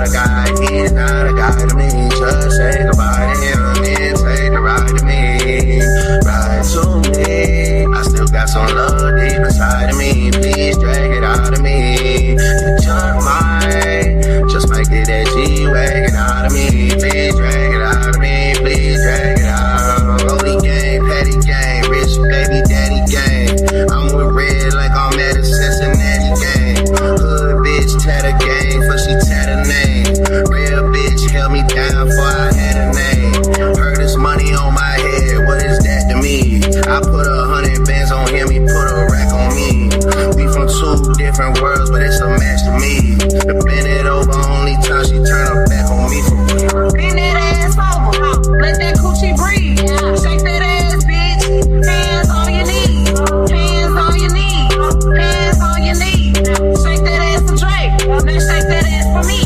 not a guy, he's not a guy to me. Just say goodbye to him and take the ride to me. Ride to me. I still got some love deep inside of me. Please drag it out of me. You're mine. Just might get that G-Wagon out of me. Please drag it out of me. Please drag it out. Rolly gang, petty gang, rich baby daddy gang. I'm with red like I'm at a Cincinnati gang. Hood bitch tatter gang, for she tatter name. Real bitch held me down before I had a name. Heard this money on my head, what is that to me? I put 100 bands on him, he put a rack on me. We from two different worlds, but it's a match to me. The bend it over, only time she turn her back on me for real. Bend that ass over, let that coochie breathe. Shake that ass, bitch. Hands on your knees, hands on your knees, hands on your knees. Shake that ass for Drake, now shake that ass for me.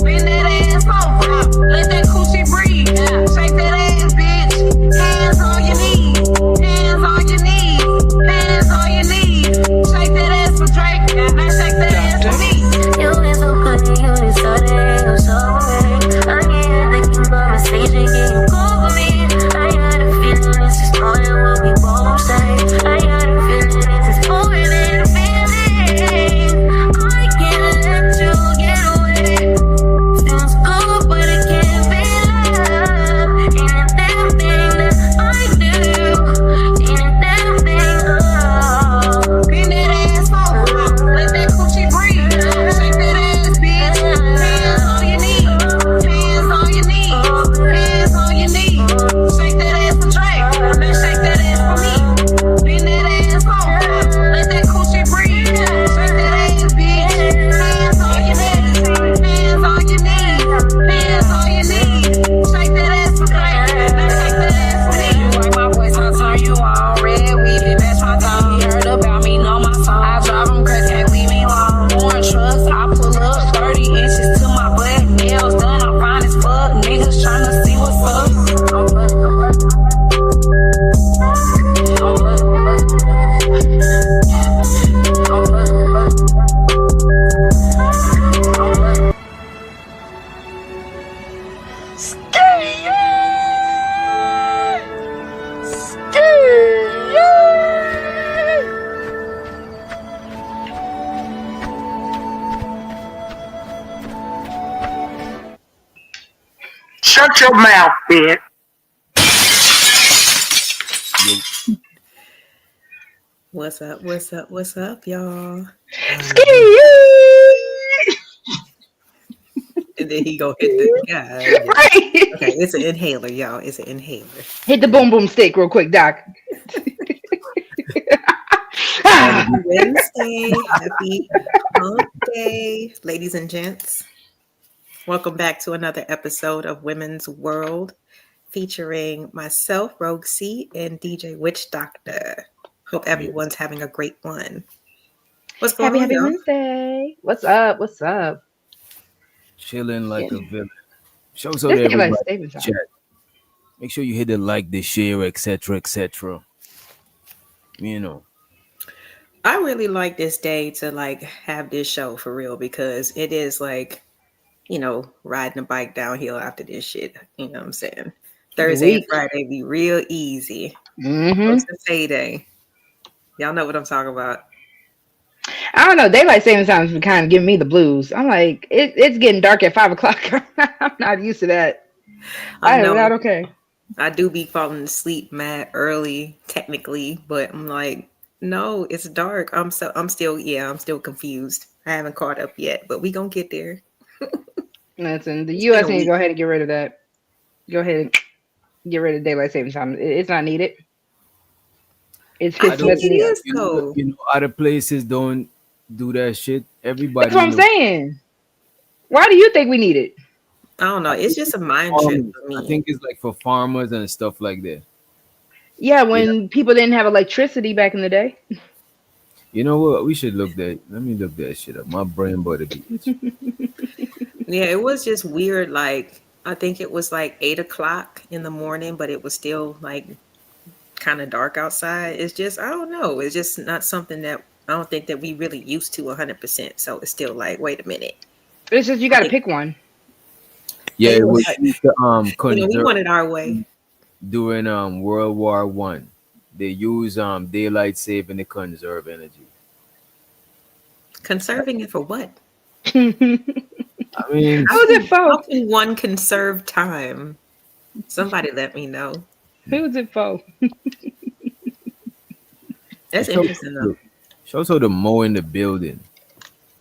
Bend that ass over, let that coochie breathe. Shake that ass, bitch. Hands on your knees, hands on your knees, hands on your knees. Shake that ass for Drake, now shake that ass for me. You is so pretty, you decided you're so great. I get thinking about my stage and getting over me. I got a feeling this is more than what we both say. I got a feeling this is more than a feeling. I can't let you get away. Feels good, but it can't be love. Ain't a damn thing that I do. Ain't a damn thing, oh. Bend that ass over, let that coochie breathe. Shake that ass, bitch. Hands on your knees, hands on your knees, hands on your knees. Shake that ass for Drake, now shake that ass for me. Bend that ass over, let that coochie breathe. Shake that ass, bitch. Hands on your knees, hands on your knees, hands on your knees. Shake that ass for Drake, now shake that ass for me. You like my voice, I'll turn you on. Red weed, it match my tongue. You heard about me, know my song. I drive them crazy, can't leave me alone. Orange trucks, I pull up 30 inches to my butt. Nails done, I'm fine as fuck. Niggas tryna see what's up. Shut your mouth, bitch. What's up? What's up? What's up, y'all? And then he go hit the guy. Right. Okay, it's an inhaler, y'all. It's an inhaler. Hit the boom boom stick real quick, Doc. Happy Wednesday. Happy hump day, ladies and gents. Welcome back to another episode of Women's World, featuring myself, Rogue C, and DJ Witch Doctor. Hope everyone's having a great one. What's going on, Happy y'all? Wednesday. What's up? What's up? Chilling like a villain. Show so Let's that get like everybody statement can time. chat. Make sure you hit the like, the share, etc., etc. You know. I really like this day to like have this show for real because it is like, you know, riding a bike downhill after this shit. You know what I'm saying? Thursday and Friday be real easy. Mm-hmm. It's payday. Y'all know what I'm talking about. I don't know. Daylight saving time is kind of giving me the blues. I'm like, it's getting dark at 5 o'clock. I'm not used to that. I am not okay. I do be falling asleep mad early, technically, but I'm like, no, it's dark. I'm still confused. I haven't caught up yet, but we gonna get there. Listen, the U.S. needs to go ahead and get rid of that. Go ahead and get rid of daylight saving time. It's not needed. It's just other places don't do that shit. Everybody. That's what I'm saying. Why do you think we need it? I don't know. It's just a mind trip for me. I think it's like for farmers and stuff like that. Yeah, when people didn't have electricity back in the day. You know what? We should look that. Let me look that shit up. My brain body beats. Yeah, it was just weird. Like, I think it was like 8 o'clock in the morning, but it was still like kind of dark outside. It's just, I don't know. It's just not something that I don't think that we really used to 100%. So it's still like, wait a minute. It's just you got to pick one. Yeah, They it were, was used to we conserve want it our way. during World War I. They use daylight saving to conserve energy. Conserving it for what? Who's I mean, it How for? can one conserve time? Somebody let me know. Who's it for? That's it's also interesting though. the, it's also the mo in the building.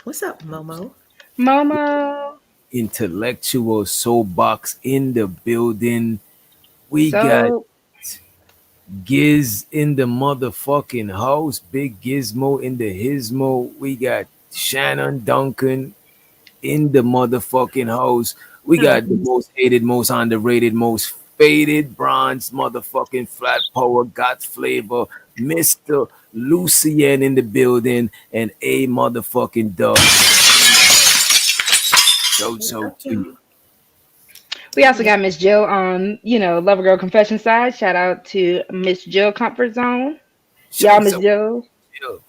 What's up, Momo? Momo. Intellectual soapbox in the building. We got So Giz in the motherfucking house. Big Gizmo in the Hismo. We got Shannon Duncan in the motherfucking house. We Oh, got the most hated, most underrated, most faded bronze motherfucking flat power got flavor. Mr. Lucien in the building and a motherfucking dub. what's So up, to you. y'all? we also Yeah. got Miss Jill on, Lover Girl Confession side. Shout out to Miss Jill Comfort Zone. Y'all, Miss So Jill. chill.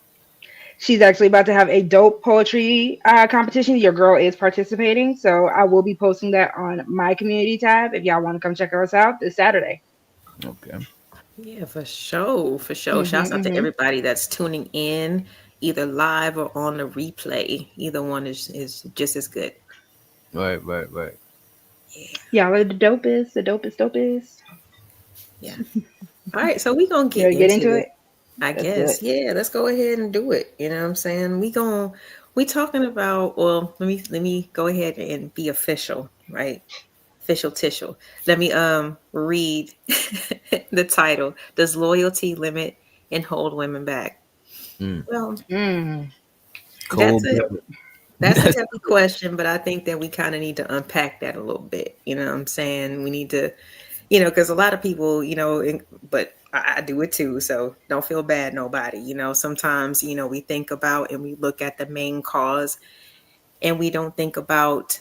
She's actually about to have a dope poetry competition. Your girl is participating, so I will be posting that on my community tab if y'all want to come check us out this Saturday. Okay. Yeah, for sure. For sure. Shouts out to Mm-hmm. everybody that's tuning in, either live or on the replay. Either one is just as good. Right. Yeah. Y'all are the dopest, the dopest, dopest. Yeah. All right. So we gonna You get ready to get into into it. it? I Let's do guess. it. Yeah, let's go ahead and do it. You know what I'm saying? We talking about, well, let me go ahead and be official, right? Official tissue. Let me read the title. Does loyalty limit and hold women back? Mm. Well, Mm. that's Cold a blooded. that's a heavy question, but I think that we kind of need to unpack that a little bit. You know what I'm saying? We need to, because a lot of people, but I do it too. So don't feel bad, nobody. Sometimes, we think about and we look at the main cause and we don't think about,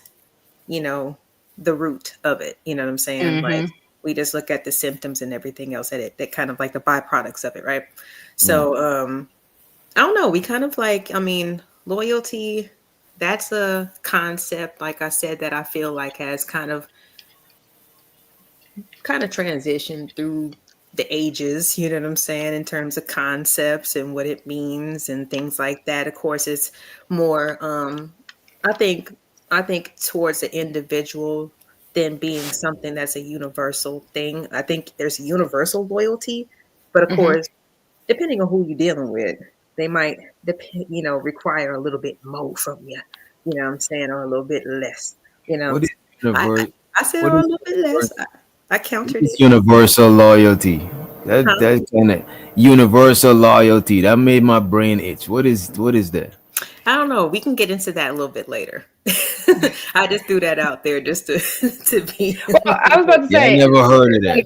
you know, the root of it. You know what I'm saying? Mm-hmm. Like we just look at the symptoms and everything else that kind of like the byproducts of it, right? Mm. So, I don't know. We kind of like, I mean, loyalty, that's a concept, like I said, that I feel like has kind of transition through the ages, you know what I'm saying, in terms of concepts and what it means and things like that. Of course, it's more I think I think towards the individual than being something that's a universal thing. I think there's universal loyalty, but of Mm-hmm. course, depending on who you're dealing with, they might require a little bit more from you. You know what I'm saying, or a little bit less. You know, What is I I, universal? I said What or a is little bit less. universal? I What countered is it. universal loyalty? That Huh? that kind of universal loyalty. That made my brain itch. What is that? I don't know. We can get into that a little bit later. I just threw that out there just to to be. Well, I was about to Yeah, I say, never heard of that.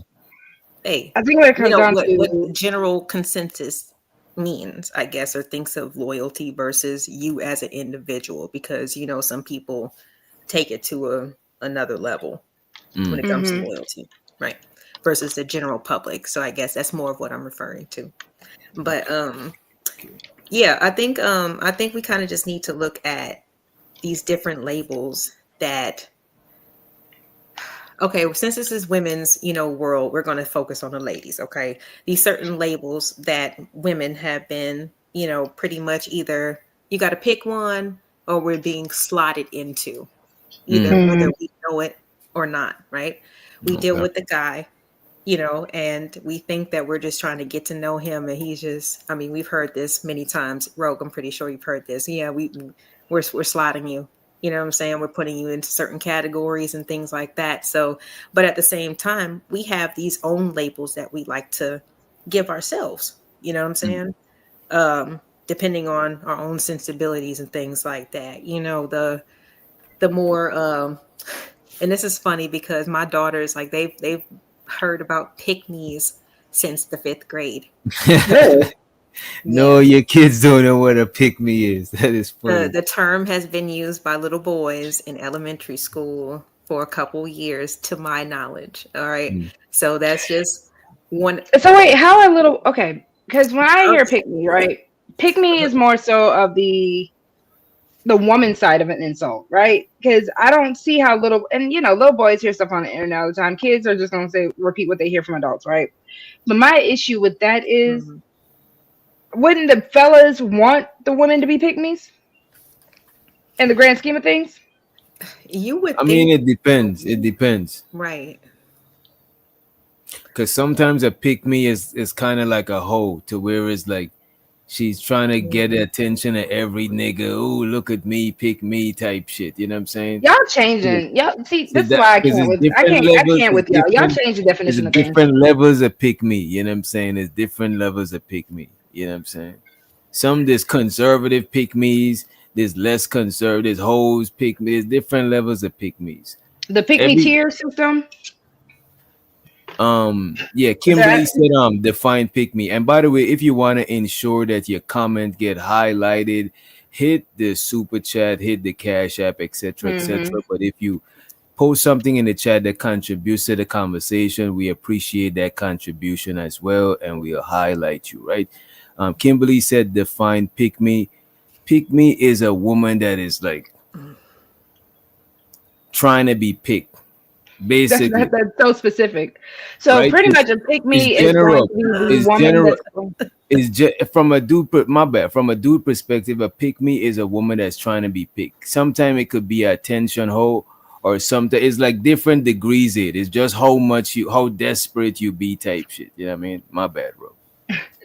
Hey, I think what it you comes know down what to, general consensus means, I guess, or thinks of loyalty versus you as an individual, because some people take it to another level when Mm. it comes to hmm loyalty, right? Versus the general public. So I guess that's more of what I'm referring to. But yeah, I think we kind of just need to look at these different labels that, okay, well, since this is women's, world, we're going to focus on the ladies, okay? These certain labels that women have been, pretty much either you got to pick one or we're being slotted into, either Mm. hmm whether we know it or not, right? We deal Okay. with the guy, and we think that we're just trying to get to know him, and he's just, I mean, we've heard this many times. Rogue, I'm pretty sure you've heard this. Yeah, we're slotting you. You know what I'm saying? We're putting you into certain categories and things like that. So, but at the same time, we have these own labels that we like to give ourselves. You know what I'm Mm. saying? Depending on our own sensibilities and things like that. The more and this is funny because my daughters, like, they've heard about pick me's since the fifth grade. really, Yeah. No, your kids don't know what a pick me is. That is The funny. the term has been used by little boys in elementary school for a couple years, to my knowledge. All right. Mm. So that's just one. so wait, how are little? Okay, because when I Oh, hear pick me, right? Pick me is more so of the the woman side of an insult, right? Because I don't see how little, and little boys hear stuff on the internet all the time. Kids are just gonna say repeat what they hear from adults, right? But my issue with that is, Mhm. wouldn't the fellas want the women to be pick me's in the grand scheme of things? You I would mean, think, it depends. It depends. right? Because sometimes a pick me is kind of like a hoe to where it's like she's trying to get the Mhm. attention of every nigga. Ooh, look at me, pick me type shit. You know what I'm saying? Y'all changing. Y'all see, So this is that why I because can't it's with different I levels, can't it's with y'all. Y'all different. change the It's definition of things. different levels of pick me. You know what I'm saying? There's different levels of pick me. You know what I'm saying? Some there's conservative pick me's. There's less conservative. There's hoes pick me. There's different levels of pick me's. The pick me Every tier system. yeah, Is Kimberly that said define pick me. And by the way, if you want to ensure that your comment get highlighted, hit the super chat, hit the cash app, etc., hmm etc. But if you post something in the chat that contributes to the conversation, we appreciate that contribution as well, and we'll highlight you, right? Kimberly said define pick me. Pick me is a woman that is like trying to be picked, basically, that's so specific. So right? pretty much a pick It's me is going general. to be the It's woman general. that's From a dude my bad, from a dude perspective, a pick me is a woman that's trying to be picked. Sometimes it could be a attention hoe, or something. It's like different degrees. It's just how desperate you be type shit. You know what I mean? My bad, bro.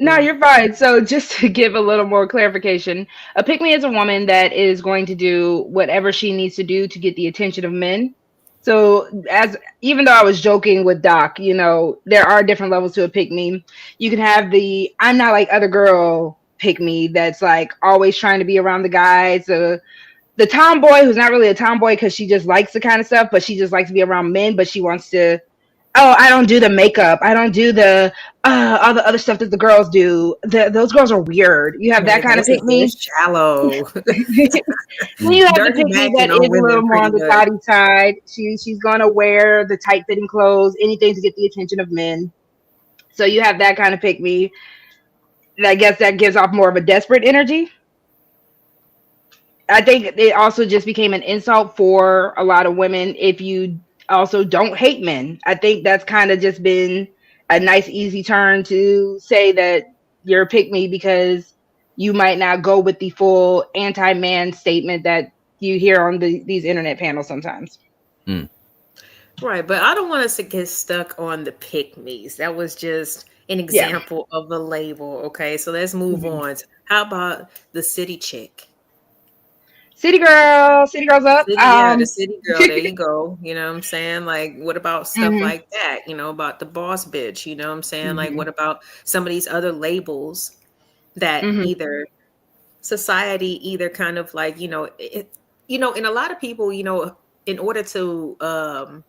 No, you're fine. So, just to give a little more clarification, a pick me is a woman that is going to do whatever she needs to do to get the attention of men. So, as even though I was joking with Doc, there are different levels to a pick me. You can have the I'm not like other girl pick me that's like always trying to be around the guys. The tomboy who's not really a tomboy because she just likes the kind of stuff, but she just likes to be around men, but she wants to. Oh, I don't do the makeup. I don't do the all the other stuff that the girls do. Those girls are weird. You have that Right, kind of those are pick very me. shallow. Then Mm. you have the Dirty pick me macking that on is a women little more pretty on the much. thotty side. She's gonna wear the tight fitting clothes, anything to get the attention of men. So you have that kind of pick me. And I guess that gives off more of a desperate energy. I think it also just became an insult for a lot of women if you also don't hate men. I think that's kind of just been a nice, easy turn to say that you're a pick me because you might not go with the full anti man statement that you hear on these internet panels sometimes. Mm. Right, but I don't want us to get stuck on the pick me's. That was just an Yeah. example of a label. Okay, so let's move Mhm. on. How about the city chick? City girls up. City, yeah, the city girl. There you go. You know what I'm saying? Like, what about stuff hmm like that? About the boss bitch. You know what I'm saying? Like, hmm what about some of these other labels that hmm either society either kind of like, and a lot of people, in order to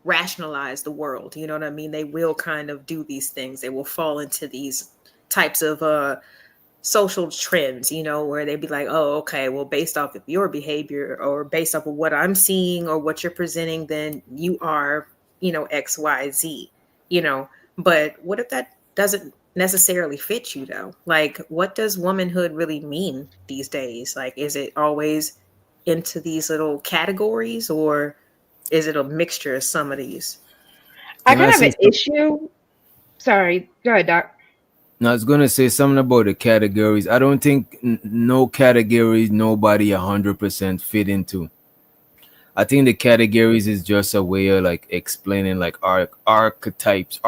rationalize the world, you know what I mean? They will kind of do these things. They will fall into these types of social trends, where they'd be like, oh, okay, well, based off of your behavior or based off of what I'm seeing or what you're presenting, then you are, XYZ, you know. But what if that doesn't necessarily fit you though? Like, what does womanhood really mean these days? Like, is it always into these little categories, or is it a mixture of some of these? I Can kind I of have say an something? issue. Sorry. Go ahead, Doc. No, I was gonna say something about the categories. I don't think no categories nobody 100% fit into. I think the categories is just a way of like explaining like archetypes.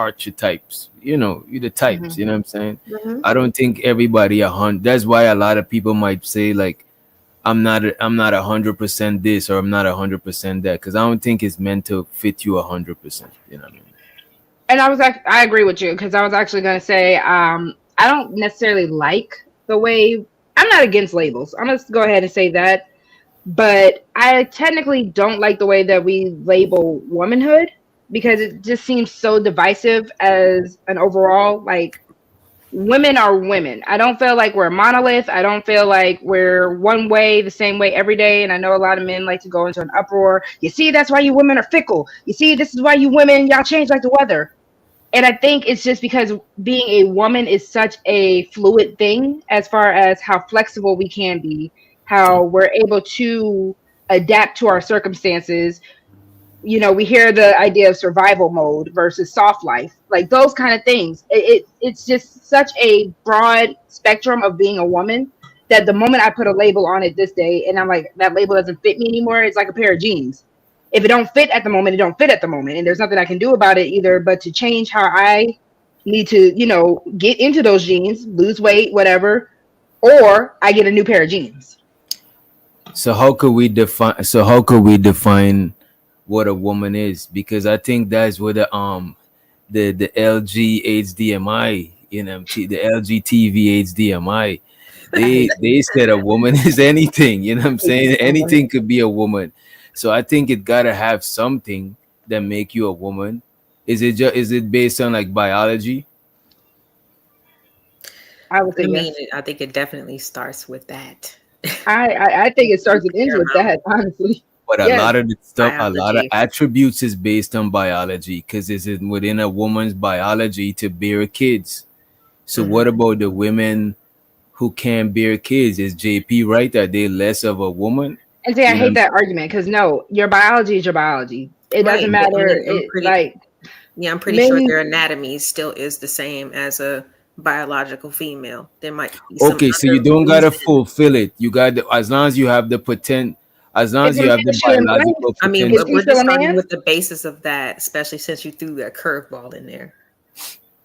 You the types. hmm You know what I'm saying? Mm-hmm. I don't think everybody 100. That's why a lot of people might say like I'm not 100% this or I'm not 100% that because I don't think it's meant to fit you 100%. You know what I mean? And I agree with you because I was actually going to say I don't necessarily like the way I'm not against labels. I'm gonna go ahead and say that, but I technically don't like the way that we label womanhood because it just seems so divisive as an overall like women are women. I don't feel like we're a monolith. I don't feel like we're one way, the same way every day. And I know a lot of men like to go into an uproar. You see, that's why you women are fickle. You see, this is why you women, y'all change like the weather. And I think it's just because being a woman is such a fluid thing as far as how flexible we can be, how we're able to adapt to our circumstances. We hear the idea of survival mode versus soft life, like those kind of things. It's just such a broad spectrum of being a woman that the moment I put a label on it this day and I'm like, that label doesn't fit me anymore, it's like a pair of jeans. If it don't fit at the moment, it don't fit at the moment, and there's nothing I can do about it either but to change how I need to, get into those jeans, lose weight, whatever, or I get a new pair of jeans. So how could we define? So how could we define what a woman is? Because I think that's where the LG HDMI, the LG TV HDMI, they said a woman is anything. You know what I'm saying? Anything could be a woman. So I think it gotta have something that make you a woman. Is it based on like biology? I would say I mean, yes. I think it definitely starts with that. I think it starts and ends Fair with amount. that, honestly. But a Yes. lot of the stuff, a lot of Biology. attributes is based on biology because is it within a woman's biology to bear kids? So what Mhm. about the women who can't bear kids? Is JP right? Are they less of a woman? And see, I You know what hate I'm that saying? argument because no, your biology is your biology. It Right. doesn't But I matter. mean, I'm pretty sure Men. their anatomy still is the same as a biological female. There might be some Okay, so you other don't gotta reason. fulfill it. You got as long as you have the as long If as a you man have the is shooting blanks, biological I mean, is potential. but he we're still just a starting man? with the basis of that, especially since you threw that curveball in there.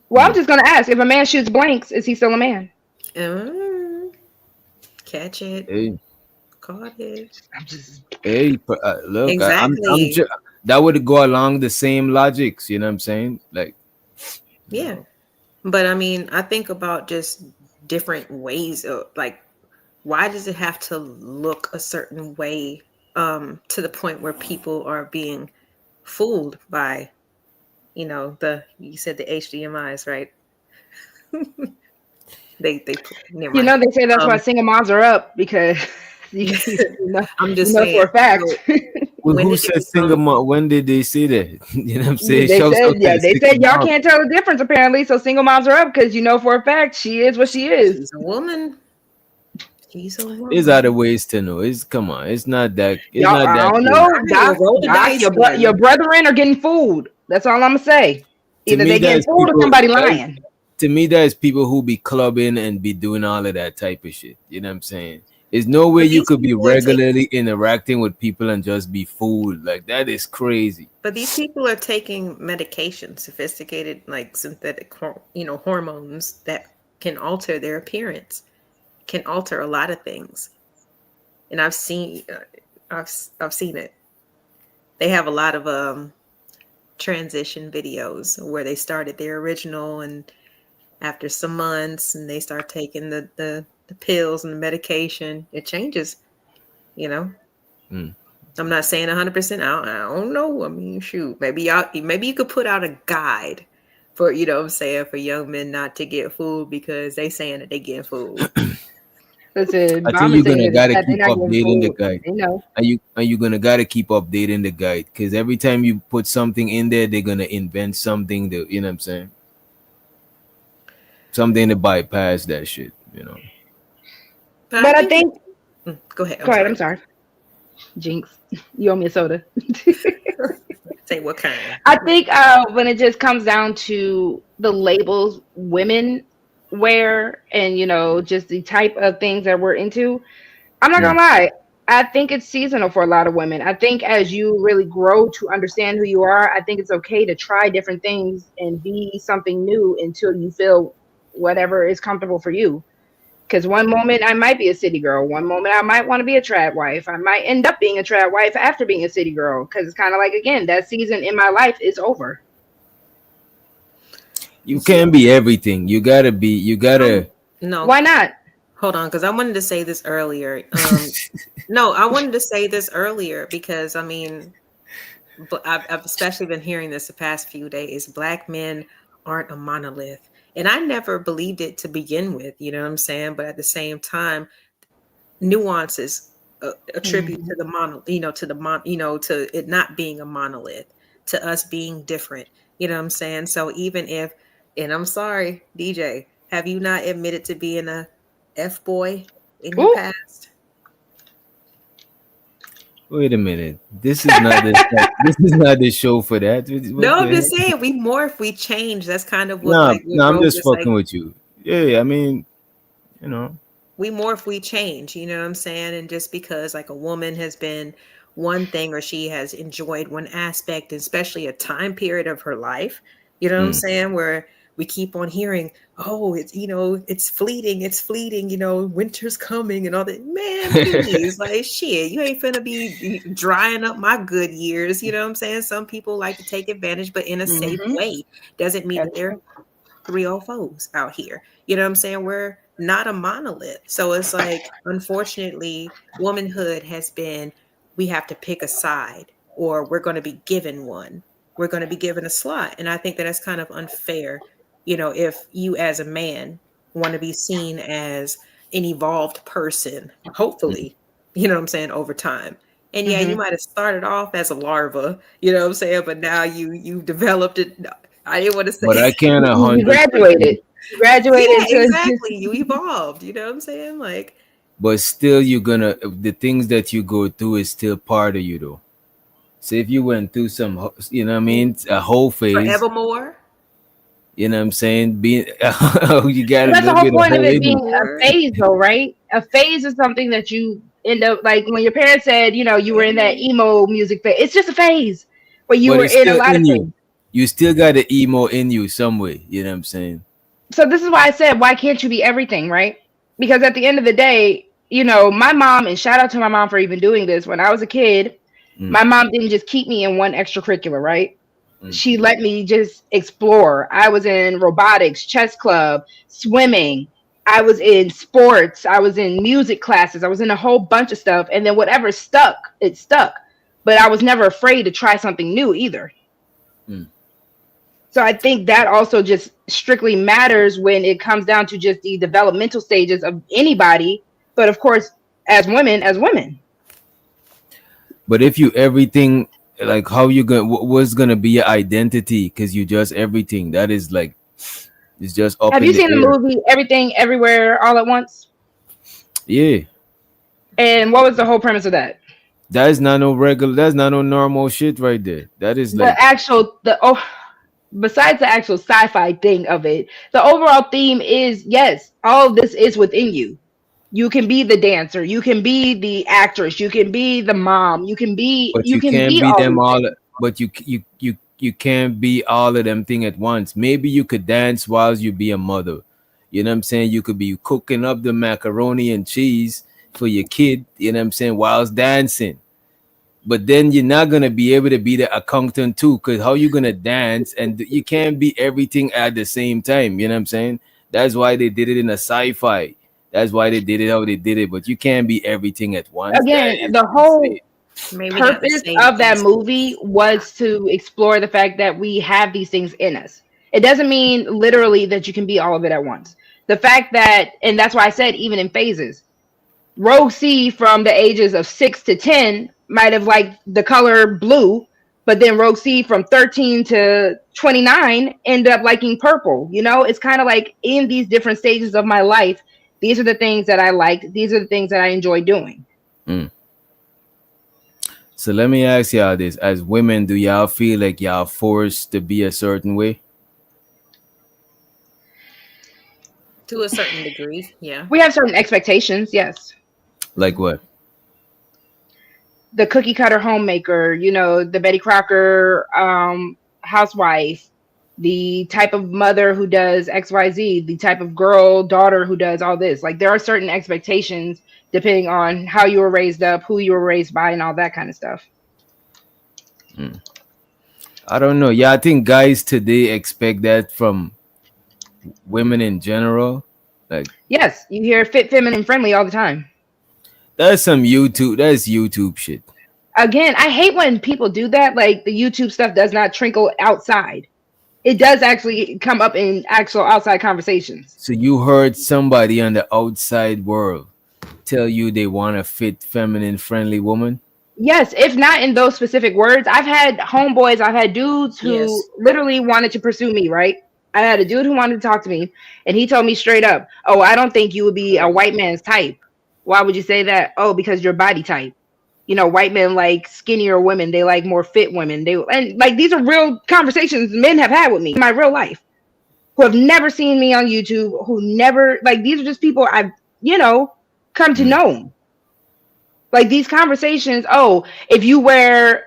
Well, I'm just gonna ask: if a man shoots blanks, is he still a man? Mm, catch it. Hey, Caught it. I'm just. hey, look, I'm Exactly. just that would go along the same logics. You know what I'm saying? Like, you Yeah. know. But I mean, I think about just different ways of like, why does it have to look a certain way to the point where people are being fooled by, you said the HDMIs, right? Never mind. They say that's why Um, single moms are up because you know, I'm you just know saying. for a fact. So Well, when who did it said single become mom? When did they say that? You know what I'm saying? They Shouts said, out to yeah, the they single said y'all mom. can't tell the difference apparently. So single moms are up because you know for a fact she is what she is. she's a woman? She's a There's woman. other ways to know. It's come on. It's not that. It's Y'all, not I that don't crazy. know, All right, well, Doc. roll the Doc, dice your then. brethren are getting fooled. That's all I'm gonna say. To Either me, they that getting is fooled or people. somebody That is, lying. to me, that is people who be clubbing and be doing all of that type of shit. You know what I'm saying? There's no way But you these could be people are taking regularly interacting with people and just be fooled. Like that is crazy. But these people are taking medication, sophisticated like synthetic, hormones that can alter their appearance, can alter a lot of things. And I've seen it. They have a lot of transition videos where they started their original, and after some months, and they start taking the pills and the medication, it changes. You know, Mm. I'm not saying 100%. I don't know. I mean, shoot, maybe you could put out a guide for, what I'm saying, for young men not to get fooled because they saying that they getting fooled. Listen, I think Mama you're saying gonna gotta that they're keep not getting updating the fooled. guide. They know. And you gonna gotta keep updating the guide because every time you put something in there, they're gonna invent something that you know what I'm saying. Something to bypass that shit. You know. But I But I think, think. go ahead. I'm Go ahead. sorry. I'm sorry. Jinx, you owe me a soda. Say what kind? I think when it just comes down to the labels women wear and just the type of things that we're into, I'm not Mm. gonna lie. I think it's seasonal for a lot of women. I think as you really grow to understand who you are, I think it's okay to try different things and be something new until you feel whatever is comfortable for you. Because one moment I might be a city girl, one moment I might want to be a trad wife. I might end up being a trad wife after being a city girl. Because it's kind of like, again, that season in my life is over. You can't be everything. You gotta be. You Um, gotta. no, Why not? hold on, because I wanted to say this earlier. No, I wanted to say this earlier because I mean, but I've especially been hearing this the past few days. Black men aren't a monolith. And I never believed it to begin with, you know what I'm saying? But at the same time, nuances attribute to Mhm. the to it not being a monolith, to us being different. You know what I'm saying? So even if, and I'm sorry, DJ, have you not admitted to being a F boy in your Ooh, past? Wait a minute. This is not the show for that. What No, I'm the just hell? saying we morph, we change. That's kind of what Nah, like what nah, I'm Rose just is fucking like. with you. Yeah, I mean, you know. We morph, we change, you know what I'm saying? And just because like a woman has been one thing or she has enjoyed one aspect, especially a time period of her life, you know what I'm Mm. saying? Where we keep on hearing, oh, it's, it's fleeting, winter's coming and all that. Man, please, like shit, you ain't finna be drying up my good years, you know what I'm saying? Some people like to take advantage, but in a safe Hmm. way. Doesn't mean that That's they're true. 304s out here. You know what I'm saying? We're not a monolith. So it's like, unfortunately, womanhood has been we have to pick a side or we're going to be given one. We're going to be given a slot. And I think that that's kind of unfair. If you as a man want to be seen as an evolved person, Mm. hopefully, you know what I'm saying, over time. And yeah, you Hmm. might have started off as a larva, you know what I'm saying, but now you developed it. I didn't want to But say I can't a You hundred graduated. percent. You yeah, graduated to. exactly. You evolved. You know what I'm saying? Like But still, you're gonna the things that you go through is still part of you, though. So if you went through you know what I mean, a whole phase, forevermore. you know what I'm saying, being you got But a that's the little whole bit of point of whole it in being you. a Forevermore. phase, though, right? A phase is something that you end up like when your parents said, you were in that Amen. emo music phase. It's just a phase where you But were it's in a still lot of in you. things. You still got the emo in you some way. You know what I'm saying? So this is why I said, why can't you be everything, right? Because at the end of the day, my mom, and shout out to my mom for even doing this. When I was a kid, Mm, my mom didn't just keep me in one extracurricular, right? mm. She let me just explore. I was in robotics, chess club, swimming. I was in sports. I was in music classes. I was in a whole bunch of stuff. And then whatever stuck, it stuck. But I was never afraid to try something new either. Mm. So I think that also just strictly matters when it comes down to just the developmental stages of anybody. But of course, as women. But if you everything, like how you gonna what's gonna be your identity? Because you just everything. That is like it's just up Have in you the seen the air. movie Everything Everywhere All at Once? Yeah, And what was the whole premise of that? that is not no regular. That's not no normal shit right there. That is The like, actual the oh besides the actual sci-fi thing of it, the overall theme is yes, all of this is within you. You can be the dancer, you can be the actress, you can be the mom, you can be but you you can can't be be all them these all. things. But you can't be all of them thing at once. Maybe you could dance while you be a mother. You know what I'm saying? You could be cooking up the macaroni and cheese for your kid. You know what I'm saying? Whilst dancing. But then you're not gonna be able to be the accountant too, because how you gonna dance and you can't be everything at the same time. You know what I'm saying? That's why they did it in a sci-fi. That's why they did it how they did it. But you can't be everything at once. That Again, is the insane. whole Maybe not the purpose same of that movie aspects. was to explore the fact that we have these things in us. It doesn't mean literally that you can be all of it at once. The fact that, and that's why I said even in phases, Rogue C from the ages of 6 to 10 might have liked the color blue, but then Rogue C from 13 to 29 ended up liking purple. It's kind of like in these different stages of my life, these are the things that I liked, these are the things that I enjoy doing. Mm. So let me ask y'all this: as women, do y'all feel like y'all forced to be a certain way? To a certain degree, yeah. We have certain expectations, yes. Like what? The cookie cutter homemaker, the Betty Crocker housewife, the type of mother who does XYZ, the type of girl, daughter who does all this. Like there are certain expectations depending on how you were raised up, who you were raised by, and all that kind of stuff. Mm. I don't know. Yeah, I think guys today expect that from women in general. Like Yes, you hear fit, feminine, friendly all the time. that's some YouTube. That's YouTube shit. Again, I hate when people do that. Like the YouTube stuff does not trickle outside. It does actually come up in actual outside conversations. So you heard somebody on the outside world tell you they want a fit, feminine, friendly woman. Yes, if not in those specific words, I've had homeboys, I've had dudes who Yes. literally wanted to pursue me, right? I had a dude who wanted to talk to me, and he told me straight up, "Oh, I don't think you would be a white man's type." Why would you say that? Oh, because your body type. white men like skinnier women. They like more fit women. And like these are real conversations men have had with me in my real life, who have never seen me on YouTube, who never like these are just people I've, come to Mm. know. Like these conversations, oh, if you wear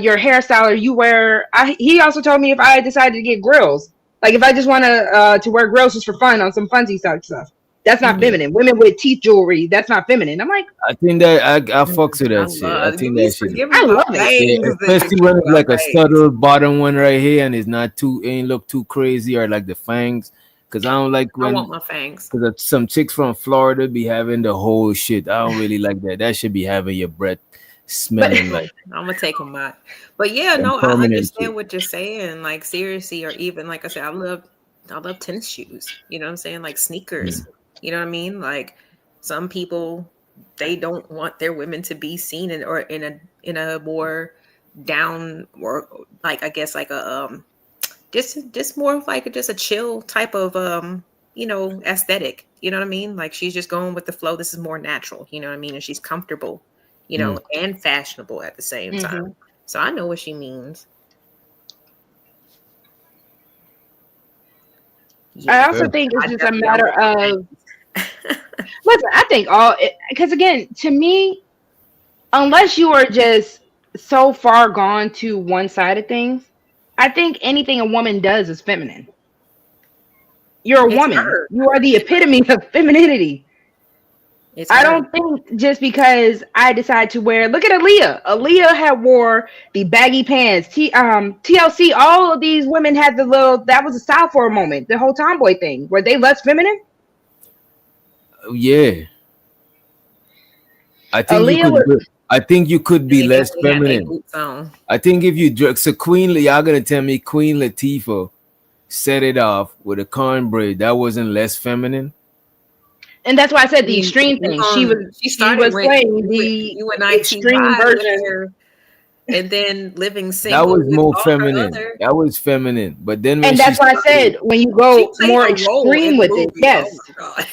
your hairstyle or he also told me if I decided to get grills, like if I just want to wear grills just for fun on some funsy stuff, that's not Yeah. feminine. Women with teeth jewelry, that's not feminine. I'm like, I think that I Mm, fucks with I that shit. I love you. think Be that shit. forgiving I my love it. Yeah, fangs. especially when it's like a subtle bottom one right here and it's not too ain't look too crazy or like the fangs. Cause I don't like I want when my fangs. cause some chicks from Florida be having the whole shit. I don't really like that. That should be having your breath But smelling like I'm gonna take them out. But yeah, some no, I permanent shit. understand what you're saying. Like seriously, or even like I said, I love tennis shoes. You know what I'm saying? Like sneakers. Mm. You know what I mean? Like some people, they don't want their women to be seen in or in a more down or like I guess like a just more of like just a chill type of aesthetic. You know what I mean? Like she's just going with the flow. This is more natural. You know what I mean? And she's comfortable, Mm. and fashionable at the same time. mhm. So I know what she means. I Yeah, also Yeah. think it's I just a definitely I matter want my of fangs. listen. I think because again, to me, unless you are just so far gone to one side of things, I think anything a woman does is feminine. You're a It's woman. her. You are the epitome of femininity. It's I her. don't think just because I decide to wear, look at Aaliyah. Aaliyah had wore the baggy pants. TLC, all of these women had the little, that was a style for a moment. The whole tomboy thing. Were they less feminine? Yeah. I think you Aaliyah could was, do- I think you could And be they less definitely had their feminine. boots on. I think if you dress so y'all gonna tell me Queen Latifah set it off with a cornbread, that wasn't less feminine? and that's why I I said the mean, extreme you thing. She was going she she started was with playing the you and extreme ITY with version. her, and then living That single was with more all her feminine. other. That was feminine. But then when And she that's why I started, said when you She go played more a role in extreme the with it, movie. Oh yes. my god.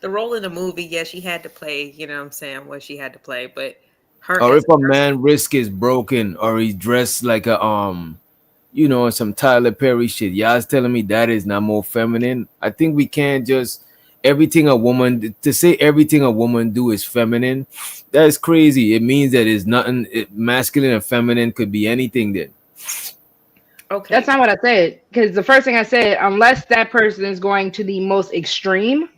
The role in the movie, yeah, she had to play, you know what I'm saying, what she had to play, but her or as if a a person, man wrist is broken or he's dressed like a some Tyler Perry shit. Y'all's telling me that is not more feminine. I think we can't just everything a woman to say everything a woman do is feminine. That's crazy. It means that it's nothing. Masculine and feminine could be anything. Then That's okay. not what I said. Because the first thing I said, unless that person is going to the most extreme,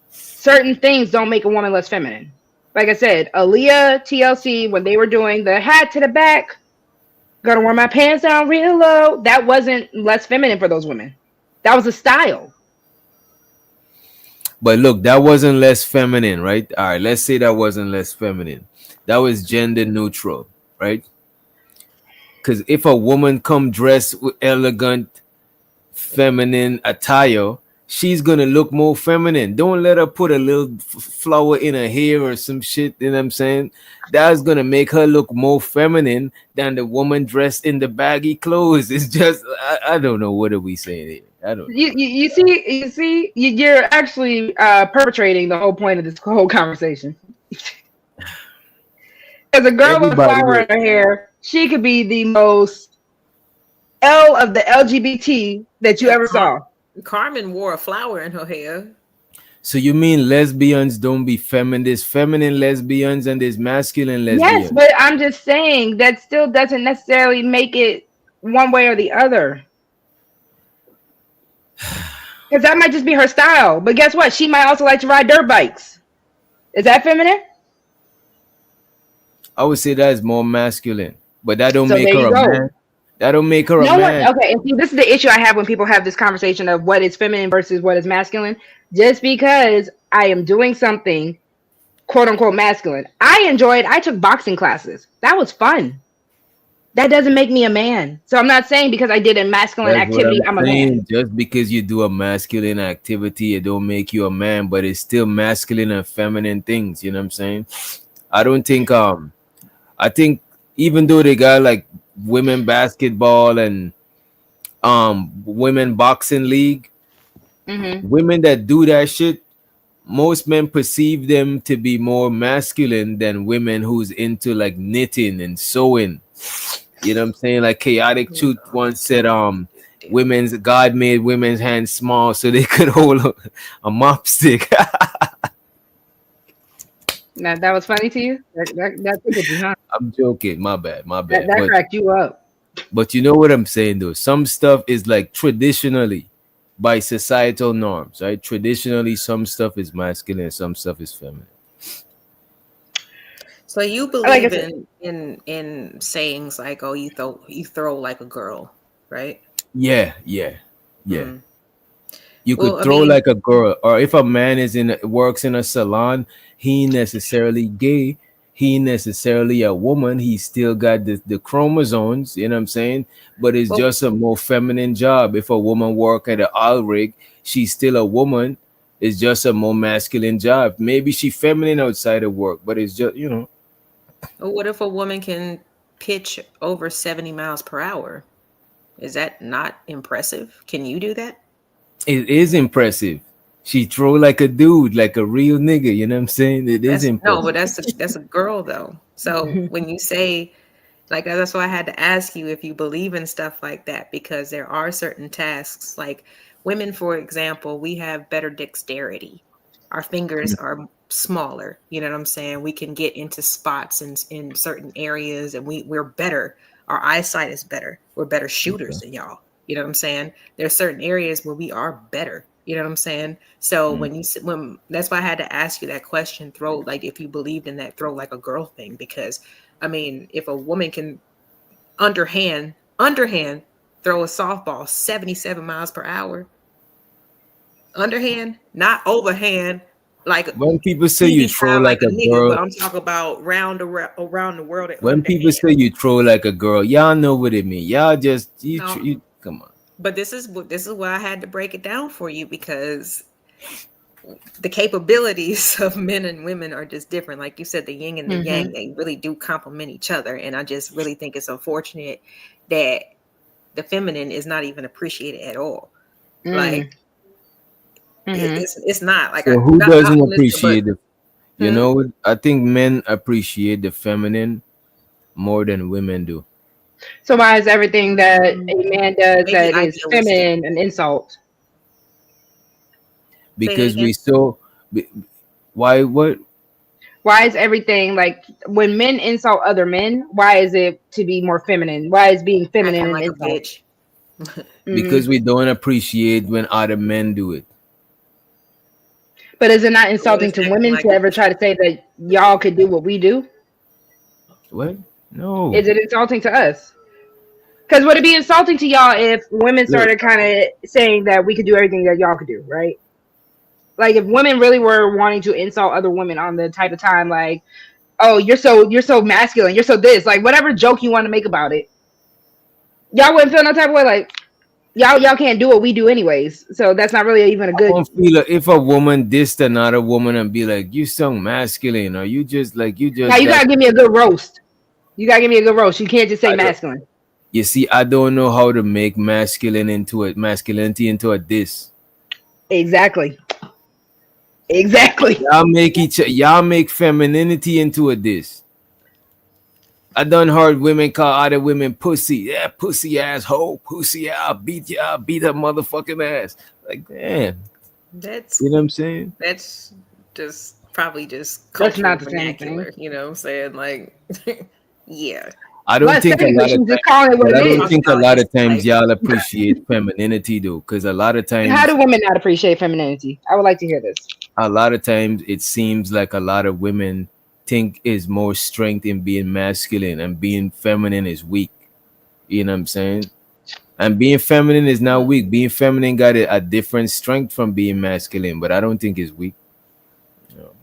certain things don't make a woman less feminine. Like I said, Aaliyah, TLC, when they were doing the hat to the back, gonna wear my pants down real low, that wasn't less feminine for those women. That was a style. but look, that wasn't less feminine, right? All right, let's say that wasn't less feminine. That was gender neutral, right? Because if a woman come dressed with elegant feminine attire, she's gonna look more feminine. Don't let her put a little flower in her hair or some shit. You know what I'm saying? That's gonna make her look more feminine than the woman dressed in the baggy clothes. It's just I don't know what are we saying here. I don't know. You're actually perpetrating the whole point of this whole conversation. As a girl with a Everybody flower look. in her hair, she could be the most L of the LGBT that you Yeah, ever saw. Carmen wore a flower in her hair. So you mean lesbians don't be feminine? There's feminine lesbians and there's masculine Yes, lesbians. but I'm just saying that still doesn't necessarily make it one way or the other. Because that might just be her style. But guess what? She might also like to ride dirt bikes. Is that feminine? I would say that is more masculine, but that don't So make there her you a go. man. That don't make her a No one, man. okay, and see, this is the issue I have when people have this conversation of what is feminine versus what is masculine. Just because I am doing something quote unquote masculine, I enjoyed, I took boxing classes. That was fun. That doesn't make me a man. So I'm not saying because I did a masculine That's what activity, I'm I'm a man. saying. Just because you do a masculine activity, it don't make you a man, but it's still masculine and feminine things. You know what I'm saying? I don't think I think even though they got like women basketball and women boxing league, Hmm. women that do that shit, most men perceive them to be more masculine than women who's into like knitting and sewing. You know what I'm saying? Like Chaotic You Truth know, once said, deal. women's God made women's hands small so they could hold a mop stick. Now that was funny to you. That tickled you, huh? I'm joking. My That bad. that cracked you up. But you know what I'm saying though. Some stuff is like traditionally by societal norms, right? Traditionally, some stuff is masculine, some stuff is feminine. So you Like I believe said, in sayings like, "Oh, you throw like a girl," right? Yeah, yeah, yeah. Mm. You Well, could I throw mean, like a girl, or if a man is in works in a salon, he ain't necessarily gay. He ain't necessarily a woman. He still got the chromosomes. You know what I'm saying? But it's well, just a more feminine job. If a woman work at an oil rig, she's still a woman. It's just a more masculine job. Maybe she feminine outside of work, but it's just what if a woman can pitch over 70 miles per hour? Is that not impressive? Can you do that? it is impressive. She throw like a dude, like a real nigga. You know what I'm saying? It is That's no, but impressive. that's a girl though. So when you say like that's why I had to ask you if you believe in stuff like that because there are certain tasks like women, for example, we have better dexterity. Our fingers are smaller. You know what I'm saying? We can get into spots in certain areas and we're better. Our eyesight is better. We're better shooters Okay. than y'all. You know what I'm saying? There's certain areas where we are better. You know what I'm saying? So Mm. when that's why I had to ask you that question, throw like if you believed in that throw like a girl thing, because I mean, if a woman can underhand throw a softball 77 miles per hour, underhand, not overhand, like When people say you easy throw time like like a a nigga, but girl, I'm talking about around the world at when people underhand. say you throw like a girl, y'all know what it mean. Y'all just No, you come on. but this is why I had to break it down for you because the capabilities of men and women are just different. Like you said, the yin and the hmm yang, they really do complement each other. And I just really think it's unfortunate that the feminine is not even appreciated at all. Like mm, hmm it's not like So I who not doesn't Melissa, but appreciate the you hmm? know what? I think men appreciate the feminine more than women do. So why is everything that a man does Maybe that is idealistic. feminine an insult? Say that Because again. we so be- why what Why is everything like when men insult other men? Why is it to be more feminine? Why is being feminine Acting an like a insult? bitch. hmm because we don't appreciate when other men do it. But is it not What insulting is to acting women like to a ever try to say that y'all could do what we do? What? No. Is it insulting to us? Because would it be insulting to y'all if women Look, started kind of saying that we could do everything that y'all could do, right? Like if women really were wanting to insult other women on the type of time, like, oh, you're so masculine, you're so this, like whatever joke you want to make about it, y'all wouldn't feel no type of way, like y'all can't do what we do anyways. So that's not really even a I good. won't feel like if a woman dissed another woman and be like, "You sound masculine," or you Now just you got." gotta give me a good roast. You gotta give me a good roast. You can't just say I don't. masculine. You see, I don't know how to make masculinity into a diss. Exactly. Exactly. Y'all make femininity into a diss. I done heard women call other women pussy. Yeah, pussy asshole, pussy. Yeah, I'll beat her motherfucking ass. Like, damn, that's you know what I'm saying? that's just probably just That's cultural not the same thing. vernacular, you know what I'm saying? Like yeah. I don't But think a technically, lot of she's just times, calling it what but it I I'm don't is. talking think a about lot it's of times like y'all appreciate femininity though, because How do women not appreciate femininity? I would like to hear this. a lot of times it seems like a lot of women think is more strength in being masculine and being feminine is weak. You know what I'm saying? And being feminine is not weak. Being feminine got a different strength from being masculine, but I don't think it's weak. You know.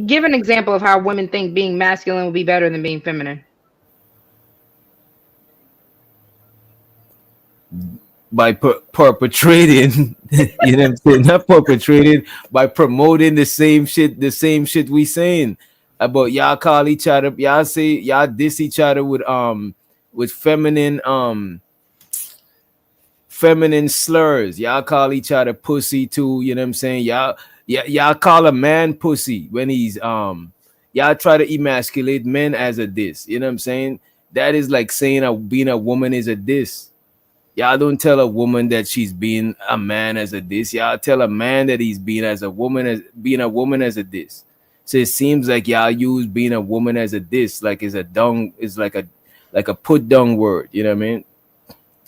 Give an example of how women think being masculine would be better than being feminine. By perpetrating, you know what I'm saying? Not perpetrating, by promoting the same shit we saying about y'all call each other, y'all say y'all diss each other with feminine slurs. Y'all call each other pussy too, you know what I'm saying? Yeah, y'all call a man pussy when he's y'all try to emasculate men as a diss. You know what I'm saying? That is like saying being a woman is a diss. Y'all don't tell a woman that she's being a man as a diss. Y'all tell a man that he's being as a woman as being a woman as a diss. So it seems like y'all use being a woman as a diss, like is a dung is like a put down word. You know what I mean?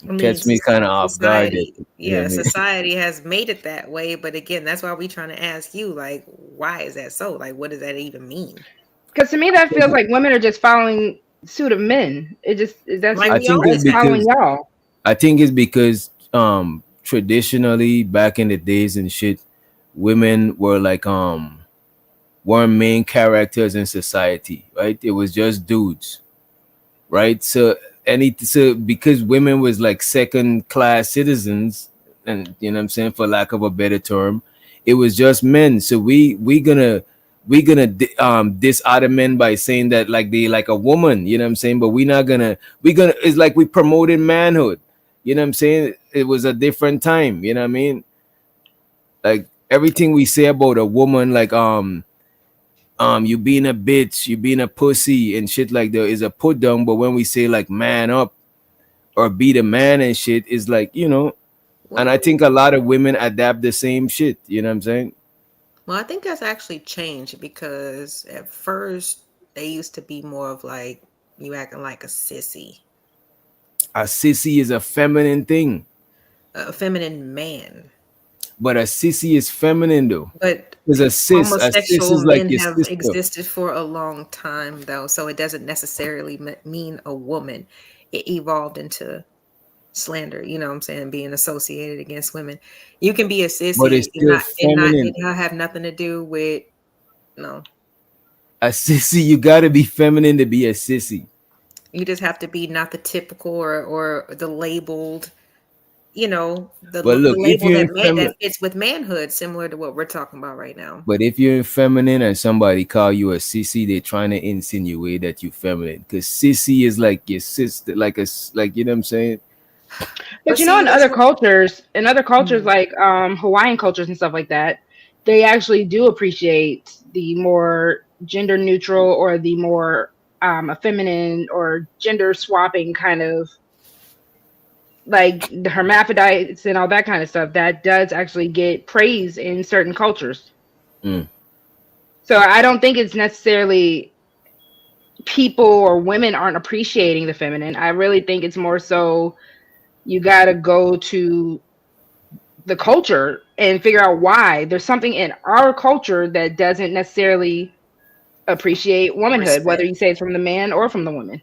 I mean, Catch me kind of off guard. That, society, you know yeah, what I mean? society has made it that way. But again, that's why we trying to ask you, like, why is that so? Like, what does that even mean? Because to me, that feels like women are just following suit of men. It just that's Like I just we think it's always us have. following because y'all. traditionally back in the days and shit, women were like weren't main characters in society, right? It was just dudes, right? So because women was like second class citizens, and you know what I'm saying, for lack of a better term, it was just men. So we gonna diss other men by saying that like they like a woman, you know what I'm saying? But we gonna it's like we promoted manhood. You know what I'm saying? It was a different time, you know what I mean? Like everything we say about a woman, like you being a bitch, you being a pussy and shit like that is a put down. But when we say like man up or be the man and shit, is like, and I Well, think a lot of women adapt the same shit, you know what I'm saying? well, I think that's actually changed because at first they used to be more of like you acting like a sissy, A sissy is a feminine thing, a feminine man. but a sissy is feminine though. But Because a sis homosexual is like men your have sister. existed for a long time, though, so it doesn't necessarily mean a woman. It evolved into slander. You know what I'm saying? Being associated against women. You can be a But sissy it's still and not feminine. it not have nothing to do with no. A sissy, you gotta be feminine to be a sissy. You just have to be not the typical or the labeled. You know But the look, if label you're that feminine, fits with manhood, similar to what we're talking about right now. but if you're feminine and somebody call you a sissy, they're trying to insinuate that you're feminine. Because sissy is like your sister, like you know what I'm saying. But But you know, see, that's what. in other cultures Mhm. like Hawaiian cultures and stuff like that, they actually do appreciate the more gender neutral or the more feminine or gender swapping kind of like the hermaphrodites and all that kind of stuff. That does actually get praise in certain cultures. Mm. So I don't think it's necessarily people or women aren't appreciating the feminine. I really think it's more so you got to go to the culture and figure out why. There's something in our culture that doesn't necessarily appreciate womanhood, whether Respect. you say it's from the man or from the woman.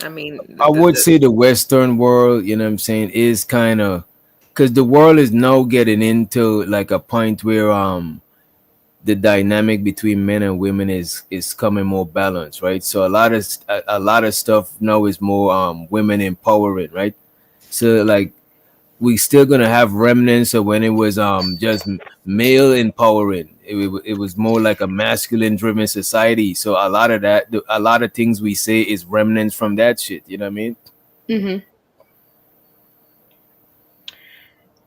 I mean, I would say the Western world, you know what I'm saying, is kind of because the world is now getting into like a point where the dynamic between men and women is coming more balanced, right? So a lot of stuff now is more women empowering, right? So like we still gonna have remnants of when it was just male empowering. It was more like a masculine driven society. So a lot of a lot of things we say is remnants from that shit. You know what I mean? Hmm.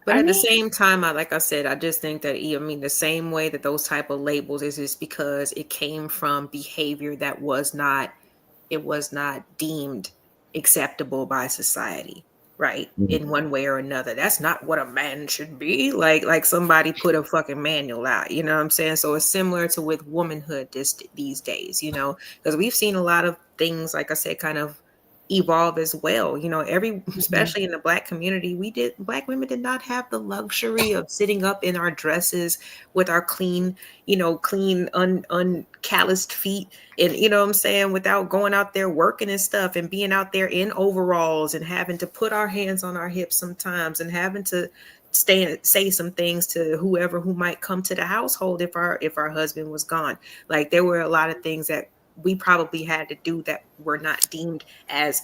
but I at the mean, same time, like I said, I just think that I mean the same way that those type of labels is just because it came from behavior that was not deemed acceptable by society, right? Mm. In one way or another. That's not what a man should be. Like somebody put a fucking manual out, you know what I'm saying? So it's similar to with womanhood these days, because we've seen a lot of things, like I said, kind of evolve as well. mhm. Especially in the black community, black women did not have the luxury of sitting up in our dresses with our clean, uncalloused feet, and you know what I'm saying, without going out there working and stuff and being out there in overalls and having to put our hands on our hips sometimes and having to stay and say some things to whoever who might come to the household if our husband was gone. Like there were a lot of things that we probably had to do that were not deemed as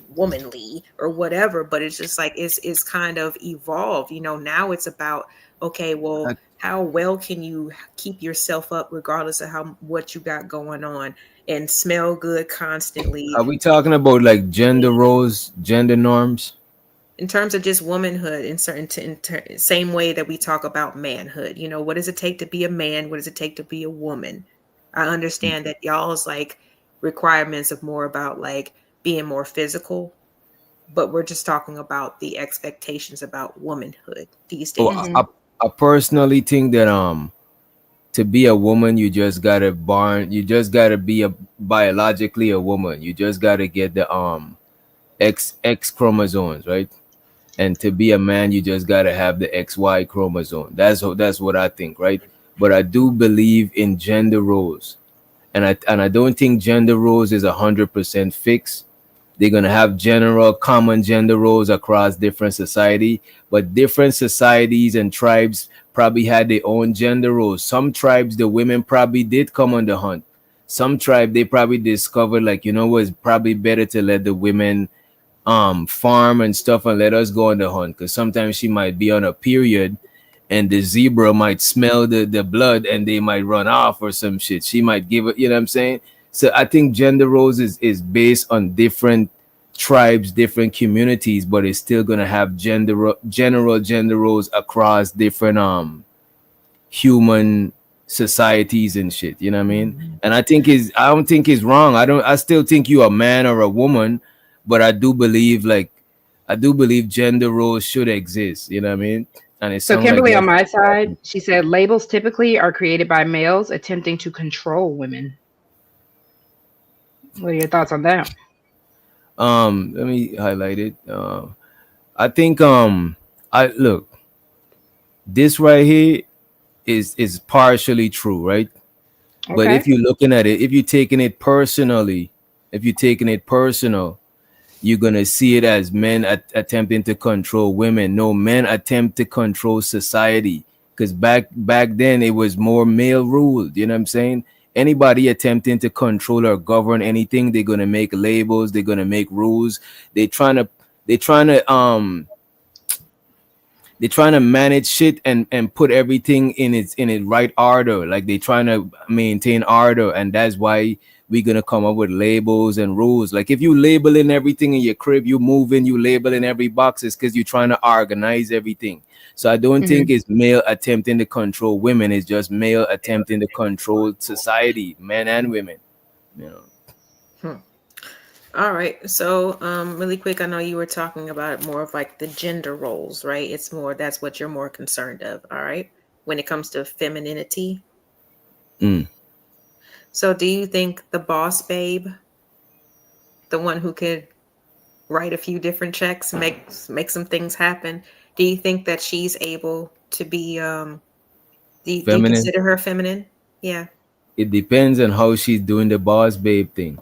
womanly or whatever, but it's just like it's kind of evolved. Now it's about, okay, well, Uh, how well can you keep yourself up regardless of how what you got going on and smell good constantly. Are we talking about like gender roles, gender norms? in terms of just womanhood, in certain same way that we talk about manhood. You know, what does it take to be a man? What does it take to be a woman? I understand that y'all's like requirements of more about like being more physical, but we're just talking about the expectations about womanhood these Oh, days. I personally think that to be a woman, you just gotta be a biologically a woman. You just gotta get the X chromosomes, right? And to be a man, you just gotta have the XY chromosome. That's what I think, right? But I do believe in gender roles, and I don't think gender roles is 100% fixed. They're gonna have general common gender roles across different society, but different societies and tribes probably had their own gender roles. Some tribes, the women probably did come on the hunt. Some tribe they probably discovered like, you know what, it's probably better to let the women farm and stuff and let us go on the hunt, because sometimes she might be on a period and the zebra might smell the blood and they might run off or some shit. She might give it, you know what I'm saying? So I think gender roles is based on different tribes, different communities, but it's still gonna have general gender roles across different human societies and shit. You know what I mean? And I don't think it's wrong. I still think you a man or a woman, but I do believe gender roles should exist. You know what I mean? And it So sounds like Kimberly on that's my side, she said labels typically are created by males attempting to control women. What are your thoughts on that? let me highlight it. I think I look, this right here is partially true, right? But if Okay. you're looking at it, if you're taking it personally, if you're taking it personal, you're gonna see it as men attempting to control women. No, men attempt to control society, because back then it was more male ruled. You know what I'm saying? Anybody attempting to control or govern anything, they're gonna make labels. They're gonna make rules. They trying to they trying to they're trying to manage shit and put everything in its right order. Like they trying to maintain order, and that's why we're gonna come up with labels and rules. Like if you labeling everything in your crib, you moving, you labeling every box, is because you're trying to organize everything. So I don't think Hmm. it's male attempting to control women. It's just male attempting to control society, men and women. You know. Hmm. All right. So, really quick, I know you were talking about more of like the gender roles, right? It's more that's what you're more concerned of. All right. When it comes to femininity. Mm. So, do you think the boss babe, the one who could write a few different checks, make some things happen, do you think that she's able to be do you Feminine. consider her feminine? Yeah. It depends on how she's doing the boss babe thing.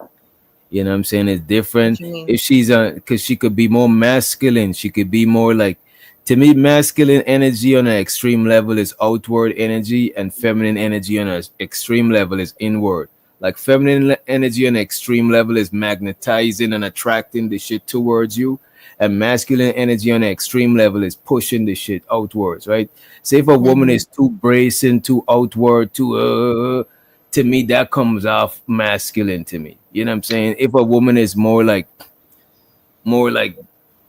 You know what I'm saying? It's What different you mean? if she's because she could be more masculine. She could be more like, to me, masculine energy on an extreme level is outward energy, and feminine energy on an extreme level is inward. Like feminine energy on an extreme level is magnetizing and attracting the shit towards you, and masculine energy on an extreme level is pushing the shit outwards, right? Say if a woman Hmm. is too bracing, too outward, too to me that comes off masculine to me. You know what I'm saying? If a woman is more like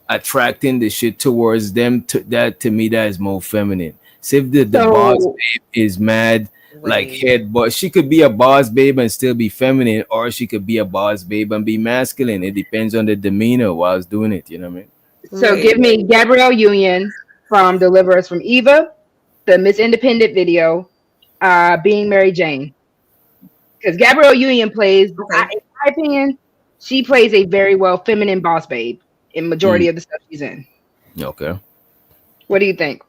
attracting the shit towards them, to me that is more feminine. So if the boss So babe is mad like Wait. head, but she could be a boss babe and still be feminine, or she could be a boss babe and be masculine. It depends on the demeanor while I was doing it. You know what I mean? so Right. give me Gabrielle Union from Deliver Us from Eva, the Miss Independent video, being Mary Jane. Because Gabrielle Union plays, Okay. in my opinion, she plays a very well feminine boss babe in majority Mm, of the stuff she's in. okay. What do you think?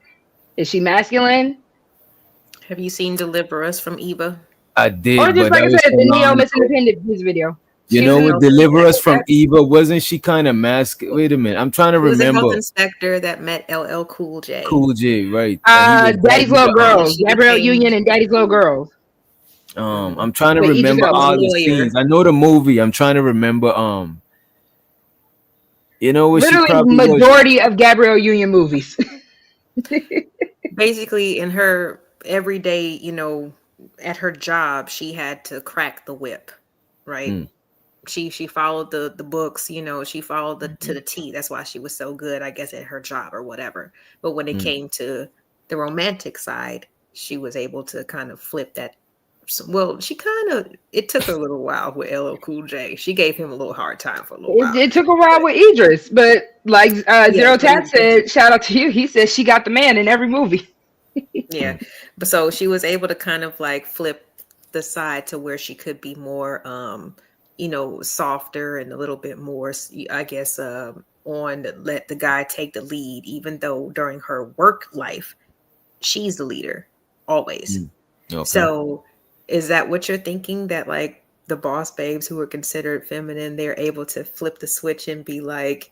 Is she masculine? Have you seen Deliver Us from Eva? I Or did, just but like that I was said, so the Neo long Miss ago. Independent music video. You She was know a what? health Deliver Us from inspector. Eva, wasn't she kind of Wait a minute, I'm trying to She was a health remember. inspector that met LL Cool J. Cool J, right? And he was Daddy's riding Little the And then Girls. she Gabrielle became Union and Daddy's Little Girls mhm. I'm trying to with Idris remember She was a Elba. all the scenes. lawyer. I know the movie. I'm trying to remember you know what she Literally, probably was. majority of Gabrielle Union movies. Basically, in her everyday, at her job, she had to crack the whip, right? Mm, she followed the books, you know, she followed the to Mhm. the T. That's why she was so good, I guess, at her job or whatever. But when it Mm. came to the romantic side, she was able to kind of flip that. Well, she kind of, it took her a little while with LL Cool J. She gave him a little hard time for a little while. It took a while But with Idris, but like yeah, Zero but Tat said, shout out to you. He said she got the man in every movie. yeah. Mm. But so she was able to kind of like flip the side to where she could be more you know, softer and a little bit more I guess on let the guy take the lead, even though during her work life she's the leader always. Mm. Okay. So is that what you're thinking, that like the boss babes who are considered feminine, they're able to flip the switch and be like,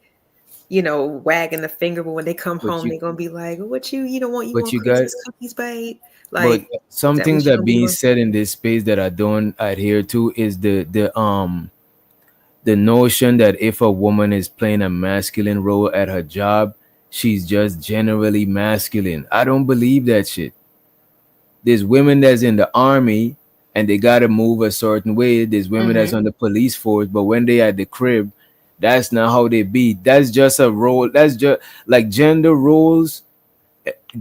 you know, wagging the finger, but when they come But home, you they're gonna be like, "What you don't want? You but want you got princess cookies, babe?" but Like, is that something what you that gonna be being doing? said in this space that I don't adhere to is the notion that if a woman is playing a masculine role at her job, she's just generally masculine. I don't believe that shit. There's women that's in the army and they gotta move a certain way. There's women that's Hmm. on the police force, but when they at the crib, that's not how they be. That's just a role. That's just like gender roles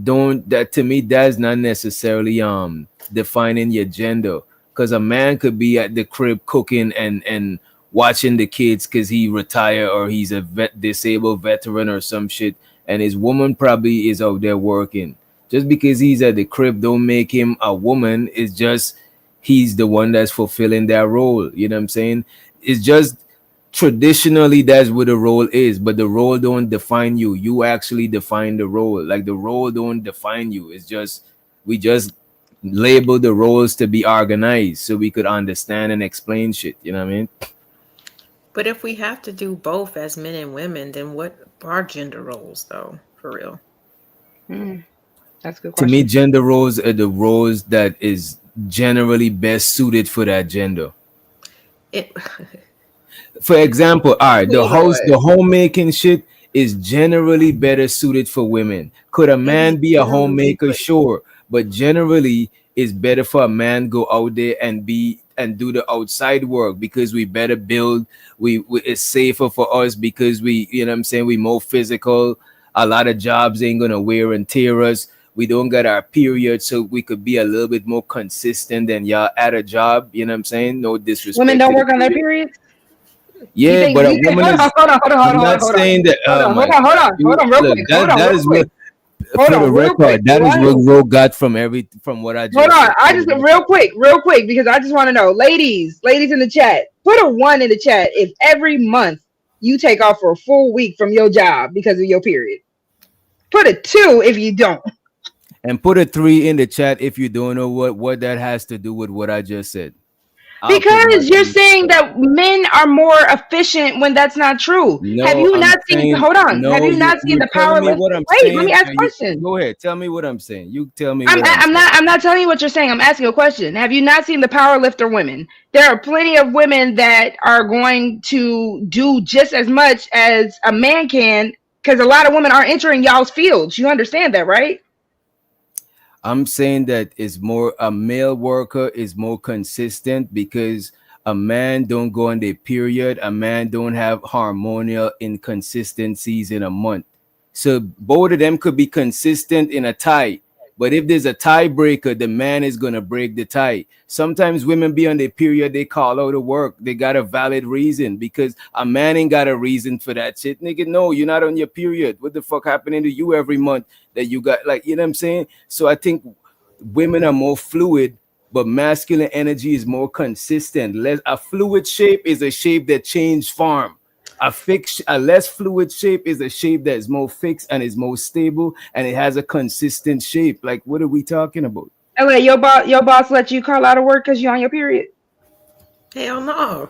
don't, that to me that's not necessarily defining your gender, because a man could be at the crib cooking and watching the kids because he retired or he's a disabled veteran or some shit, and his woman probably is out there working. Just because he's at the crib don't make him a woman. It's just he's the one that's fulfilling that role, you know what I'm saying? It's just traditionally that's what the role is, but the role don't define you. You actually define the role. Like the role don't define you. It's just we just label the roles to be organized so we could understand and explain shit, you know what I mean? But if we have to do both as men and women, then what are gender roles, though? For real, Mm, that's a good To me, question. gender roles are the roles that is generally best suited for that gender. it. For example, all right, Hold the on. homemaking shit is generally better suited for women. Could a It is man be a generally, homemaker? but Sure, but generally it's better for a man go out there and be and do the outside work because we better build. We it's safer for us because we, you know what I'm saying, we more physical. A lot of jobs ain't gonna wear and tear us. We don't get our period, so we could be a little bit more consistent than y'all at a job. You know what I'm saying? No Women disrespect to don't the work on their period. periods. You Yeah, think? but a You think? woman Hold on, is. hold on, hold on, hold I'm on, hold on, not hold on. saying that. Hold Oh on, hold my on, hold God, on, hold on, real look, quick. Hold on, that real is quick. what, Hold for the on, real quick. record, that is what What? Ro got from what I Hold just on. said. I For the just record. real quick, because I just want to know, ladies in the chat, put a one in the chat if every month you take off for a full week from your job because of your period. Put a two if you don't. And put a 3 in the chat if you don't know what that has to do with what I just said. I'll put my Because you're 3 saying as well. that men are more efficient when that's not true. Have No, you I'm not seen, saying hold on, have no. you not seen You're the telling power me lift? what I'm Wait, let me saying. ask So a you question. go ahead. Tell me what I'm saying. You tell me what I'm I'm saying. not telling you what you're saying. I'm asking a question. Have you not seen the power lifter women? There are plenty of women that are going to do just as much as a man can because a lot of women are entering y'all's fields. You understand that, right? I'm saying that is more a male worker is more consistent because a man don't go on their period. A man don't have hormonal inconsistencies in a month. So both of them could be consistent in a tie. But if there's a tiebreaker, the man is gonna break the tie. Sometimes women be on their period, they call out of work. They got a valid reason because a man ain't got a reason for that shit. Nigga, no, you're not on your period. What the fuck happening to you every month that you got, like, you know what I'm saying? So I think women are more fluid, but masculine energy is more consistent. Less a fluid shape is a shape that change form. A less fluid shape is a shape that is more fixed and is more stable and it has a consistent shape. Like, what are we talking about? LA, your boss let you call out of work because you're on your period. hell no.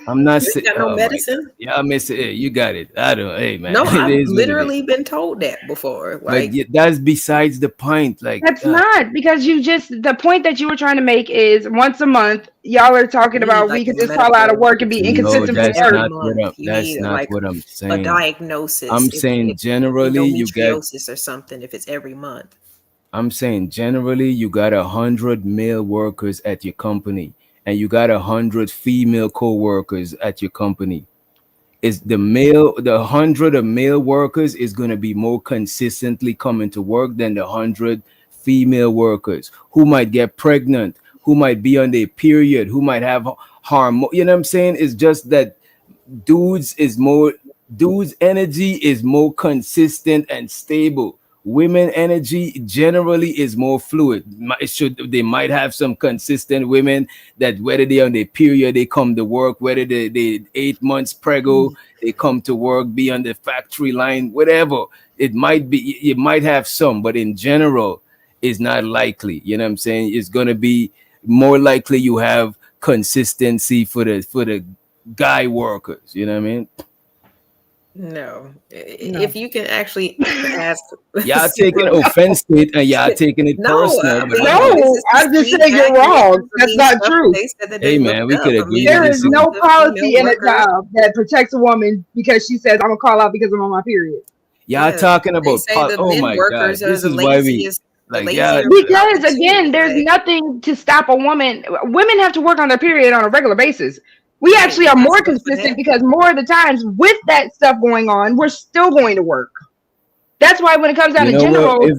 I'm not You ain't saying. got no Oh my God. medicine. Yeah, I miss it. Hey, you got it. I don't. Hey, man, No, it I've is what it is. literally been told that before. But Like, yeah, that's besides the point. Like, That's not because you just the point that you were trying to make is once a month y'all are talking you need about we like could a just call out of medical work and be no, inconsistent explanation that's every forever. not what month. I'm. You That's need not like what I'm a saying. diagnosis I'm if saying generally you get. endometriosis or something if it's every month. I'm saying generally you got 100 male workers at your company. and you got 100 female co-workers at your company, is the 100 of male workers is going to be more consistently coming to work than the 100 female workers who might get pregnant, who might be on their period, who might have harm. You know what I'm saying? It's just that dudes is more dudes energy is more consistent and stable. Women energy generally is more fluid. It should They might have some consistent women that whether they on their period they come to work, whether they 8 months preggo they come to work, be on the factory line, whatever it might be. You might have some, but in general it's not likely. You know what I'm saying? It's going to be more likely you have consistency for the guy workers. You know what I mean? No. No. If you can actually ask Y'all taking super- offense to it and y'all taking it No, personal. I But mean, No, this is I'm just the saying you're feedback and wrong. information That's not stuff true. they said that hey they man, looked we up. could I agree mean, to There is disagree. no the policy female in a workers, job that protects a woman because she says I'm gonna call out because I'm on my period. Y'all yeah, talking they about say the oh men my god, workers are this the is why we laziest, the like yeah. lazier of Because the two. again, there's Like, nothing to stop a woman. Women have to work on their period on a regular basis. We right, actually we're are not more stuck for consistent that. because more of the times with that stuff going on, we're still going to work. That's why when it comes down You to know gender what? roles,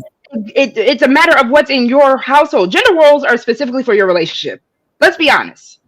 If it's a matter of what's in your household. Gender roles are specifically for your relationship. Let's be honest.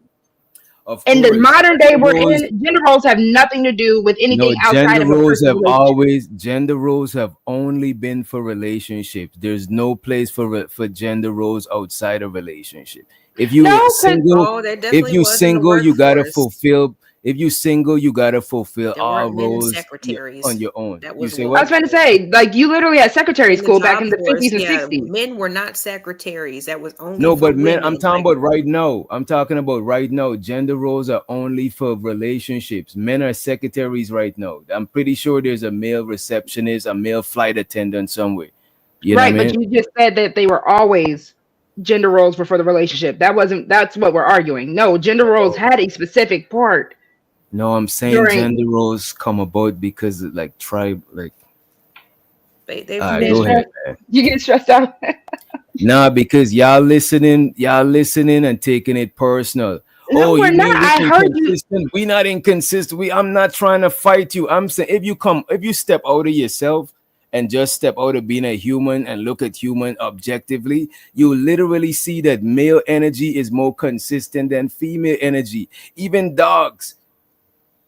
of In the course modern day gender we're roles, in, gender roles have nothing to do with anything no, outside of a person's relationship. gender roles have only been for relationships. There's no place for gender roles outside of relationship. If you No, because single, Oh, there definitely was in the you gotta workforce. fulfill. If you single, you gotta fulfill There all weren't men roles on secretaries. your own. That You was say I what was what? going to say, like, you literally had secretary in the school back job in the force. 50s and Yeah, 60s. men were not secretaries. That was only No, for but men, I'm women. talking Like, about right now. I'm talking about right now. Gender roles are only for relationships. Men are secretaries right now. I'm pretty sure there's a male receptionist, a male flight attendant somewhere. You know what Right, I but mean? you just said that they were always gender roles were for the relationship. That's what we're arguing. No, gender roles Oh. had a specific part No, I'm saying during. gender roles come about because of, like tribe, like they all You right, get go men. ahead, stressed. man. You get stressed out. Nah, because y'all listening and taking it personal. No, Oh, we're you not. mean we I heard you. inconsistent? We not inconsistent. I'm not trying to fight you. I'm saying if you step out of yourself and just step out of being a human and look at human objectively, you literally see that male energy is more consistent than female energy. Even dogs,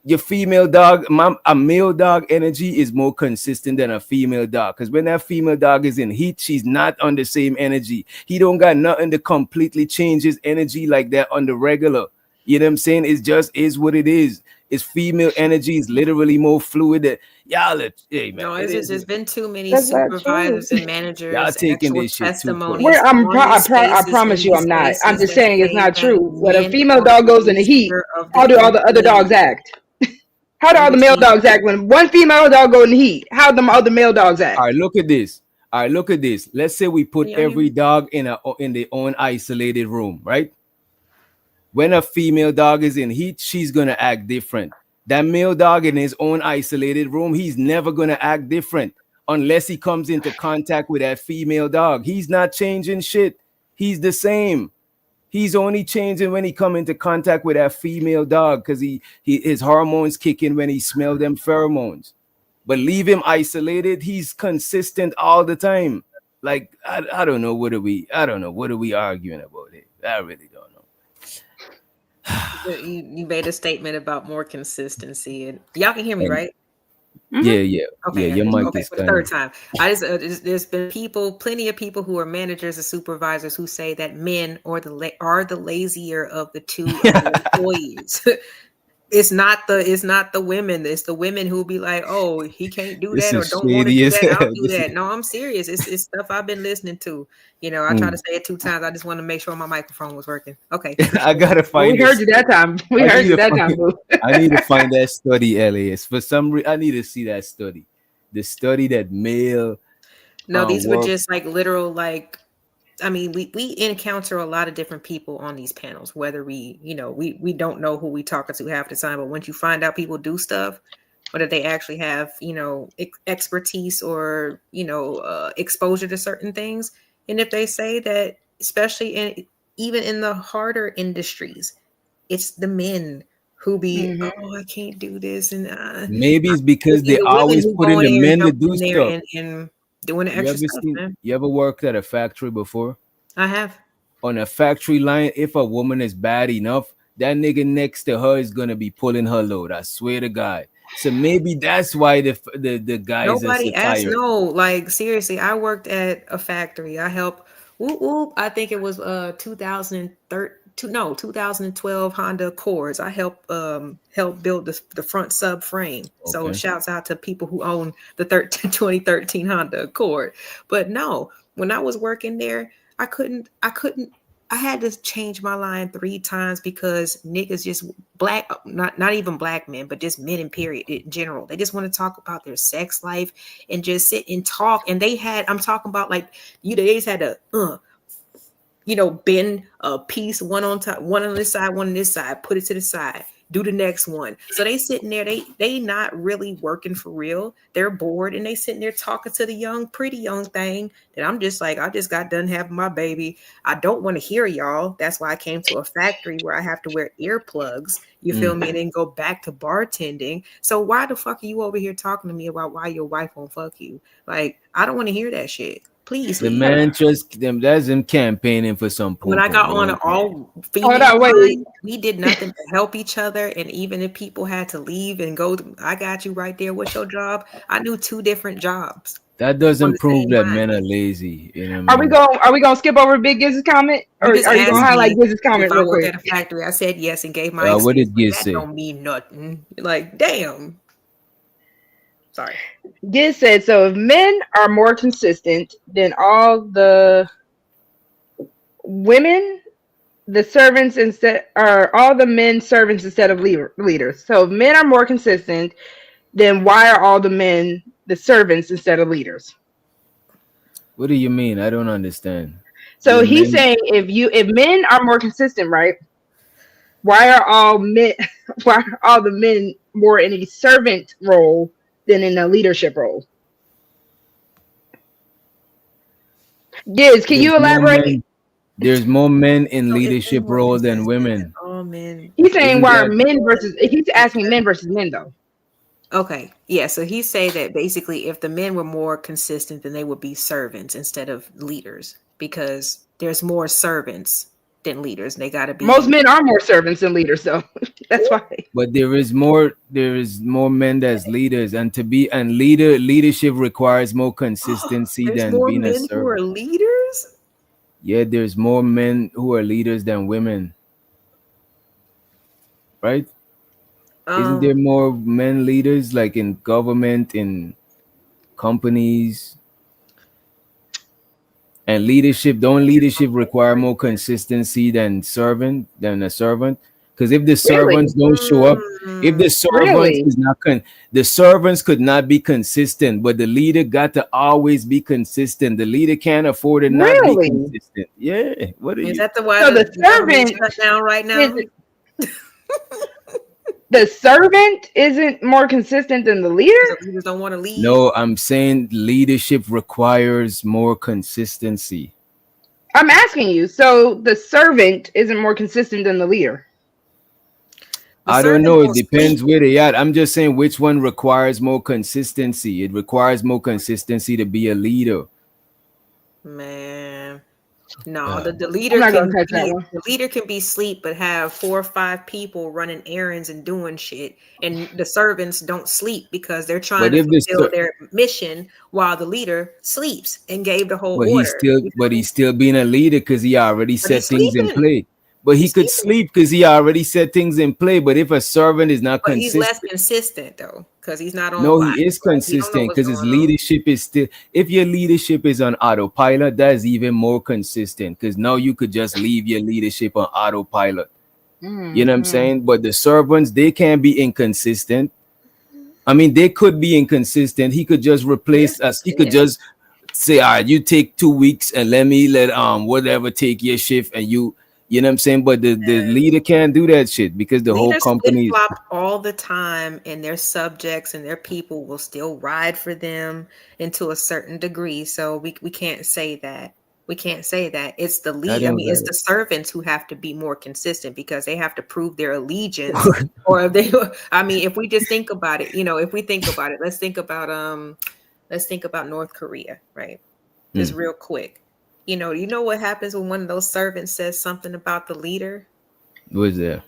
your female dog, a male dog energy is more consistent than a female dog. Because when that female dog is in heat, she's not on the same energy. He don't got nothing to completely change his energy like that on the regular. You know what I'm saying? It just is what it is. It's female energy is literally more fluid. Hey man, No, it it's just is. there's been too many That's not true. supervisors and Y'all managers, taking actual this shit too Where testimonies personal. on these I spaces, promise in you, these I'm not. I'm spaces just that saying it's say not that true. When a men female are dog the goes in the heat, lazier of the how do all human the other dogs beings. act? How do In all the which male he, dogs act when one female dog go in the heat? How do all the male dogs All right, act? look at this. All right, look at this. Let's say we can put y'all hear every me? dog in their own isolated room, right? When a female dog is in heat, she's gonna act different. That male dog in his own isolated room, he's never gonna act different unless he comes into contact with that female dog. He's not changing shit. He's the same. He's only changing when he come into contact with that female dog because his hormones kick in when he smell them pheromones. But leave him isolated, he's consistent all the time. Like I don't know what are we arguing about it. I really don't know. You made a statement about more consistency, and y'all can hear me, And right? Hmm. yeah. Okay, Your mic okay. is For the kind third of time, there's been plenty of people who are managers and supervisors who say that men are the lazier of the two of the employees. It's not the women. It's the women who be like, oh, he can't do this that or is don't want to shady do as that. I'll hell. do that. No, I'm serious. It's stuff I've been listening to. I try to Mm. say it 2 times. I just want to make sure my microphone was working. Okay. I gotta Well, we find heard this. you that time. We I heard need you to that time, find. boo. I need to find that study, Elias. For some reason, I need to see that study. The study that male No, these were work. just like literal, like, I mean, we encounter a lot of different people on these panels, whether we don't know who we talking to half the time, but once you find out people do stuff, whether they actually have, expertise or, exposure to certain things. And if they say that, especially even in the harder industries, it's the men who be, Hmm. oh, I can't do this, and Maybe it's it because be they the women always who put go in in the there and men to jump do in there stuff. and doing the You extra ever stuff, seen? man. You ever worked at a factory before? I have. On a factory line, if a woman is bad enough, that nigga next to her is gonna be pulling her load. I swear to God. So maybe that's why the guys are so Nobody asked. tired. No, like seriously, I worked at a factory. I helped. Whoop, whoop, I think it was 2013. No, 2012 Honda Accords. I helped build the front subframe. So Okay. shouts out to people who own the 2013 Honda Accord. But no, when I was working there, I couldn't. I had to change my line 3 times because niggas just black, not even black men, but just men in period in general. They just want to talk about their sex life and just sit and talk. And they had, I'm talking about like they just had to bend a piece, one on top, one on this side, one on this side, put it to the side, do the next one. So they sitting there, they not really working for real. They're bored and they sitting there talking to the young, pretty young thing that I'm just like, I just got done having my baby. I don't want to hear y'all. That's why I came to a factory where I have to wear earplugs. You feel me? And then go back to bartending. So why the fuck are you over here talking to me about why your wife won't fuck you? Like, I don't want to hear that shit. Please The leave. man just them. That's him campaigning for some When pum I pum. got You on know an what I'm saying? all Hold female on, wait. line, we did nothing but help each other. And even if people had to leave and go, I got you right there. What's your job? I knew 2 different jobs That on doesn't the prove same that line. men are lazy. You know what I Are we mean? going? Are we going to skip over Big Giz's comment, You or just are you going asked to highlight me Giz's if comment I real worked quick? at a factory. I said yes and gave my What excuse, did but Giz that say? don't mean nothing. Like, damn. Sorry. Giz said, "So if men are more consistent than all the women, the servants instead are all the men servants instead of leaders. So if men are more consistent, then why are all the men the servants instead of leaders?" What do you mean? I don't understand. So The he's men. saying if men are more consistent, right? Why are all men why are all the men more in a servant role than in a leadership role? Giz, can There's you more elaborate? men. There's more men in So if they leadership more role than consistent than women. all men, He's saying Isn't why are that men versus he's asking men versus men though. okay. Yeah. So he say that basically if the men were more consistent, then they would be servants instead of leaders because there's more servants than leaders. They got to Most be. men are more servants than leaders, though. That's why. but there is more men as leaders, and to be and leadership requires more Oh, consistency there's than more being a men who are servant. leaders. Yeah, there's more men who are leaders than women, right? Isn't there Um, more men leaders like in government, in companies? And leadership, don't leadership require more consistency than a servant? Because if the servants Really? don't show up, if the servants Really? is not the servants could not be consistent, but the leader got to always be consistent. The leader can't afford to not be Really? consistent. Yeah. What are is you? that the why So the the government servant shut down right is now? the servant isn't more consistent than the leader? Because the leaders don't want to lead. No, I'm saying leadership requires more consistency. I'm asking you. So the servant isn't more consistent than the leader. The I don't servant know. It don't depends sleep, where they at. I'm just saying which one requires more consistency. It requires more consistency to be a leader. man. No, Uh, the I'm leader not gonna can touch that be one. the leader can be sleep, but have 4 or 5 people running errands and doing shit, and the servants don't sleep because they're trying but to if the fulfill their mission while the leader sleeps and gave the whole but he's order. still You but feel me? he's still being a leader because he already But he's set things in sleeping. play. But he He's could sleeping. sleep because he already set things in play. But if a servant is not But he's less consistent, consistent though, because he's not on no, watch. he is Right? He don't know consistent what's because his going on. leadership is still. If your leadership is on autopilot, that's even more consistent because now you could just leave your leadership on autopilot. You know what I'm Hmm. saying? But the servants, they can be inconsistent. I mean, they could be inconsistent. He could just Yes, replace they us. He could can. just say, all right, you take 2 weeks and let me let whatever take your shift and you know what I'm saying? But the leader can't do that shit because the whole Leaders flip company is flop all the time, and their subjects and their people will still ride for them into a certain degree. So we can't say that. We can't say that. It's the I lead. I don't mean, it's got the servants who have to be more consistent because they have to prove their allegiance. Or if they, I mean, if we just think about it, if we think about it, let's think about North Korea, right? Just it. real quick. You know what happens when one of those servants says something about the leader? What's that?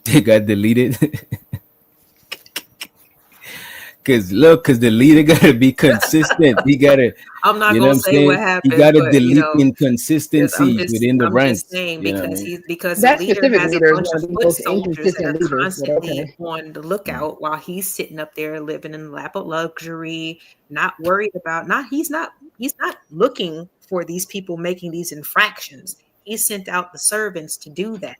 They got deleted. Cause the leader gotta be consistent. He gotta, I'm not you know gonna what I'm say what saying? He happens, gotta but delete I'm inconsistencies just within the I'm just ranks. saying You know what I because mean? the That leader specific has a leader is bunch one of of the foot most soldiers that inconsistent are leaders, but constantly okay. on the lookout while he's sitting up there living in the lap of luxury, not worried about not he's not looking for these people making these infractions. He sent out the servants to do that,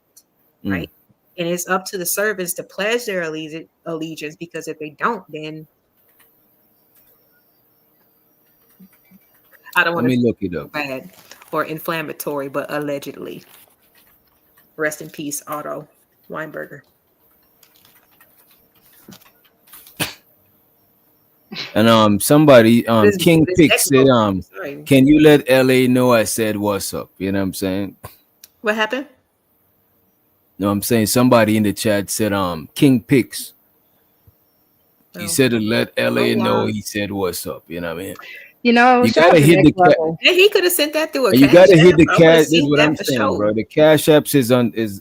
Mm. right? And it's up to the servants to pledge their allegiance because if they don't, then I don't Let want to me look it feel up. bad or inflammatory, but allegedly. Rest in peace, Otto Weinberger. And somebody King This Pick ex said sorry. can you let LA know I said what's up? You know what I'm saying? What happened? No, I'm saying somebody in the chat said King Picks. He Oh, said to let LA know hola. he said what's up. You know what I mean? Shout You out gotta to hit Next the cat. Level. And he could have sent that through a And you cash gotta hit app. the I would have cash. This is seen what I'm that for saying, sure. bro. The cash apps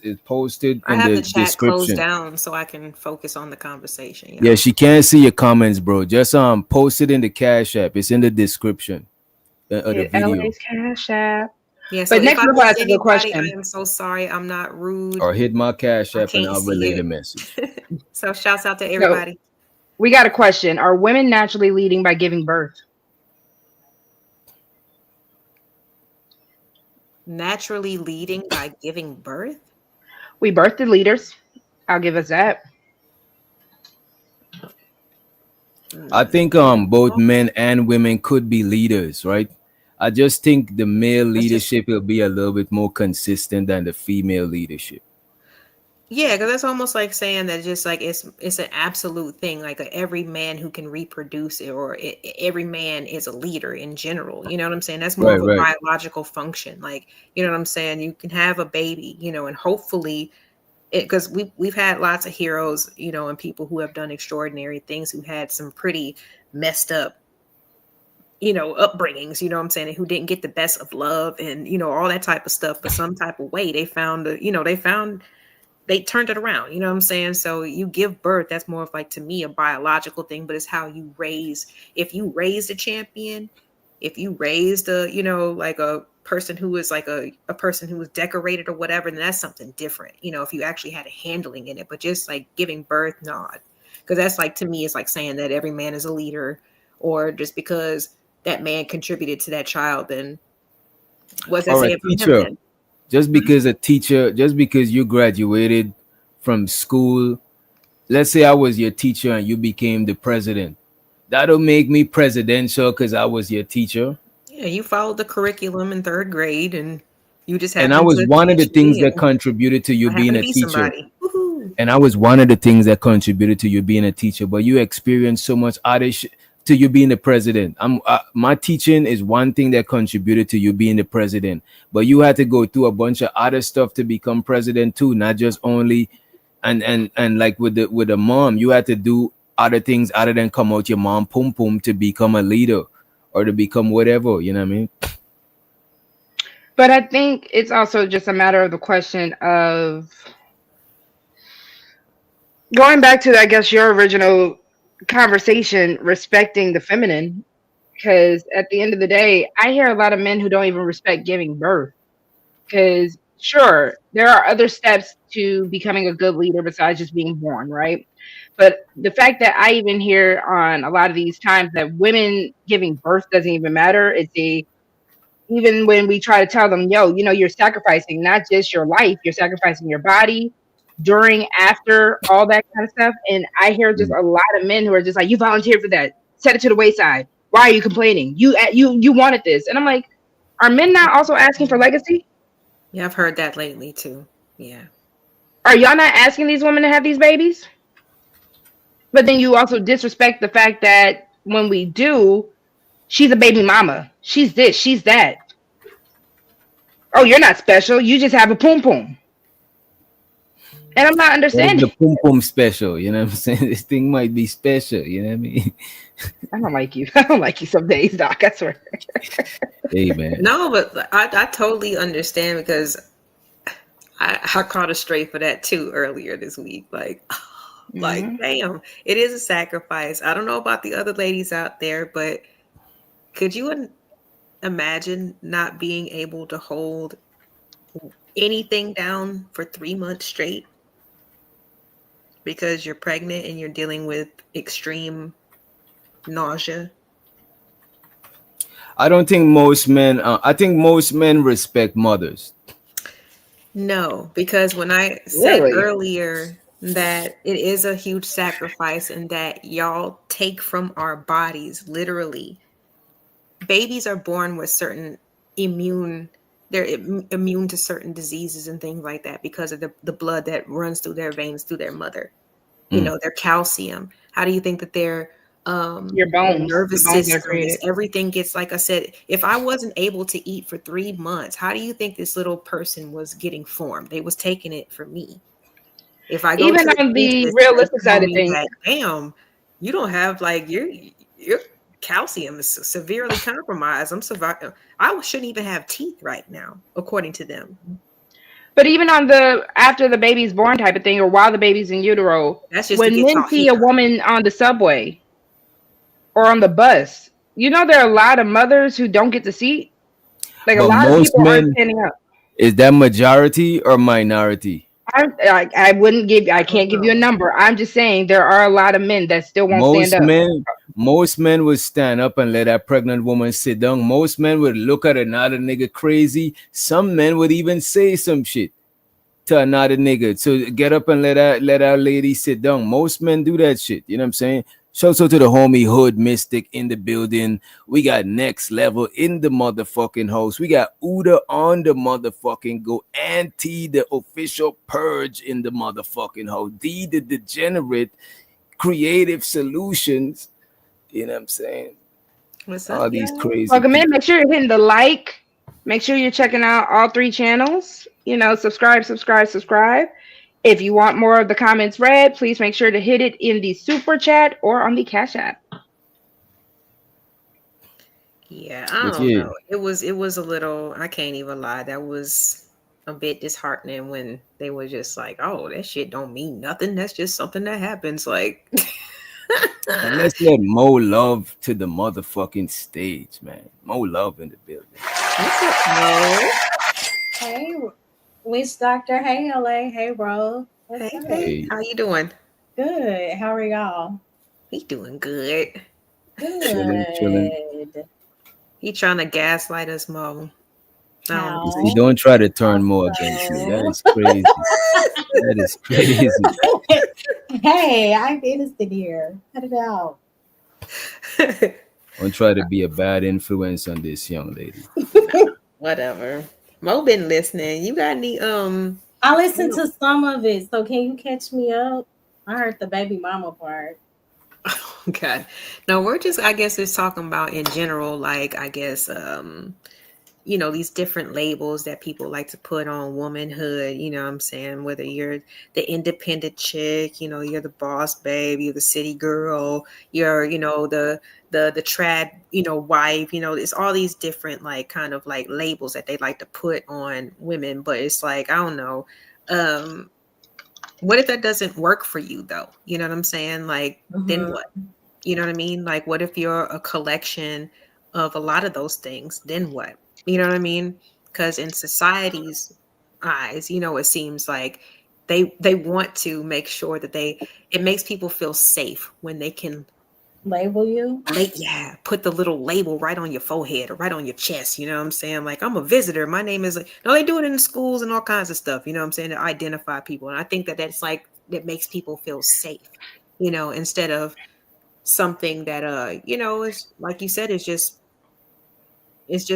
is posted I in have the the chat closed description. down so I can focus on the conversation, Yeah, y'all. she can't see your comments, bro. Just post it in the cash app. It's in the description of the Hit video. LA's Cash App. Yeah, so But if Next I Level missed asked a good anybody, I question. am so sorry. I'm not rude. Or hit my cash I app and can't I'll see relay the it. message. So shouts out to So everybody. we got a question. Are women naturally leading by giving birth? Naturally leading by giving birth? We birthed the leaders. I'll give us that. I think both men and women could be leaders, right? I just think the male That's just leadership will be a little bit more consistent than the female leadership. Yeah, because that's almost like saying that just like it's an absolute thing. Like every man who can reproduce it, or every man is a leader in general. You know what I'm saying? That's more Right, of a right. biological function. Like you know what I'm saying? You can have a baby, and hopefully it because we've had lots of heroes, and people who have done extraordinary things who had some pretty messed up upbringings, you know what I'm saying, and who didn't get the best of love and all that type of stuff, but some type of way they found they turned it around, you know what I'm saying? So you give birth, that's more of like to me a biological thing, but it's how you raise. If you raised a champion, if you raised like a person who is like a person who was decorated or whatever, then that's something different. If you actually had a handling in it, but just like giving birth, not. Because that's like to me, it's like saying that every man is a leader, or just because that man contributed to that child, then what's that All right, saying from him teacher. then? Just because you graduated from school, let's say I was your teacher and you became the president. That'll make me presidential because I was your teacher. Yeah, you followed the curriculum in third grade and you just And I happened was to one of the teach things me that and contributed to you I happen being to a be teacher. somebody. Woohoo. And I was one of the things that contributed to you being a teacher, but you experienced so much other shit to you being the president. My teaching is one thing that contributed to you being the president, but you had to go through a bunch of other stuff to become president too, not just only and like with the mom, you had to do other things other than come out your mom pum pum to become a leader or to become whatever, you know what I mean? But I think it's also just a matter of the question of going back to, I guess, your original conversation, respecting the feminine. Because at the end of the day, I hear a lot of men who don't even respect giving birth. Because sure, there are other steps to becoming a good leader besides just being born, right? But the fact that I even hear on a lot of these times that women giving birth doesn't even matter, it's a even when we try to tell them, yo, you're sacrificing not just your life, you're sacrificing your body during, after, all that kind of stuff. And I hear just Mm. a lot of men who are just like, you volunteered for that, set it to the wayside. Why are you complaining? You wanted this. And I'm like, are men not also asking for legacy? Yeah, I've heard that lately too. Yeah. Are y'all not asking these women to have these babies? But then you also disrespect the fact that when we do, she's a baby mama. She's this, she's that. Oh, you're not special. You just have a poom poom. And I'm not Where's the understanding. pum pum special? You know what I'm saying? This thing might be special. You know what I mean? I don't like you. I don't like you some days, Doc. I swear. Hey, man. No, but I totally understand because I caught a stray for that too earlier this week. Like, Hmm. damn, it is a sacrifice. I don't know about the other ladies out there, but could you imagine not being able to hold anything down for 3 months straight because you're pregnant and you're dealing with extreme nausea? I don't think most men. I think most men respect mothers. No, because when I said Really? earlier that it is a huge sacrifice and that y'all take from our bodies, literally, babies are born with certain immune, they're immune to certain diseases and things like that because of the blood that runs through their veins through their mother. You Mm. know, their calcium. How do you think that Your their bones. The nervous bones are system is created. everything gets, like I said, if I wasn't able to eat for 3 months, how do you think this little person was getting formed? They was taking it from me. If I go Even to the on the dentist and they realistic tell side of me things, that, damn, you don't have like your calcium is severely compromised. I'm surviving. I shouldn't even have teeth right now, according to them. but even on the after the baby's born type of thing, or while the baby's in utero, That's just to when get men y'all see a here. woman on the subway or on the bus, you know there are a lot of mothers who don't get the seat. Like a But lot of most people aren't men, standing up. is that majority or minority? I wouldn't give. I I don't can't give you a know. number. I'm just saying there are a lot of men that still won't stand Most up. men, most men would stand up and let that pregnant woman sit down. Most men would look at another nigga crazy. Some men would even say some shit to another nigga to get up and let our lady sit down. Most men do that shit. You know what I'm saying? Shout out to the homie Hood Mystic in the building. We got Next Level in the motherfucking house. We got Uda on the motherfucking go. Anti the official purge in the motherfucking house. D the degenerate creative solutions. You know what I'm saying? What's up, All these y'all? crazy Welcome in. people. Make sure you're hitting the like. Make sure you're checking out all three channels. You know, subscribe, subscribe, subscribe. If you want more of the comments read, please make sure to hit it in the super chat or on the Cash App. Yeah, I But don't yeah, know. It was a little, I can't even lie. That was a bit disheartening when they were just like, "Oh, that shit don't mean nothing. That's just something that happens." Like, and let's let Mo Love to the motherfucking stage, man. Mo Love in the building. what's up, Mo? Hey, Miss Doctor. Hey, LA. Hey, bro. What's Hey, up? hey, Hey, how you doing? Good. How are y'all? He doing good. chilling, chilling. Good. He trying to gaslight us, Mo. I don't You see, How? don't try to turn Mo against me. That Also, is crazy. That is crazy. hey, I'm innocent here. Cut it out. understand. Don't try to be a bad influence on this young lady. Whatever. Mo been listening. You got any I you listened know, to some of it, so can you catch me up? I heard the baby mama part. God. No, we're just, I guess, just talking about in general, like, I guess, these different labels that people like to put on womanhood, you know what I'm saying? Whether you're the independent chick, you're the boss babe, you're the city girl, you're, the trad, wife, it's all these different, like, kind of like labels that they like to put on women. But it's like, I don't know. Um, what if that doesn't work for you though? You know what I'm saying? Like, then Hmm. what? You know what I mean? Like, what if you're a collection of a lot of those things? Then what? You know what I mean? Because in society's eyes, it seems like they want to make sure that it makes people feel safe when they can Label you? yeah, put the little label right on your forehead or right on your chest. You know what I'm saying? Like, I'm a visitor. My name is, like, no, they do it in schools and all kinds of stuff. You know what I'm saying? To identify people, and I think that that's like that makes people feel safe. Instead of something that is like you said, it's just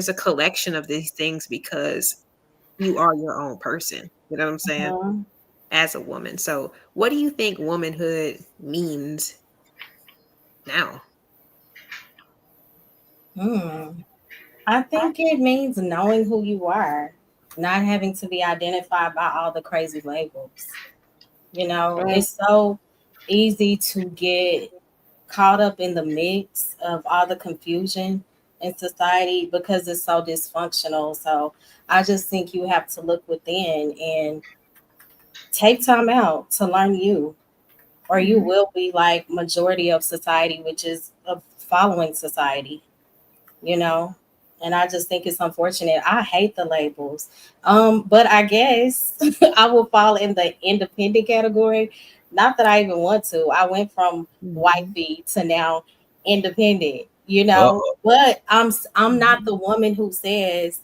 a collection of these things because you are your own person. You know what I'm saying? Uh-huh. As a woman. So what do you think womanhood means now? Hmm. I think it means knowing who you are. not having to be identified by all the crazy labels. You know, Well, it's so easy to get caught up in the mix of all the confusion in society because it's so dysfunctional. So I just think you have to look within and take time out to learn you, or you mhm. will be like majority of society, which is a following society, you know. And I just think it's unfortunate. I hate the labels. But I guess I will fall in the independent category. Not that I even want to. I went from Mhm. wifey to now independent, you Uh, know. But I'm not the woman who says,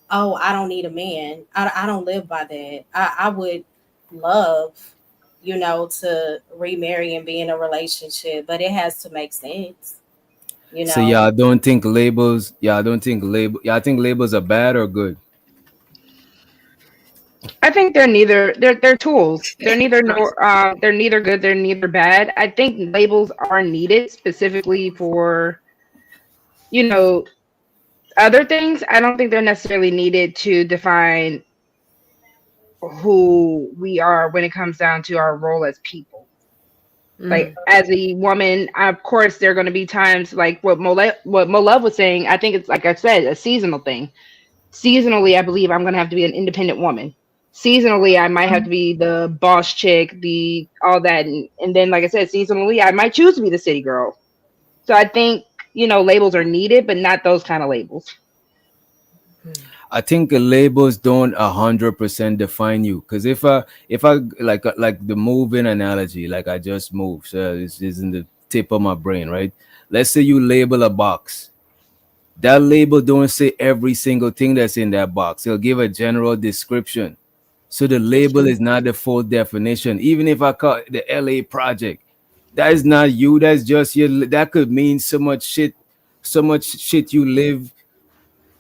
"Oh, I don't need a man." I don't live by that. I would love, you know, to remarry and be in a relationship, but it has to make sense, you so know. yeah, I don't think labels. Yeah, I don't think label. Yeah, I think labels are bad or good. I think they're neither. They're tools. They're neither good. They're neither bad. I think labels are needed specifically for, you know, other things. I don't think they're necessarily needed to define who we are when it comes down to our role as people. Like Mm. as a woman, of course, there are going to be times like what Mo Love was saying. I think it's like I said, a seasonal thing. Seasonally, I believe I'm going to have to be an independent woman. Seasonally, I might have to be the boss chick, the all that, and then like I said, seasonally, I might choose to be the city girl. So I think, labels are needed, but not those kind of labels. I think labels don't 100% define you. Cause if I like the moving analogy, like I just moved, so this is in the tip of my brain, right? Let's say you label a box. That label don't say every single thing that's in that box. It'll give a general description. So the label is not the full definition. Even if I call it the LA project, that is not you. That's just your. That could mean so much shit you live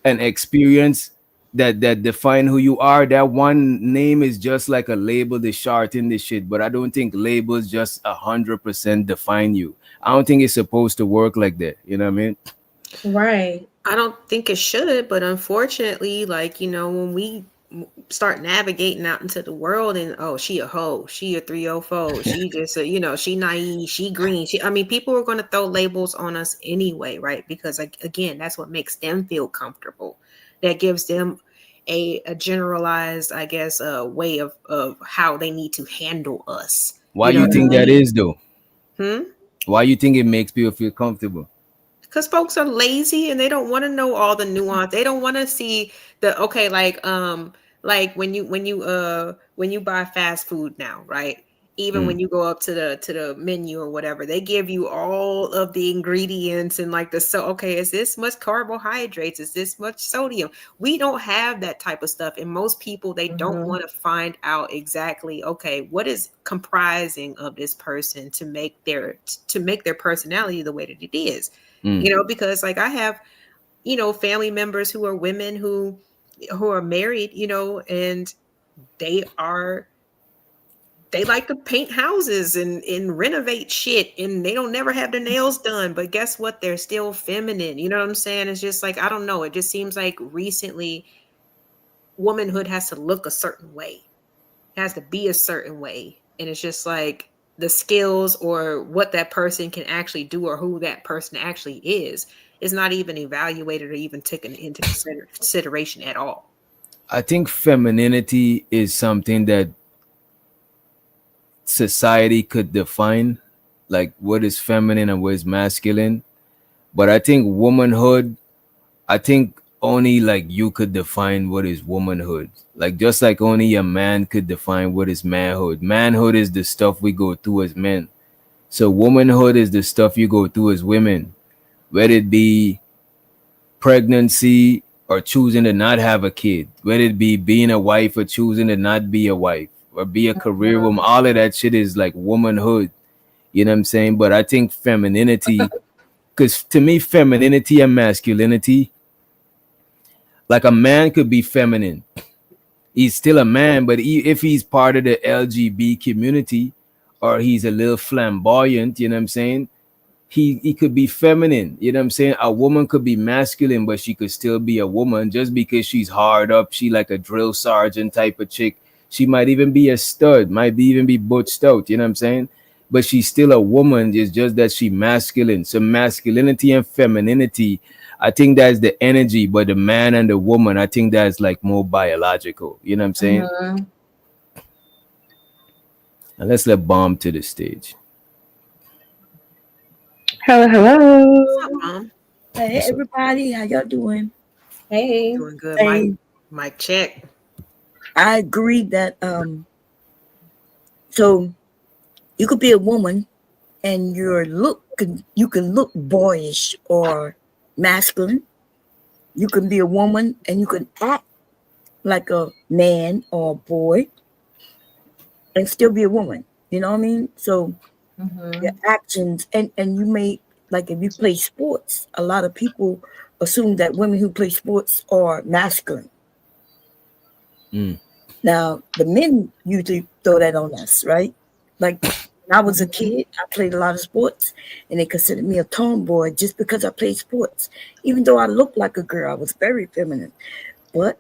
and experience that define who you are. That one name is just like a label, the short in the shit. But I don't think labels just 100% define you. I don't think it's supposed to work like that. You know what I mean? Right. I don't think it should, but unfortunately, like, when we start navigating out into the world and, oh, she a hoe, she a 304, she just a, she naive, she green. I mean, people are going to throw labels on us anyway, right? Because, like, again, that's what makes them feel comfortable. That gives them a generalized, I guess, way of how they need to handle us. Why You know you what I think that mean? is though? Hmm? Why you think it makes people feel comfortable? Because folks are lazy and they don't want to know all the nuance. They don't want to see the okay, like when you buy fast food now, right? Even Mm. when you go up to the menu or whatever, they give you all of the ingredients and like okay, is this much carbohydrates? Is this much sodium? We don't have that type of stuff. And most people they don't Hmm. want to find out exactly, okay, what is comprising of this person to make their personality the way that it is, Mm. because like I have, family members who are women who are married, and they are they like to paint houses and renovate shit, and they don't never have their nails done, but guess what, they're still feminine. You know what I'm saying? It's just like, I don't know, it just seems like recently womanhood has to look a certain way, has to be a certain way, and it's just like the skills or what that person can actually do or who that person actually is not even evaluated or even taken into consideration at all. I think femininity is something that society could define, like what is feminine and what is masculine. But I think womanhood, I think only like you could define what is womanhood. Like just like only a man could define what is manhood. Manhood is the stuff we go through as men. So womanhood is the stuff you go through as women, whether it be pregnancy or choosing to not have a kid, whether it be being a wife or choosing to not be a wife or be a career woman. All of that shit is like womanhood. You know what I'm saying? But I think femininity, because to me, femininity and masculinity, like a man could be feminine. He's still a man, but if he's part of the LGB community or he's a little flamboyant, you know what I'm saying? he could be feminine. You know what I'm saying? A woman could be masculine, but she could still be a woman just because she's hard up. She like a drill sergeant type of chick. She might even be a stud, might be even be butched out. You know what I'm saying? But she's still a woman. It's just that she masculine. So masculinity and femininity, I think that's the energy. But the man and the woman, I think that's like more biological. You know what I'm saying? Mhm. And let's let Bomb to the stage. Hello, What's up, hello. Mom? Hey What's up? everybody, how y'all doing? Hey. Doing good. Hey, Mike check. I agree that so you could be a woman and you can look boyish or masculine. You can be a woman and you can act like a man or a boy and still be a woman. You know what I mean? So your Mhm. actions and you may, like, if you play sports, a lot of people assume that women who play sports are masculine. Mm, Now, the men usually throw that on us, right? Like when I was a kid, I played a lot of sports, and they considered me a tomboy just because I played sports. Even though I looked like a girl, I was very feminine, but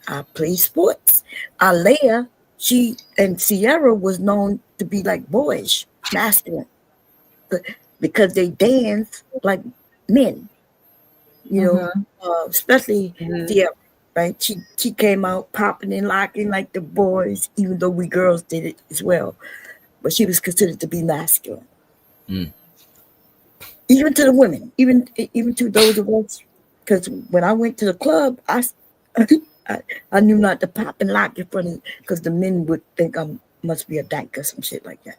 I played sports. Alea, she and Sierra was known to be like boyish, masculine, but because they dance like men, you know, Mhm. especially Mhm. Sierra, right? She came out popping and locking like the boys, even though we girls did it as well. But she was considered to be masculine, mm. even to the women, even to those of us. Because when I went to the club, I, I knew not to pop and lock in front of, because the men would think I must be a dyke or some shit like that.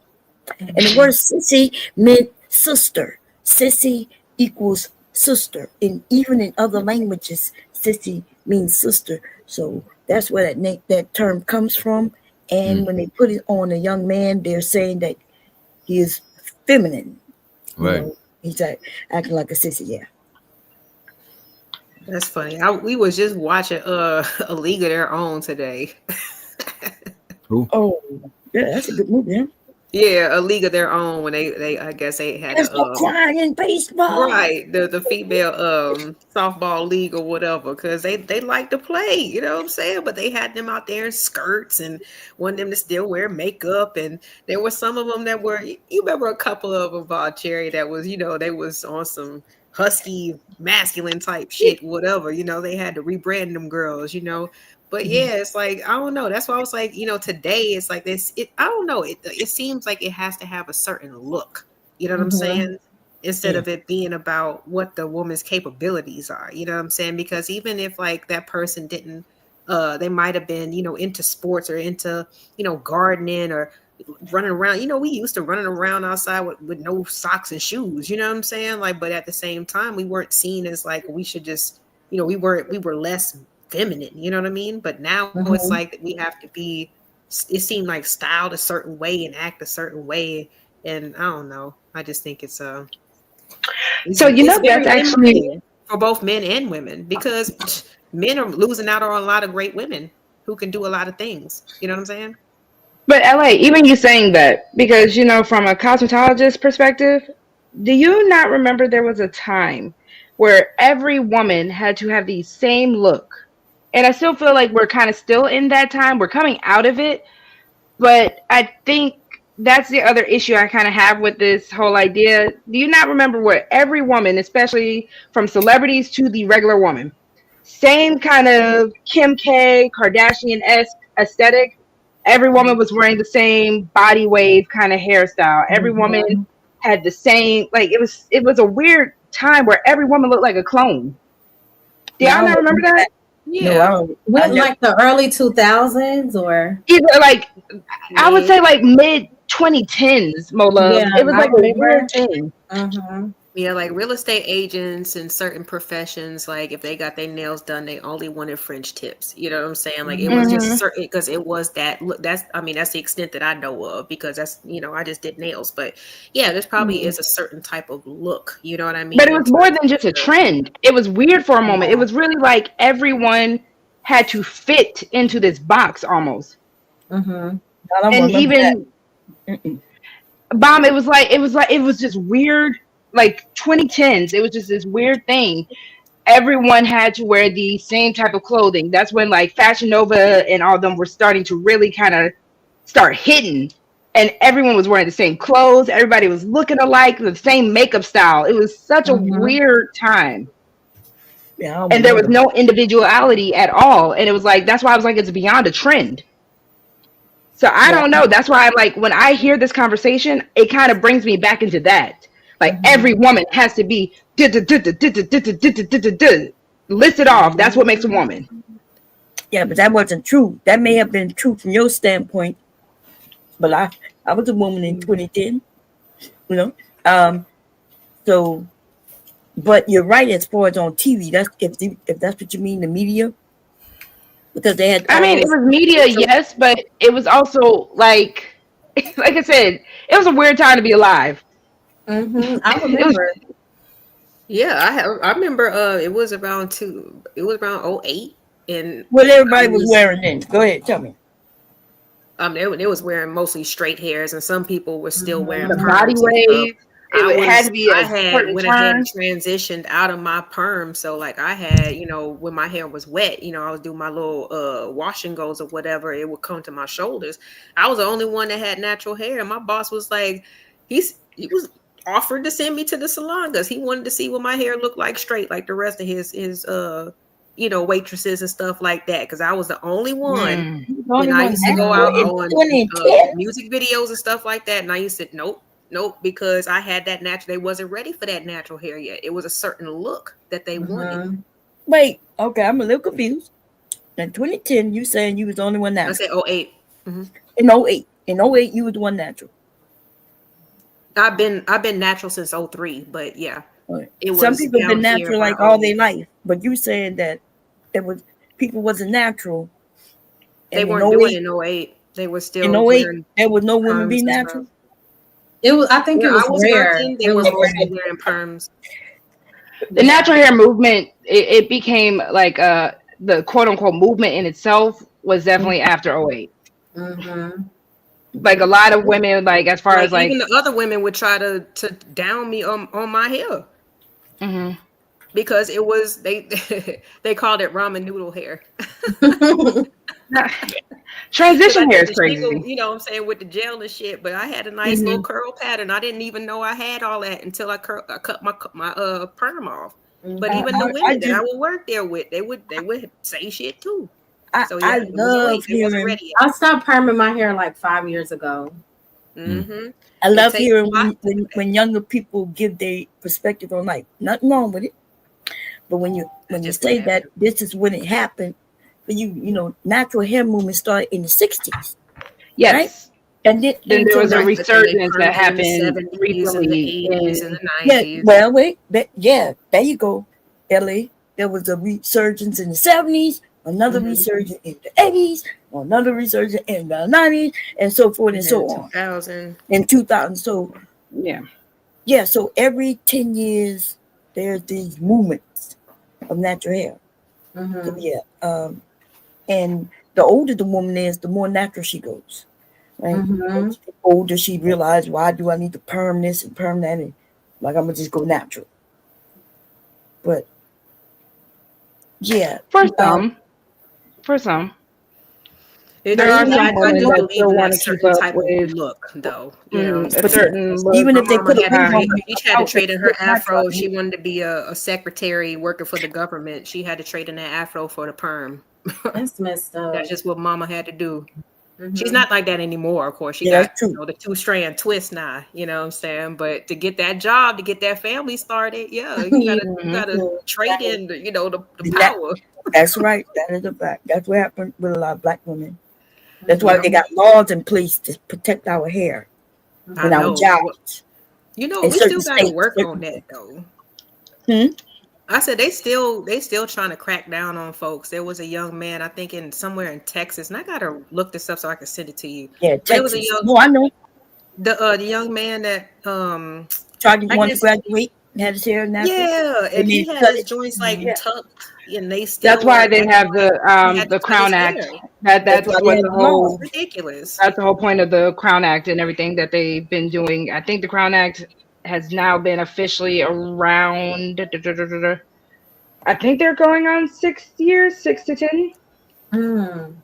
And the word Mhm. sissy meant sister. Sissy equals sister. And even in other languages, sissy means sister. So that's where that term comes from. And Mm, when they put it on a young man, they're saying that he is feminine. You right. know, he's acting like a sissy. Yeah. That's funny. We was just watching A League of Their Own today. Who? Oh, yeah, that's a good movie. Huh? Yeah, A League of Their Own when they I guess they had There's a no crying in baseball. right, the female softball league or whatever, because they like to play, you know what I'm saying? But they had them out there in skirts and wanted them to still wear makeup, and there were some of them that were, you remember a couple of them, Cherry, that was, they was on some husky masculine type shit, whatever, they had to rebrand them girls, but Mhm. yeah, it's like, I don't know, that's why I was like, today it's like this, I don't know, it seems like it has to have a certain look, you know what I'm Mhm. saying, instead Yeah. of it being about what the woman's capabilities are. You know what I'm saying? Because even if like that person didn't they might have been, into sports or into, gardening or running around. We used to running around outside with no socks and shoes, you know what I'm saying? Like, but at the same time, we weren't seen as like we should just, we were less feminine, you know what I mean? But now it's Mhm. like that we have to be, it seemed like styled a certain way and act a certain way. And I don't know. I just think So you it's know that's very actually, limiting for both men and women because men are losing out on a lot of great women who can do a lot of things. You know what I'm saying? but LA, even you saying that, because from a cosmetologist perspective, do you not remember there was a time where every woman had to have the same look? And I still feel like we're kind of still in that time. We're coming out of it, but I think that's the other issue I kind of have with this whole idea. Do you not remember where every woman, especially from celebrities to the regular woman, same kind of Kim K, Kardashian esque aesthetic? Every woman was wearing the same body wave kind of hairstyle. Every woman Mhm. had the same, like, it was a weird time where every woman looked like a clone. Do y'all Now I not don't remember remember that? that. No, Yeah, I When never. like the early 2000s or Either like I would mid. say like mid 2010s, Mo Love. yeah, It was I like a weird remember. thing. Mhm. Yeah, like real estate agents in certain professions, like if they got their nails done, they only wanted French tips. You know what I'm saying? Like it was Mhm. Hmm. just certain because it was that look. I mean, that's the extent that I know of because that's I just did nails. But yeah, there's probably Mhm. is a certain type of look. You know what I But mean? it In was more terms than of just a trend. It was weird for a moment. It Yeah. was really like everyone had to fit into this box almost. Mhm. I don't And remember that. even Mm-mm. Bomb, it was just weird like 2010s, it was just this weird thing. Everyone had to wear the same type of clothing. That's when like Fashion Nova and all of them were starting to really kind of start hitting. And everyone was wearing the same clothes. Everybody was looking alike, the same makeup style. It was such a weird time. Yeah, And there was no individuality at all. And it was like, that's why I was like, it's beyond a trend. So I don't know. That's why I'm like, when I hear this conversation, it kind of brings me back into that. Like every woman has to be listed off. That's what makes a woman. Yeah, but that wasn't true. That may have been true from your standpoint, but I was a woman in 2010, you know. So, but you're right as far as on TV. That's if that's what you mean, the media, because they had. I mean, it was media, yes, but it was also like I said, it was a weird time to be alive. I remember. Yeah, I remember it was around 08 and what everybody was wearing then. Go ahead, tell me. They was wearing mostly straight hairs, and some people were still wearing The perms body and stuff. wave. It had to be I a had certain went ahead turn. and transitioned out of my perm. So like I had, when my hair was wet, I was doing my little wash and goes or whatever, it would come to my shoulders. I was the only one that had natural hair. And my boss was like, he was offered to send me to the salon because he wanted to see what my hair looked like straight, like the rest of his waitresses and stuff like that. Because I was the only one when I used to go out on music videos and stuff like that. And I used to nope, because I had that natural. They wasn't ready for that natural hair yet. It was a certain look that they wanted. Wait, okay, I'm a little confused. In 2010, you saying you was the only one natural? I said 08. In 08, you was the one natural. I've been natural since 03, but yeah, it was. Some people been natural like all their life, but you saying that it was people wasn't natural. They weren't doing it in 08. They were still in 08. There was no women be natural. It was. I think it was rare. They were mostly wearing perms. The natural hair movement, it became like the quote unquote movement in itself was definitely after 08. Like a lot of women, like as far as like even the other women would try to down me on my hair. Because it was they called it ramen noodle hair. Transition hair is crazy. People, you know what I'm saying, with the gel and shit, but I had a nice little curl pattern. I didn't even know I had all that until I cut my perm off. But even the women that I would work there with, they would say shit too. So yeah, I love hearing. I stopped perming my hair like 5 years ago. I love hearing when younger people give their perspective on life. Nothing wrong with it, but when you say that this is when it happened for you, natural hair movement started in the 60s. Yes. Right? And then there was a resurgence that happened recently in the 80s and the 90s. Yeah, well, wait, there you go, LA. There was a resurgence in the 70s, another resurgence in the 80s, another resurgence in the 90s, and so forth and so on. 2000. In 2000. So, yeah. So every 10 years, there's these movements of natural hair. So, and the older the woman is, the more natural she goes. Right? The older she realizes, why do I need to perm this and perm that? And like, I'm going to just go natural. But, yeah. For some. There are some women that still want to keep up with look, though. A certain look. Even if they put each had to trade in her afro. She wanted to be a secretary working for the government. She had to trade in that afro for the perm. That's messed up. That's just what mama had to do. She's not like that anymore, of course. She got the 2-strand twist now, you know what I'm saying? But to get that job, to get that family started, you gotta trade in the power. That's right. That is a fact. That's what happened with a lot of black women. That's why they got laws in place to protect our hair and our jobs. We still gotta work on that though. I said they still trying to crack down on folks. There was a young man, I think somewhere in Texas, and I gotta look this up so I can send it to you. Yeah, Texas. It was a young, I know. The young man that tried to want to graduate and had his hair natural. Yeah, and he had his joints tucked, and they still. That's why they have the Crown Act. That's what the whole ridiculous. That's the whole point of the Crown Act and everything that they've been doing. I think the Crown Act has now been officially around. I think they're going on 6 years, 6 to 10. Mm.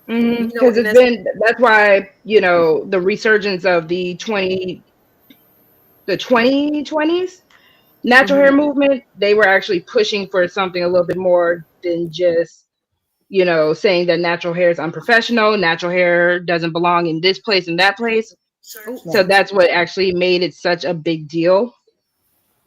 You know, Because and it's that's been, that's why, the resurgence of the 2020s natural hair mhm, movement, they were actually pushing for something a little bit more than just, saying that natural hair is unprofessional, natural hair doesn't belong in this place and that place. oh, So Right. that's what actually made it such a big deal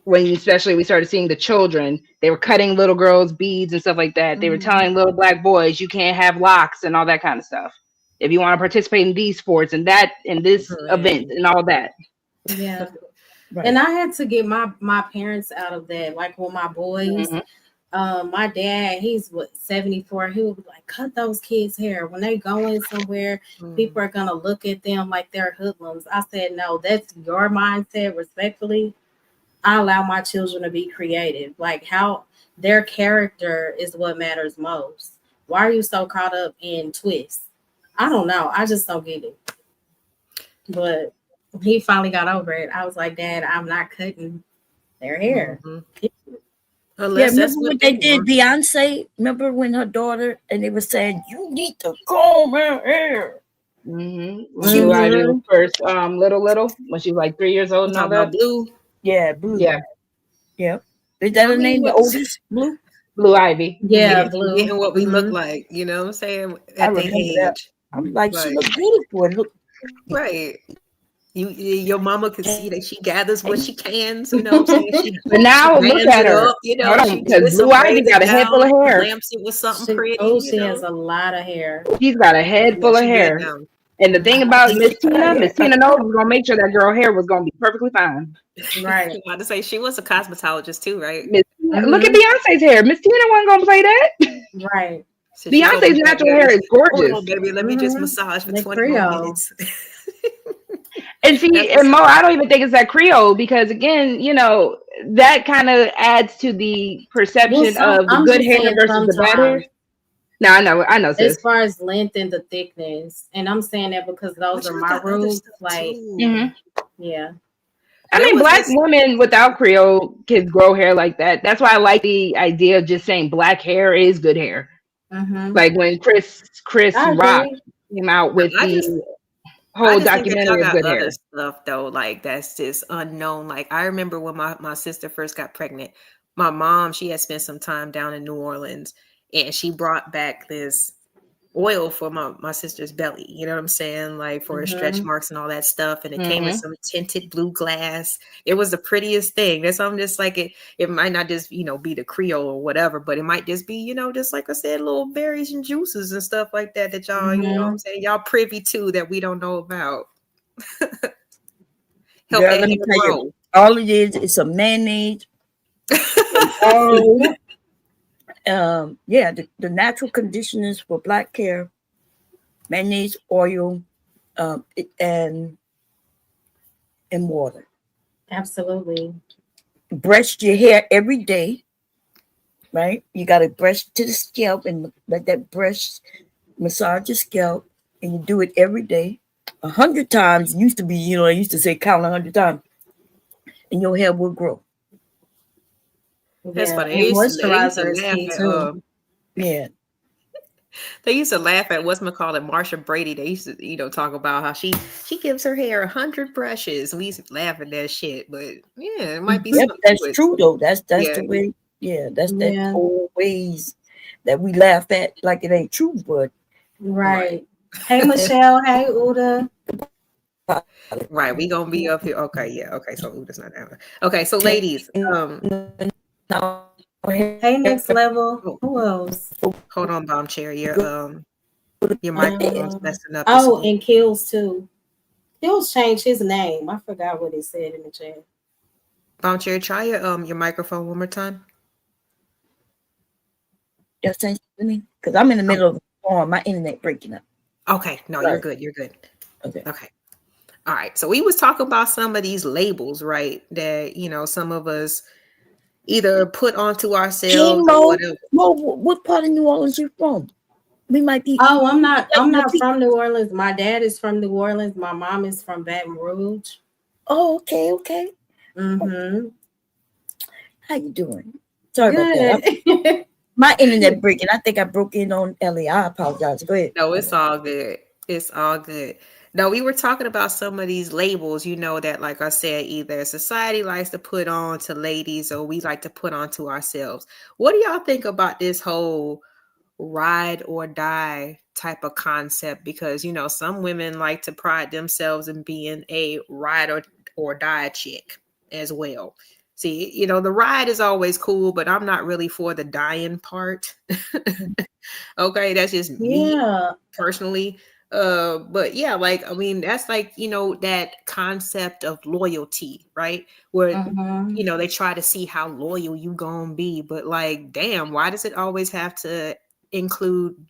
when, especially, we started seeing the children. They were cutting little girls beads and stuff like that. They were mhm, telling little black boys you can't have locks and all that kind of stuff if you want to participate in these sports and that and this event right. and all that. Yeah. Right. And I had to get my parents out of that. Like with my boys, Mhm. my dad, he's what 74. He would be like, cut those kids' hair. When they going somewhere, Mm. people are gonna look at them like they're hoodlums. I said, no, that's your mindset. Respectfully, I allow my children to be creative. Like how their character is what matters most. Why are you so caught up in twists? I don't know. I just don't get it. But he finally got over it. I was like, Dad, I'm not cutting their hair. Mhm. Yeah, Unless that's remember what when they they did want. Beyonce? Remember when her daughter and they were saying, "You need to comb her hair." When She Blue was, Ivy was Mm-hmm. first little, when she was like 3 years old I'm and all talking about that. blue. yeah, Blue. Yeah, Yeah. Is that I her mean, name? The what's oldest? Blue? Blue Ivy. Yeah, blue. getting what we look Mm-hmm. like, you know what I'm saying, I at the remember that. age. I was like, she Like, looked beautiful. It looked right. Your mama can see that she gathers what she can, you know what I'm saying? But She But she now look bands at it her. up, you Hold know, on, she because twists Blue them, Ivy braids it got a head full down, of hair. lamps it with something pretty, you she has know. a lot of hair. She's got a head Yeah, full of she good hair. now. And the thing about yeah. Miss Tina knows was gonna make sure that girl hair was gonna be perfectly fine. Right. I want to say she was a cosmetologist too, right? Miss Tina, look at Mm-hmm. Beyonce's hair. Miss Tina wasn't gonna play that. Right. So she gonna Beyonce's be back natural there hair and is say, hold on, gorgeous. baby, let me just Mm-hmm. massage for The 20 more Creole. minutes. And see, That's and what's Mo, up. I don't even think it's that Creole because again, that kind of adds to the Well, perception some of the I'm good just hair saying versus the bad hair. sometimes No, I know, as sis. far as length and the thickness. And I'm saying that because those But are y'all my got other rules. stuff Like, hmm too. yeah. I There mean, was black this. women without Creole can grow hair like that. That's why I like the idea of just saying black hair is good hair. Mm-hmm. Like when Chris I Rock agree. came out with I the just I whole just think that y'all documentary of got good other hair. stuff though, like that's just unknown. Like I remember when my sister first got pregnant, my mom, she had spent some time down in New Orleans and she brought back this oil for my sister's belly. You know what I'm saying? Like for her stretch Mm-hmm. marks and all that stuff. And it came with hmm some tinted blue glass. It was the prettiest thing. That's I'm just like it might not just, be the Creole or whatever, but it might just be, just like I said, little berries and juices and stuff like that that y'all, what Mm-hmm. I'm saying, y'all privy to that we don't know about. Help Girl, that let hair me tell you, grow. all it is a mayonnaise. Oil. Yeah, the natural conditioners for black hair, mayonnaise, oil, and water. Absolutely. Brush your hair every day, right? You got to brush to the scalp and let that brush massage your scalp, and you do it every day. 100 times used to be, I used to say count 100 times, and your hair will grow. That's Yeah. funny. And They used to moisturizer is laugh key at too. Yeah, they used to laugh at Marsha Brady. They used to, talk about how she gives her hair 100 brushes. We used to laugh at that shit, but yeah, it might be yep, something to that's it. true though. That's Yeah. the way. Yeah, that's that Yeah. old ways that we laugh at like it ain't true, but Right. Right. Hey Michelle. Hey Uda. Right. We gonna be up here. Okay, yeah. Okay, so Uda's not down. Okay, so ladies, Hey Next Level. oh, Who else? hold on, bomb chair. Your microphone's Um, messing up. It's oh, on. and Kills too. Kills changed his name. I forgot what he said in the chat. Bomb chair, try your microphone one more time. just saying to me because I'm in the Oh, middle of a storm. My internet breaking up. okay. No, you're Right. good. You're good. Okay. Okay. All right. So we was talking about some of these labels, right? That, some of us either put onto Hey ourselves or Mo, whatever. what part of New Orleans you from? We might be Oh, I'm letting the not people. from New Orleans. My dad is from New Orleans. My mom is from Baton Rouge. Oh, okay, okay. Mm-hmm. How you doing? Sorry about that. Good. My internet breaking. I think I broke in on Ellie. I apologize. Go ahead. No, it's all good. It's all good. No, we were talking about some of these labels, that, like I said, either society likes to put on to ladies or we like to put on to ourselves. What do y'all think about this whole ride or die type of concept? Because, some women like to pride themselves in being a ride or die chick as well. See, the ride is always cool, but I'm not really for the dying part. Okay, that's just me Yeah. personally. But yeah, like I mean, that's like, that concept of loyalty, right? Where, Mm-hmm. they try to see how loyal you gonna be, but like, damn, why does it always have to include,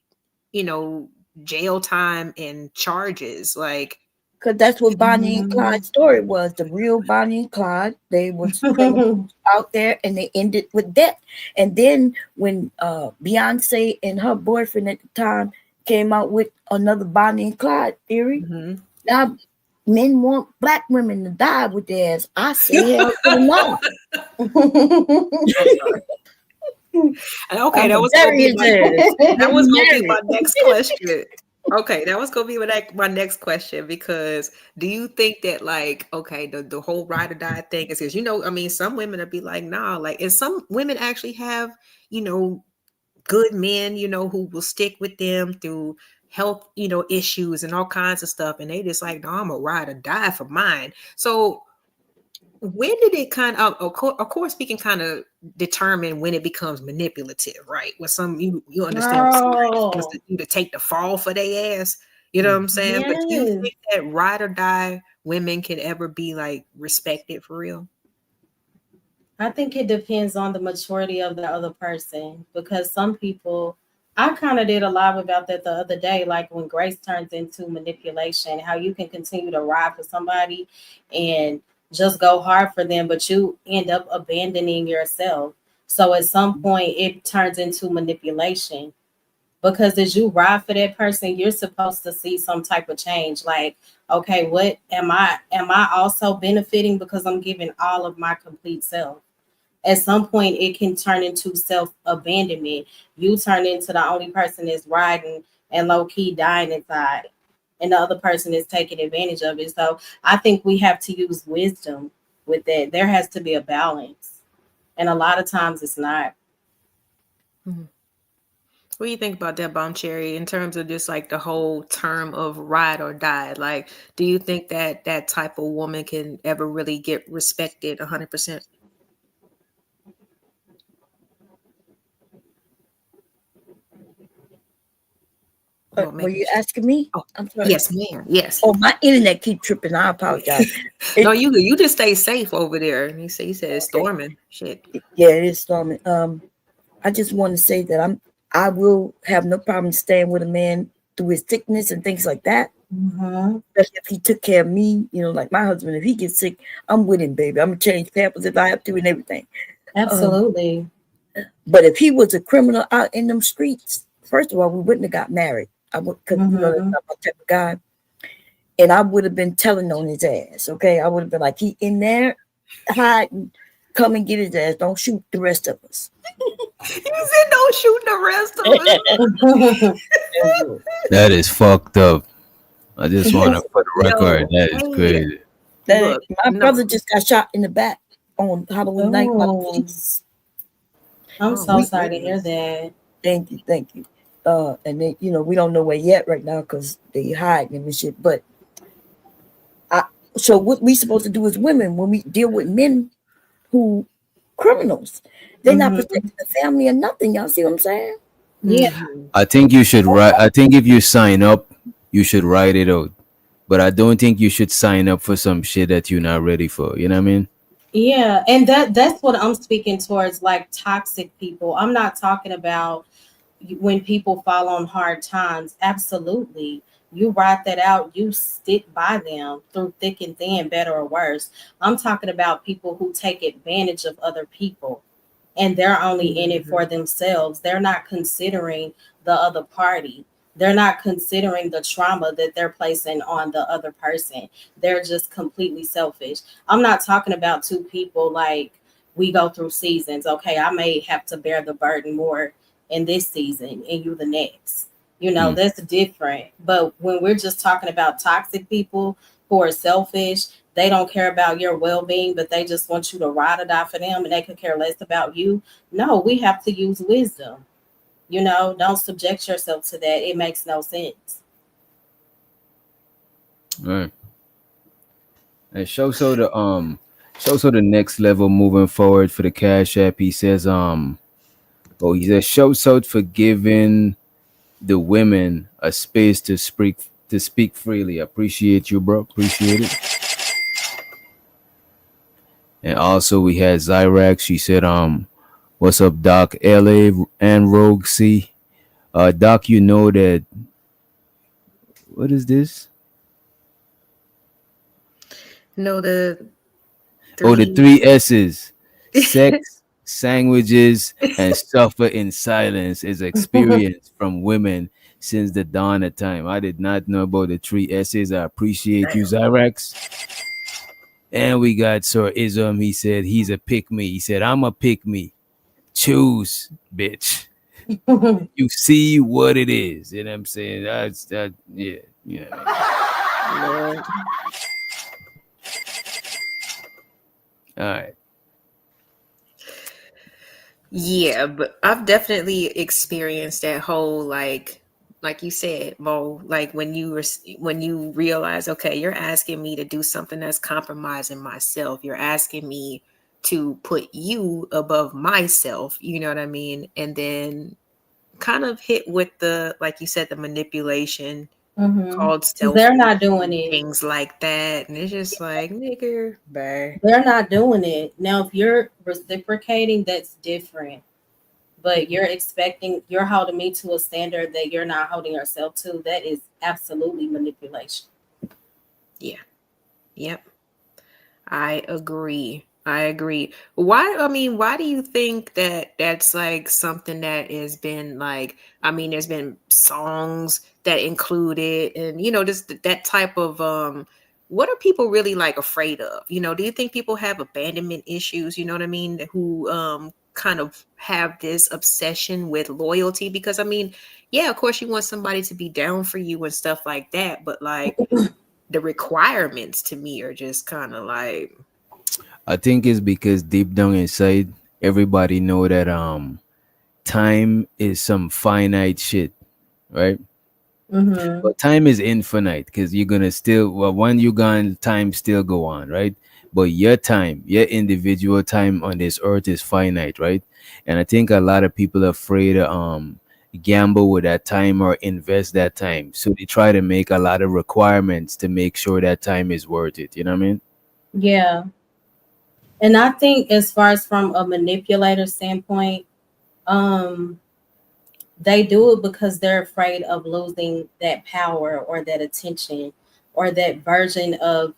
you know, jail time and charges? Like, Because that's what Bonnie and Mm-hmm. Clyde's story was. The real Bonnie and Clyde, they was criminals out there and they ended with death. And then when Beyonce and her boyfriend at the time came out with another Bonnie and Clyde theory, mhm. now men want black women to die with their ass. I say hell to the no. I'm sorry. And okay, I'm that a was gonna bury be his my ass. that Get was gonna be married. my next question. Okay, that was gonna be my next question, because do you think that, like, okay, the whole ride or die thing is because, I mean, some women will be like, nah, like, and some women actually have, you know, good men, who will stick with them through health, issues and all kinds of stuff, and they just like, no, I'm a ride or die for mine. So when did it kind of course we can kind of determine when it becomes manipulative, right? When you understand when somebody just wants Oh, you to take the fall for their ass, you know what I'm saying? But do you yes. think that ride or die women can ever be like respected for real? I think it depends on the maturity of the other person because some people, I kind of did a live about that the other day, like when grace turns into manipulation, how you can continue to ride for somebody and just go hard for them, but you end up abandoning yourself. So at some point, it turns into manipulation because as you ride for that person, you're supposed to see some type of change. Like, okay, what am I also benefiting because I'm giving all of my complete self? At some point it can turn into self-abandonment. You turn into the only person that's riding and low-key dying inside, and the other person is taking advantage of it. So I think we have to use wisdom with that. There has to be a balance, and a lot of times it's not. Mhm. What do you think about that, Bomb Cherry, in terms of just like the whole term of ride or die? Like, do you think that that type of woman can ever really get respected 100%? Well, Were maybe. you asking me? Oh, I'm sorry. yes, ma'am. Yes. Oh, my internet keep tripping. I apologize. No, It you just stay safe over there. He said it's okay. storming. Shit. Yeah, it is storming. I just want to say that I will have no problem staying with a man through his sickness and things like that. Mm-hmm. Especially if he took care of me, like my husband, if he gets sick, I'm with him, baby. I'm gonna change pampers if I have to and everything. Um, Absolutely. but if he was a criminal out in them streets, first of all, we wouldn't have got married. I would, because that's Mm-hmm. not my type of guy. And I would have been telling on his ass. Okay, I would have been like, he in there hiding. Come and get his ass. Don't shoot the rest of us. You said don't shoot the rest of us. That is fucked up. I just want to put the record. Yo, That is hey, crazy. look, My brother no. just got shot in the back on Halloween night by the Oh, police. I'm Oh so my We sorry to hear goodness. that. thank you. And then we don't know where yet right now because they hiding him and shit. But I, so what we supposed to do as women when we deal with men who criminals? They're not Mm-hmm. protecting the family or nothing. Y'all see what I'm saying? Yeah. Hmm. I think you should write. I think if you sign up, you should write it out. But I don't think you should sign up for some shit that you're not ready for. You know what I mean? Yeah, and that's what I'm speaking towards, like toxic people. I'm not talking about when people fall on hard times. Absolutely. You ride that out, you stick by them through thick and thin, better or worse. I'm talking about people who take advantage of other people and they're only in it Hmm. for themselves. They're not considering the other party. They're not considering the trauma that they're placing on the other person. They're just completely selfish. I'm not talking about two people like we go through seasons. Okay, I may have to bear the burden more in this season and you the next. You know, Mm. that's different. But when we're just talking about toxic people who are selfish, they don't care about your well being, but they just want you to ride or die for them and they could care less about you. No, we have to use wisdom. You know, don't subject yourself to that. It makes no sense. All right. And show so the next level moving forward for the Cash App. He says he says show so for giving the women a space to speak freely. Appreciate you, bro. Appreciate it. And also we had Zyrax. She said, what's up, Doc? LA and Rogue C. Doc, you know that what is this? No, the Oh, the three. three S's. Sex, sandwiches, and suffer in silence is experience from women since the dawn of time. I did not know about the three S's. I appreciate you, Zyrax. And we got Sir Ism. He said he's a pick me. He said, I'm a pick me. Choose, bitch. You see what it is. You know what I'm saying? That's that, yeah. Yeah. Lord. All right. Yeah, but I've definitely experienced that whole like you said, Mo, like when you realize, okay, you're asking me to do something that's compromising myself. You're asking me to put you above myself, you know what I mean? And then kind of hit with the, like you said, the manipulation Hmm. called They're selfish not doing and it. things like that. And it's just like, nigga, bye. They're not doing it. Now, if you're reciprocating, that's different. But you're holding me to a standard that you're not holding yourself to. That is absolutely manipulation. Yeah. Yep. I agree. I agree. Why, I mean, why do you think that that's like something that has been like, I mean, there's been songs that include it and, just that type of, what are people really like afraid of? Do you think people have abandonment issues, you know what I mean, who, kind of have this obsession with loyalty? Because I mean, yeah, of course you want somebody to be down for you and stuff like that, but like the requirements to me are just kind of like, I think it's because deep down inside, everybody know that time is some finite shit, right? Hmm. But time is infinite because you're gonna still when you gone, time still go on, right? But your time, your individual time on this earth is finite, right? And I think a lot of people are afraid to gamble with that time or invest that time. So they try to make a lot of requirements to make sure that time is worth it. You know what I mean? Yeah. And I think as far as from a manipulator standpoint, um, they do it because they're afraid of losing that power or that attention or that version of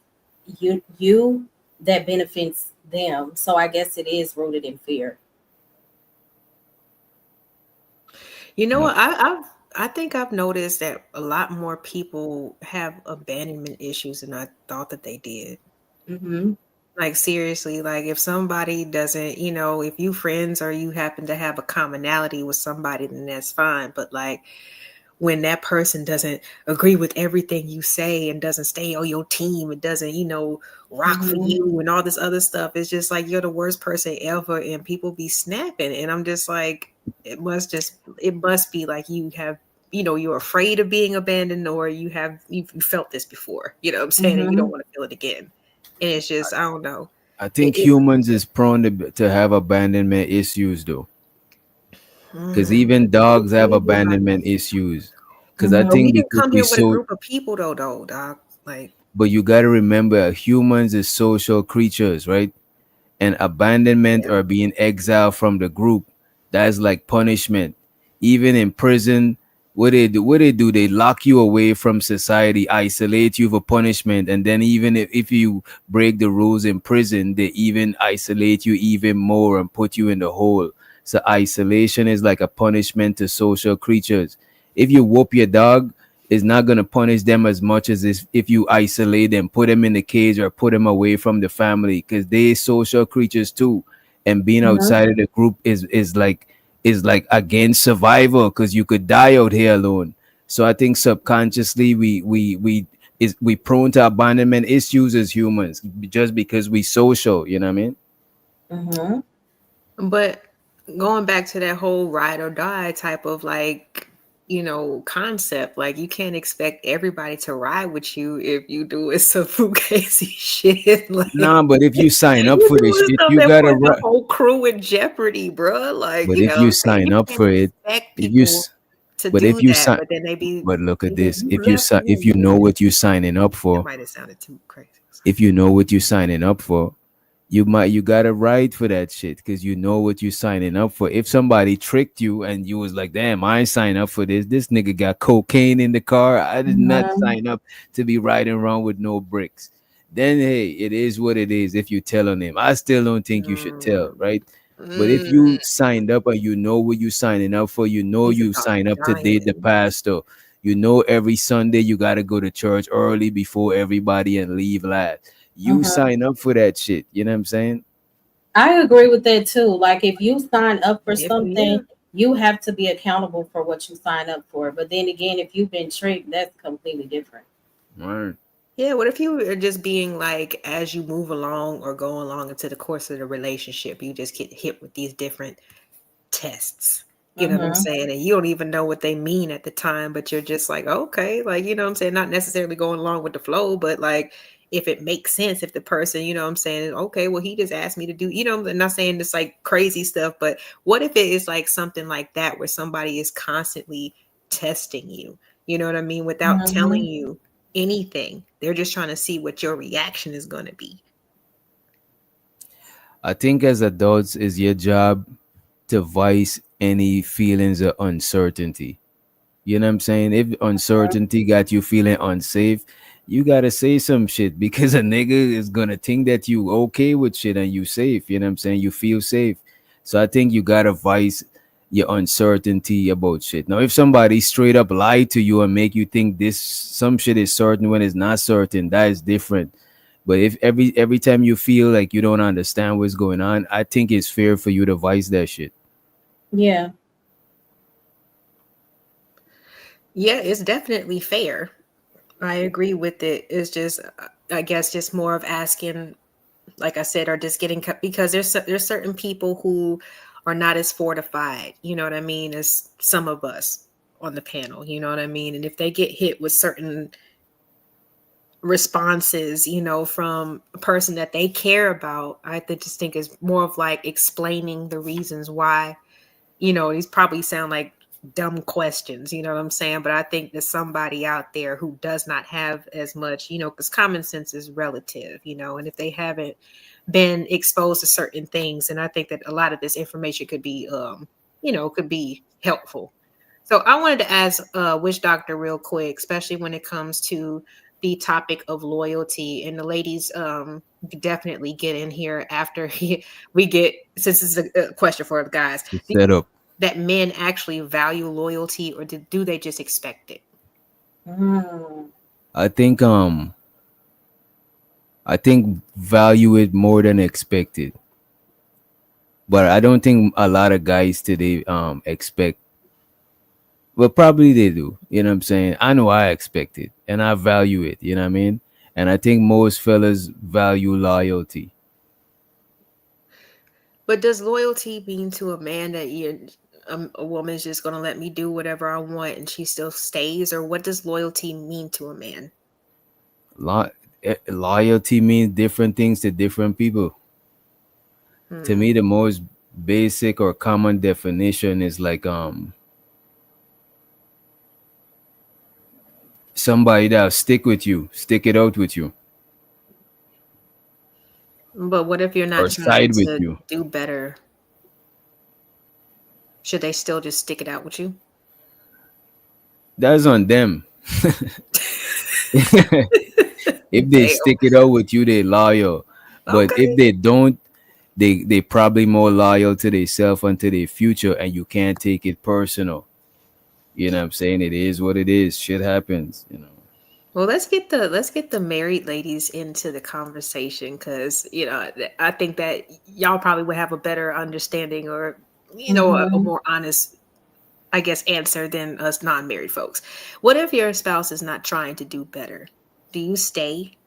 you that benefits them. So I guess it is rooted in fear. you know No. what, I think I've noticed that a lot more people have abandonment issues than I thought that they did. Hmm. Like seriously, like if somebody doesn't, if you friends or you happen to have a commonality with somebody, then that's fine. But like when that person doesn't agree with everything you say and doesn't stay on your team and doesn't, rock for Hmm. you and all this other stuff, it's just like you're the worst person ever and people be snapping. And I'm just like, it must be like you have, you're afraid of being abandoned or you felt this before, you know what I'm saying? And you don't Hmm. want to feel it again. And it's just, I don't know. I It, think it humans is prone to have abandonment issues though. Because mm, even what dogs do have you mean by abandonment that? issues. Because I Hmm. But think we didn't because come we here with a so, group of people though, Doc. Like, but you got to remember, humans is social creatures, right? And abandonment yeah. or being exiled from the group, that's like punishment. Even in prison, what they do, they lock you away from society, isolate you for punishment, and then even if you break the rules in prison, they even isolate you even more and put you in the hole. So isolation is like a punishment to social creatures. If you whoop your dog, it's not gonna punish them as much as if you isolate them, put them in the cage or put them away from the family, because they social creatures too. And being Mhm. outside of the group is like against survival, because you could die out here alone. So I think subconsciously we prone to abandonment issues as humans just because we social. You know what I mean? Mhm. But going back to that whole ride or die type of like, concept, like you can't expect everybody to ride with you if you doing some fugazi shit. Like Nah, but if you sign up you for this doing shit, stuff you that gotta. put the whole crew in jeopardy, bro. Like, But you know if what you I'm saying? You sign up can't for it, expect if you people to but do if you that, sign, but then they be but look at like, this. you If left you me. know what you're signing up That for, might have sounded too crazy. if you know what you're signing up for, you gotta write for that shit because you know what you're signing up for. If somebody tricked you and you was like, "Damn, I ain't sign up for this. This nigga got cocaine in the car. I did not Mhm. sign up to be riding around with no bricks." Then hey, it is what it is. If you tell on him, I still don't think you should tell, Mm, right? But if mm, you signed up and you know what you signing up for, you know he's you about sign up to date the dying. pastor. You know every Sunday you gotta go to church early before everybody and leave last. You Mhm. sign up for that shit. You know what I'm saying? I agree with that too. Like if you sign up for Yeah. something, you have to be accountable for what you sign up for. But then again, if you've been tricked, that's completely different. Right. Yeah, what if you are just being like, as you move along or go along into the course of the relationship, you just get hit with these different tests. You know what I'm Mhm. saying? And you don't even know what they mean at the time, but you're just like, okay, like, you know what I'm saying? Not necessarily going along with the flow, but like, if it makes sense, if the person, you know what I'm saying, okay, well, he just asked me to do, I'm not saying this like crazy stuff, but what if it is like something like that where somebody is constantly testing you, you know what I mean, without telling Mhm. you anything? They're just trying to see what your reaction is going to be. I think as adults, is your job to voice any feelings of uncertainty. You know what I'm saying? If uncertainty got you feeling unsafe, you gotta say some shit because a nigga is gonna think that you okay with shit and you safe. You know what I'm saying? You feel safe. So I think you gotta voice your uncertainty about shit. Now, if somebody straight up lie to you and make you think this some shit is certain when it's not certain, that is different. But if every time you feel like you don't understand what's going on, I think it's fair for you to voice that shit. Yeah. Yeah, it's definitely fair. I agree with it. It's just, I guess, just more of asking, like I said, or just getting cut because there's certain people who are not as fortified, you know what I mean, as some of us on the panel, you know what I mean, and if they get hit with certain responses, from a person that they care about, just think is more of like explaining the reasons why. These probably sound like dumb questions, you know what I'm saying? But I think there's somebody out there who does not have as much, because common sense is relative, and if they haven't been exposed to certain things, and I think that a lot of this information could be helpful. So I wanted to ask Witch Doctor real quick, especially when it comes to the topic of loyalty, and the ladies definitely get in here after we get, since it's a question for the guys. To set up. That men actually value loyalty, or do they just expect it? Mm. I think value it more than expected. But I don't think a lot of guys today expect, well probably they do. You know what I'm saying? I know I expect it and I value it, you know what I mean? And I think most fellas value loyalty. But does loyalty mean to a man that a woman's just going to let me do whatever I want and she still stays? Or what does loyalty mean to a man? Lo- Loyalty means different things to different people. To Hmm. me, the most basic or common definition is like somebody that'll stick with you, stick it out with you, But what if you're not or trying side with to you. do better? Should they still just stick it out with you? That's on them. If they Damn. stick it out with you, they loyal. But if Okay. they don't, they probably more loyal to themselves and to their future, and you can't take it personal. You know what I'm saying? It is what it is. Shit happens, you know. Well, let's get the married ladies into the conversation because I think that y'all probably would have a better understanding or a Mm-hmm. more honest, I guess, answer than us non-married folks. What if your spouse is not trying to do better? Do you stay?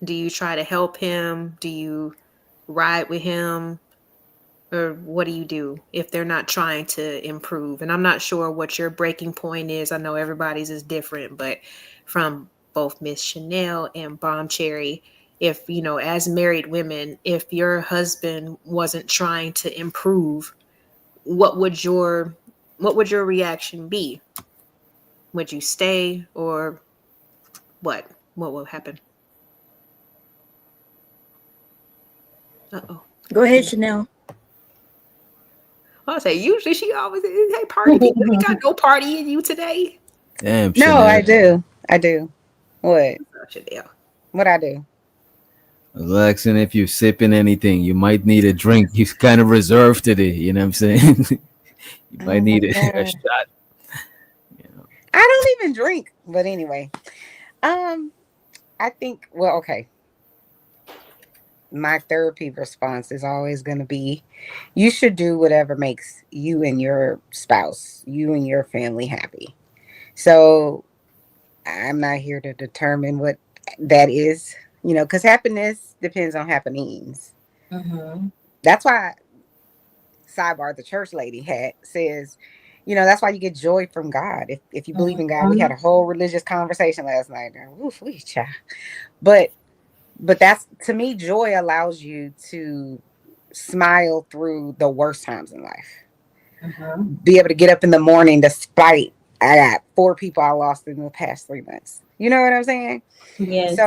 Do you try to help him? Do you ride with him? Or what do you do if they're not trying to improve? And I'm not sure what your breaking point is. I know everybody's is different, but from both Miss Chanel and Bomb Cherry, if as married women, if your husband wasn't trying to improve, what would your reaction be? Would you stay or what? What will happen? Uh-oh. Go ahead, Chanel. I'll say usually she always hey party people. You got no party in you today. Damn, No, I Chanel. do. I do. What? Oh, Chanel. What I do? Relaxing if you're sipping anything. You might need a drink. You kind of reserved today, you know what I'm saying? You might Oh my need a god. shot. You know. I don't even drink. But anyway, um, I think. Well, okay. My therapy response is always going to be, you should do whatever makes you and your spouse, you and your family happy. So I'm not here to determine what that is, because happiness depends on happenings. Mm-hmm. That's why sidebar the church lady had says, that's why you get joy from God. If you believe in God, we had a whole religious conversation last night. Oof, we child. But that's, to me, joy allows you to smile through the worst times in life. Mm-hmm. Be able to get up in the morning despite I got 4 people I lost in the past 3 months. You know what I'm saying? Yes.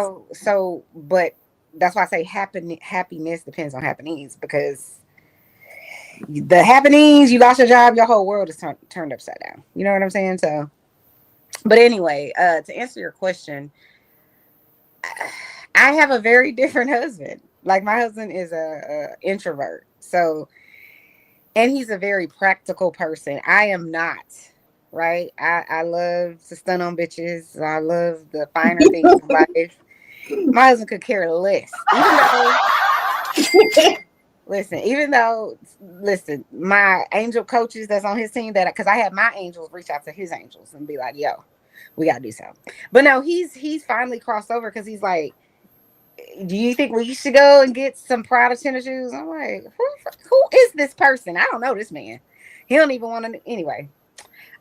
But that's why I say happiness depends on happenings, because the happenings, you lost your job, your whole world is turned upside down. You know what I'm saying? So, but anyway, to answer your question, I have a very different husband. Like, my husband is a introvert, so, and he's a very practical person. I am not. Right? I love to stun on bitches. I love the finer things of life. My husband could care less. Listen, my angel coaches that's on his team, that because I had my angels reach out to his angels and be like, yo, we gotta do something. But no, he's finally crossed over, because he's like, do you think we should go and get some Prada tennis shoes? I'm like, who is this person? I don't know this man. He don't even want to anyway.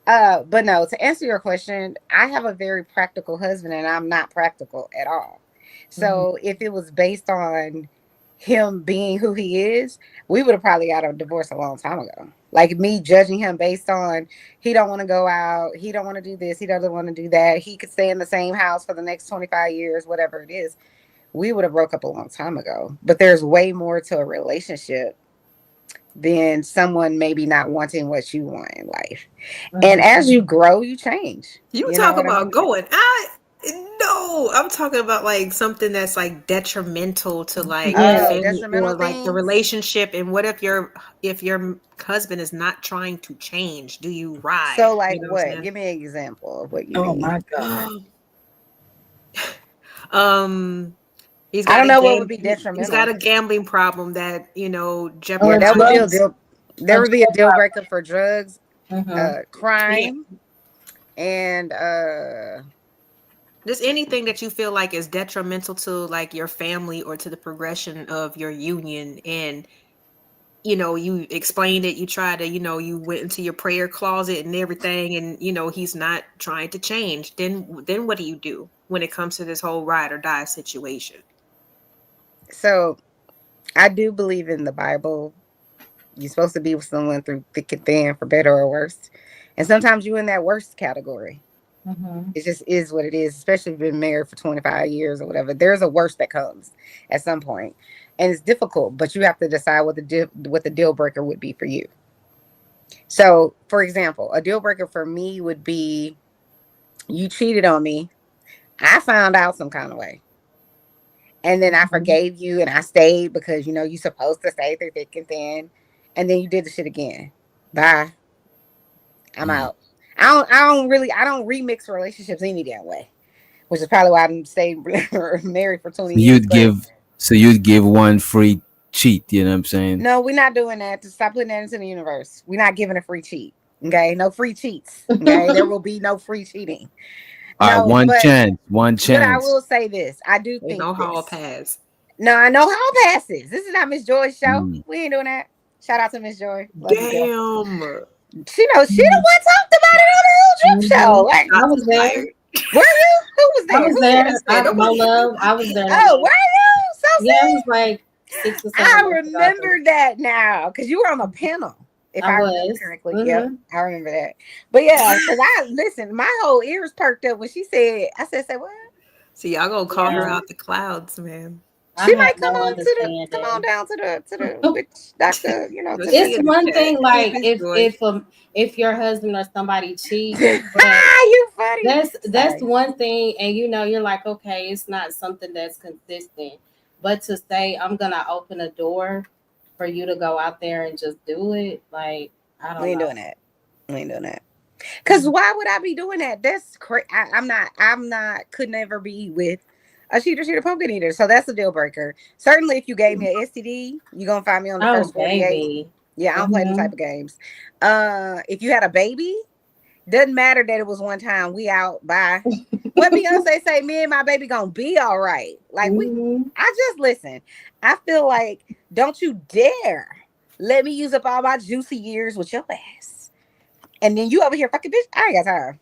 But no, to answer your question, I have a very practical husband, and I'm not practical at all. Mm-hmm. So if it was based on him being who he is, we would have probably got a divorce a long time ago. Like, me judging him based on, he don't want to go out, he don't want to do this, he doesn't want to do that, he could stay in the same house for the next 25 years, whatever it is, we would have broke up a long time ago. But there's way more to a relationship than someone maybe not wanting what you want in life. And as you grow, you change. You You know talk what I about mean? going. No, I'm talking about like something that's like detrimental to like the Oh, Yes. family detrimental or like the things. relationship. And what if your husband is not trying to change? Do you ride? So, like You know what what? I'm Give me an example of what you Oh mean. my God. saying? Um, he's I got don't a know what would gam. be He's got detrimental. a gambling problem that Yeah, that would be a jeopardizes. deal. There would be a deal breaker for drugs, Mm-hmm. Yeah, crime, and just anything that you feel like is detrimental to like your family or to the progression of your union. And you explained it, you tried to, you went into your prayer closet and everything, and he's not trying to change. Then what do you do when it comes to this whole ride or die situation? so I do believe in the Bible. You're supposed to be with someone through thick and thin, for better or worse. And sometimes you in that worst category. Mm-hmm. It just is what it is, especially if you've been married for 25 years or whatever. There's a worst that comes at some point. And it's difficult, but you have to decide what the deal breaker would be for you. So, for example, a deal breaker for me would be, you cheated on me. I found out some kind of way. And then I Mm-hmm. forgave you and I stayed because you're supposed to stay through thick and thin. And then you did the shit again. Bye. I'm out. I don't remix relationships any damn way, which is probably why I'm stayed married for 20 So years. But you'd give one free cheat. You know what I'm saying? no, we're not doing that. To stop putting that into the universe. We're not giving a free cheat. Okay, no free cheats. Okay, there will be no free cheating. All right, No, one but chance, one I chance. will say this. I do Ain't think no hall this. pass. No, I know how passes. This is not Miss Joy's show. Mm. We ain't doing that. Shout out to Miss Joy. Love you, girl. Damn. She knows she the one talked about it on the whole trip show. Like, I was there. were you? Who was I there? was Who there. was I, there? no love. I was there. Oh, were you? So Yeah, it sad. was like 6 or 7 I months ago, I think. remember that now because you were on the panel. If I remember was. correctly, yep, I remember that. But yeah, because I listen, my whole ears perked up when she said, "I said, say what?" See, y'all gonna call her Yeah. out the clouds, man. I She have might come no on to the come on understanding. down to the witch doctor, you know, to It's the one thing, like Miss Joy. if your husband or somebody cheats, but you funny. that's Sorry. one thing, and you're like, okay, it's not something that's consistent. But to say I'm gonna open a door for you to go out there and just do it, like I We don't ain't know. doing that. We ain't doing that. Cause why would I be doing that? That's crazy. I'm not. I'm not. Could never be with a cheater, pumpkin eater. So that's a deal breaker. Certainly, if you gave me an STD, you're gonna find me on the Oh, first 48. baby. Yeah, I don't play them type of games. If you had a baby, doesn't matter that it was one time. We out. Bye. What Beyonce say? Me and my baby gonna be all right. Like Mhm. I just listen. I feel like don't you dare let me use up all my juicy years with your ass. And then you over here fucking bitch. I ain't got time.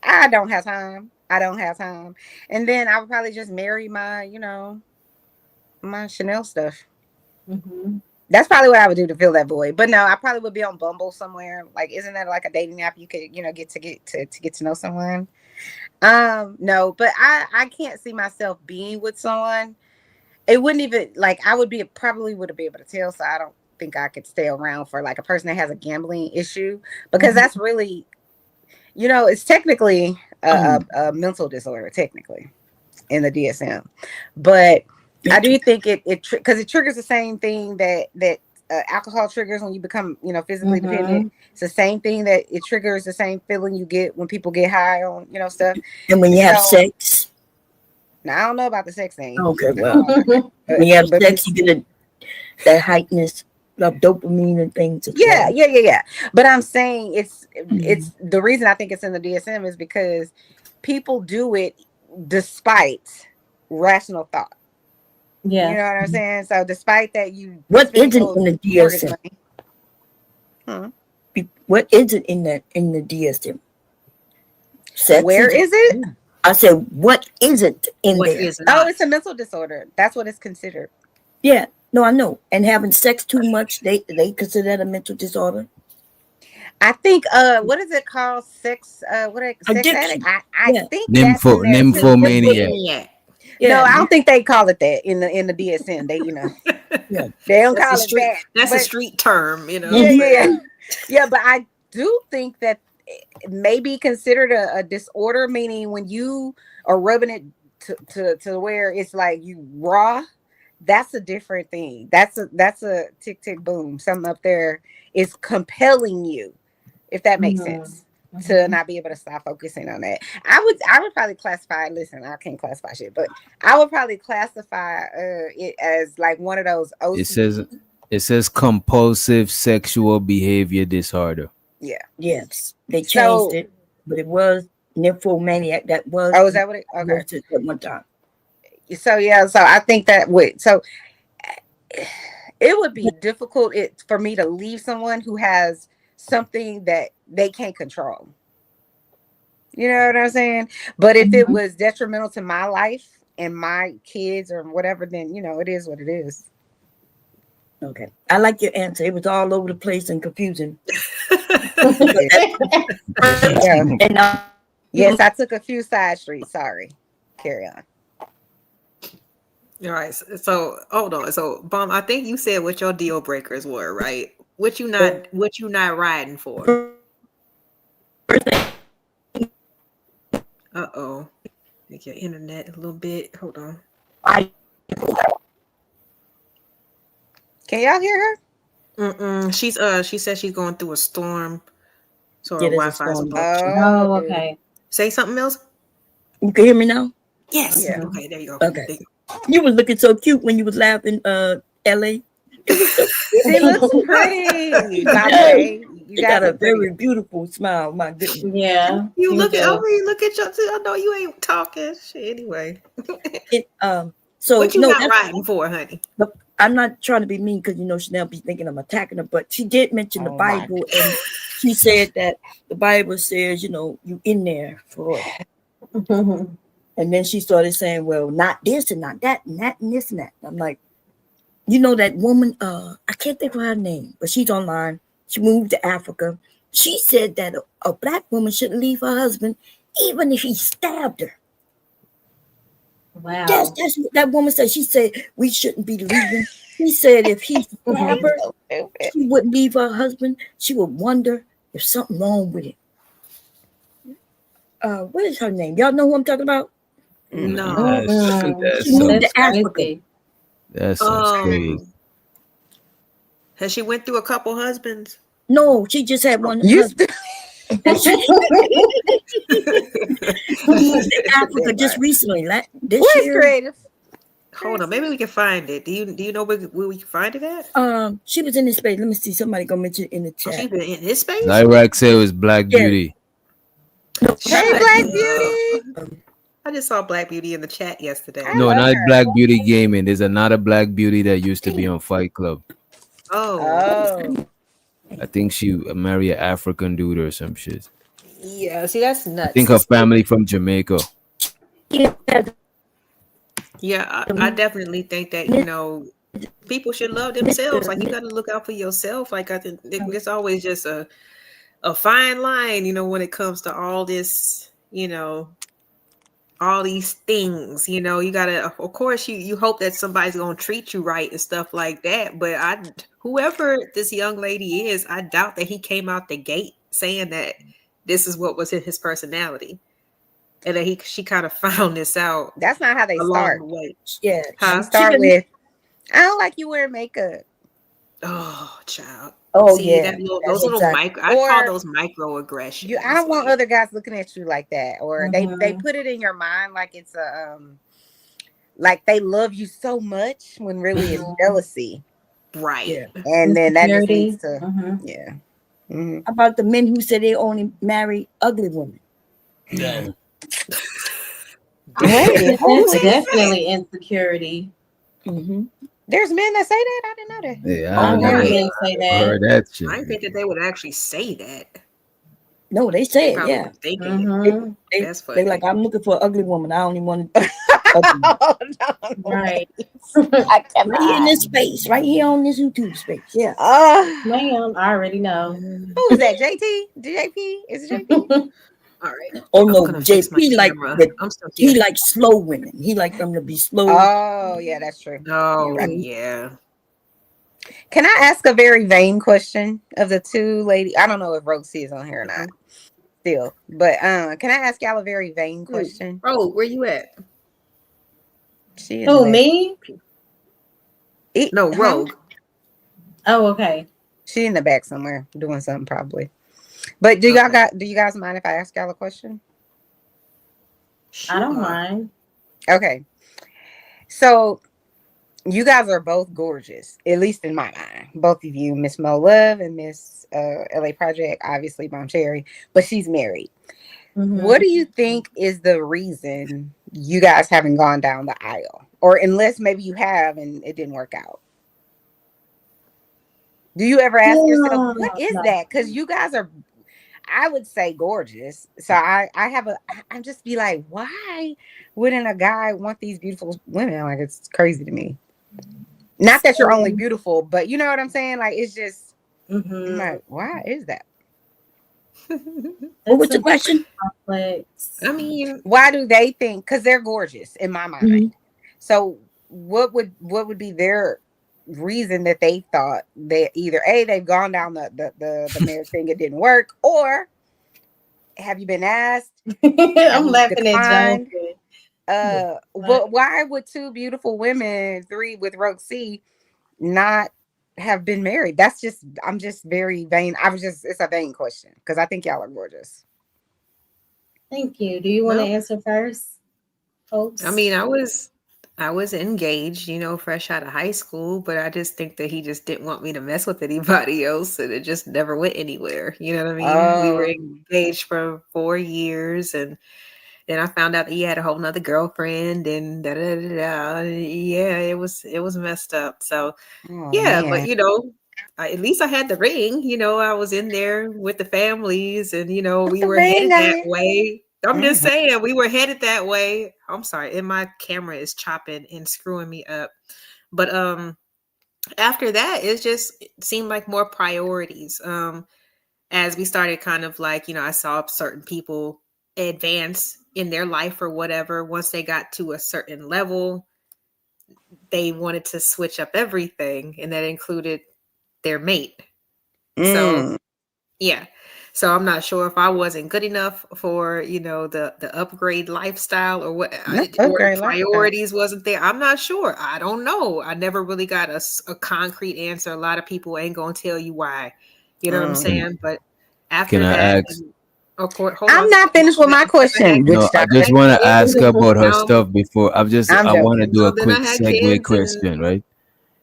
I don't have time. I don't have time. And then I would probably just marry my, my Chanel stuff. Mhm. That's probably what I would do to fill that void. But no, I probably would be on Bumble somewhere. Like, isn't that like a dating app you could, get to know someone? No, but I can't see myself being with someone. It wouldn't even like I would be probably would be able to tell. So I don't think I could stay around for like a person that has a gambling issue because that's really, it's technically a mental disorder, technically in the DSM, but I do think it because it triggers the same thing that alcohol triggers when you become physically dependent. Mhm. It's the same thing that it triggers the same feeling you get when people get high on stuff. And when you have So sex, now I don't know about the sex thing. okay, well, when you have sex, you get that heightness of dopamine and things. Yeah. But I'm saying it's the reason I think it's in the DSM is because people do it despite rational thought. You Yeah. know what I'm saying? So despite that, you What spending isn't your in the mortgage DSM? money. What is it in the DSM? Sex Where is it? I said, what isn't in What there? is not? Oh, it's a mental disorder. That's what it's considered. Yeah, no, I know. And having sex too much, they consider that a mental disorder. I think what is it called? Sex sex addict? Addiction. I Yeah. think that's in there too. Nymphomaniac. Yeah. No, I Yeah, don't think they call it that in the DSM. They yeah. they don't That's a call it street. that. That's a But street term, you know. yeah. Yeah, but I do think that it may be considered a disorder, meaning when you are rubbing it to where it's like you raw, that's a different thing. That's a tick tick boom. Something up there is compelling you, if that makes Mhm. sense. To not be able to stop focusing on that. I would probably classify, listen, I can't classify shit, but I would probably classify it as like one of those It OCD. says compulsive sexual behavior disorder. Yeah. Yes, they changed So it, but it was nymphomaniac. That was oh, is that what it okay. at one time. So yeah, so I think that would it would be difficult for me to leave someone who has something that they can't control. You know what I'm saying? But if it Mhm. was detrimental to my life and my kids or whatever, then it is what it is. Okay, I like your answer. It was all over the place and confusing. Yeah. And Yes, I took a few side streets. Sorry. Carry on. All right. So hold on. So Bomb, I think you said what your deal breakers were, right? What you not riding for? Uh-oh. Make your internet a little bit. Hold on. Can y'all hear her? She said she's going through a storm. So Yeah, our there's a Wi-Fi is a storm. little shit. Oh, Oh, okay. Say something else. You can hear me now? Yes. yeah. Okay. There you go. Okay. There you You was looking so cute when you was laughing, LA. It was so She looks cute. pretty. By the Yes. way, you You guys got a look pretty. very beautiful smile. My goodness. Yeah, You you look at do. over. You look at your. I know you ain't talking shit anyway. It so What you no, not that's riding for, honey? but I'm not trying to be mean because Chanel be thinking I'm attacking her, but she did mention the Oh my. Bible and she said that the Bible says, you in there for it. And then she started saying, well, not this and not that and that and this and that. I'm like, that woman, I can't think of her name, but she's online. She moved to Africa. She said that a black woman shouldn't leave her husband even if he stabbed her. Yes, Wow. that's what that woman said. She said we shouldn't be leaving. She said if he stabbed her, So stupid. she wouldn't leave her husband. She would wonder if something wrong with him. What is her name? Y'all know who I'm talking about? No. That She moved sounds to That's Africa. crazy. that sounds crazy. Has she went through a couple husbands? No, she just had one You husband. And she moved to Africa just recently, this Who is year. creative? Hold on, maybe we can find it. Do you know where we can find it at? She was in this space. Let me see. Somebody gonna mention it in the Oh, chat. she's been in his space. Lyrac said it was Black Yeah. Beauty. No, Hey, Shut Black up. Beauty. I just saw Black Beauty in the chat yesterday. I No, love not her. Black Beauty Gaming. There's another Black Beauty that used to be on Fight Club. Oh, Oh, I think she married an African dude or some shit. yeah. See, that's I nuts. think her family from Jamaica. Yeah, I definitely think that people should love themselves. Like you got to look out for yourself. Like I think there's always just a fine line, when it comes to all this, all these things. You gotta. Of course, you hope that somebody's gonna treat you right and stuff like that. But whoever this young lady is, I doubt that he came out the gate saying that this is what was in his personality, and that she kind of found this out that's not how they along start. the way. Yeah. They Huh? start with, I don't like you wearing makeup. Oh, child. Oh See yeah. those That's little exactly. micro. I call Or those microaggressions. I don't want Like, other guys looking at you like that. Or they Mhm. put it in your mind like it's a like they love you so much when really it's jealousy. right. Yeah. And then that just leads Insecurity. to Mhm. yeah. Mhm. How about the men who say they only marry ugly women? Yeah. Wait, who That's is definitely insecurity. Mm-hmm. there's men that say that? I didn't know that. Yeah, I I heard never men say heard that. that shit. I didn't think that they would actually say that. No, they They say it. probably Yeah. were thinking it. Mm-hmm. That's They funny. like, I'm looking for an ugly woman. I only want ugly. Oh, no, Right. I Right here in cannot. this space, right here on this YouTube space. Yeah. Ma'am, I already know. Who is that? JT? JP? Is it JP? All right. Oh I'm no, gonna fix my JP like camera. the I'm still he here. like slow women. He like them to be slow. Oh, yeah, that's true. You're Oh right. yeah. Can I ask a very vain question of the two ladies? I don't know if Roxy is on here or not still, but can I ask y'all a very vain question? Oh, where you at? She in the Who, back. me? No, Huh? Rogue. Oh, okay. She in the back somewhere doing something probably. But do you guys mind if I ask y'all a question? I don't Sure. mind. Okay. So you guys are both gorgeous, at least in my mind. Both of you, Miss Mo Love and Miss LA Project, obviously Mom Cherry, but she's married. Mhm. What do you think is the reason you guys haven't gone down the aisle? Or unless maybe you have and it didn't work out. Do you ever ask yourself, what is No. that? Because you guys are, I would say, gorgeous. So I'm just be like, why wouldn't a guy want these beautiful women? Like, it's crazy to me. Not that you're only beautiful, but you know what I'm saying? Like, it's just, I'm Mhm. like, why is that? What was That's the question? complex. I mean, Why do they think? Because they're gorgeous in my mind. Mhm. So what would be their reason that they thought that either they've gone down the marriage thing, it didn't work, or have you been asked? Have I'm you laughing at declined? Joe. Why would two beautiful women, three with Roxy, not have been married? That's just, I'm just very vain. I was just, it's a vain question because I think y'all are gorgeous. Thank you. Do you want to Well, answer first, I folks? mean, I was engaged, you know, fresh out of high school, but I just think that he just didn't want me to mess with anybody else, and it just never went anywhere. You know what I mean? We were Um, engaged for 4 years, and then I found out that he had a whole nother girlfriend, and da da da da. Yeah, it was messed up. So oh yeah, but man. you know, at least I had the ring. You know, I was in there with the families, and you know, Put we the were ring headed on that it. way. I'm just Mhm. saying, we were headed that way. I'm sorry, and my camera is chopping and screwing me up. But after that, it seemed like more priorities. As we started kind of like, you know, I saw certain people advance in their life or whatever. Once they got to a certain level, they wanted to switch up everything, and that included their mate. So Mm. yeah. So I'm not sure if I wasn't good enough for, you know, the upgrade lifestyle or what, Not or the upgrade lifestyle. priorities wasn't there. I'm not sure. I don't know. I never really got a concrete answer. A lot of people ain't gonna tell you why. You know what I'm Mm. saying? But Can after I that, ask? and of course, hold I'm on. not finished with my After I had question, No, witch I doctor. just kids, want to ask her about her now stuff before. I'm I want to joking. do a then I quick had segue kids, question, and right?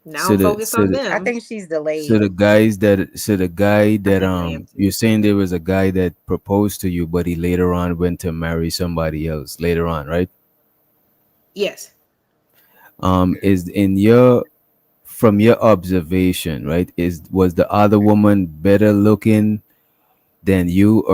now So I'm the focused so on the I them. think she's so delayed. the guys that so the guy I that think I am too. you're saying there was a guy that proposed to you, but he later on went to marry somebody else later on, right? Yes. Is in your from your observation, right? Is was the other woman better looking than you,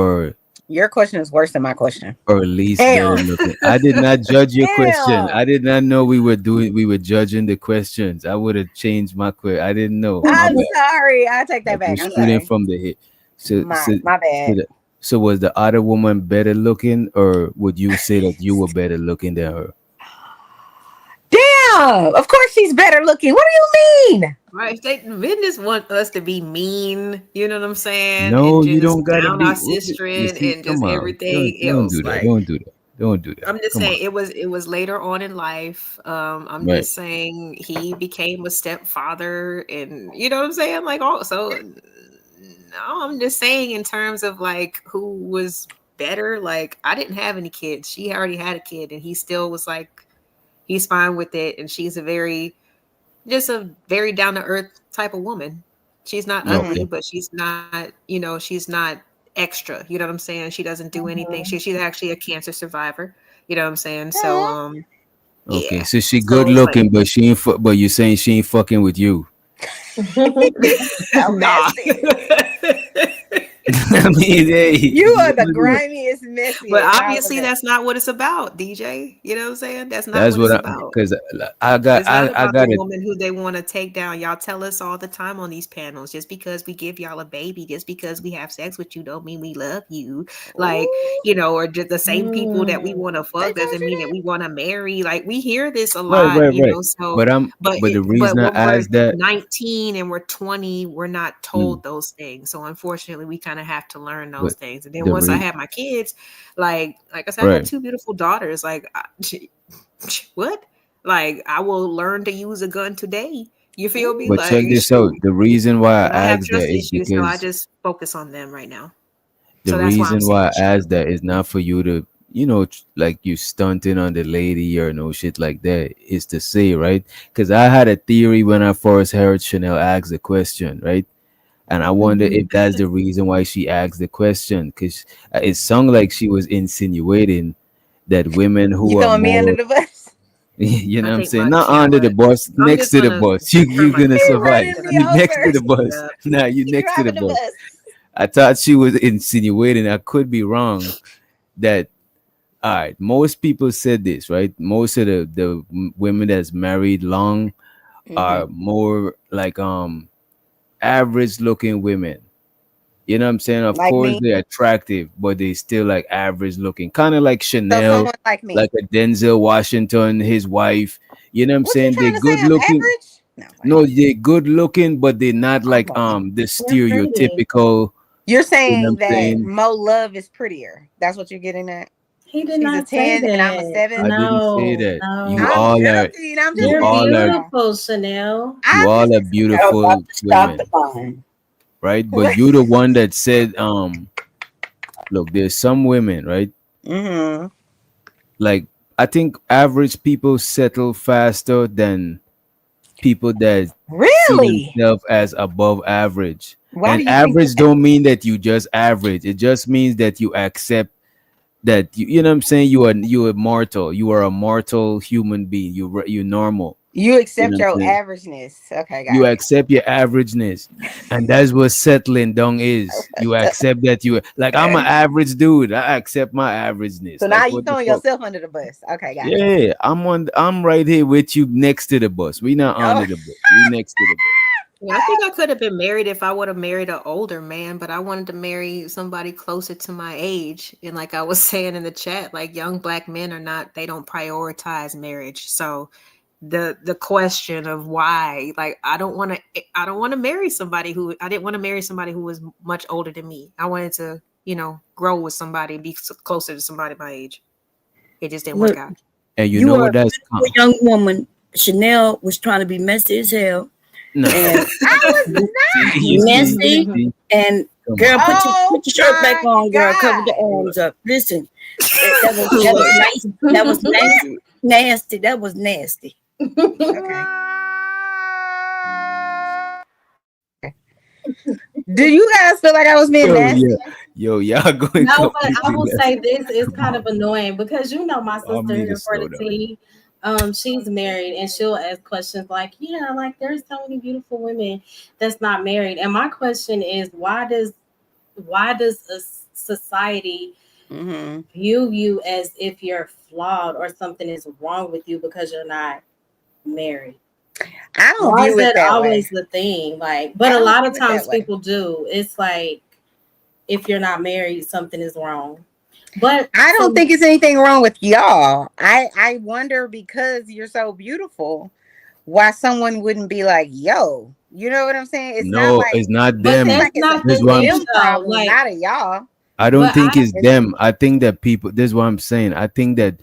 Your question is worse than my question. or least better Damn. looking? I did not judge your question. Damn. I did not know we were judging the questions. I would have changed my question. I didn't know. My I'm bad. sorry. I take that Like we're back. I'm shooting sorry. from the hip. So so My so, bad. so was the other woman better looking, or would you say that you were better looking than her? Damn. Of course she's better looking. What do you mean? Right, men just want us to be mean, you know what I'm saying, and No, you just don't gotta down our be. sister You and see, come just on, everything don't else. do that. Like Don't do that. Don't do that. I'm just Come on. saying, it was later on in life. I'm Right. just saying he became a stepfather, and you know what I'm saying. Like also, no, I'm just saying in terms of like who was better. Like I didn't have any kids. She already had a kid, and he still was like he's fine with it, and she's just a very down to earth type of woman. She's not ugly, Mm. Okay. but she's not, you know, she's not extra. You know what I'm saying? She doesn't do anything. She's actually a cancer survivor. You know what I'm saying? So Aw. Okay. yeah. So she good So it's like looking, but she ain't. But you saying she ain't fucking with you? So nah. messy. I mean, hey, You are the grimiest, But messiest. I love obviously it. that's not what it's about, DJ. You know what I'm saying? That's not that's what what it's I about. because It's not I about the got it. woman who they want to take down. Y'all tell us all the time on these panels, just because we give y'all a baby, just because we have sex with you, don't mean we love you. Like, Ooh, you know, or just the same people that we want to they fuck told doesn't you mean that that? we want to marry. Like, we hear this a Right, lot, right, you right. know. So, But I'm. But the but reason I when we're asked that. 19 and we're 20, we're not Mm, told those things. So unfortunately, we kind of have to learn those but things. And then the once I re had my kids, like I said, I got right. two beautiful daughters. Like, what? Like, I will learn to use a gun today. You feel me? Ooh. But check Like, this out. shoot. The reason why But I I have asked that trust is issues, so I because just focus on them right now. the So that's why I'm reason why saying I shoot. asked that is not for you to, like you stunting on the lady or no shit like that. It's to say, right? Because I had a theory when I first heard Chanel ask the question, right? And I wonder Mhm. if that's the reason why she asked the question. Because it sounded like she was insinuating that women You who are throwing me under more, the bus? you know I what I'm think saying? my Not under the camera. bus, I'm next just to the gonna bus. turn You're my going to He camera off survive. running because me I You think it's next to over. the messing me bus. up. Nah, you He next to the driving the bus. bus. I thought she was insinuating. I could be wrong that all right, most people said this, right? Most of the women that's married long Hmm. are more like average looking women. You know what I'm saying? Of Like course me. they're attractive, but they still like average looking. Kind of like So Chanel, someone like me. like a Denzel Washington, his wife. You know what I'm What you saying? They're trying to say? good I'm looking. average? No way. No, they're good looking, but they're not Oh like boy. the You're pretty. stereotypical, You're you know what saying I'm that saying? Mo Love is prettier. That's what you're getting at? He did She's a not say 10 and I'm a that. 7. I didn't say No, that. You no. I'm all are joking. I'm just you You're all saying, are y'all. beautiful, Chanel. you I'm all just are Y'all about beautiful to stop the women, line. right? But what? you the one that said, look, there's some women, right? Mm-hmm. Like I think average people settle faster than people that see Really? themselves as above average. Why do And you think average don't mean that you just average. It just means that you accept that you know what I'm saying. You are mortal. You are a mortal human being. You normal. you You know accept what I'm your saying. averageness? Okay, You got accept your averageness, and that's what settling down is. You accept that you like I'm an it. average dude. I accept my So averageness. now Like you what the throwing fuck? yourself under the bus. Okay, got it. Yeah, I'm right here with you next to the bus. We not Oh, under the bus. We next to the bus. Yeah, I think I could have been married if I would have married an older man, but I wanted to marry somebody closer to my age. And like I was saying in the chat, like young black men are not, they don't prioritize marriage. So the question of why, like I don't want to marry somebody who I didn't want to marry somebody who was much older than me. I wanted to, grow with somebody, be closer to somebody my age. It just didn't work Look, out. And you you know are what a that's beautiful young woman. Chanel was trying to be messy as hell. no. And I was See, not. you see, you messy. see. And Come girl, on. Oh put your shirt back my on, girl. Cover the God. arms up. Listen, that was What? nice. That was nasty. Nasty. That was nasty. Okay. Do you guys feel like I was being Yo, nasty? yeah, yo, y'all going No, but I completely will left. say this is kind of annoying because my I sister need to here for slow the down. tea. She's married and she'll ask questions like, "Yeah, like there's so many beautiful women that's not married." And my question is, why does a society Mm-hmm. view you as if you're flawed or something is wrong with you because you're not married? I don't Why is view it that that always way. the thing? Like, I but a don't lot view of it that times way. people do. It's like if you're not married, something is wrong. But I don't to think it's anything wrong with y'all. I wonder because you're so beautiful, why someone wouldn't be like, yo, you know what I'm saying? It's not No, like it's not But it seems them. like that's it's not a This is the what I'm. thing them though. problem, Like, not a y'all. I don't but think I it's It's them. I think that people. This is what I'm saying. I think that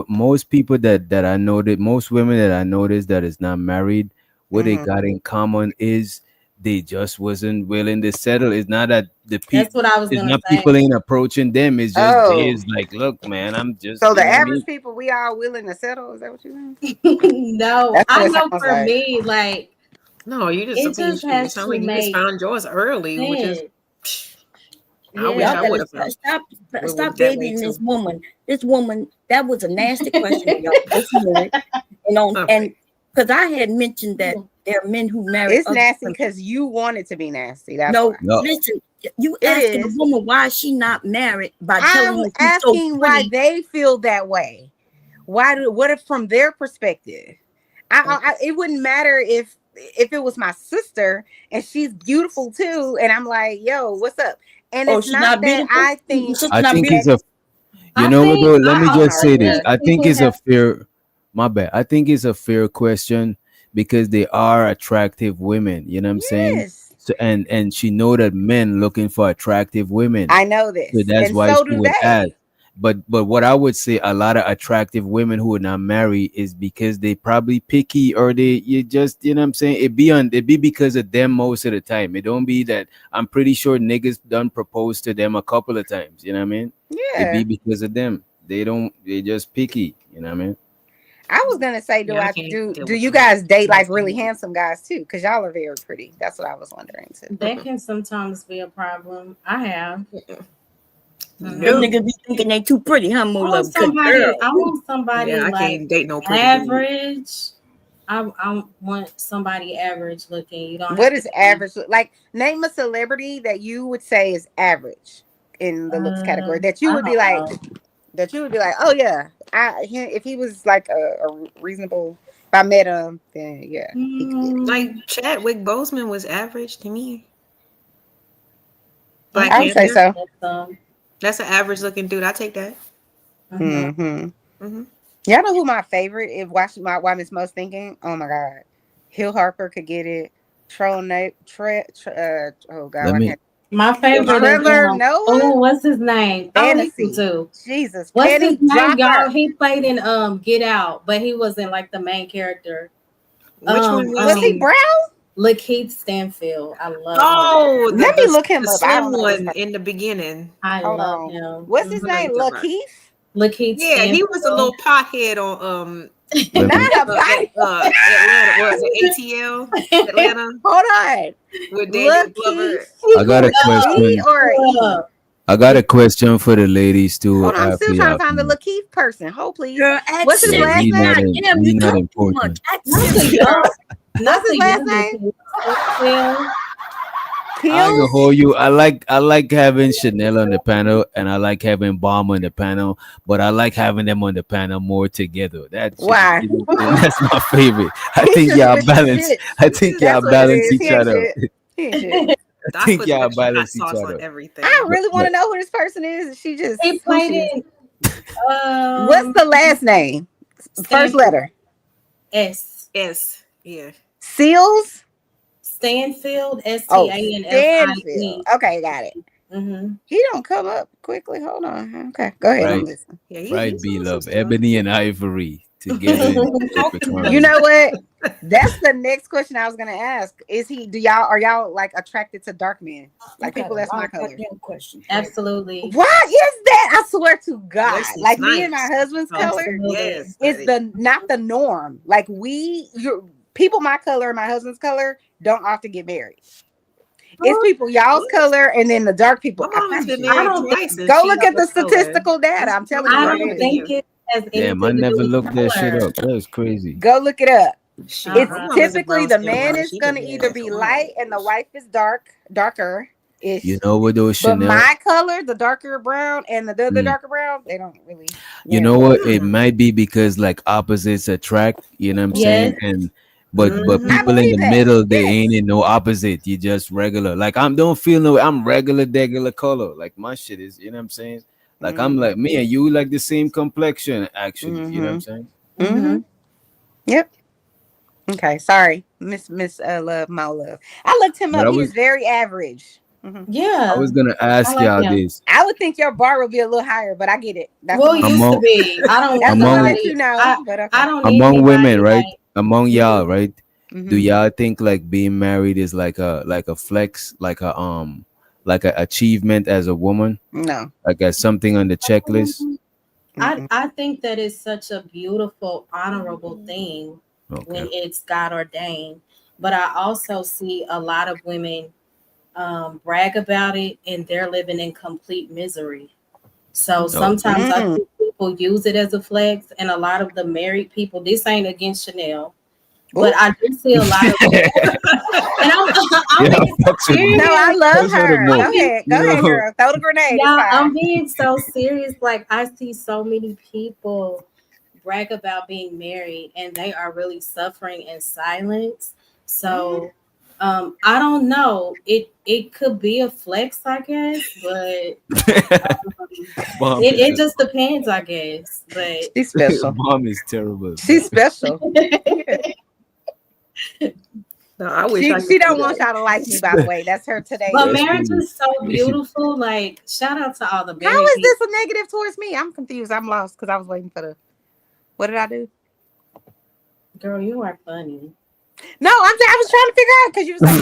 most people that I know, that most women that I noticed that is not married, what they mhm. got in common is they just wasn't willing to settle. It's not that the that's people. what I was It's gonna not say. people ain't approaching them. It's just they Oh, is like, look, man, I'm just, so you the know what I average mean. people, we all willing to settle? Is that what you mean? No, That's I what it know sounds for like. me, like No, you just it you just should. It has sounds to like you just make found yours early, which is. sense. I wish Y'all I Yeah. would better have found stop with that way babying this too. woman. This woman, that was a nasty question. Y'all both know it. All And right. because I had mentioned that there are men who marry It's other nasty women. because you want it to be nasty. That's No, why. No, listen, you It asking a is. woman why she not married by telling I'm her she's so asking why pretty. they feel that way. What if from their perspective? It wouldn't matter if it was my sister and she's beautiful too, and I'm like, yo, what's up? And Oh, it's she not not that beautiful? I Your think sister I not think that it's beautiful? a. You I know what think though? I Let me don't just know. say I this. think Yeah. I think people it's a have fair. My bad. I think it's a fair question because they are attractive women. You know what I'm saying? Yes. So and she know that men looking for attractive women. I know So this. that's And why so she do would ask. they. But what I would say, a lot of attractive women who are not married is because they probably picky or they you just you know what I'm saying. It be because of them most of the time. It don't be that I'm pretty sure niggas done propose to them a couple of times. You know what I mean? It be Yeah. because of them. They just picky. You know what I mean? I was gonna say, Yeah, I can't deal do with you them. guys date like Nasty really niggas. handsome guys too? Because y'all are very pretty. That's what I was wondering too. that can sometimes be a problem. I have. Them Mhm. No. niggas be thinking they too pretty, huh, I Mo want Love? Because girl, somebody. I want Yeah, somebody I like can't date no pretty dude. average. I want somebody average looking. You don't What have to is be. average? Like, name a celebrity that you would say is average in the looks category. That you I would be don't like, know. oh yeah, if he was like a reasonable. If I met him, then yeah, he could get it. Like Mm, Chadwick Boseman was average to me. Black I would say Panther. so. that's That's an average looking dude. I take that. mhm. Hmm. Hmm. Y'all know who my favorite? If watching my why Miss Most thinking, oh my god, Hill Harper could get it. Oh god, Let why me can't? My favorite is Trevor Noah? oh, what's his name? Oh, he's Fantasy. too. Jesus. What's Penny his name, y'all? Jocker. He played in Get Out, but he wasn't like the main character. Which one Was he brown? Lakeith Stanfield. I love him. Oh, Let me look him the up. I slim don't know this one guy. in the beginning. I Hold love on. him. What's his I know name? you're talking about. Lakeith? Lakeith Yeah, Stanfield. he was a little pothead on Let me, Not a body. Atlanta. Was it ATL Atlanta Hold on. with Daniel Glover? Lakeith. I got a B question. or an E? I got a question for the ladies too. Hold on. I'm still After trying y'all to find the finish. Lakeith person. Hold, please. Girl, ask What's his Yeah, him. last he not name? in, Damn, he you not talk too much. important. Ask Not him. the young, not What's his the last youngest. name? Stanfield. I can Pills? hold you. I like having Chanel on the panel, and I like having Bomb on the panel, but I like having them on the panel more together. That's just, Why? you know what I'm saying? That's my favorite. I He's think just y'all with the balance. shit. I think y'all That's what it balance is. He each ain't other. shit. He ain't shit. I I think put y'all extra hot balance each sauce on other. everything. I really want to But know who this person is. She just He who played she is. in What's the last name? First Stanfield. letter. S. Yes, yeah. Seals. Stanfield. Oh, Stanfield. Stanfield. Okay, got it. Mm-hmm. He don't come up quickly. Hold on. Okay, go ahead. I'm right, listening. Yeah, right, he's be on some love. stuff. Ebony and Ivory together in perfect You harmony. know what? That's the next question I was gonna ask. Is he? Are y'all like attracted to dark men? Like You got people a that's my lot of color. goddamn questions. Absolutely. Why is that? I swear to God. Wesley Like me and my Snipes. husband's Oh, color yes, is buddy. the not the norm. Like people my color and my husband's color don't often get married. It's people y'all's What? color and then the dark My people. I mom has promise been you. I married don't think twice, and Go she look at the was color. statistical data. I'm telling you I what it don't is. think it has Damn, I anything to never do with looked that shit color. up. That's crazy. Go look it up. Shit, It's my Uh-uh. mom is a typically brown the skinned man woman. is She gonna been either married be for a while. light and the wife is darker You ish. know what those But Chanel? my color, the darker brown and the other Mm. darker brown, they don't really You marry. know what? It Hmm. might be because like opposites attract. You know what I'm saying? Yes. And but I Mm-hmm. people in believe the that. middle, they Yes. ain't in no opposite. You just regular. Like I'm don't feel no. I'm regular color. Like my shit is. You know what I'm saying? Like I'm Mm-hmm. like me and you like the same complexion. Actually, you know what I'm Mm-hmm. saying? Mm-hmm. Mm-hmm. Yep. Okay. Sorry, Miss Love, my love. I looked him But up. I He was is very average. Mhm. I Yeah. was gonna I ask like y'all him. this I would think your bar would be a little higher, but I get it. That's the Well, it money. used to among be. I don't That's want the one among that nobody. you know. I But I okay. don't need among women, anybody right? like. Among y'all, right? Do Mm-hmm. y'all think like being married is like a flex, like a achievement as a woman, No. like as something on the checklist? I Mm-mm. I think that is such a beautiful, honorable thing Okay. when it's God ordained. But I also see a lot of women brag about it and they're living in complete misery. So Okay. sometimes I Mm. think people use it as a flex, and a lot of the married people. This ain't against Chanel, but Ooh. I do see a lot of, and I'm Yeah, being fucks with No, Mo. I serious. love Fucks with the her. I'm Mo. Go being ahead. Go You ahead, know. girl. Throw the grenade. It's Yeah, fine. I'm being so serious. Like I see so many people brag about being married and they are really suffering in silence. Mm. So I don't know. It could be a flex, I guess, but Mom is it just depends, I guess. But She's special. mom is terrible, She's man. special. Yeah. No, I wish She I could she say don't want that. y'all to like me, by the way. That's her today. but Especially marriage is so beautiful. Like shout out to all the How married is people. this a negative towards me? I'm confused. I'm lost because I was waiting for the. What did I do? Girl, you are funny. No, I was trying to figure out because you was like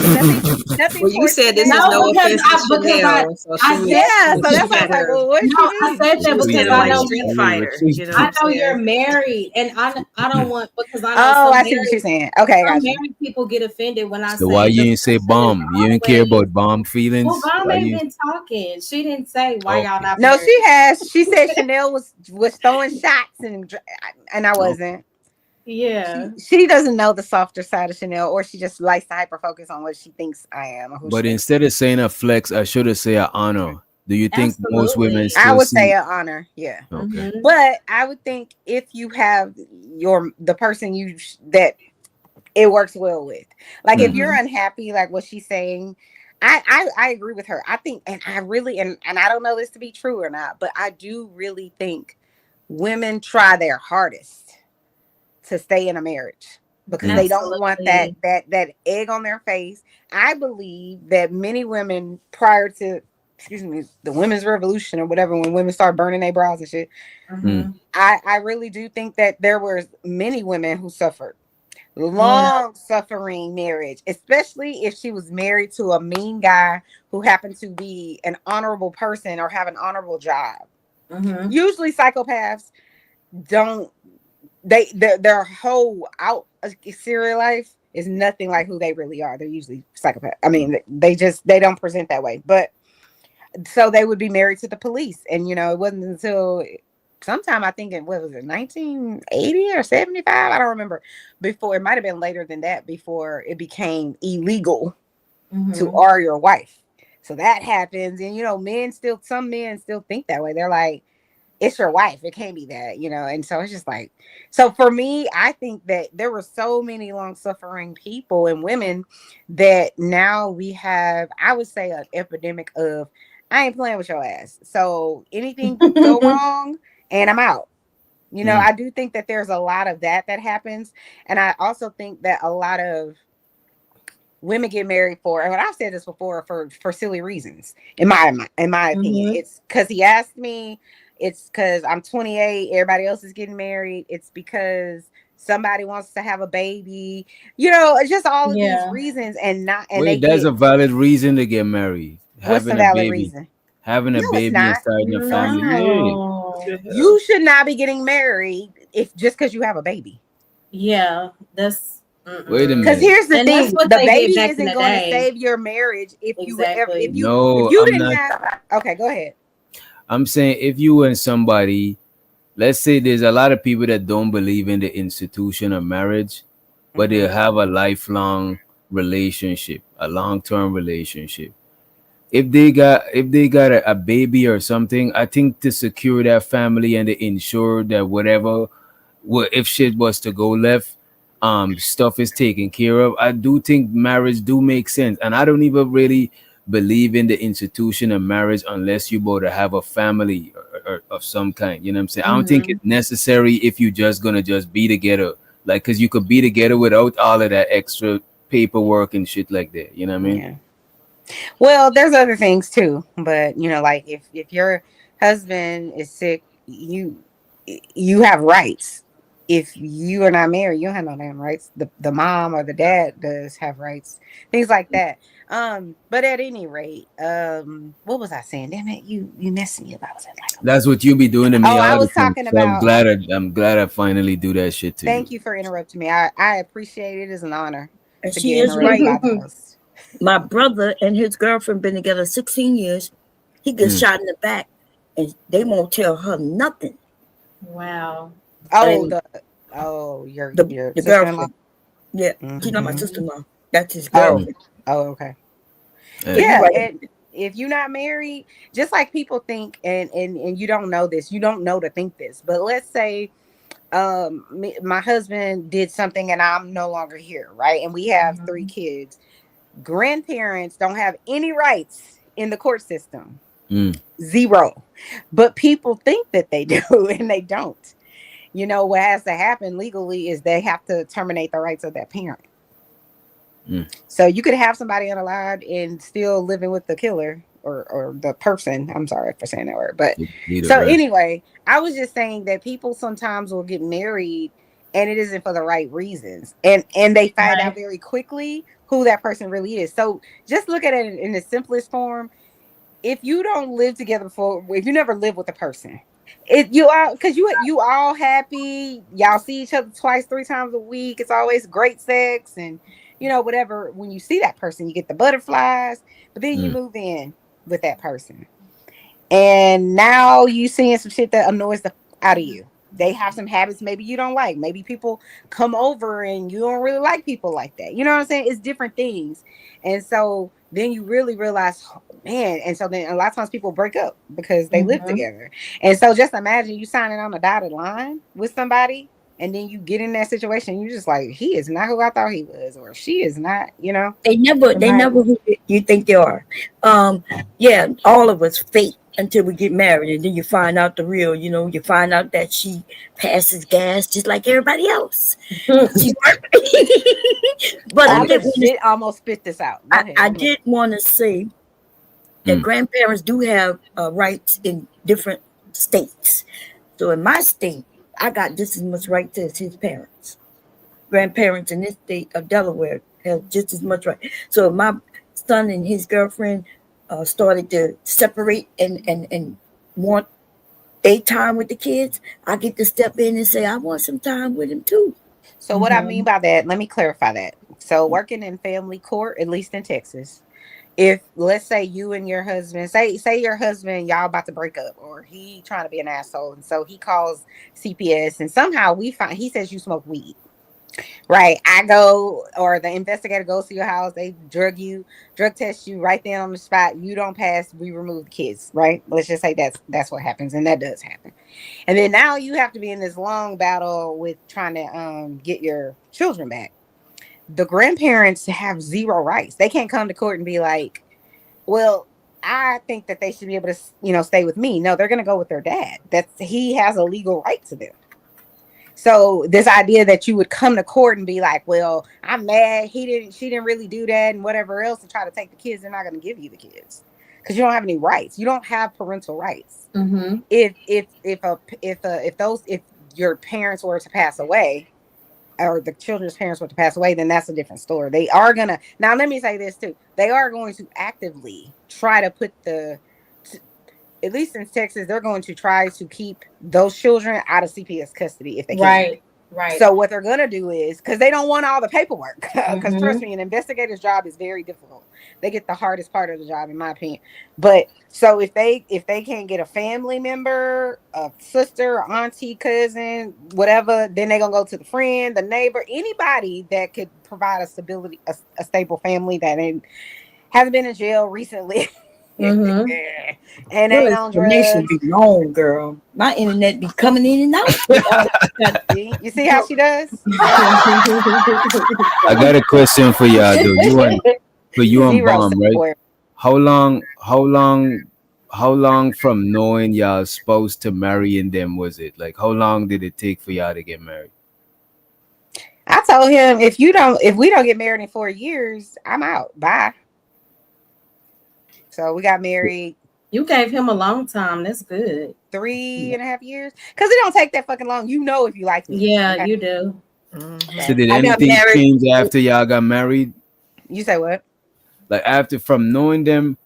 nothing Well, you towards said this is Chanel. No, no because offense to I Chanel, so she was Yeah, so she that's why I was had like, her. well, what did no, she I mean? said She that was because standing I like know Street Fighter. You know what I I'm know you're saying? married, and I don't want because I know Oh, some I see what you're saying. Okay, I some got you. married people get offended when I So why say the you ain't say person is bomb? You didn't care always. about bomb Well, feelings? Mom Why ain't you? been talking. She didn't say why y'all Okay. not No, married. she has. She said Chanel was throwing shots and I Okay. wasn't. Yeah. She doesn't know the softer side of Chanel, or she just likes to hyper focus on what she thinks I am or who she But thinks. instead of saying a flex, I should have said a honor. Do you think most women Absolutely. I still would say see? an honor, yeah. Okay. Mm-hmm. But I would think if you have the person that it works well with, like if Mm. you're Mm-hmm. unhappy, like what she's saying, I agree with her. I think, and I really and I don't know this to be true or not, but I do really think women try their hardest to stay in a marriage. because Mm. they don't want that Absolutely. that egg on their face. I believe that many women prior to, excuse me, the women's revolution or whatever, when women start burning their bras and shit, Mm. Hmm. I really do think that there were many women who suffered Yeah. long suffering marriage, especially if she was married to a mean guy who happened to be an honorable person or have an honorable job. Hmm. Usually psychopaths don't, their whole out exterior life is nothing like who they really are. They're usually psychopath. I mean, they don't present that way. But so they would be married to the police, and it wasn't until sometime, I think, what was it, 1980 or 75, I don't remember, before, it might have been later than that, before it became illegal to Hmm. are your wife. So that happens, and some men still think that way. They're like, it's your wife, it can't be that. And so it's just like, so for me, I think that there were so many long suffering people and women that now we have, I would say, an epidemic of, I ain't playing with your ass, so anything go wrong and I'm out. Mm. I do think that there's a lot of that happens, and I also think that a lot of women get married for, and I've said this before, for silly reasons. In my opinion, Hmm. it's because he asked me. It's because I'm 28. Everybody else is getting married. It's because somebody wants to have a baby. It's just all of these Yeah. reasons, and they Wait, that's get, a valid reason to get married. what's the Having a valid baby, reason? having a No, it's baby and not. starting a family. Yeah. What the No. hell? You should not be getting married if just because you have a baby. Yeah. That's. Wait a Because Mm-mm. minute. here's the And that's thing: what the they did baby back in isn't the going to day. save your marriage if Exactly. No, you I'm didn't not. have. Okay, go ahead. I'm saying if you and somebody, let's say there's a lot of people that don't believe in the institution of marriage, but they Hmm. have a lifelong relationship, a long-term relationship. If they got a baby or something, I think to secure that family and to ensure that whatever, if shit was to go left, stuff is taken care of. I do think marriage do make sense, and I don't even really believe in the institution of marriage unless you both have a family or of some kind. You know what I'm saying? I don't think Hmm. it's necessary if you just gonna just be together, like, because you could be together without all of that extra paperwork and shit like that. You know what I mean? Yeah. Well, there's other things too, but like if your husband is sick, you have rights. If you are not married, you don't have no damn rights. The mom or the dad does have rights, things like that. But at any rate, what was I saying? Damn it, you messed me up. I was at like a That's what you be doing to oh, me I all the was time. talking So I'm about. glad I finally do that shit to you. Thank you for interrupting me. I appreciate it. It's an honor And to she get is interrupted right. by the host. My brother and his girlfriend been together 16 years. He gets Mm. shot in the back, and they won't tell her nothing. Wow. Oh, And your the sister in law. girlfriend, yeah, she's not my Hmm. sister-in-law. That's his Oh, Mm. girlfriend. okay. So Hey. you're Yeah, right. and if you're not married, just like people think, and you don't know this, you don't know to think this, but let's say my husband did something and I'm no longer here, right? And we have three Mhm. kids. Grandparents don't have any rights in the court system. Mm. Zero. But people think that they do and they don't. What has to happen legally is they have to terminate the rights of that parent. Mm. So you could have somebody unalive and still living with the killer or the person. I'm sorry for saying that word. But Need a so rest. anyway, I was just saying that people sometimes will get married and it isn't for the right reasons. And they find out Right. very quickly who that person really is. So just look at it in the simplest form. If you don't live together before, if you never live with a person, you all, because you all happy, y'all see each other twice, three times a week, it's always great sex, and whatever. When you see that person, you get the butterflies, but then you Mm. move in with that person, and now you seeing some shit that annoys the out of you. They have some habits maybe you don't like. Maybe people come over and you don't really like people like that. You know what I'm saying? It's different things. And so then you really realize, oh, man. And so then a lot of times people break up because they live Mhm. together. And so just imagine you signing on a dotted line with somebody and then you get in that situation. You're just like, he is not who I thought he was, or she is not. They never Right. who you think they are. Um, yeah, all of us fake until we get married, and then you find out the real. You find out that she passes gas just like everybody else. She but I did want to. almost spit this out. Go ahead. I did want to say that grandparents do have rights in different states. So in my state, I got just as much rights as his parents. Grandparents in this state of Delaware have just as much right. So if my son and his girlfriend started to separate and want time with the kids, I get to step in and say, I want some time with him too. So what I mean by that, let me clarify that. So working in family court, at least in Texas, if let's say you and your husband, say your husband, y'all about to break up, or he trying to be an asshole, and so he calls CPS, and somehow he says you smoke weed. Right. I go, or the investigator goes to your house, they drug test you right there on the spot. You don't pass, we remove the kids, right? Let's just say that's what happens, and that does happen. And then now you have to be in this long battle with trying to get your children back. The grandparents have zero rights. They can't come to court and be like, well, I think that they should be able to, stay with me. No, they're going to go with their dad. He has a legal right to them. So this idea that you would come to court and be like, well, I'm mad. She didn't really do that and whatever else, and try to take the kids, they're not going to give you the kids because you don't have any rights. You don't have parental rights. Mm-hmm. If your parents were to pass away, or the children's parents were to pass away, then that's a different story. They are going to, now let me say this too. They are going to actively try to put at least in Texas, they're going to try to keep those children out of CPS custody if they can. Right. So what they're going to do is, because they don't want all the paperwork, because trust me, an investigator's job is very difficult. They get the hardest part of the job, in my opinion. But so if they can't get a family member, a sister, auntie, cousin, whatever, then they're going to go to the friend, the neighbor, anybody that could provide a stable family that hasn't been in jail recently. Mm-hmm. And ain't on drugs. Be long, girl. My internet be coming in and out. You see how she does? I got a question for y'all, though. You and Bomb, right? How long from knowing y'all supposed to marrying them was it? Like, how long did it take for y'all to get married? I told him, if we don't get married in 4 years, I'm out. Bye. So we got married. You gave him a long time. That's good. 3.5 years. Because it don't take that fucking long. If you like me. Yeah, okay? You do. Mm-hmm. So did anything change after y'all got married? You say what? Like from knowing them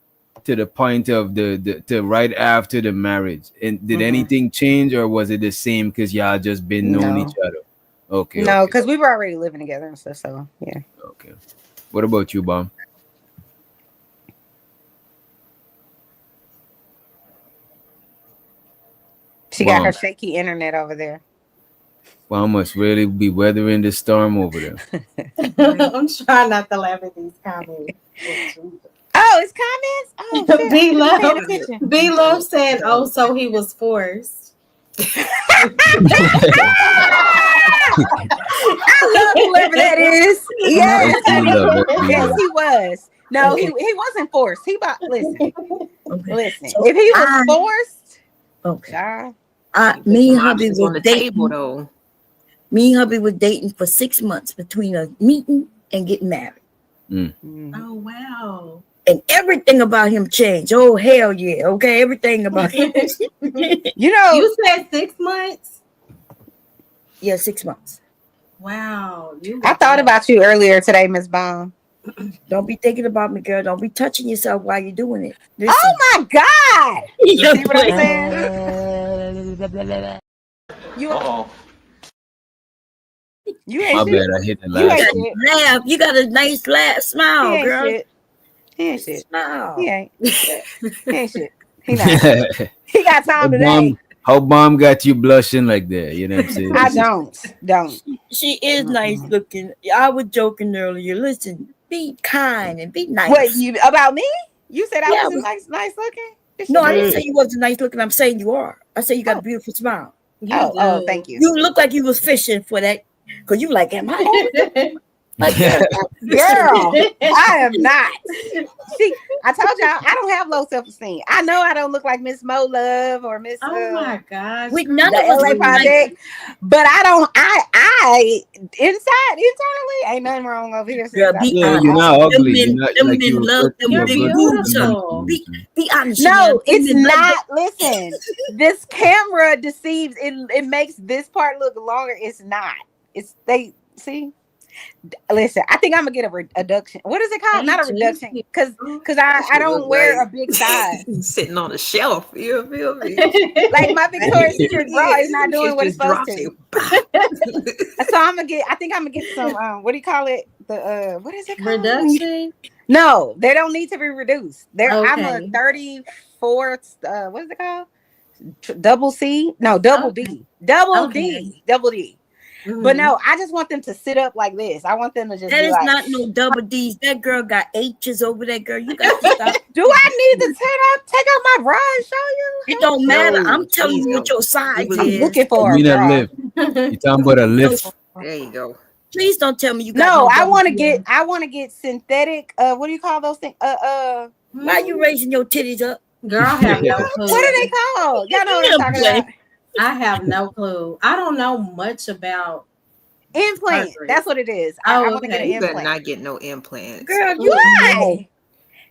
to the point of to right after the marriage. And did anything change, or was it the same because y'all just been knowing each other? Okay. No, because we were already living together and stuff. So yeah. Okay. What about you, Bomb? She got her shaky internet over there. Well, I must really be weathering the storm over there. I'm trying not to laugh at these comments. Oh, it's comments? Oh, B-Love said, oh, so he was forced. I love whoever that is. Yes, yes, he was. No, he wasn't forced. Listen. So if he was forced, me and hubby was on the dating, table though. Me and hubby were dating for 6 months between a meeting and getting married. Oh wow. And everything about him changed. Oh hell yeah. Okay, everything about him. You said 6 months? Yeah, 6 months. Wow. I thought about you earlier today, Miss Baum. Don't be thinking about me, girl. Don't be touching yourself while you're doing it. Listen. Oh my God! You see what I'm saying? You ain't My shit. bad, I hit the last one. Laugh. You got a nice smile, girl. Shit. He ain't shit. Smile. He ain't. He ain't shit. He not. He got time today. How Bomb got you blushing like that? You know what I'm saying? I don't. She is nice looking. I was joking earlier. Listen, be kind and be nice. What, about me? You said I wasn't nice looking? No, I didn't say you wasn't nice looking. I'm saying you are. I say you got a beautiful smile. Thank you. You look like you was fishing for that. Because you like, am I? Girl, I am not. See, I told y'all I don't have low self-esteem. I know I don't look like Miss Mo Love or Miss Oh my gosh. With none the of us LA look like Project, but I don't. I internally ain't nothing wrong over here. girl. Sis. Be Yeah, you're honest. not Them ugly. You're men, not them like men love them You're big boobs. beautiful. Be honest, Chanel. No, Them it's men love not. Listen, this camera deceives. It makes this part look longer. It's not. It's they see. Listen, I think I'm gonna get a reduction. What is it called? Not a reduction, because I don't wear a big size. Sitting on a shelf. You feel me? Like my Victoria's Secret bra is not doing It what it's just supposed drops to. it. So I'm gonna get. I think I'm gonna get some. What do you call it? The what is it called? Reduction. No, they don't need to be reduced. I'm a Okay. 34. What is it called? Double C? No, double Okay. D. Double Okay. D. Double D. But no, I just want them to sit up like this. I want them to just That be is like. not no double D's. That girl got H's over that girl. You got to stop. Do I need to take out my bra and show you? It don't matter. No, I'm telling you please what your size We I'm believe is. looking for You a mean a bra. lift? You talking about a lift? There you go. Please don't tell me you got No, no I double want to D. get. I want to get synthetic. What do you call those things? Why you raising your titties up? Girl, I have no clue. What are they called? Y'all know what I'm talking about? I have no clue. I don't know much about Implant. surgery. That's what it is. Oh, I want to get okay. an You better implant. not get no implants. Girl, you Why?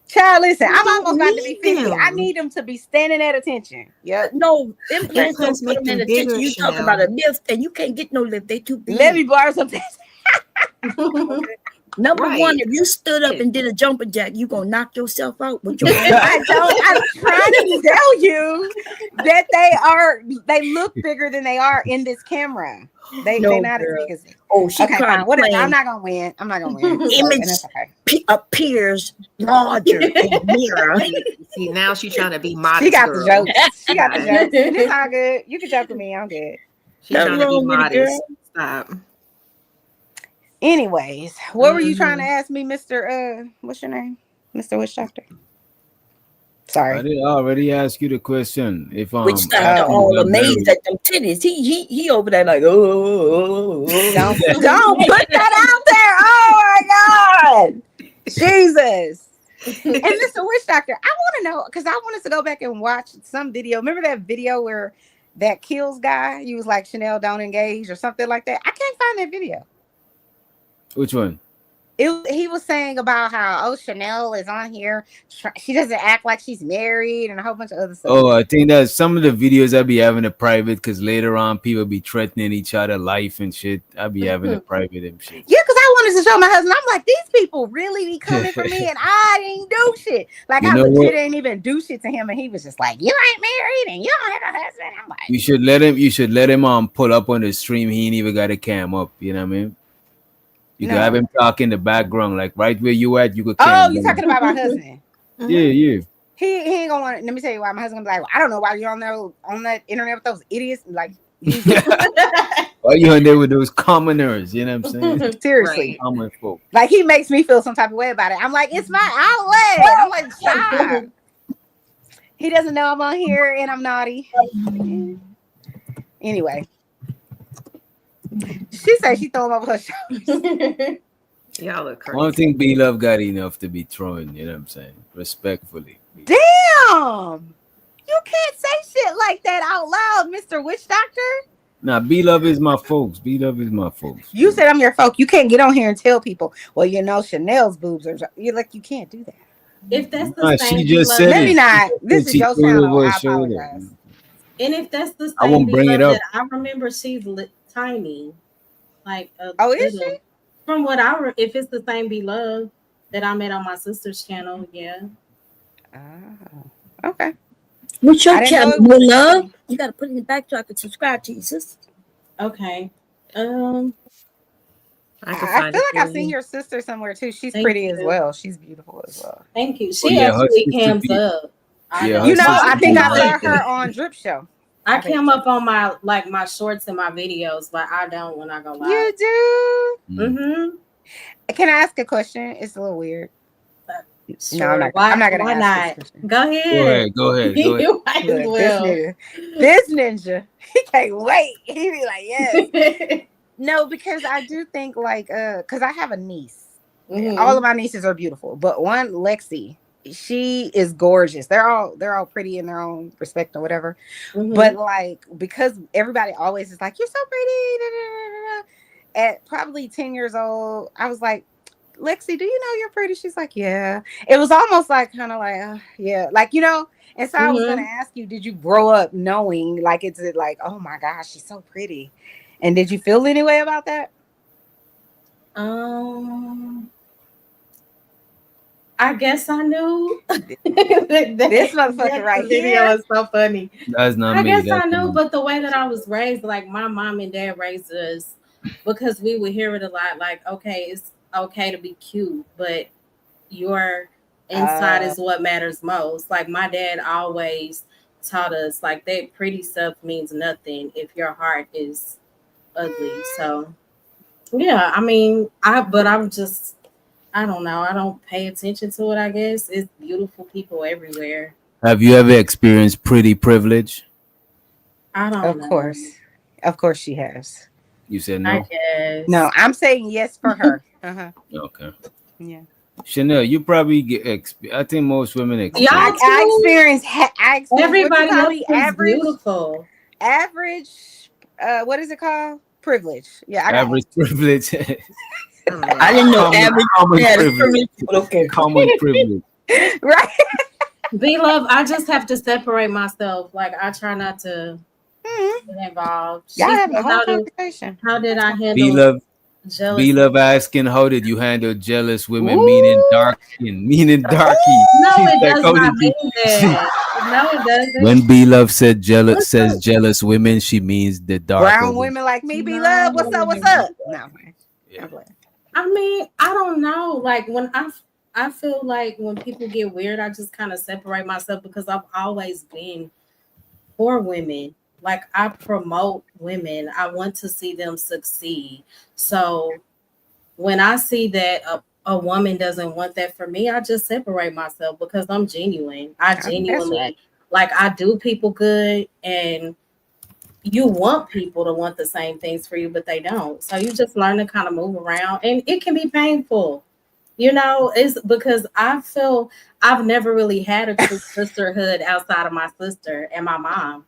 Child, listen, I'm don't almost about to be need 50. I them. need them to be standing at attention. Yep. no implants don't Implants put make them in them attention. bigger, You talk Chanel. about a lift, and you can't get no lift. They too big. Let me borrow something. Number Right. one, if you stood up and did a jumping jack, you gonna knock yourself out with your own. I don't. I'm trying to tell you that they look bigger than they are in this camera. They're not as big as this. Oh, she Okay, cried fine. Whatever. playing. I'm not gonna win. I'm not gonna win. So, Image and that's okay. appears larger in the mirror. See, now she's trying to be modest. She got girl. the jokes. She got the jokes. And it's all good. You can joke with me. I'm good. She's Nothing trying to be wrong with it, girl. modest. Stop. Anyways, what were you trying to ask me, Mr. What's your name? Mr. Witch Doctor? I Sorry. did already ask you the question. If Which after doctor you all got amazed married- at them titties. He over there like oh. Don't put that out there. Oh my God. Jesus. And Mr. Witch Doctor, I want to know because I wanted to go back and watch some video. Remember that video where that Kills guy? You was like Chanel don't engage or something like that. I can't find that video. Which one? He was saying about how Chanel is on here. She doesn't act like she's married and a whole bunch of other stuff. Oh, I think that some of the videos I be having it private because later on people be threatening each other life and shit. I be having it private and shit. Yeah, because I wanted to show my husband. I'm like, these people really be coming for me, and I didn't do shit. Like You I know legit what? ain't even do shit to him, and he was just like, "You ain't married, and you don't have a husband." I'm like, You should let him pull up on the stream. He ain't even got a cam up. You know what I mean? You can No. have him talk in the background, like right where you at. You could. "Oh, cam you him. talking about my husband?" Yeah. He ain't gonna want. Let me tell you why. My husband gonna be like, "I don't know why you're on there on that internet with those idiots." Like, Why you on there with those commoners? You know what I'm saying? seriously, Common folk. like he makes me feel some type of way about it. I'm like, it's my outlet. I'm like, stop. He doesn't know I'm on here and I'm naughty. Anyway, she said she threw him over her shoulders. Y'all look I don't crazy. think B Love got enough to be throwing. You know what I'm saying? Respectfully. Damn, you can't say shit like that out loud, Mr. Witch Doctor. Nah, B Love is my folks. B Love is my folks. You said I'm your folk. You can't get on here and tell people, well, you know, Chanel's boobs are. You're like, you can't do that. If that's the Nah, same, she just beloved- said Maybe it. not. This is She your threw it channel. over her I shoulder. apologize. and if that's the same, I won't bring it beloved, up. I remember she's tiny, like a Oh, is little- she? From what if it's the same beloved that I met on my sister's channel, yeah. Oh, okay. What's I your didn't channel, know it was- love? You gotta put it in the back so I can subscribe to you, sis. Okay. I can I find feel it like for I've seen you. your sister somewhere too. She's Thank pretty as you. well. She's beautiful as well. Thank you. Oh, She yeah, her actually sister cams be- up. I Yeah, know. her You know, sister I think be I saw like- her on Drip Show. I cam up on my shorts and my videos, but I don't when I go live. You do? Mm-hmm. Can I ask a question? It's a little weird. Sure. No, I'm not. Why, I'm not gonna why ask not? this question. Go ahead. Go ahead. You might as Look, well. this ninja, he can't wait. He be like, yes. No, because I do think like, because I have a niece. Mhm. All of my nieces are beautiful, but one, Lexi, she is gorgeous. They're all pretty in their own respect or whatever. Mhm. But like, because everybody always is like, you're so pretty. Da, da, da, da, da. At probably 10 years old, I was like, Lexi, do you know you're pretty? She's like, yeah. It was almost like kind of like, yeah, like, you know. And so I was gonna Mhm. ask you, did you grow up knowing, like, it's like, oh my gosh, she's so pretty, and did you feel any way about that? Um, I guess I knew. This motherfucker right The video here. is so funny. That's not I me. guess I That's knew, not me. but the way that I was raised, like my mom and dad raised us, because we would hear it a lot. Like, okay, it's okay to be cute, but your inside Uh, is what matters most. Like my dad always taught us, like that pretty stuff means nothing if your heart is ugly. So yeah, I mean, but I'm just, I don't know. I don't pay attention to it. I guess it's beautiful people everywhere. Have you ever experienced pretty privilege? I don't of know. course, of course she has. You said I no. No, guess. I'm saying yes for her. Uh-huh. Okay. Yeah. Chanel, you probably get. I think most women Y'all experience I too. experienced. I experienced what you Everybody call else me is average. beautiful. Average. What is it called? Privilege. Yeah, I got average privilege. I didn't know common, average common had a privilege. privilege, but okay. Common privilege. it. Right. B love, I just have to separate myself. Like I try not to Mhm. get involved. Y'all She having a said, whole conversation. how did I B handle love. B jealousy? love asking, how did you handle jealous women? Meaning Ooh. dark skin. Meaning darky. No, She's it like, does how not did you? mean that. No, it doesn't. When B love said jealous, What's says up? jealous women, she means the darker Brown women. women like me be No. love. What's up? What's up? No, man. Yeah. I'm playing. I mean, I don't know. Like when I feel like when people get weird, I just kind of separate myself because I've always been for women. Like I promote women. I want to see them succeed. So when I see that a woman doesn't want that for me, I just separate myself because I'm genuine. I I know that's right. genuinely like I do people good, and you want people to want the same things for you, but they don't. So you just learn to kind of move around, and it can be painful. You know, it's because I feel I've never really had a true sisterhood outside of my sister and my mom.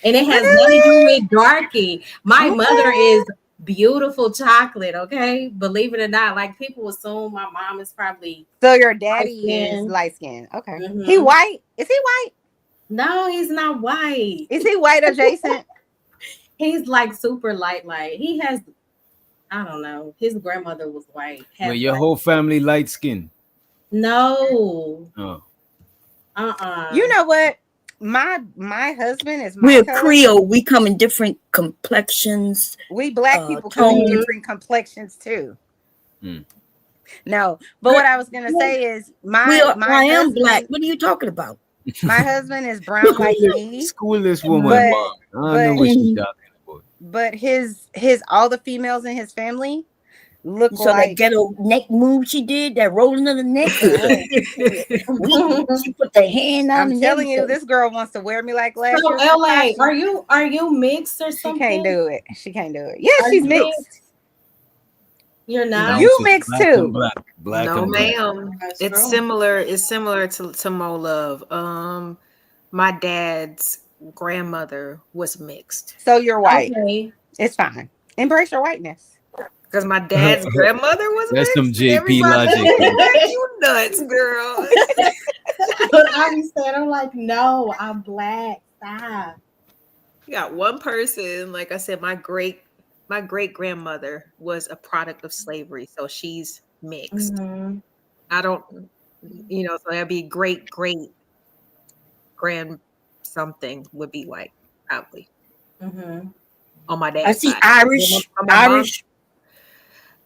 And it has nothing to do Really? with darky. My mother Okay. is beautiful chocolate, okay? Believe it or not, like people assume my mom is probably So your light daddy is skinned. light skinned. Okay. He Hmm. white? Is he white? No, he's not white. Is he white adjacent? He's like super light, light. He has, I don't know. His grandmother was white, Well, half your white. whole family light skin. No. Oh. You Uh-uh. know what? My husband is my We're color. Creole. We come in different complexions, We black people come in tones. different complexions too. Hmm. No, but what I was gonna say is my I am black. husband What are you talking about? is brown like me, School this woman, but mom. I don't know but what she's talking about. but his all the females in his family look So that like ghetto neck move she did, that rolling of the neck, she put the hand out I'm and telling you, everything. this girl wants to wear me like last So year's LA, Takashi. are you mixed or She can't something? do it. She can't do it. Yeah, Are she's you mixed. mixed? You're not? No, You she's mixed black and too. black. Black No, and black. ma'am. That's It's true. similar. It's similar to Mo Love. My dad's grandmother was mixed So you're white. Okay. It's fine. Embrace your whiteness. because my dad's grandmother was That's some mixed, and JP everybody was logic. like, "You nuts, girl." But I be saying, I'm like, no, I'm black. Stop. You got one person, like I said, my great grandmother was a product of slavery, so she's mixed. Mm-hmm. I don't, so that'd be great grand something would be white, probably Mm-hmm. on my I dad's see side. Irish, On my mom's, Irish.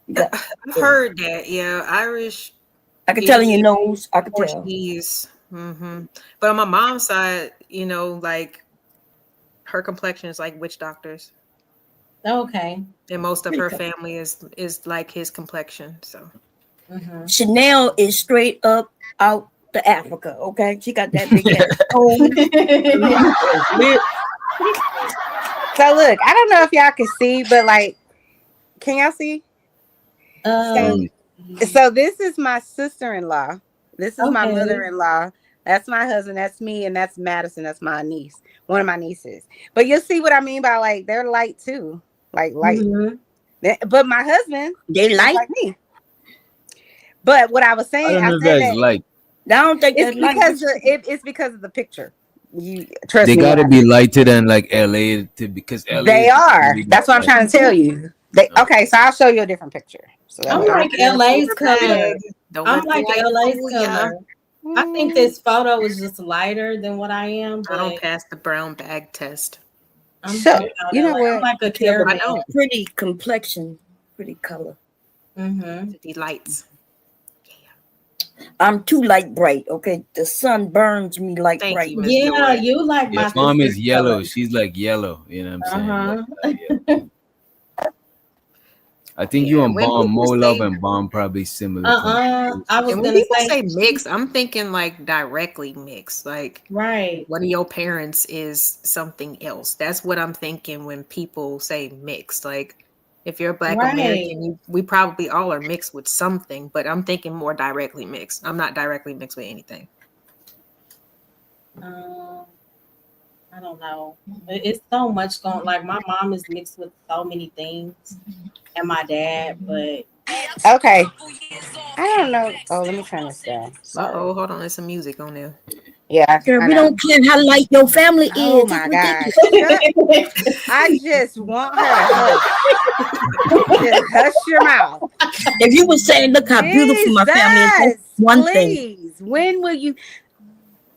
Yeah, I've heard that, yeah, Irish, I can tell in your Indian, nose. I can tell. Portuguese. But on my mom's side, like her complexion is like witch doctors, Okay. and most of her family is like his complexion. So Mm-hmm. Chanel is straight up out to Africa. Okay, she got that big ass home. So look, I don't know if y'all can see, but like, can y'all see? Um, So this is my sister-in-law. This is my Okay. mother-in-law. That's my husband. That's me, and that's Madison. That's my niece, one of my nieces. But you'll see what I mean by like they're light too, like light. Mhm. But my husband They is like. like me. But what I was I saying, don't I know if said that's that like I don't think it's that's like. it's because of the picture. You trust they me when gotta I be say lighter than like LA to because LA they is are. really That's not what I'm like trying to tell you. They okay. So I'll show you a different picture. So that I'm way. like Don't let the LA's fear bag. color. Don't I'm let the like light LA's fool ya. color. I think this photo is just lighter than what I am, I don't but pass the brown bag test. I'm So about you know LA. I'm what? like a You have I caramel. don't. pretty complexion, pretty color. Mm-hmm. The lights. I'm too light bright. Okay, the sun burns me light Thank bright. you, Miss Yeah, Joy. you like your my mom is sister's color. yellow. She's like yellow. You know what I'm saying? Uh-huh. Yeah. I think you Yeah, and when Bomb, people More Love say and Bomb probably similar I was and when gonna people say say mixed, I'm thinking like directly mixed. Like right. one of your parents is something else. That's what I'm thinking when people say mixed. Like if you're a Black Right. American, we probably all are mixed with something, but I'm thinking more directly mixed. I'm not directly mixed with anything. Um, I don't know. It's so much going. Like my mom is mixed with so many things, and my dad. But Okay. I don't know. Oh, let me turn this down. Sorry. Hold on, there's some music on there. Yeah, Girl, I we know. don't care how light your family Oh is. It's my ridiculous. gosh. I just want her to hush. Just hush your mouth. If you were saying, "Look how beautiful my family is," that's Jesus, one thing. please. When will you?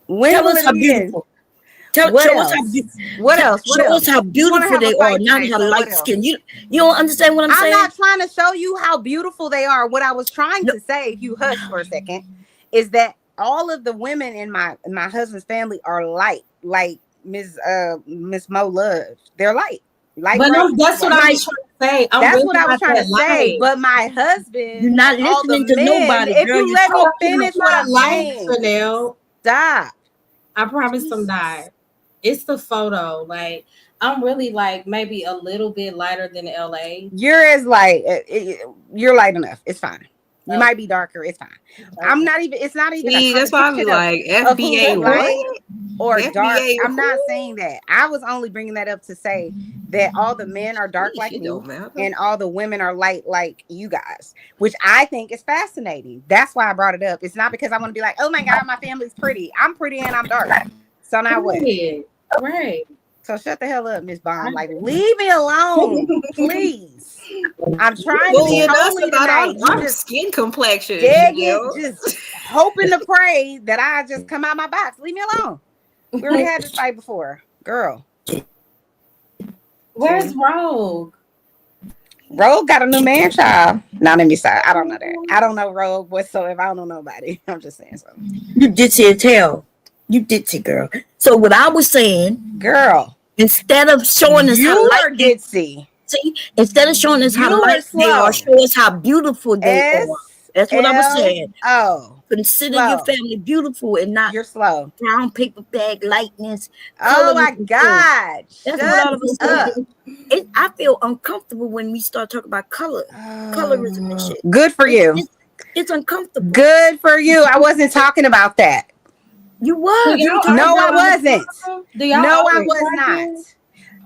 When Tell will us it how end? beautiful. What Show us how else? What else? What show us else? how You want to beautiful have a they are, fight not today? how So what light else? skin. You don't understand what I'm I'm saying? not trying to show you how beautiful they are. What I was trying No, to say, if you hush for a second, is that all of the women in my husband's family are light, like Miss Mo Love. They're light but bright no, that's what I situation. right. was trying to say. I'm That's really what I was not trying that to say. light. But my You're husband and not all the listening to men, nobody, if girl. you You're let me talking. finish I'm what not I'm light, saying, Chanel. stop. I promise I'm Jesus. not. It's the photo. Like I'm really like maybe a little bit lighter than LA. You're as light. You're light enough. It's fine. You Oh, might be darker. It's fine. I'm okay. not even. It's not even a See, that's why I be competition like, of who's FBA what? light or dark. FBA I'm not who? saying that. I was only bringing that up to say that all the men are dark Sheesh, like it me don't matter. and all the women are light like you guys, which I think is fascinating. That's why I brought it up. It's not because I want to be like, oh my God, my family's pretty. I'm pretty and I'm dark. So now what? Right. Right. So shut the hell up, Miss Bomb. Like, leave me alone, please. I'm trying to be Bullying us holy about tonight. You our just skin complexion, dig it, Chanel. just hoping to pray that I just come out my box. Leave me alone. We already had this fight before. Girl. Where's Rogue? Rogue got a new man child. Now let me stop. I don't know that. I don't know Rogue whatsoever. I don't know nobody. I'm just saying something. You ditzy as hell. You ditzy, girl. So what I was saying, Girl, instead of showing us how you light are they ditzy. see, instead of showing us how You are light they are, slow. show us how beautiful they are. That's what I was saying. SLO. Consider your Slow. family beautiful and not You're slow. brown paper bag lightness, Oh my colorism. God. That's what Shut all of us up. saying. I feel uncomfortable when we start talking about colorism and shit. Good for you. It's uncomfortable. Good for you. I wasn't talking about that. You Do was. You y'all talking No, I argue on the wasn't. phone? Do y'all No, I always was not. argue?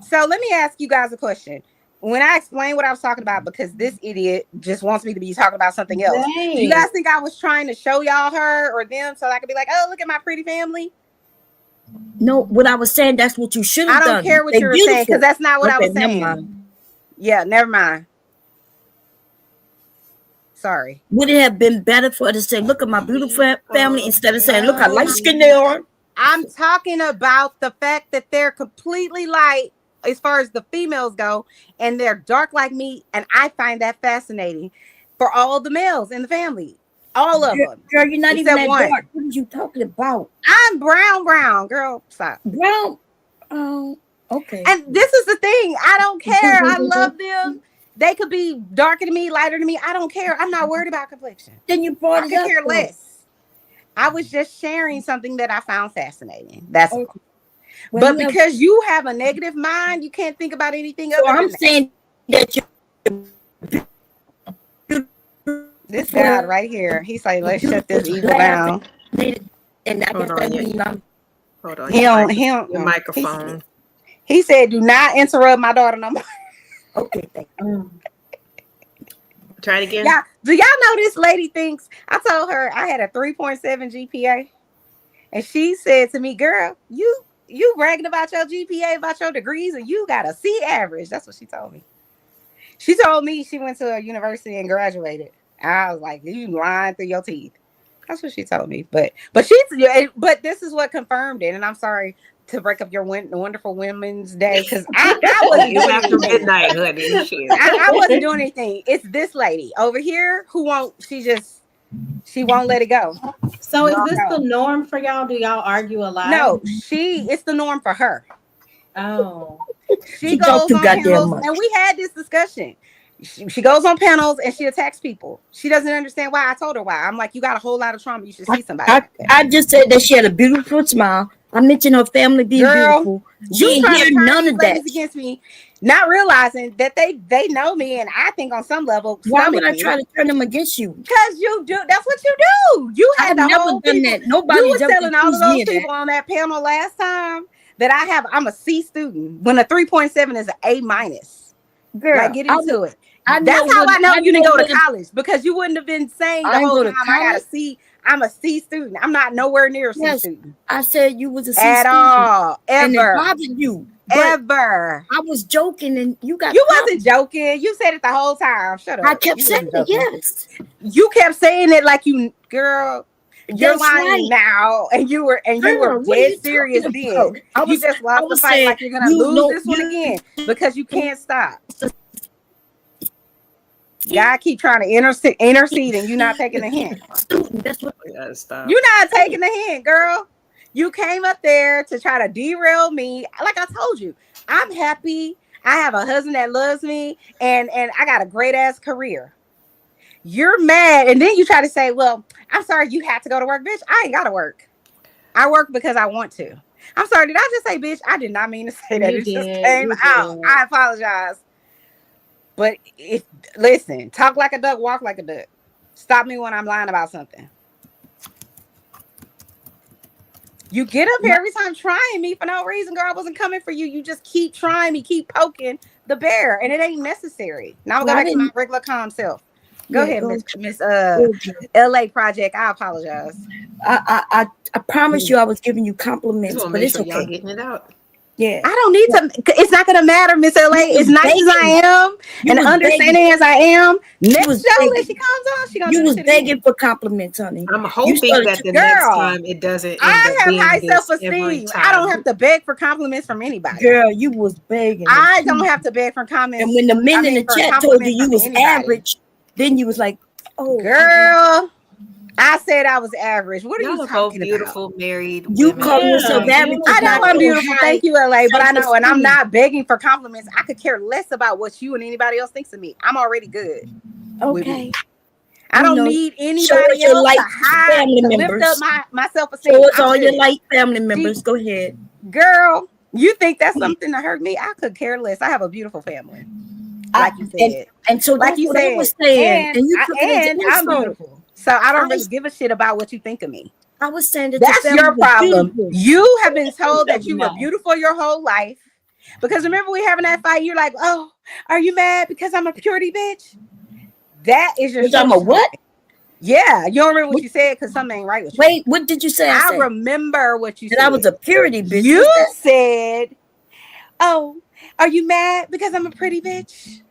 So let me ask you guys a question. When I explain what I was talking about, because this idiot just wants me to be talking about something else. Do you Dang. guys think I was trying to show y'all her or them so I could be like, oh, look at my pretty family? No, what I was saying, that's what you should I have don't done. care what They you were saying because beautiful. that's not what I Okay, was never saying. mind. Yeah, never mind. Sorry. Would it have been better for her to say, look at my beautiful family, instead of saying, look how light skinned they are? I'm talking about the fact that they're completely light as far as the females go, and they're dark like me, and I find that fascinating for all the males in the family. All of them. Girl, you're not even Except that one. dark. What are you talking about? I'm brown, girl. Stop. Brown. Oh, okay. And this is the thing. I don't care. I love them. They could be darker than me, lighter than me. I don't care. I'm not worried about complexion. Then you brought I it could up. care Though. less. I was just sharing something that I found fascinating. That's all. Okay. Well, But because you have a negative mind, you can't think about anything so other I'm than that. saying that you This God right here. He's like, let's shut this evil down. And I guess that means I'm. Hold on. Your Microphone. He said, do not interrupt my daughter no more. Okay, thank you. Try it again. Yeah. Do y'all know this lady thinks, I told her I had a 3.7 GPA. And she said to me, girl, you bragging about your GPA, about your degrees, and you got a C average. That's what she told me. She told me she went to a university and graduated. I was like, you lying through your teeth. That's what she told me. But this is what confirmed it. And I'm sorry to break up your wonderful Women's Day, because I wasn't doing after anything. midnight, honey. Shit. I wasn't doing anything. It's this lady over here who won't. She won't let it go. So is this the norm for y'all? Do y'all argue a lot? No, it's the norm for her. Oh, She goes on panels, and we had this discussion. She goes on panels and she attacks people. She doesn't understand why. I told her why. I'm like, you got a whole lot of trauma. You should see somebody. I just said that she had a beautiful smile. I mentioned her family being beautiful. She didn't hear none of that against me, not realizing that they know me, and I think on some level. Why would I try to turn them against you? Because you do. That's what you do. You had the never whole done people, that. Nobody you was telling all of those people on that panel last time that I'm a C student when a 3.7 is an A minus. Girl, like, get into it. That's know how I know you didn't go to what- college, because you wouldn't have been saying the I didn't whole go to time I got a college. C. I'm a C student. I'm not nowhere near a C Yes, student I said you was a C at student. all, And it ever, bothered you. But ever. I was joking, and you got. You wasn't joking. You said it the whole time. Shut up. I kept You saying wasn't it. joking. Yes. You kept saying it like you, girl. You're That's lying right. now, and you were Girl, what are dead you serious talking then. about? I You was- just I lost the was fight saying, like you're gonna you lose know- this one you- again because you can't stop. God keep trying to intercede, and you're not taking the hint. That's what. We gotta stop. You're not taking the hint, girl. You came up there to try to derail me. Like I told you, I'm happy. I have a husband that loves me, and I got a great ass career. You're mad, and then you try to say, well, I'm sorry you have to go to work, bitch. I ain't gotta work. I work because I want to. I'm sorry, did I just say bitch? I did not mean to say that. You It just did, came you out. did. I apologize. But listen, talk like a duck, walk like a duck. Stop me when I'm lying about something. You get up here every time trying me for no reason, girl. I wasn't coming for you. You just keep trying me, keep poking the bear, and it ain't necessary. Now I'm going back to my regular calm self. Go ahead, Miss LA Project. I apologize. I promise you, I was giving you compliments, but it's y'all okay. getting it out. Yeah, I don't need to. It's not gonna matter, Miss LA. As nice as I am and understanding as I am, next show that she comes on, she gonna you do was this shit begging again. for compliments, honey. I'm hoping that the Girl, next time it doesn't end I up have being high this every self-esteem. time. I don't have to beg for compliments from anybody. Girl, you was begging. I don't have to beg for comments. And when the men in the for chat told you compliments you from was anybody. average, then you was like, "Oh, girl, I said I was average. What are Y'all you are both talking beautiful about? married you women. call yourself average." I know I'm beautiful. Thank you, LA. But I know, and I'm self-esteem. not begging for compliments. I could care less about what you and anybody else thinks of me. I'm already good. with Okay. me. I don't need anybody else to hide, to lift up my self-esteem. Show us all your light family members. Go ahead. Girl, you think that's something to hurt me? I could care less. I have a beautiful family. Like you said. And so like that's you what said. I was saying. And you took it as an I'm insult. beautiful. So I don't really give a shit about what you think of me. I was saying that that's your your family was problem. beautiful. You have been told that you were No. beautiful your whole life. Because remember we having that fight, you're like, oh, are you mad because I'm a purity bitch? That is your I'm a what? Yeah, you don't remember what you said because something ain't right with you. Wait, what did you say? I remember what you said. That I was a purity bitch. You said, oh, are you mad because I'm a pretty bitch?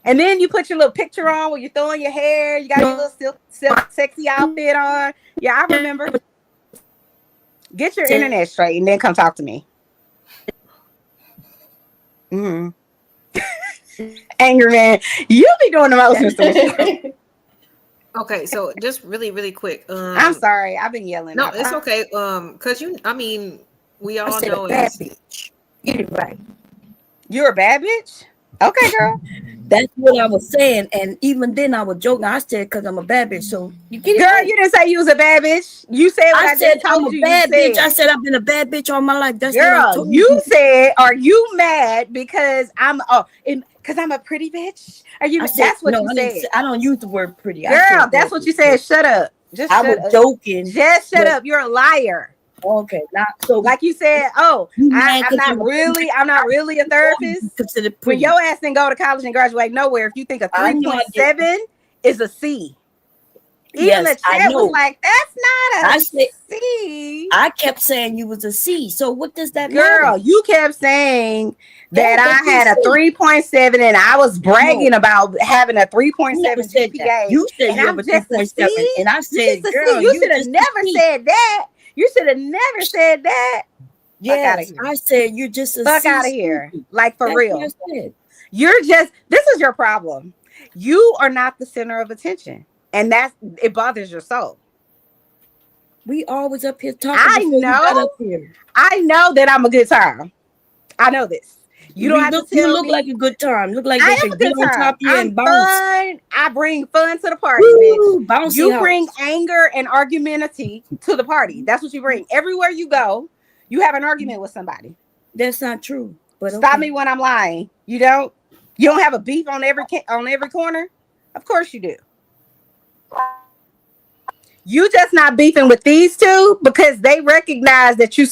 And then you put your little picture on where you're throwing your hair. You got your little silk sexy outfit on. Yeah, I remember. Get your internet straight and then come talk to me. Mm-hmm. Angry man, you be doing the most, Mr. Okay, so just really quick. I'm sorry, I've been yelling. No, it's okay. Cause we all know bad bitch. Get it right. You're a bad bitch. Okay, girl. That's what I was saying, and even then I was joking. I said because I'm a bad bitch. So you get it, girl. right. You didn't say you was a bad bitch. You said what I said just told I'm a you. bad You bitch. said. I said I've been a bad bitch all my life. That's what I girl. told You said, "Are you mad because I'm?" Oh, Because I'm a pretty bitch. Are you? I said, That's what no, you I didn't said. say, I don't use the word pretty. I Girl, said, that's what you said. Shut up. Just I shut was up. joking. Just shut but up. You're a liar. okay, not so. Like you said, oh, You mad I'm 'cause not I'm a really, I'm not really a therapist. considered When pretty. your ass didn't go to college and graduate nowhere, if you think a I know I did. 3.7 is a C. Even Yes, the I chat was know. like, that's not a I said C. I kept saying you was a C. So what does that Girl, matter? you kept saying that Yeah, I you had a said 3.7 and I was bragging no. about having a I never 3.7 said that. GPA You said and you have I'm a just a 3.7, C. and I You said, just a C. girl, You you should have just a never C. said that. You should have never said that. Fuck out of Yes, here. I said you're just a Fuck C out of here. student. Like for That's what I real. said. This is your problem. You are not the center of attention. And it bothers your soul. We always up here talking I before you got know. up here. I know that I'm a good time. I know this. You don't have to You tell look like me. a good time. Look like I they am a could get good on top time. of you I'm and bounce. fun. I bring fun to the party, bitch. Woo, bouncy You bring house. anger and argumentation to the party. That's what you bring. Everywhere you go, you have an argument with somebody. That's not true. But Stop okay. me when I'm lying. You don't. You don't have a beef on every corner. Of course you do. You just not beefing with these two because they recognize that you.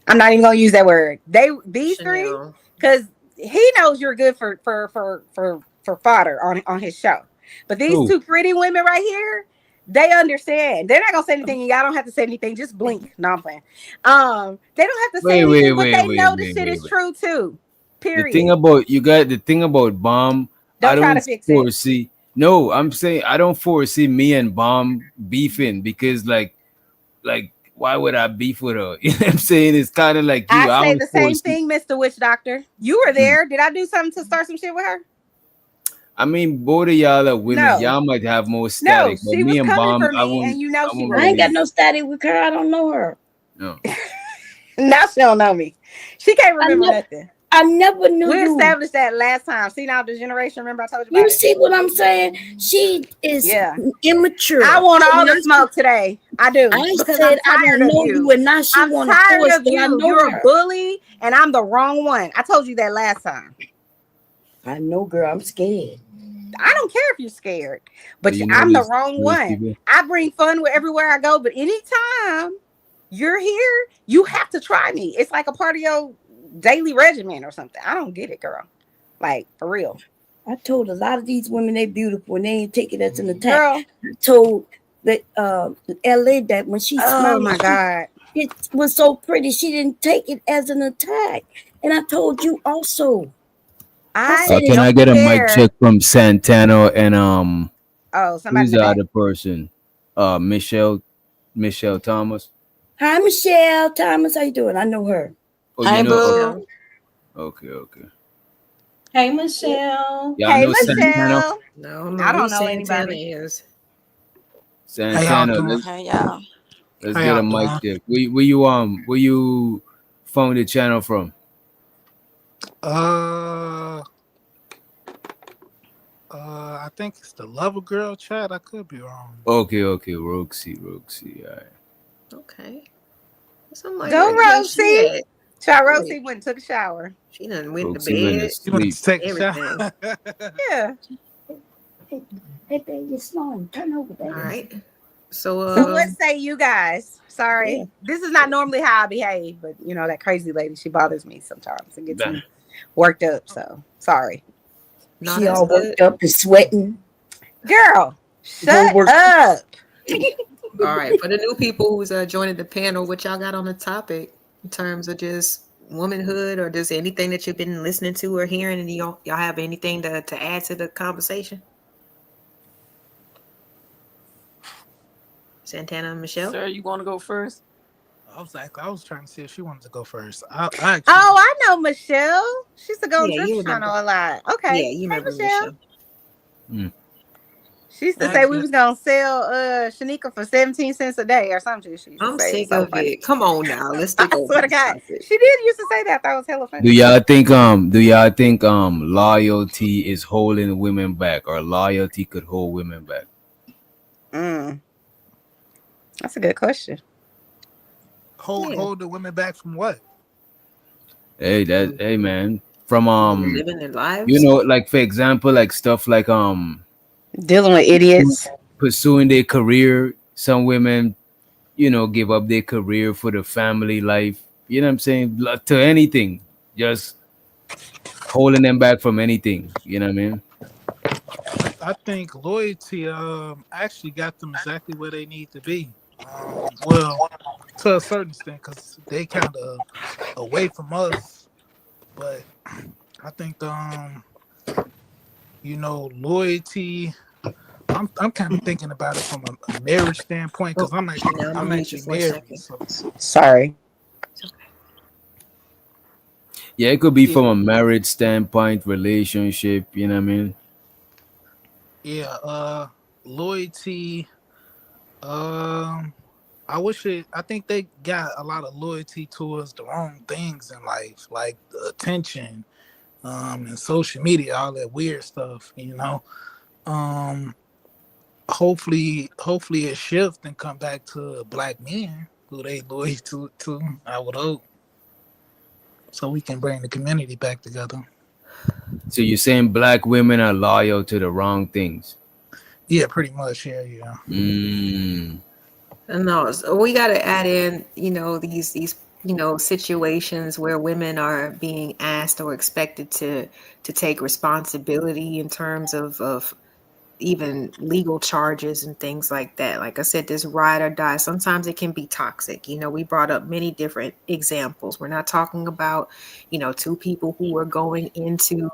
I'm not even gonna use that word. These three Chanel. because he knows you're good for fodder on his show. But these Who? two pretty women right here, they understand. They're not gonna say anything. Y'all don't have to say anything. Just blink. No, I'm playing. They don't have to say anything, but they know the shit is Wait. true too. The thing Period. about the thing about Bomb, I Don't try to don't fix it. foresee. No, I'm saying I don't foresee me and Bomb beefing because like why would I beef with her? You know what I'm saying? It's kind of like you. I I say don't the same foresee. thing, Mr. Witch Doctor. You were Mm. there. Did I do something to start some shit with her? I mean, both of y'all are women. No. Y'all might have more No, static, but she me was and coming Bomb, for me, and you know I she won't I ain't got was. really. no static with her. I don't know her. No. Now she don't know me. She can't remember nothing. I never knew We you. established that last time. See now the generation. Remember I told you You about it. see what I'm saying? She is Yeah. immature. I want all the Now smoke today. I do I because I'm said I tired don't of know you, you. and now she I'm want to tired force of that I you. know You're a her. bully, and I'm the wrong one. I told you that last time. I know, girl. I'm scared. I don't care if you're scared, but You know I'm the these wrong one. people. I bring fun everywhere I go, but anytime you're here, you have to try me. It's like a part of your daily regimen or something. I don't get it, girl. Like for real, I told a lot of these women they beautiful and they ain't take it as an attack. girl. I told that LA that when she Oh smiled, my god. it was so pretty. She didn't take it as an attack. And I told you also. I I said Can it's I don't get a mic care. check from Santana and Oh, somebody who's in the the back. other person? Michelle Thomas. hi Michelle Thomas. How you doing? I know her. Oh, you Hey, know? boo. Okay. Hey, Michelle. Y'all Hey, know Santana. Michelle. No, I don't I know who don't know Santana anybody. is. How y'all Santana. doing? Hey y'all. Let's How get y'all a mic doing? check. Where you found the channel from? Uh, I think it's the Lover Girl chat. I could be wrong. Okay. Roxy. All right. Okay. So I'm like, Go, where the hell she Rosie. at? Child Wait, Rosie went and took a shower. she done went to Roxy went to bed. You want sleep. to take a Everything. shot? Yeah. Hey baby, you're snoring. Turn over, All baby. right. So So what say you guys? Yeah. Sorry. This is not normally how I behave, but you know, that crazy lady, she bothers me sometimes and gets Nah. me worked up. So sorry. no, She that's all good. worked up and sweating. Girl, Go shut work. up. All right. For the new people who's joining the panel, what y'all got on the topic in terms of just womanhood or just anything that you've been listening to or hearing, and y'all have anything to add to the conversation? Santana and Michelle? Sir, you want to go first? I was trying to see if she wanted to go first. I actually, Oh, I know Michelle. She used to go on Yeah, you Drift Channel remember. a lot. Okay. Yeah, you Hey remember Michelle. Michelle. Hmm. She used to say we actually, was gonna sell Shanika for 17 cents a day or something. She used to I'm say it was sick so of funny. it. Come on now. Let's I stick over swear to this God. topic. She did used to say that. I thought it was hella Do funny. y'all think loyalty is holding women back, or loyalty could hold women back? Mm, that's a good question. hold Yeah. hold the women back from what? Hey man. from living their you lives. know, like for example, like stuff like Dealing with pursuing, idiots. pursuing their career. Some women, you know, give up their career for the family life. You know what I'm saying? To anything, just holding them back from anything. You know what I mean? I think loyalty actually got them exactly where they need to be. Well, to a certain extent, because they kind of away from us, but I think loyalty. I'm kind of thinking about it from a marriage standpoint because Oh, now I'm I'm gonna mute you actually for a married. second. So Sorry. It's okay. Yeah, it could be yeah, from a marriage standpoint, relationship. You know what I mean? yeah. Loyalty. Um, I wish it. I think they got a lot of loyalty towards the wrong things in life, like the attention, and social media, all that weird stuff. Um, hopefully it shift and come back to black men who they loyal to. I would hope so we can bring the community back together. So you're saying black women are loyal to the wrong things? Yeah, pretty much. Yeah, yeah. Mm. No, so we got to add in, these situations where women are being asked or expected to take responsibility in terms of even legal charges and things like that. Like I said, this ride or die, sometimes it can be toxic. We brought up many different examples. We're not talking about, two people who are going into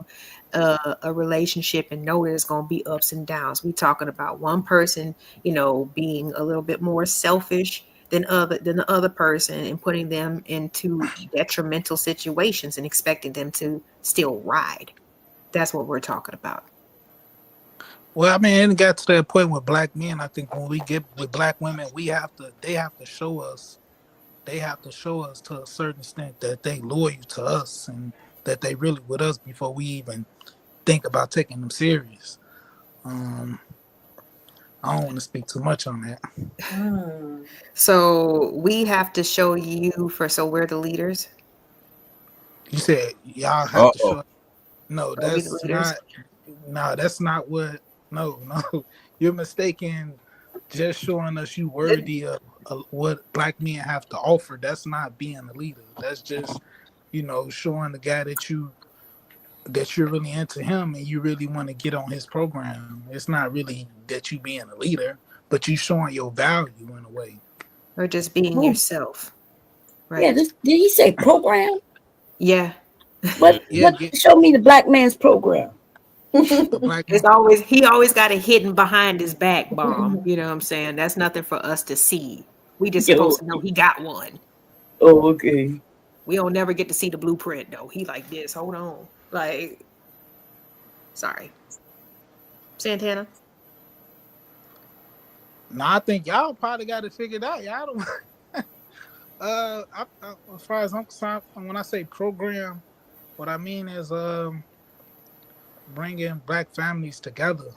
a relationship and know there's going to be ups and downs. We talking about one person, being a little bit more selfish than the other person and putting them into detrimental situations and expecting them to still ride. That's what we're talking about. Well, I mean, it got to that point with black men. I think when we get with black women, they have to show us, to a certain extent that they loyal to us and that they really with us before we even think about taking them serious. Um, I don't want to speak too much on that. Mm. So we have to show you for so we're the leaders. You said y'all Uh have to oh. show. No, Are we the that's leaders? not. No, that's not what. No, no, you're mistaken. Just showing us you worthy of what black men have to offer. That's not being a leader. That's just showing the guy that you're really into him and you really want to get on his program. It's not really that you being a leader, but you showing your value in a way. Or just being Oh, yourself, yeah. right? This, did he say program? Yeah. Yeah, What? get Show me the black man's program. the black It's man. always he always got it hidden behind his back bomb. You know what I'm saying? That's nothing for us to see. We just Yo. supposed to know he got one. Oh, okay. We don't never get to see the blueprint though. He like this. Hold on. Like, sorry. Santana. No, I think y'all probably got it figured out. Y'all don't. As far as I'm concerned, when I say program, what I mean is bringing black families together,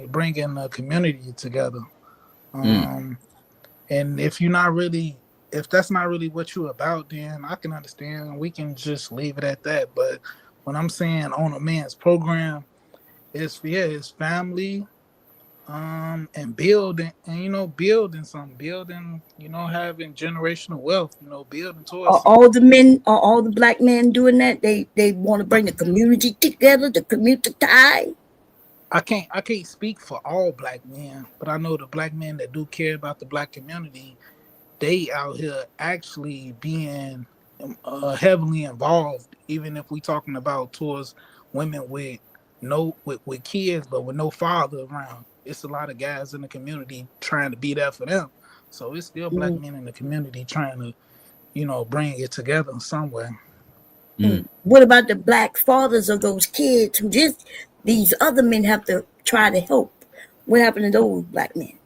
bringing the community together. Mm. Um, and if that's not really what you're about, then I can understand. We can just leave it at that. But when I'm saying on a man's program, it's his family, and building and building something, building, having generational wealth, building towards something. Are all the black men doing that? They want to bring the community together, the community tie. I can't speak for all black men, but I know the black men that do care about the black community, they out here actually being heavily involved, even if we talking about towards women with with kids but with no father around. It's a lot of guys in the community trying to be there for them. So it's still black Mm, men in the community trying to, bring it together in some way. Mm. mm. What about the black fathers of those kids who just these other men have to try to help? What happened to those black men?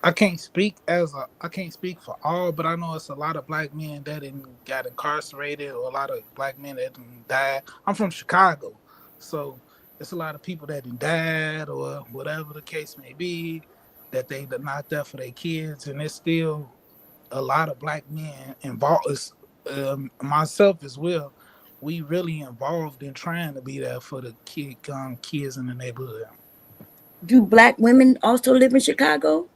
I can't speak for all, but I know it's a lot of black men that didn't got incarcerated or a lot of black men that didn't die. I'm from Chicago, so it's a lot of people that didn't died or whatever the case may be, that they are not there for their kids, and it's still a lot of black men involved. Myself as well. we really involved in trying to be there for the kids in the neighborhood. Do black women also live in Chicago?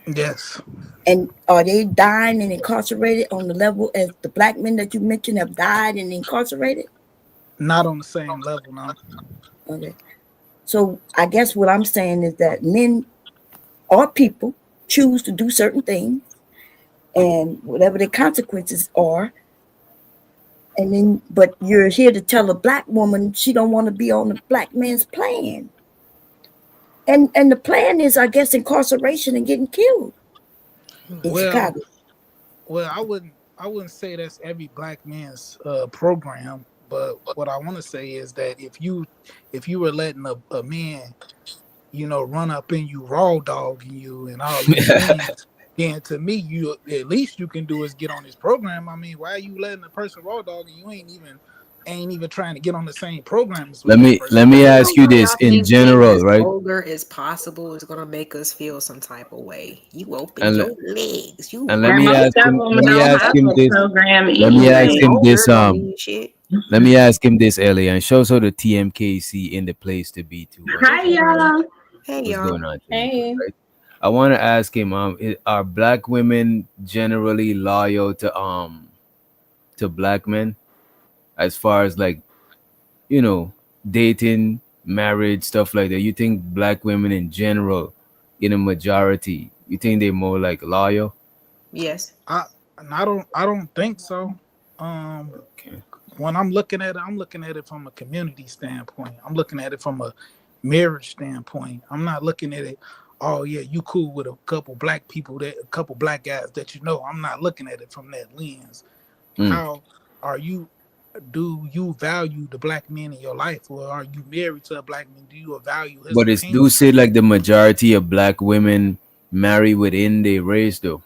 Yes, And are they dying and incarcerated on the level as the black men that you mentioned have died and incarcerated? not on the same level now. Okay. So I guess what I'm saying is that men or people choose to do certain things and whatever the consequences are. And then, but you're here to tell a black woman she don't want to be on the black man's plan. And the plan is, I guess, incarceration and getting killed in Well, Chicago. well, I wouldn't say that's every black man's program, but what I want to say is that if you were letting a man, run up in you, raw dogging you, and all these things, then to me, you at least you can do is get on this program. I mean, why are you letting a person raw dog and you ain't even trying to get on the same programs with let that me person? let me I ask don't you know. this Y'all in think being general, as right? vulgar as possible is gonna make us feel some type of way. You opened And your legs. You and let And me running. most ask him. Let governments me don't ask have him a this. program Let me ask Being anyway. him vulgar this. don't mean shit. Let me ask him this, Ellie, and shows her the TMKC in the place to be too, right? Hi, y'all. Hey What's y'all. going on, Tanika? Hey. Right? I want to ask him. Are black women generally loyal to black men as far as like dating, marriage, stuff like that? You think black women in general, in a majority, you think they're more like loyal? Yes. I and I don't think so. Um, Okay. when I'm looking at it, I'm looking at it from a community standpoint. I'm looking at it from a marriage standpoint. I'm not looking at it, oh yeah, you cool with a couple black people, that a couple black guys that you know. I'm not looking at it from that lens. Mm. How are you? Do you value the black men in your life, or are you married to a black man? Do you value his But it's opinion? do say like the majority of black women marry within their race, though,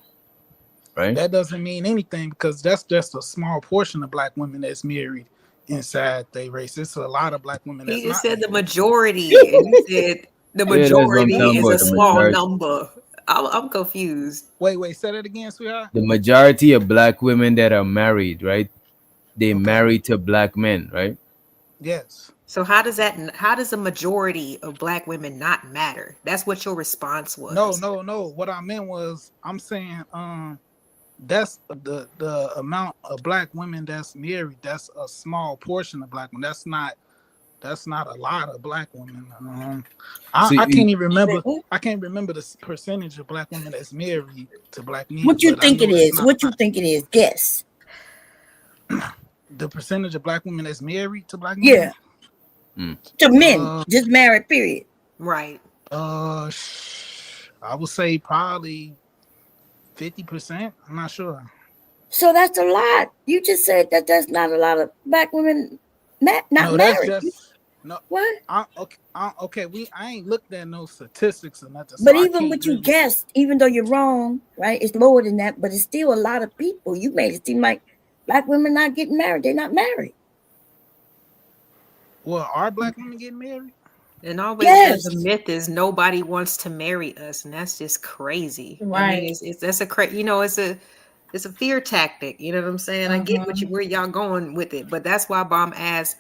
right? That doesn't mean anything because that's just a small portion of black women that's married inside their race. It's a lot of black women He that's just not said the married. majority, and you said the Yeah, that's what I'm majority talking is about. a The small majority. number. I'm confused. Wait, say that again, sweetheart. The majority of black women that are married, right? They Okay. marry to black men, right? Yes. So how does that? How does the majority of black women not matter? That's what your response No, was. no, no. What I meant was I'm saying that's the amount of black women that's married. That's a small portion of black women. That's not a lot of black women. So I you, can't even remember. I can't remember the percentage of black women that's married to black men, What you but I think it know it's is? not What a you lot. think it is? Guess. The percentage of black women that's married to black men. Yeah. mm. To men, Uh, just married, period. Right. I would say probably 50%. I'm not sure. So that's a lot. You just said that that's not a lot of black women not No, that's married. just no. What? Okay. Okay. I ain't looked at no statistics or nothing, so But I even can't what you really say. guessed, even though you're wrong, right? It's lower than that, but it's still a lot of people. You made it seem like black women not getting married. They're not married. Well, are black women getting married? And always the Yes. myth is nobody wants to marry us, and that's just crazy. I mean, Right. it's that's a it's a fear tactic. You know what I'm saying? I get what you Mm-hmm. where y'all going with it, but that's why Bomb asked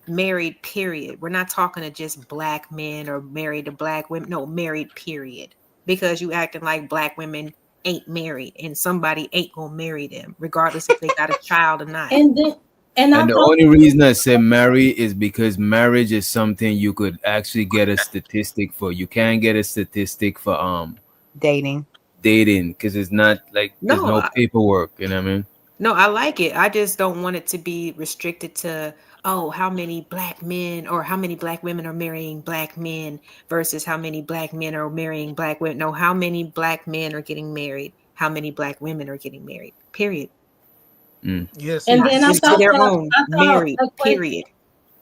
married. Period. We're not talking to just black men or married to black women. No, married. Period. Because you acting like black women ain't married, and somebody ain't gonna marry them, regardless if they got a child or not. And then, and I And the thought only reason I say marry is because marriage is something you could actually get a statistic for. You can't get a statistic for Dating. dating because it's not like there's No, no paperwork. You know what I mean? No, I like it. I just don't want it to be restricted to, oh, how many black men or how many black women are marrying black men versus how many black men are marrying black women. No, how many black men are getting married, how many black women are getting married. Period. Mm. Yeah. and See, Not then I see, just to thought their the own, I thought married. the question Period.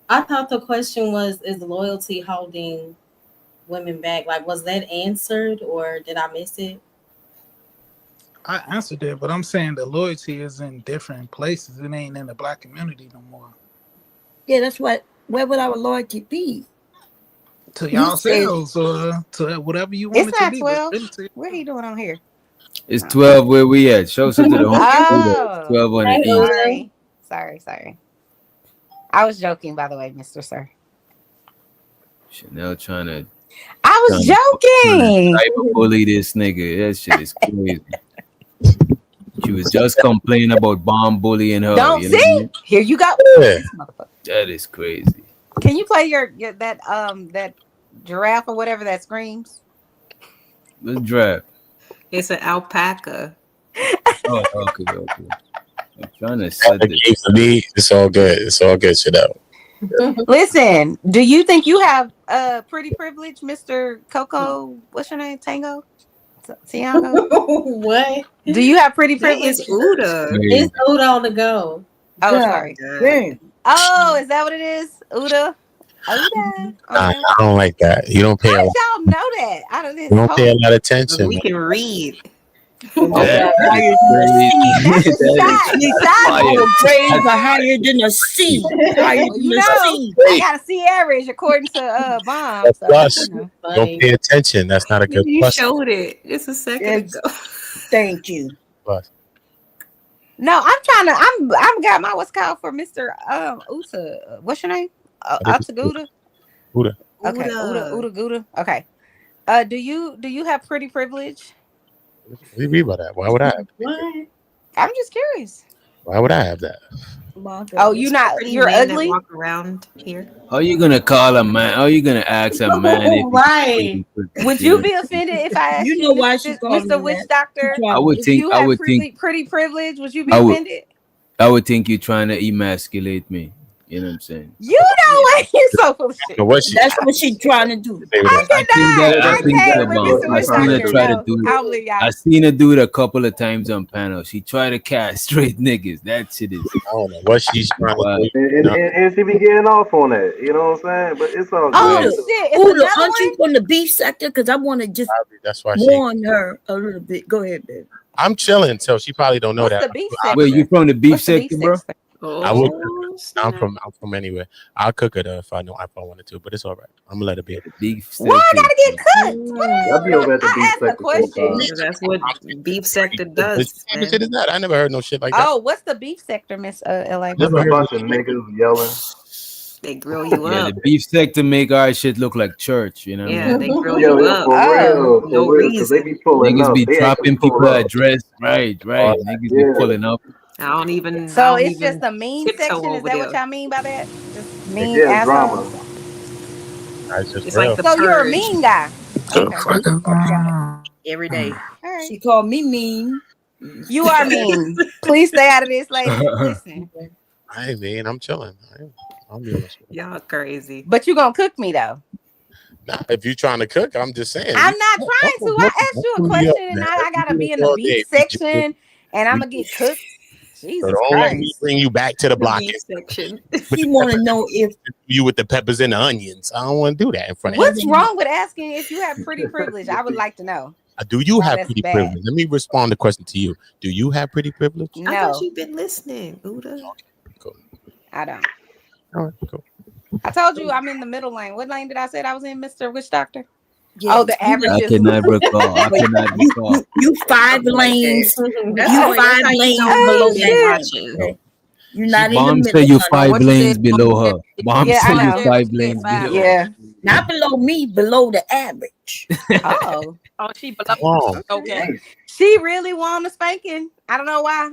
I thought the question was, is loyalty holding women back? Like, was that answered or did I miss it? I answered it, but I'm saying the loyalty is in different places. It ain't in the black community no more. Yeah, that's what. Where would our loyalty be? To You y'all said selves or to whatever you want It's it to not be, but 12. really to What are you doing on here? It's 12 where we at. Show us to the home. Okay. Hold up. Oh, 12 on the Hey, east. Udo. sorry. Sorry. I was joking, by the way, Mr. Sir. Chanel trying I was to joking. cyber bully this nigga. That shit is crazy. She was just complaining about bomb bullying her. Don't You know what I see. mean? Here you go. Yeah. This motherfucker. That is crazy. Can you play your that giraffe or whatever that screams? Let's draft. It's an alpaca. Oh, okay. I'm trying to set The this. game for me, it's all good. It's all good. Chanel. Listen, do you think you have pretty privilege, Mr. Coco? What's your name? Tango? Tiago? What? Do you have pretty That privilege? is Uda. It's Uda on the go. Oh, God sorry. damn. Oh, is that what it is? Uda? Uda? Nah, Okay. I don't like that. You don't pay How a did lot. y'all know that? I don't You don't pay a lot of attention, We man. can read. That Higher is than the crazy. sea. That's a shot. That's fire. Our grades are higher than the sea. Higher Well, than you the know, sea. I got a C average according to Bomb. That's So, plus. you know. You don't pay attention. That's not a good You plus. showed it just a second Yes. ago. Thank you. Plus. No, I'm trying to. I'm got my what's called for Mr. Uta. What's your name? Utaguda. Uda. Okay, Uda. Uda Guda. Okay. Do you have pretty privilege? What do you mean by that? Why would I have? What? I'm just curious. Why would I have that? Oh, you not? Pretty You're men that ugly. walk around here. How you gonna call a man? How you gonna ask a man? If Right. Would you be offended if I asked You you, know why she's calling Mr. me Witch that. Doctor? She tried I would If think. you I have would think. pretty privilege, would you be I would- offended? I would think you're trying to emasculate me. You know what I'm saying? You know what? You're so full of shit. So what she? That's what she's trying to do. I I cannot. think I that can't with about. Mr. I Witch seen her Doctor. try to No, do I it. don't believe y'all. I seen her do it a couple of times on panel. She tried to castrate niggas. That shit is. I don't know what she's trying to Wow. do. And she be getting off on that. You know what I'm saying? But it's all Oh good. shit! It's Uda, another aren't you one. from the beef sector? Because I want to just That's why she. warn her a little bit. Go ahead, baby. I'm chilling, so she probably don't know What's that. the beef sector? Wait, you from the beef What's the sector, beef bro? sector? I would. snap. I'm from anywhere. I'll cook her though if I wanted to, but it's all right. I'm gonna let her be. Beef Why I sector. gotta get cooked? I'll be over at the beef I asked a sector question. sometime. That's what beef sector What does. type of shit is that? I never heard no shit like that. Oh, what's the beef sector, Miss LA? Just a bunch of niggas yelling. They grill you Yeah, up. the beef sector make our shit look like church. You know what I Yeah, mean? they grill Yo, you yo, up. for Oh, real, no for real, because they be pulling Niggas up. be They actually dropping people pull up. address. Right. Niggas be Yeah. pulling up. I don't even. so I don't it's even just a mean tiptoe section. Is over that there. what y'all mean by that? Just mean Yeah, drama. assholes. It's just It's real. like the So you're a purge mean guy. The Okay. fuck is going on? every day. All right. She called me mean. You are mean. Please stay out of this, lady. Listen. I mean, I'm chilling. I'll be honest with you. Y'all crazy. But you gonna cook me though. Nah, if you're trying to cook, I'm just saying. I'm not trying to. I asked you a question and I gotta be in the beef section and I'm gonna get cooked. So Jesus don't let me Christ. bring you back to the block Beef section. She want to know if you with the peppers and the onions. I don't want to do that in front of What's wrong with asking if you have pretty privilege? I would like to know. you. Do you Why have that's pretty bad. privilege? Let me respond the question to you. Do you have pretty privilege? I No, thought you've been listening, Uda. Cool. I don't. All right, cool. I told you I'm in the middle lane. What lane did I say I was in, Mr. Witch Doctor? yeah, Oh, the average I is cannot recall. I cannot recall. you 5 lanes. That's You how- 5 that's how you lanes know below you've shit. been that. watching. Okay? You're not in the Bomb middle. said you honey. 5 What you lanes said? below her. Bomb Yeah, I said you know. 5 lanes below. Yeah. Not below me, below the average. Oh. Oh, she below. Oh, Okay. She really want a spanking. I don't know why.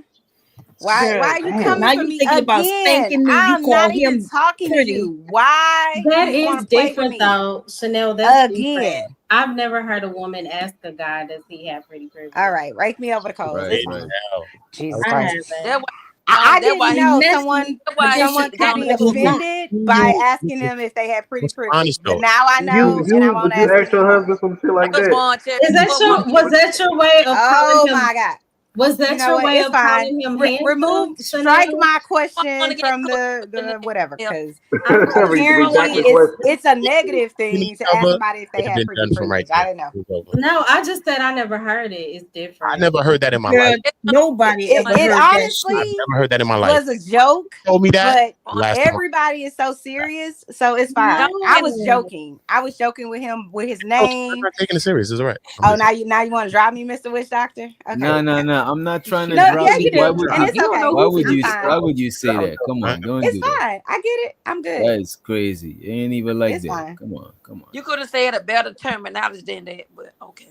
Why are you Damn. coming Now for you me thinking about again? spanking me, you I'm call not even him talking pretty. to you. Why That you is want to play with different me though, Chanel. That's different. again? I've never heard a woman ask a guy, "Does he have pretty privilege?" All right, rake me over the coals. Right, It's right. fine. hell. Jesus I Christ. haven't. That why. I That why didn't he know messy. someone That why someone he could be called you. offended by asking them if they had pretty What's privilege. honest But though? now I know, and I won't Would you ask ask your anymore. husband some shit like Just that? want to. Was that your way of Oh calling him? my God. Was You that know your what? way It's of fine. calling him handsome? Remove, Chanel? strike my wanna question get from cooked the whatever, Yeah. because I'm apparently it's a negative thing Really to ask cover, somebody if they it'd have have been pretty done from privilege. right I there. didn't know. It was over. No, I just said I never heard it. It's I different. never heard that in my Girl, life. nobody It, ever it heard that shit. honestly I've never heard that in my life. was a joke, Told me that but last time. everybody is so serious, so it's fine. I was No. joking. I was joking with him with his I'm name. not taking it serious. It's all right. Oh, now you want to drop me, Mr. Witch Doctor? Okay. No. I'm not trying to No, drop yeah, you. you Why do, would and you? it's You don't okay. know Why who would I'm you? fine. Why would you say that? Come on, don't It's do that. fine. I get it. I'm good. That is crazy. It ain't even like It's that. fine. Come on, come on. You could have said a better terminology than that, but okay.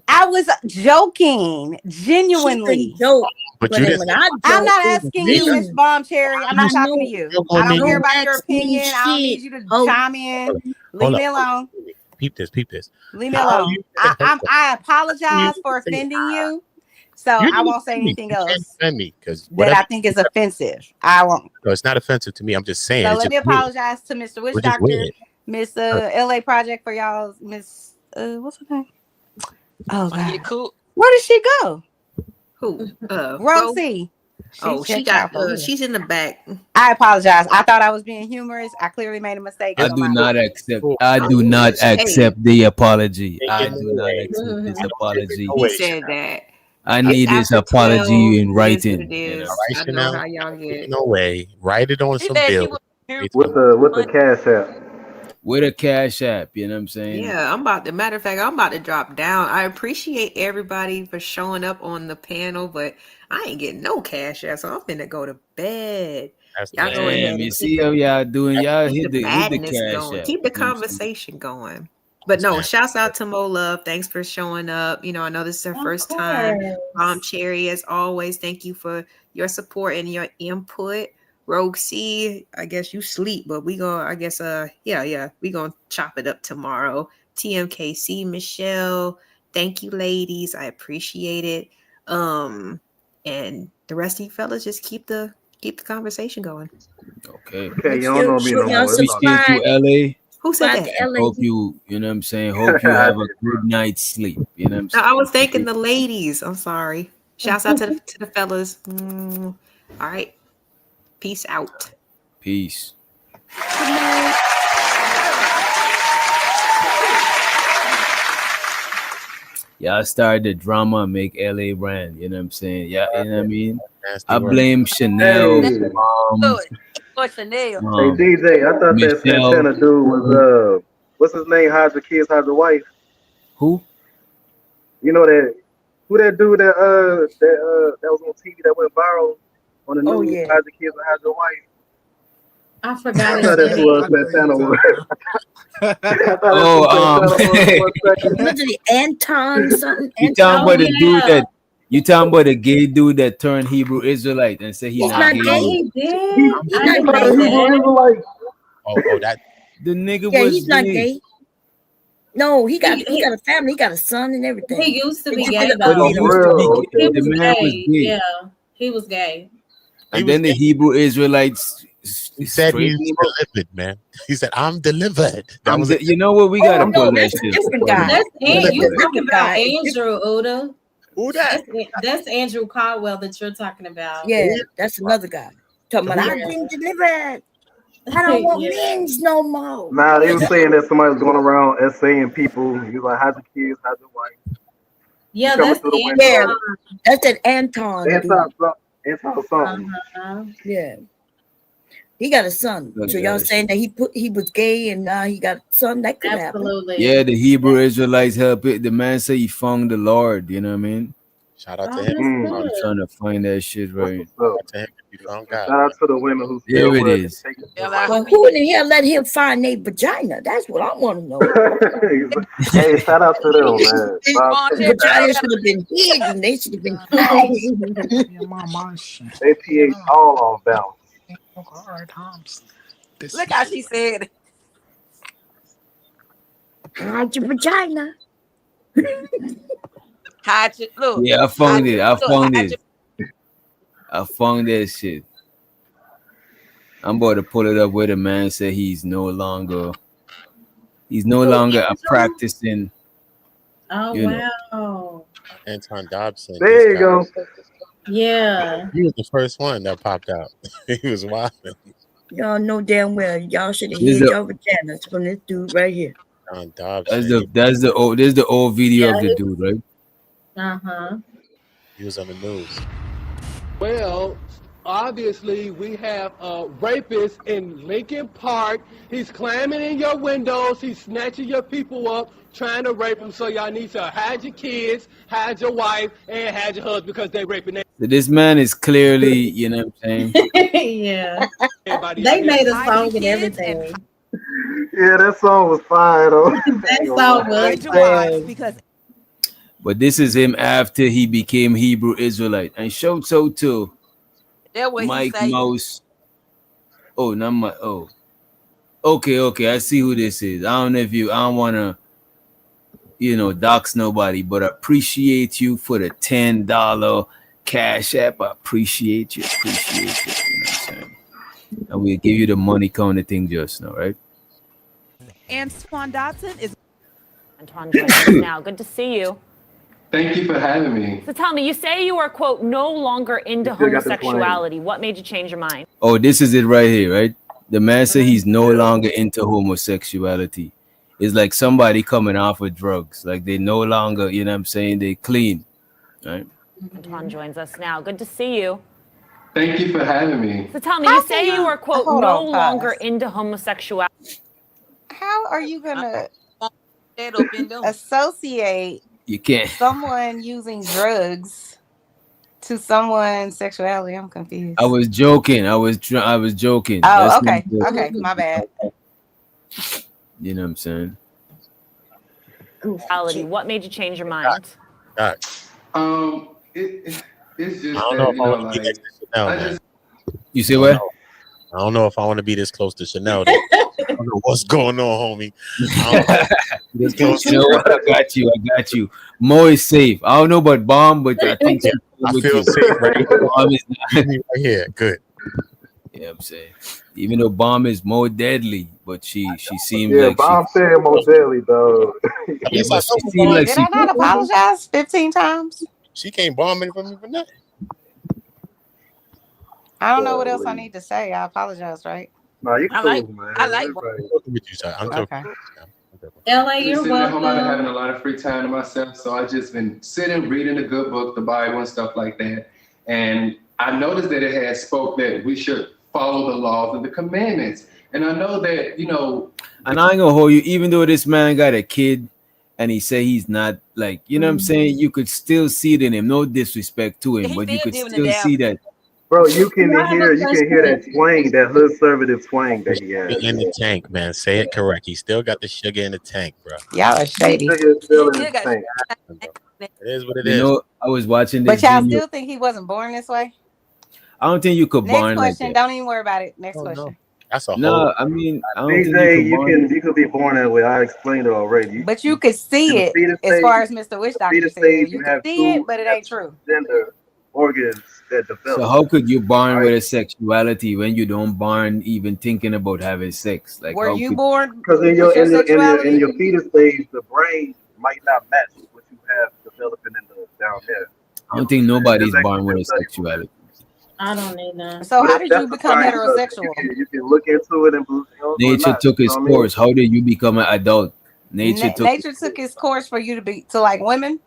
I was joking, She genuinely. can joke, But but you then didn't when say I I'm joke, not it's asking you, Miss mean. Bomb Cherry. I'm not I talking to know. you. joke I on me. don't care Don't about your ask me opinion. I don't need shit. you to Oh, chime in. Hold Leave up. me alone. Peep this. Peep this. Leave me How alone. you can hold up. I How you apologize for can say offending you. So you I didn't won't say offend me. anything You can't else offend me because that whatever. I think is offensive. I won't. No, it's not offensive to me. I'm just saying So it's let just me weird. apologize to Mr. Witch We're just Doctor, weird. Miss LA Project for y'all, Miss what's her name? Oh Yeah, God. cool. Where did she go? Who? Ro? Rosie. Oh, She checked out for real. she's in the back. I apologize. I thought I was being humorous. I clearly made a mistake. I So do my not apologies. accept. Cool. I do not Hey, accept the apology. Ain't I getting do no not way. accept this Don't give me apology. no he way, said Chanel. that. I It's need this after apology 12. in It is what it writing. You know. All is. right, I know Chanel. how y'all Ain't getting get. no way. Write it on She some said she bill. was here It's for fine. With the money. cash app. With a cash app, you know what I'm saying? Yeah, I'm about to. Matter of fact, I'm about to drop down. I appreciate everybody for showing up on the panel, but I ain't getting no cash out, so I'm finna go to bed. That's Y'all go lame. Damn, ahead you and keep see how y'all doing? Y'all the hit the madness cash going. app. Keep the You know what I'm saying? conversation going. But That's no, lame. shouts out to Mo Love. Thanks for showing up. You know, I know this is her Of first time. Bomb course. Cherry, as always, thank you for your support and your input. Rogue C, I guess you sleep, but we gonna, I guess, we gonna chop it up tomorrow. TMKC, Michelle, thank you, ladies. I appreciate it. And the rest of you fellas, just keep the conversation going. Okay. Okay, make you don't sure, know me no y'all more. It's all Appreciate you, subscribe. LA. Who said Subscribe that? to And LA. hope you know what I'm saying? Hope you good. I have a did, bro. good night's sleep. You know what I'm No, I was saying? thanking the ladies. I'm sorry. Shouts out to the fellas. All right. Peace out. Peace. Good night. Y'all started the drama and make LA brand. You know what I'm saying? Yeah, you know what I mean? Nasty I word. blame Chanel, Hey, Good. For Chanel. hey, DJ. I thought that Michelle. Santana dude was what's his name? Hide your kids, hide your wife. Who? You know that who that dude that was on TV that went viral on the Oh news? yeah. Hide your kids and hide your wife. I I forgot his thought that's who name. I know who you Santana was. talking about. I thought that's who Oh, Santana was for one second. Was it Anton something? you talking Oh about Anton? the dude yeah. that you talking about the gay dude that turned Hebrew Israelite and said he He's not not gay? Oh, gay. he did. He He's I not didn't turned know gay. Hebrew that. Israelite. Oh, that. The nigga Yeah, was he's not gay. gay. No, he got He, he he got a family. He got a son and everything. he used to They be just did gay an But he Oh, though. update on used for to stuff. be real? gay. He Okay. The was man was gay. gay. Yeah, he was gay. He And was then the gay. Hebrew Israelites He said he's straightened him up. delivered, man. He said, I'm delivered. That was it. You know what? We Oh gotta no, pull that that's a shit. different Hold on. guy. That's We gotta you pull That's a that. talking different about guy. It's Andrew Uda. Who that? That's Andrew Caldwell that you're talking about. yeah, that's another guy. Talking about Who Yeah, I've been delivered. I don't want yeah. men's no more. Nah, they were saying that somebody was going around essaying people. He was like, hide your kids, hide your wife. He Yeah, coming that's through the Yeah, window. Anton. that's that Anton Anti dude. something. Anti something. Uh-huh. Yeah, he got a son. Look So at y'all that saying shit. that he was gay and now he got a son? That could happen. Yeah, Absolutely. the Hebrew Israelites help it. The man say he found the Lord. You know what I mean? Shout out to Oh, him. that's I'm good. trying to find that shit That's right. what's Shout up. out to him if you found God. Shout out to the women who There still it would is. take it. Hell, I Well, hope he who did. in the hell let him find a vagina? That's what I want to know. Hey, shout out to them, man. Bob Von Cherry, Terry, shout out Vaginas to should them. have been hidden. They should have been hidden. Yeah, my mind. They pH all on balance. All right, Thompson. This look how she said it. Hide your vagina. Hide your look. Yeah, I Hide found your it. I look. found Hide it. I found that shit. I'm about to pull it up where the man said he's no longer a Andrew? practicing, Oh you know. wow. Anton Dobson. This There you guy. go. Yeah. He was the first one that popped out. He was wild. Y'all know damn well y'all should have This hid the your vaginas from this dude right here. Anton that's Dobson. the that's the old this is the old video of the dude, right? Uh-huh. He was on the news. Well, obviously, we have a rapist in Lincoln Park. He's climbing in your windows. He's snatching your people up, trying to rape them. So y'all need to hide your kids, hide your wife, and hide your husband because they raping So this man is clearly, you know what I'm saying? Yeah. everybody out They here. made a Hiding song and kids and everything. Yeah, that song was fire though. I ain't That gonna song lie. was hide your wives fire. because But this is him after he became Hebrew Israelite. And shout out to that's what he Mike say. Mouse. Oh, not my okay. I see who this is. I don't know if you I don't wanna, dox nobody, but I appreciate you for the $10 cash app. I appreciate you. You know what I'm saying? And we'll give you the money counter thing just now, right? Antoine Dotson is Antoine joins us now. Good to see you. Thank you for having me. So tell me, you say you are, quote, no longer into still got the twang. homosexuality. What made you change your mind? Oh, this is it right here, right? The man said he's no longer into homosexuality. It's like somebody coming off of drugs. Like they no longer, you know what I'm saying? They clean, right? Antoine joins us now. Good to see you. Thank you for having me. So tell me, How you can say you you are, quote, hold no on, longer pause. into homosexuality. How are you gonna that up in them. associate You can't. someone using drugs to someone's sexuality? I'm confused. I was joking. I was joking. Oh, That's okay. not Okay, my bad. you know what I'm saying? What made you change your mind? God. It's I just don't know that, if I want to be next to Chanel, I man. just You say I don't what? know. I don't know if I want to be this close to Chanel. Though. I don't know what's going on, homie. I don't know. This close You know to what? I got you. Mo is safe. I don't know about Bomb, but I think she's I with feel you. safe right here. Bomb is not. Right here. Good. Yeah, I'm saying. Even though Bomb is more deadly, but she seems Yeah, like she. Bomb said most deadly, dog. At Yeah, least I but know she who seemed bomb. like Did she. I not apologize 15 times? She can't bomb me for me for nothing. I don't know what else I need to say. I apologize, right? Nah, you I like cool, man. I like Everybody. I'm joking with you, sir. I'm joking. Okay. I'm joking. LA, just you're sitting at home. I've been welcome. having a lot of free time to myself, so I just been sitting, reading a good book, the Bible and stuff like that. And I noticed that it had spoke that we should follow the laws and the commandments. And I know that, And I ain't gonna hold you, even though this man got a kid and he say he's not like, you know what I'm saying? You could still see it in him. No disrespect to him, he but you still could giving the still see dab. that. Bro, you can I have a hear that question. twang, that hood conservative twang that he has. Sugar in the tank, man. Say it correct. He still got the sugar in the tank, bro. Y'all are shady. Sugar is He still in still his got tank. It is what it You is. know, I was watching But this y'all video. still think he wasn't born this way? I don't think you could Next barn like question. that. Don't even worry about it. Next Oh no, question. that's a whole. No, I mean, I don't think you DJ, could barn. you could be born that way. I explained it already. But you could see In the it fetus as stage, far as Mr. Witch Doctor fetus said. stage, You could see it, but it ain't true. gender organs that So develop. how could you barn Right? with a sexuality when you don't barn even thinking about having sex? Like Were how you could born Because in with your in sexuality? your fetus stage, the brain might not match what you have developing in the down there. I You know don't think what I'm saying? nobody's There's born actually with been a studies on that. sexuality. I don't need none. So how But did that's you the become science of it. heterosexual? You can look into it and or Nature not. took You its know what I mean? course. How did you become an adult? Nature took Nature took its course for you to like women.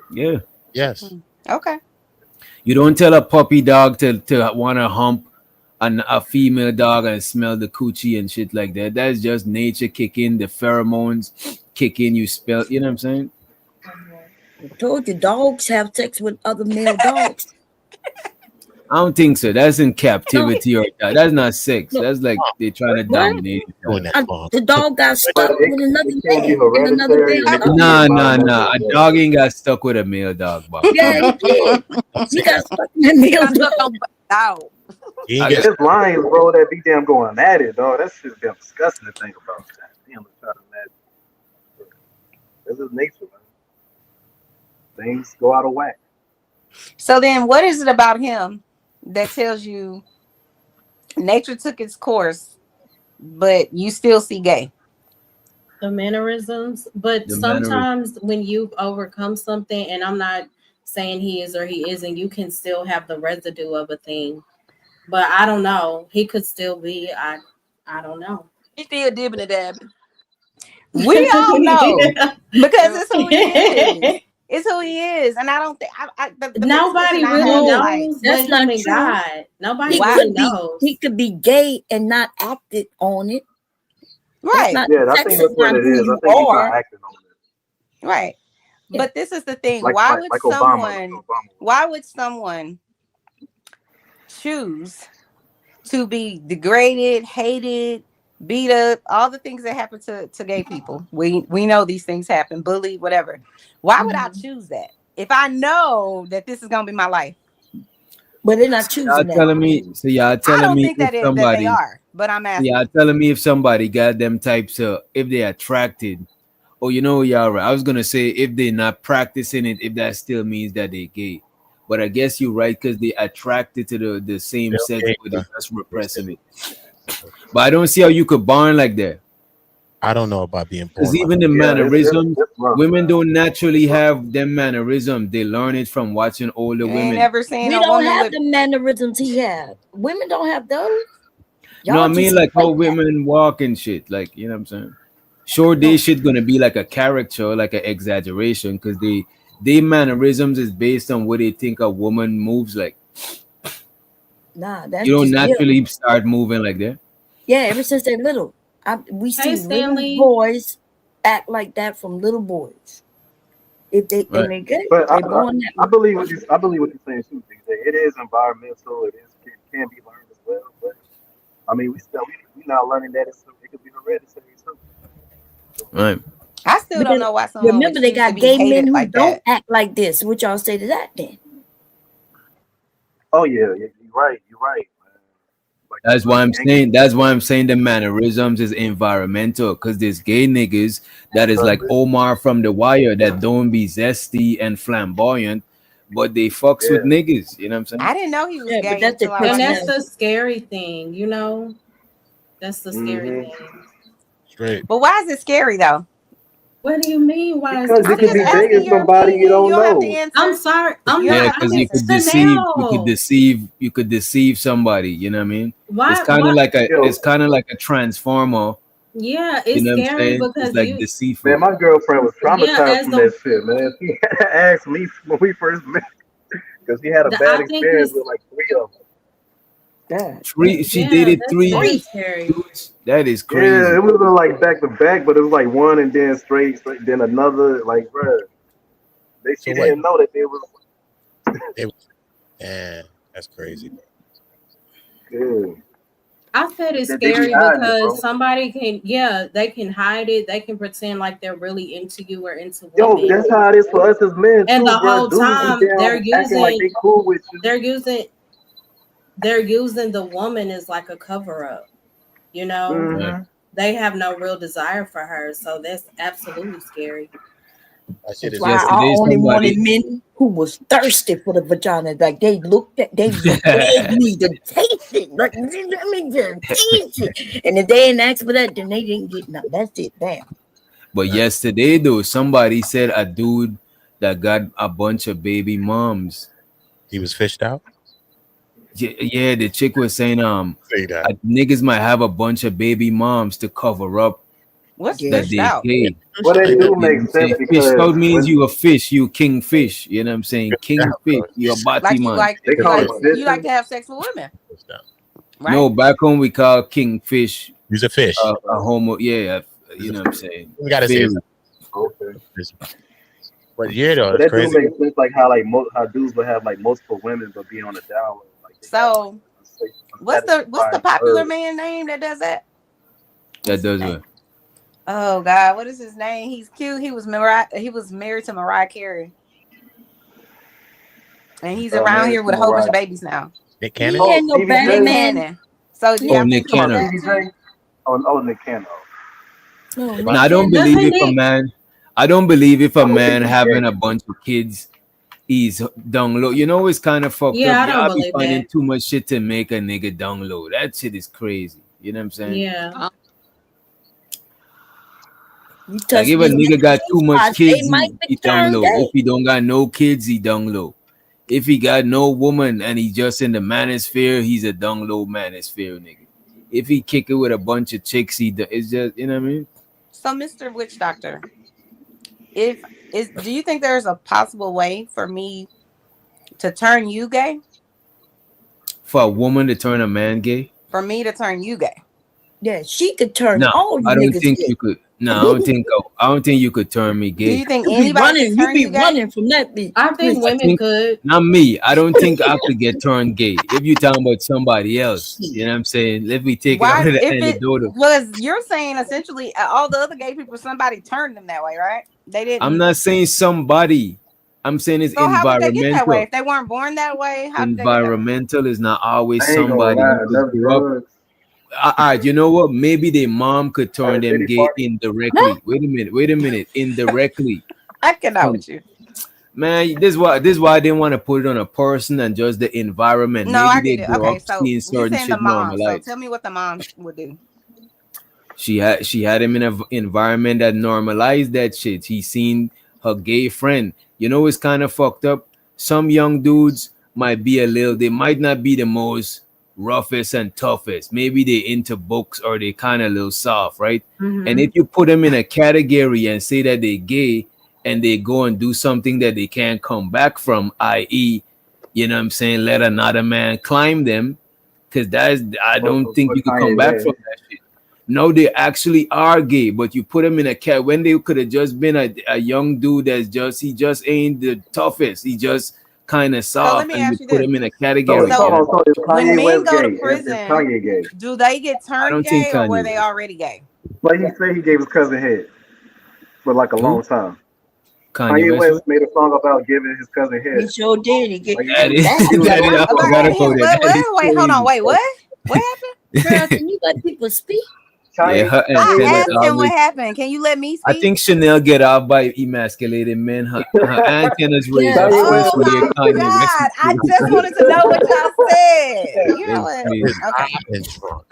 yeah. Yes. Okay. You don't tell a puppy dog to want to hump a female dog and smell the coochie and shit like that. That's just nature kicking, the pheromones kicking. You spell, you know what I'm saying? I told you, dogs have sex with other male dogs. I don't think so. That's in captivity or that's not sex. No. That's like they're trying to What? dominate each Doing other. that, Mom. The dog got But stuck with another it can be man and another hereditary male and it can dog. be Nah. environmental. A dog ain't got stuck with a male dog, Bob. Yeah, he did. Don't He say got that. stuck with a male Got stuck dog. on dog. He ain't I get got There's lines, bro, that be damn going at it, dog. That's just damn disgusting to think about. Damn, let's try to imagine. This is nature, man. Things go out of whack. So then what is it about him that tells you nature took its course, but you still see gay? The mannerisms, but the mannerism. sometimes when you've overcome something, and I'm not saying he is or he isn't, you can still have the residue of a thing. But I don't know. He could still be. I don't know. He still dipping and dabbing. We all know because it's who he is. Yeah. It's who he is, and I don't think the biggest Nobody question I really have is No, like, knows that's but not him and true. God. Nobody He why? really could be knows. he could be gay and not acted on it. Right. not Yeah, I sex think is that's what not it who is. I you think he's not are. acting on it. Right. Yeah. But this is the thing. Like Why like would like Obama. Like someone Obama. why would someone choose to be degraded, hated, beat up, all the things that happen to gay people? We know these things happen, bullied, whatever. Why would I choose that if I know that this is gonna be my life? But they're not Y'all choosing that. telling me, so y'all I telling don't me think if that they somebody, are, but I'm so y'all asking. telling me if somebody got them types of, if they attracted, oh, you know, y'all right. I was gonna say if they're not practicing it, if that still means that they gay. But I guess you're right because they attracted to the same Still sex, gay, but they bro. just They're still- repressing it. But I don't see how you could bond like that. I don't know about being Because born like even the Yeah, mannerisms, it's rough, women man. don't naturally It's rough. have them mannerisms. They learn it from watching older You ain't women. never seen We a don't woman have with the mannerisms he had. Women don't have those. No, I Y'all mean just like how like that. women walk and shit. Like, you know what I'm saying? Sure, they No, shit gonna be like a character, like an exaggeration, because they mannerisms is based on what they think a woman moves like. nah, that's You don't just them. naturally start moving like that. Yeah, ever since they're little. We Hey, see little Stanley. boys act like that from little boys. If they Right. and they gay, But they born that I way. believe what I believe what you're saying too, DJ. It is environmental. It can be learned as well. But I mean, we now learning that it could be hereditary too. So, Right. I still But don't then know why someone would remember, they choose to got be gay men hated who like don't that. act like this. What y'all say to that then? oh yeah, you're right. You're right, man. Like the That's why really I'm angry. saying the mannerisms is environmental because there's gay niggas that is like Omar from The Wire that don't be zesty and flamboyant, but they fucks with Yeah. niggas. You know what I'm saying? I didn't know he was Yeah, but gay that's their until I And watched that's this. the personality. scary thing, you know? That's the scary hmm thing. straight. But why is it scary though? What do you mean? Why is Because it you I'm could just be scary? dating asking your somebody you opinion. You don't don't have to know. I'm answer. sorry. I'm You don't not. Yeah, have to because I'm answer. you could Chanel. deceive, you could deceive somebody. You know what I mean? It's Why? kind of What? like it's Yo, kind of like a transformer. Yeah, You it's know what I'm scary saying? It's because like you. man, deceitful. my girlfriend was Yeah, traumatized as from a. that shit, man. She asked me when we first met because she had a bad I think experience it's. with like three of them. God Three, damn. she Yeah, dated that's very three scary. dudes. That is Yeah, crazy. it wasn't like back to back, but it was like one and then straight then another. Like, bruh, she So what? didn't know that they was They, yeah, that's crazy. good. I said it's They be scary hiding it, because bro. somebody can, yeah, they can hide it. They can pretend like they're really into you or into Yo, women, that's how it is for us as men and too, the bruh. whole Dudes be time down acting like they cool with you. they're using, they're using the woman as like a cover up. You know, Right. Mm-hmm. they have no real desire for her, so that's absolutely scary. That shit That's is why crazy. I Yesterday, only wanted somebody. men who was thirsty for the vagina. Like they begged me to taste it. Like let me just taste it. And if they didn't ask for that, then they didn't get nothing. That's it. Damn. But yesterday, though, somebody said a dude that got a bunch of baby moms. He was fished out. Yeah, the chick was saying, Say that. niggas might have a bunch of baby moms to cover up What's Yeah. that fished they out? gay. Well, that do You know what make I'm sense saying? Fish because out means when you a fish, you king fish. You know what I'm saying? Fished King out, fish, bro. you a body Like you man. like they you call like it you like fishing. to have sex with women, Fished out. right? No, back home we call king fish He's a fish. a homo. Yeah, He's you a know what fish. I'm saying? We gotta say Fairy. it's Okay. but yeah, though, But it's that do crazy. make sense, like how how dudes would have like multiple women but be on the down low, like they got like So what's the unsatisfied popular urge. man name that does that? That What's his does name? what? Oh God, what is his name? He's cute. He was married to Mariah Carey, and he's around Married here to with a whole bunch of Mariah. babies now. Nick Cannon. He Oh, ain't no Stevie bad Nick J. man. Cannon. So He y'all Oh, ain't Nick think he Oh, does Cannon. that Stevie too? J. Oh, Nick Cannon. no Now Nick I don't Cannon. believe Doesn't if a it? man, I don't believe if a Oh, man Nicky having a Jam. bunch of kids, he's down low. You know, it's kind of fucked up. Yeah, I don't Y'all be believe finding that. too much shit to make a nigga down low. That shit is crazy. You know what I'm saying? Yeah. You Like touch if a these nigga got niggas' too much spots, they kids, might he down turn low. If gay. he don't got no kids, he down low. If he got no woman and he just in the manosphere, he's a down low manosphere nigga. If he kick it with a bunch of chicks, it's just, you know what I mean? So, Mr. Witch Doctor, if is do you think there's a possible way for me to turn you gay? For a woman to turn a man gay, For me to turn you gay? Yeah, she could turn No, all you I don't niggas think gay. you could. No, I don't think you could turn me Do gay. you think You be anybody can running, you turn be you gay? running from that bitch. I think I women think could. not me. I don't think I could get turned gay. If you're talking about somebody else, you know what I'm saying? Let me take it out Why? of the If it anecdotal. was, you're saying essentially all the other gay people, somebody turned them that way, right? They I'm didn't. not saying somebody. I'm saying it's So how would they get that way? environmental. If they weren't born that way, how did they get that way? Environmental is not always I ain't gonna somebody lie, who just enough grew up. drugs. All right, you know what? Maybe their mom could At turn a them Diddy gay party. indirectly. Wait a minute. Indirectly. I cannot Some with you. man, this is why I didn't want to put it on a person and just the environment. No, I Maybe they get it. grow Okay, up so seeing you certain saying the shit mom. So normalized. tell me what the mom would do. She had him in an environment that normalized that shit. He seen her gay friend. You know, it's kind of fucked up. Some young dudes might be they might not be the most roughest and toughest. Maybe they into books or they kind of a little soft, right? And if you put them in a category and say that they're gay and they go and do something that they can't come back from, i.e., you know what I'm saying, let another man climb them, because I don't think For you could come Kanye back West. from that shit. No, they actually are gay, but you put them in a cat when they could have just been a young dude he just ain't the toughest. He just kind of So let soft, me and you ask you put this. him in a So, category. So You know, so is when Kanye men West go to gay? Is prison, Kanye gay? do they get I turned don't think gay or were Kanye they was. already gay? Like he said, he gave his cousin head for like a Who? long time. Kanye Kanye West? West made a song about giving his cousin He head. sure did. He get Like That is, he was that going is, I for a About forgot long giving him about time. that. That is Wait, hold on. crazy. Wait, what? What happened? Girl, can you let people speak? Yeah, Kanye, her Kanye antennas I West. asked him what always. happened. Can you let me I speak? think Chanel get off by emasculated men. Her antennas raised up Yes. Kanye West Oh first. We was hear my Kanye rest in God. I peace. just wanted to know what y'all said. You know That's what? crazy. Okay. I've been drunk.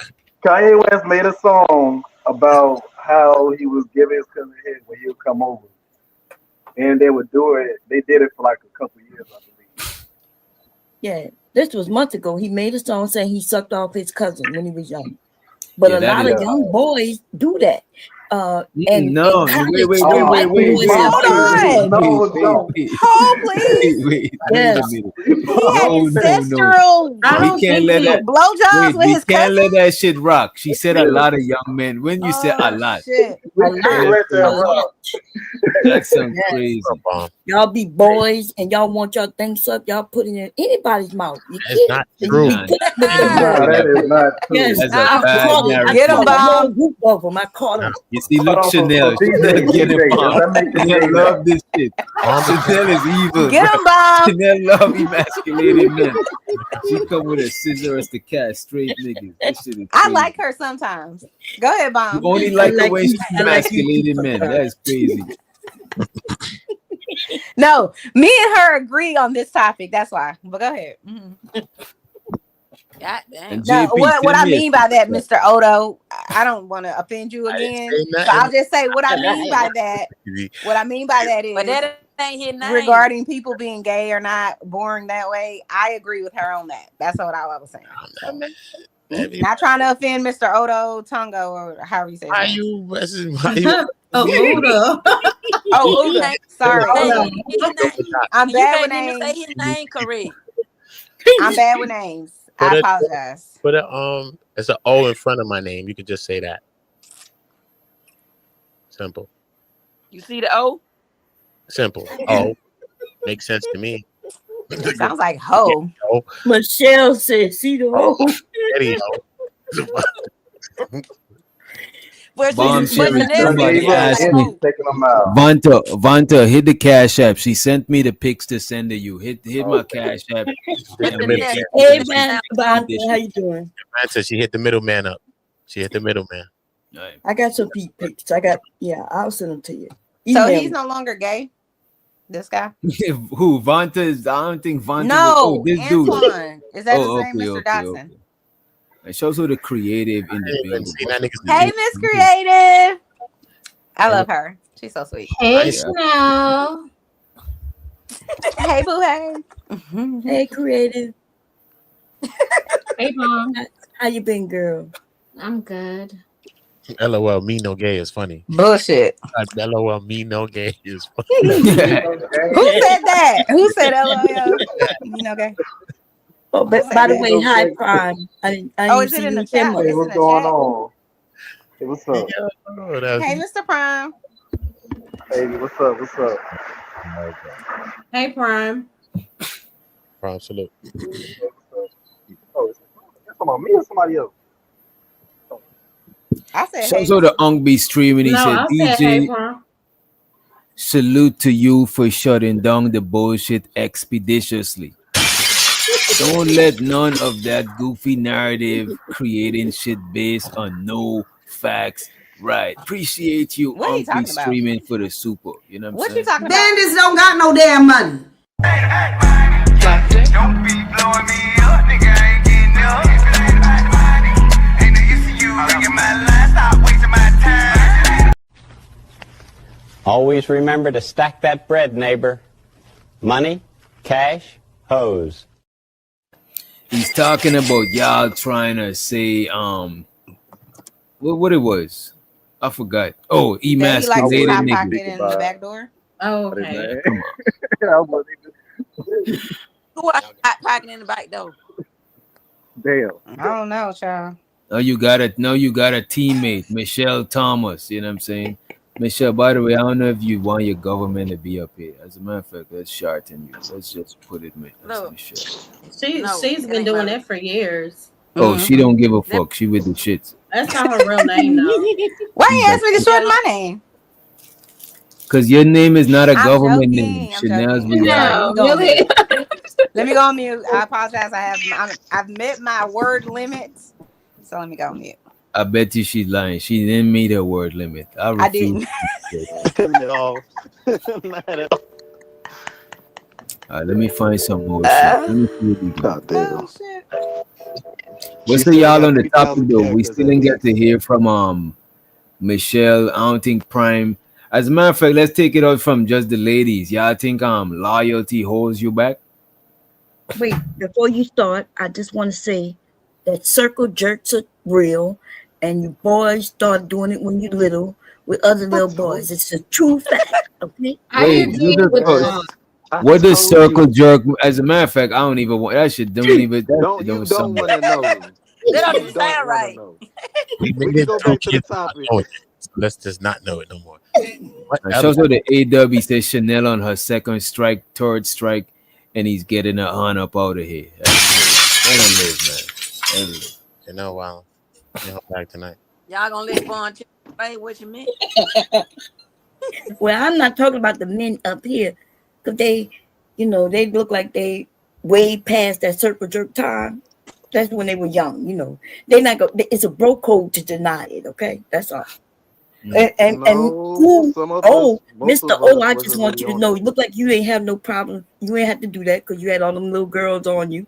Kanye West made a song about how he was giving his cousin head when he would come over, and they would do it. They did it for like a couple years, I believe. Yeah, this was months ago. He made a song saying he sucked off his cousin when he was young. But Yeah, a that lot is. of Yeah. young boys do that. In No, college, wait, the Oh, white wait, wait, boys wait, have Hold wait, sex with wait, them. on. wait, no, wait, don't. wait, Hold, please. wait a Yes. minute. He had No, no. ancestral I We don't can't think let he. that. blowjobs Wait, with we his can't cousin? let that shit rock. She said a Yeah, lot of young men. When you say a Oh lot, shit. we A can't lot. let that A crazy. lot. rock. That sounds Yes. crazy. Y'all be boys and y'all want y'all things up. Y'all put it in anybody's mouth. You That's kids. not And you true. be Nah, put up with them nah, Nah, boys. that is not true. Yes, that's a I bad caught it. I Get him, narrative. caught a whole Bomb. group of them. I caught Nah, them. You see, Hold look, on, Chanel, DJ, get him DJ, does on. that make you Chanel gay now? love this shit. Bomb is Chanel is evil, Get bro. him, Bomb. Chanel love emasculated men. She come with a scissors to cast straight niggas. That shit is I crazy. like her sometimes. Go ahead, You Bomb. only I like her like when you. she I like you too emasculated men. sometimes. That is crazy. No, me and her agree on this topic. That's why. But go ahead. Mhm. God damn. And No, JP, what send I me a mean by super that, chat. Mr. Odo, I don't want to offend you I didn't again. say So I'll nothing. just say what I mean by that. What I mean by that But is that ain't his name. regarding people being gay or not born that way. I agree with her on that. That's what I was saying. I'm not mad. Not trying to offend Mr. Odo Tongo or however you say his Why name. you messing? Why you? Oh, Uda. Oh, You Uda. can't Sorry. Hold say on. his name. I'm You bad with can't even say names. his name correct. I'm bad with names. I Put it. apologize. Put it. It's an O in front of my name. You could just say that. Simple. You see the O? Simple. Oh, makes sense to me. Sounds like ho. Oh, Michelle said, "See the hole." video. But Bomb she's but Sherry, Chanel Done said somebody gave it up sounds asked like and he's me. ho. taking them out. Vanta, hit the cash app. She sent me the pics to send to you. Hit my Okay. cash app. But And the we next get Hey that shit. man, Bonta, how you doing? Man said she hit the middleman up. She hit the middleman. Right. I got some pics. I'll send them to you. So Email he's me. no longer gay. This guy? Who? Vanta is. I don't think Vanta would. Oh, No, this dude. Antoine. Is that his Oh, name, okay, Mr. okay, Dotson? okay. It shows who the creative I in the didn't even building. see that nigga's Hey, name. Miss Creative. I love her. She's so sweet. Hey, Yeah. Chanel. Hey, boo, hey. Hey, creative. Hey, Mom. How you been, girl? I'm good. LOL, me no gay is funny. Bullshit. LOL, me no gay is funny. Who said that? Who said LOL? You know, okay. Oh, but Who by said the that? way, hi Prime. I Oh, didn't is it see in you the in chat? Timber. Hey, It's in what's the going chat. on? Hey, what's up? Oh, that's Hey, Mr. Prime. Hey, what's up? What's up? Hey, Prime. Prime salute. Oh, it's about me or somebody else? I said, So hey, so the Mr. Ung be streaming. He No, said, I said hey, DJ, Prime. salute to you for shutting down the bullshit expeditiously. Don't let none of that goofy narrative creating shit based on no facts. Right. Appreciate you, What are you Unk be talking about? streaming for the super. You know what I'm What you saying? talking about? Bandits don't got no damn money. Don't be blowing me up, nigga. I ain't getting up. Ain't no use to you ringing my line. Stop wasting my time. Always remember to stack that bread, neighbor. Money, cash, hose. He's talking about y'all trying to say what it was. I forgot. Oh, That he likes to emasculated hot niggas. pocket in the back door. Oh, What is okay. Man, that? come on. I wasn't even- Who are hot pocketing in the back door? Damn. I don't know, child. Now you got a teammate, Michelle Thomas. You know what I'm saying? Michelle, by the way, I don't know if you want your government to be up here. As a matter of fact, let's shorten you. Let's just put it as Look, Michelle. no, She's it been ain't doing my. that for years. Oh, she don't give a That, fuck. She with the shits. That's not her real name though. Why She's you like, ask me to yeah, shorten my name? cause your name is not a I'm government name. joking. I'm Chanel's joking. with I'm sorry. Let y'all. me go on mute. Let me go on mute. I apologize. I've met my word limits. So let me go on mute. I bet you she's lying. She didn't meet her word limit. I I refuse. didn't. Not at all. Not at all. Let me find some more shit. Let me see what we got. God damn. Oh shit. She What's the still y'all got on the topic 3,000 though? We characters still at didn't get to least. hear from Michelle. I don't think Prime. As a matter of fact, let's take it out from just the ladies. Y'all think loyalty holds you back? Wait, before you start, I just want to say that circle jerks are real, and you boys start doing it when you're little with other little boys. It's a true fact, okay? I Wait, agree with what does Told circle you. jerk? As a matter of fact, I don't even want that shit. Don't even that shit You don't don't sound. want to know. they don't You even don't sound want to right. know. We We made can it go through back to the kids not topic. knowing it. So let's just not know it no more. It Whatever. shows what the AW says Chanel on her second strike, third strike, and he's getting her on up out of here. That's let him live, man. Let him live. You know, you know, back tonight. Y'all gonna let Vaughn say what you meant? Well, I'm not talking about the men up here, because they look like they way past that circle jerk time. That's when they were young. They not go. It's a bro code to deny it. Okay, that's all. And No, who? some of us, Oh, most Mr. of O, us I just wasn't want really you to on know, that. you look like you ain't have no problem. You ain't have to do that because you had all them little girls on you.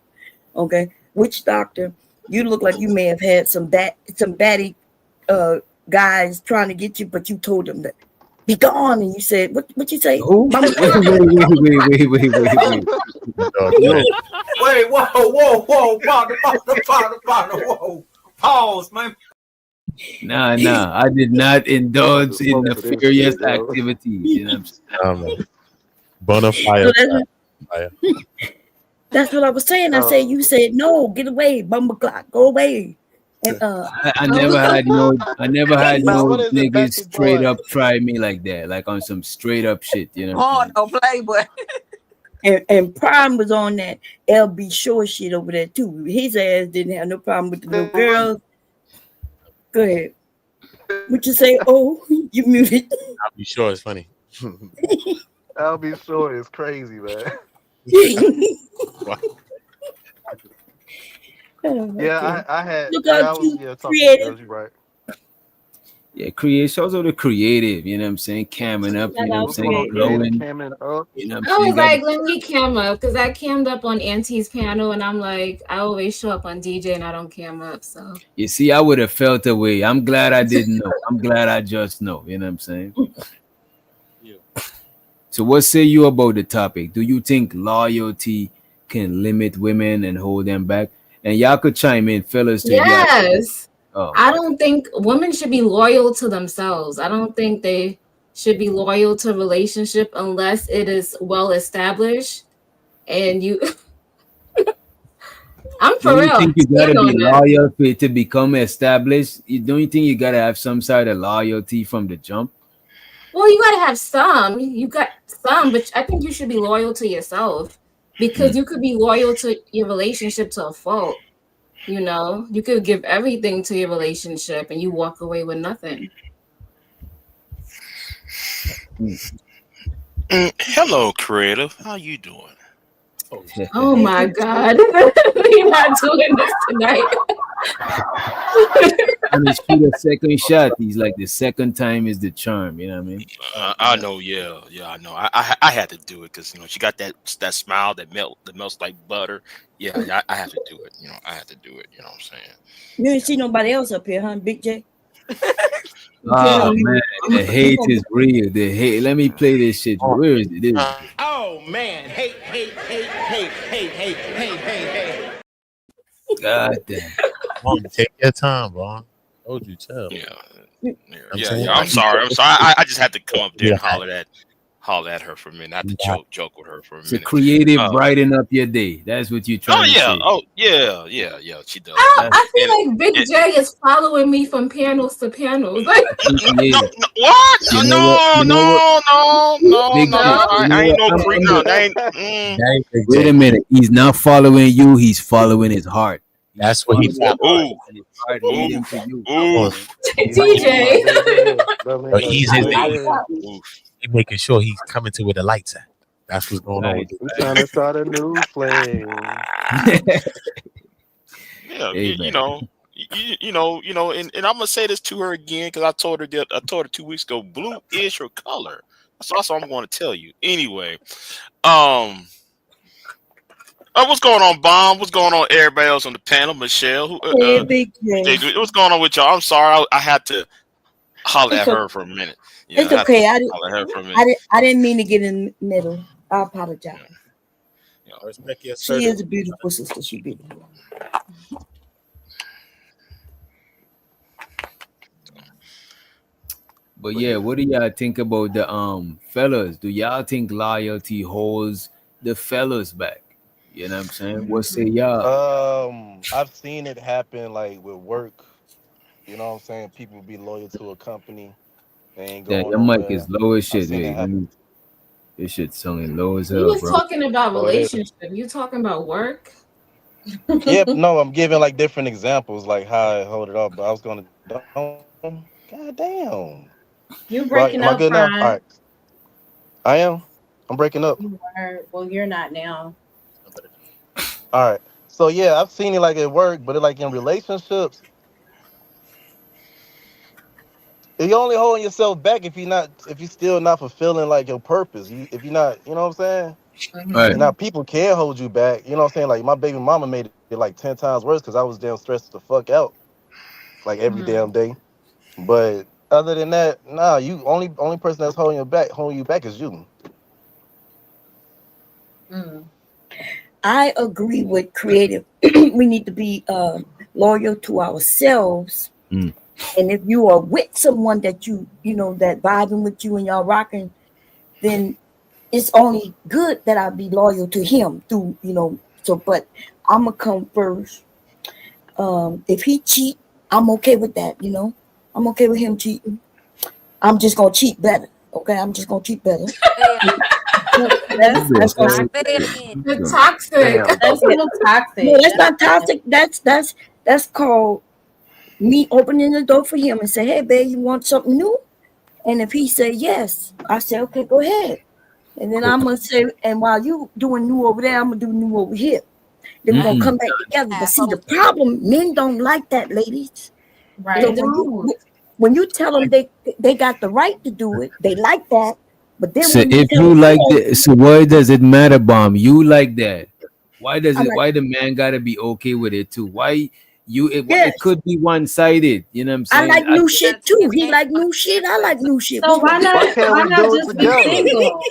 Okay, witch doctor, you look like you may have had some baddie guys trying to get you, but you told them that be gone, and you said what you say? Who? Mama, Wait. Yo, Wait, whoa, partner, whoa. Pause, man. Nah. I did not I'm about to indulge in smoke for this nefarious shit, yo. activities. You know what I'm saying? Bonafide. So that's what I was saying. I said, Uh, you said no, get away, bumble clock, go away, and I never had now, no what is it, niggas Becky straight boy? up try me like that, like on some straight up shit. You know what I'm Vaughn saying? no playboy. And Prime was on that LB Short shit over there too. His ass didn't have no problem with the little girls. Go ahead. What you say? Oh, you muted. I'll be sure it's funny. I'll be sure it's crazy, man. Yeah, I had. Look Yeah, out, I was. you Yeah, talking to creative. girls. You're right. Yeah, create shows are the creative. You know what I'm saying? Camming up. You know what I'm What's going on, saying? creative? Glowing. Camming up. You know what I'm I saying? was like, let me cam up because I cammed up on Auntie's panel, and I'm like, I always show up on DJ and I don't cam up. So You see, I would have felt a way. I'm glad I didn't know. I'm glad I just know. You know what I'm saying? So, what say you about the topic? Do you think loyalty can limit women and hold them back? And y'all could chime in, fellas, too, if y'all. yes, Oh, I don't think women should be loyal to themselves. I don't think they should be loyal to a relationship unless it is well established and you I'm for Don't you real. think you gotta Stand be on that. loyal for it to become established? Don't you think you gotta have some sort of loyalty from the jump? Well, you gotta have some. You got some, but I think you should be loyal to yourself because you could be loyal to your relationship to a fault. You know, you could give everything to your relationship and you walk away with nothing. Hello, creative. How you doing? Oh my God. We're not doing this tonight. And he shoot a second shot. He's like the second time is the charm. You know what I mean? I know, yeah, I know. I had to do it because she got that smile that melts like butter. Yeah, I had to do it. I had to do it. You know what I'm saying? You ain't see nobody else up here, huh, Big J? Oh man, the hate is real. The hate. Let me play this shit. Where is it? This is it. Oh man, hate. God damn. Come on, take your time, bro. Told you, chill. Yeah. I'm sorry. I just had to come up there and holler at her for a minute. I had to joke with her for a minute. So creative brighten up your day. That's what you're trying to say. Oh yeah. She does. I feel like Big J is following me from panels to panels. Like, Yeah. What? You know No. Big J, I ain't no creep. No, Wait a minute. He's not following you. He's following his heart. That's what he found. DJ. But he's making sure he's coming to where the lights at. That's what's going on. We're trying to start a new flame. Yeah, and I'm gonna say this to her again because I told her 2 weeks ago, blue is her color. So that's what I'm going to tell you. Anyway, what's going on, Bomb? What's going on, everybody else on the panel? Michelle, Big J. what's going on with y'all? I'm sorry, I had to holler at her for a minute. It's okay. I didn't mean to get in the middle. I apologize. Respect your She is a beautiful sister. She beautiful. But yeah, what do y'all think about the fellas? Do y'all think loyalty holds the fellas back? You know what I'm saying? What say y'all? I've seen it happen like with work. You know what I'm saying? People be loyal to a company. They ain't Yeah, going your mic nowhere. is low as I've shit. seen it Hey, happen. this shit's sounding low as You hell, was bro. talking about Oh, it is. relationship. You talking about work? Yep, no, I'm giving like different examples, like how I hold it up. But I was gonna, God damn. You Right, breaking am I up, good now? All Prime. right, I am. I'm breaking up. You are. Well, you're not now. All right. So yeah, I've seen it like at work, but like in relationships, you're only holding yourself back if you're still not fulfilling like your purpose. If you're not, you know what I'm saying? Right. Now people can hold you back. You know what I'm saying? Like my baby mama made it like 10 times worse because I was damn stressed the fuck out like every damn day. But other than that, nah, you only person that's holding you back is you. I agree with creative. We need to be loyal to ourselves. And if you are with someone that you know that vibing with you and y'all rocking, then it's only good that I be loyal to him through, so but I'ma come first. If he cheat, I'm okay with that, I'm okay with him cheating. I'm just gonna cheat better. Okay, I'm just gonna cheat better. That's toxic. Damn. That's a little toxic. No, that's not toxic. That's called me opening the door for him and say, "Hey, babe, you want something new?" And if he say yes, I say, "Okay, go ahead." And then I'm gonna say, "And while you doing new over there, I'm gonna do new over here." Then we're gonna come back together. But see, the problem, men don't like that, ladies. Right. So when you tell them they got the right to do it, they like that. But then So when you if tell you them, like "Oh, that, so why does it matter, Bomb? You like that. Why does I'm it? like, Why the man gotta be okay with it too? Why it yes, could be one sided. You know what I'm I saying? like new shit too. He like new shit. I like new shit. So why Why can't we do it just be together? single?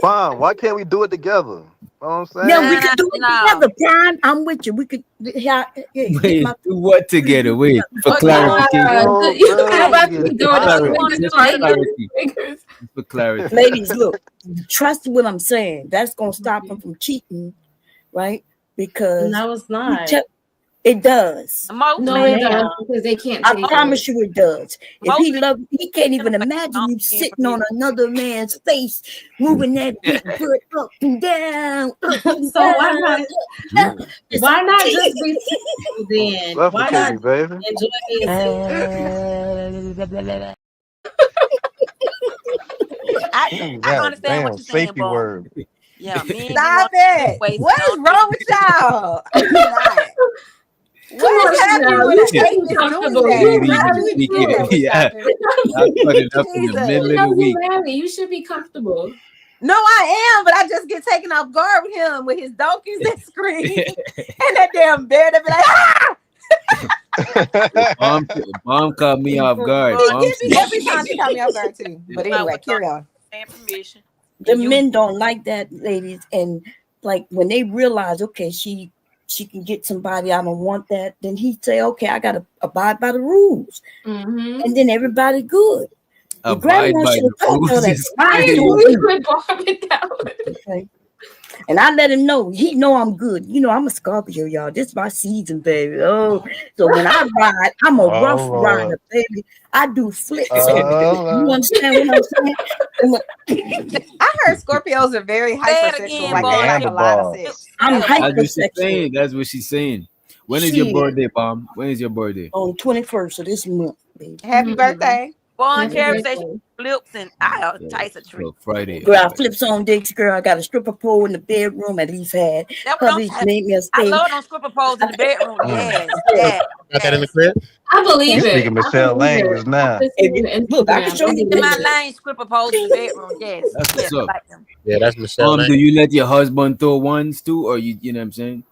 Bomb, why can't we do it together? You know what I'm Now saying? we could do it together, Prime. I'm with you. We could get Wait, my do what together? Wait, for Oh, clarification. you about to be doing For this clarity. For clarity. ladies. Look, trust what I'm saying. That's gonna stop him from cheating, right? because No, it's you not. it does. No, No, it ma'am. does because they can't I take promise it. you it does. If Most he love, he can't even imagine you sitting on another man's face, moving that big foot up and down, up and So why down. not? Why not just be single then? Why Suffocate not me, baby. enjoy being single? I God understand what damn, you're saying, safety but word. yeah, men be Stop wanting to it. waste What is all wrong with y'all? I'm not. Come What on, is happening Chanel. with You an should be Avis comfortable. Tuesday? You Lady, How you do we married begin speaking, that too. with yeah. Shaka? I cut it up in the Jesus. middle of Chanel, the you week. married. You should be comfortable. No, I am, but I just get taken off guard with him with his donkeys that scream and that damn bear that be like, ah! Bomb caught me off guard. He Bomb get me said, every time. She caught me off guard too. But anyway, carry on. permission. The men don't like that, ladies, and like when they realize, okay, she can get somebody, I don't want that, then he say, okay, I gotta abide by the rules, and then everybody good. Your abide grandma by should the have taught all rules that. is I crazy. agree with Bob with that one. Okay. And I let him know. He know I'm good. You know, I'm a Scorpio, y'all. This is my season, baby. Oh, so when I ride, I'm a rough Oh Lord. rider, baby. I do flips. Oh You Lord. understand what I'm saying? I heard Scorpios are very Say it hypersexual. again, Like boy. they like a lot of sex. I'm That's what she's hypersexual. saying. That's what she's saying. When is your Shit. birthday, Bomb? When is your birthday? On 21st of this month, baby. Happy birthday. Bon Happy Cherry says she birthday. flips and I Tyson tree. So Friday. Girl, I flips on dicks, girl. I got a stripper pole in the bedroom, at least had. That's what Hubby I'm made me a I stay. love those stripper poles in the bedroom. Yes, yes. Got that in the crib? I believe You it. speaking I Michelle believe it. language now. I've seen it on Look, I can Instagram. show I you In believe my it. lane, stripper poles in the bedroom. Yes, That's yes, what's I up. like them. Yeah, that's Michelle Do Lang. you let your husband throw ones too, or you know what I'm saying?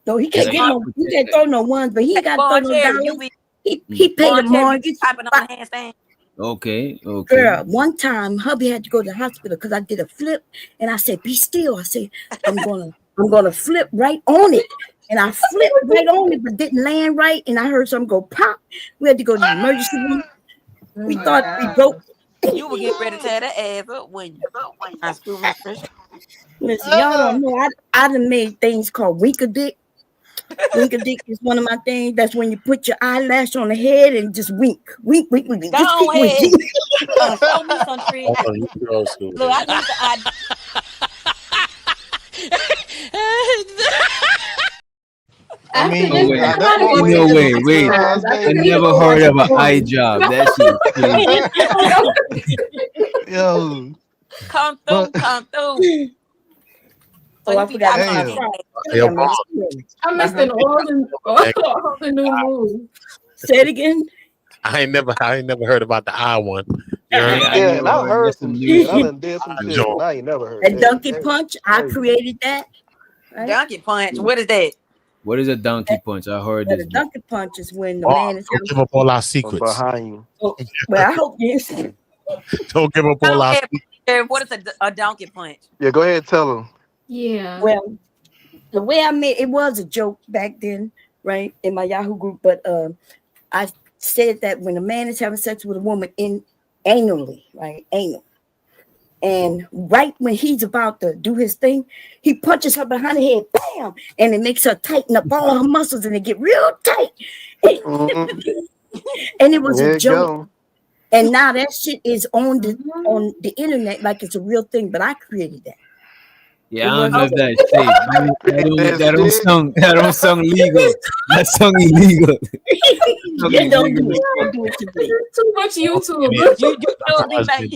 No, he can't Like, get no. He can't throw no ones, but he ain't got to throw Bon no Cherry, you dollars. be He paid the Bon Cherry, you be mortgage. popping on the handstand. Okay. Girl, one time hubby had to go to the hospital because I did a flip, and I said, "Be still." I said, "I'm gonna flip right on it," and I flipped right on it, but didn't land right, and I heard something go pop. We had to go to the emergency room. We thought we broke. You were getting ready to tear that ass up when you. I screw my fresh. Listen, y'all don't know. I done made things called winker dick. Winker dick is one of my things. That's when you put your eyelash on the head and just wink, wink, wink, wink. Go Just keep on ahead. winking. Show me some tricks. Oh, you old school. Look, I need the I mean, After this, that's somebody one gonna way take to this get Wait. materialized, I I think baby. we need never to heard watch of an porn. eye job. That shit is crazy. Yo, come through, but come through. Oh, I be forgot popping my on damn. fry. Yo, I'm Bomb. I'm missing all the new moves. Say it again. I ain't never heard about the I one. You heard? Yeah, I Yeah, and never I heard. heard That's some some new shit. I shit. done did some I shit, joined. and I ain't never heard A that. donkey That's punch. I crazy. created that. Right? Donkey punch. What is that? What is a donkey punch? I heard But this a before. donkey punch is when the Bomb, man is don't having. give up all our From secrets. behind you. Oh, well, I hope you. Don't give up all Go our ahead, secrets. Cherry. What is a donkey punch? Yeah, go ahead, tell him. Yeah. Well, the way I made it was a joke back then, right, in my Yahoo group. But I said that when a man is having sex with a woman anally, right, anal, and right when he's about to do his thing, he punches her behind the head, bam, and it makes her tighten up all her muscles, and they get real tight. Mm-hmm. And it was There a you joke. go. And now that shit is on the internet like it's a real thing, but I created that. Yeah, It I don't know wasn't. if that's safe. That don't sound legal. That song illegal. Song Yeah, don't illegal do as it. fuck. Don't do it today. Too much YouTube. You should be Husband,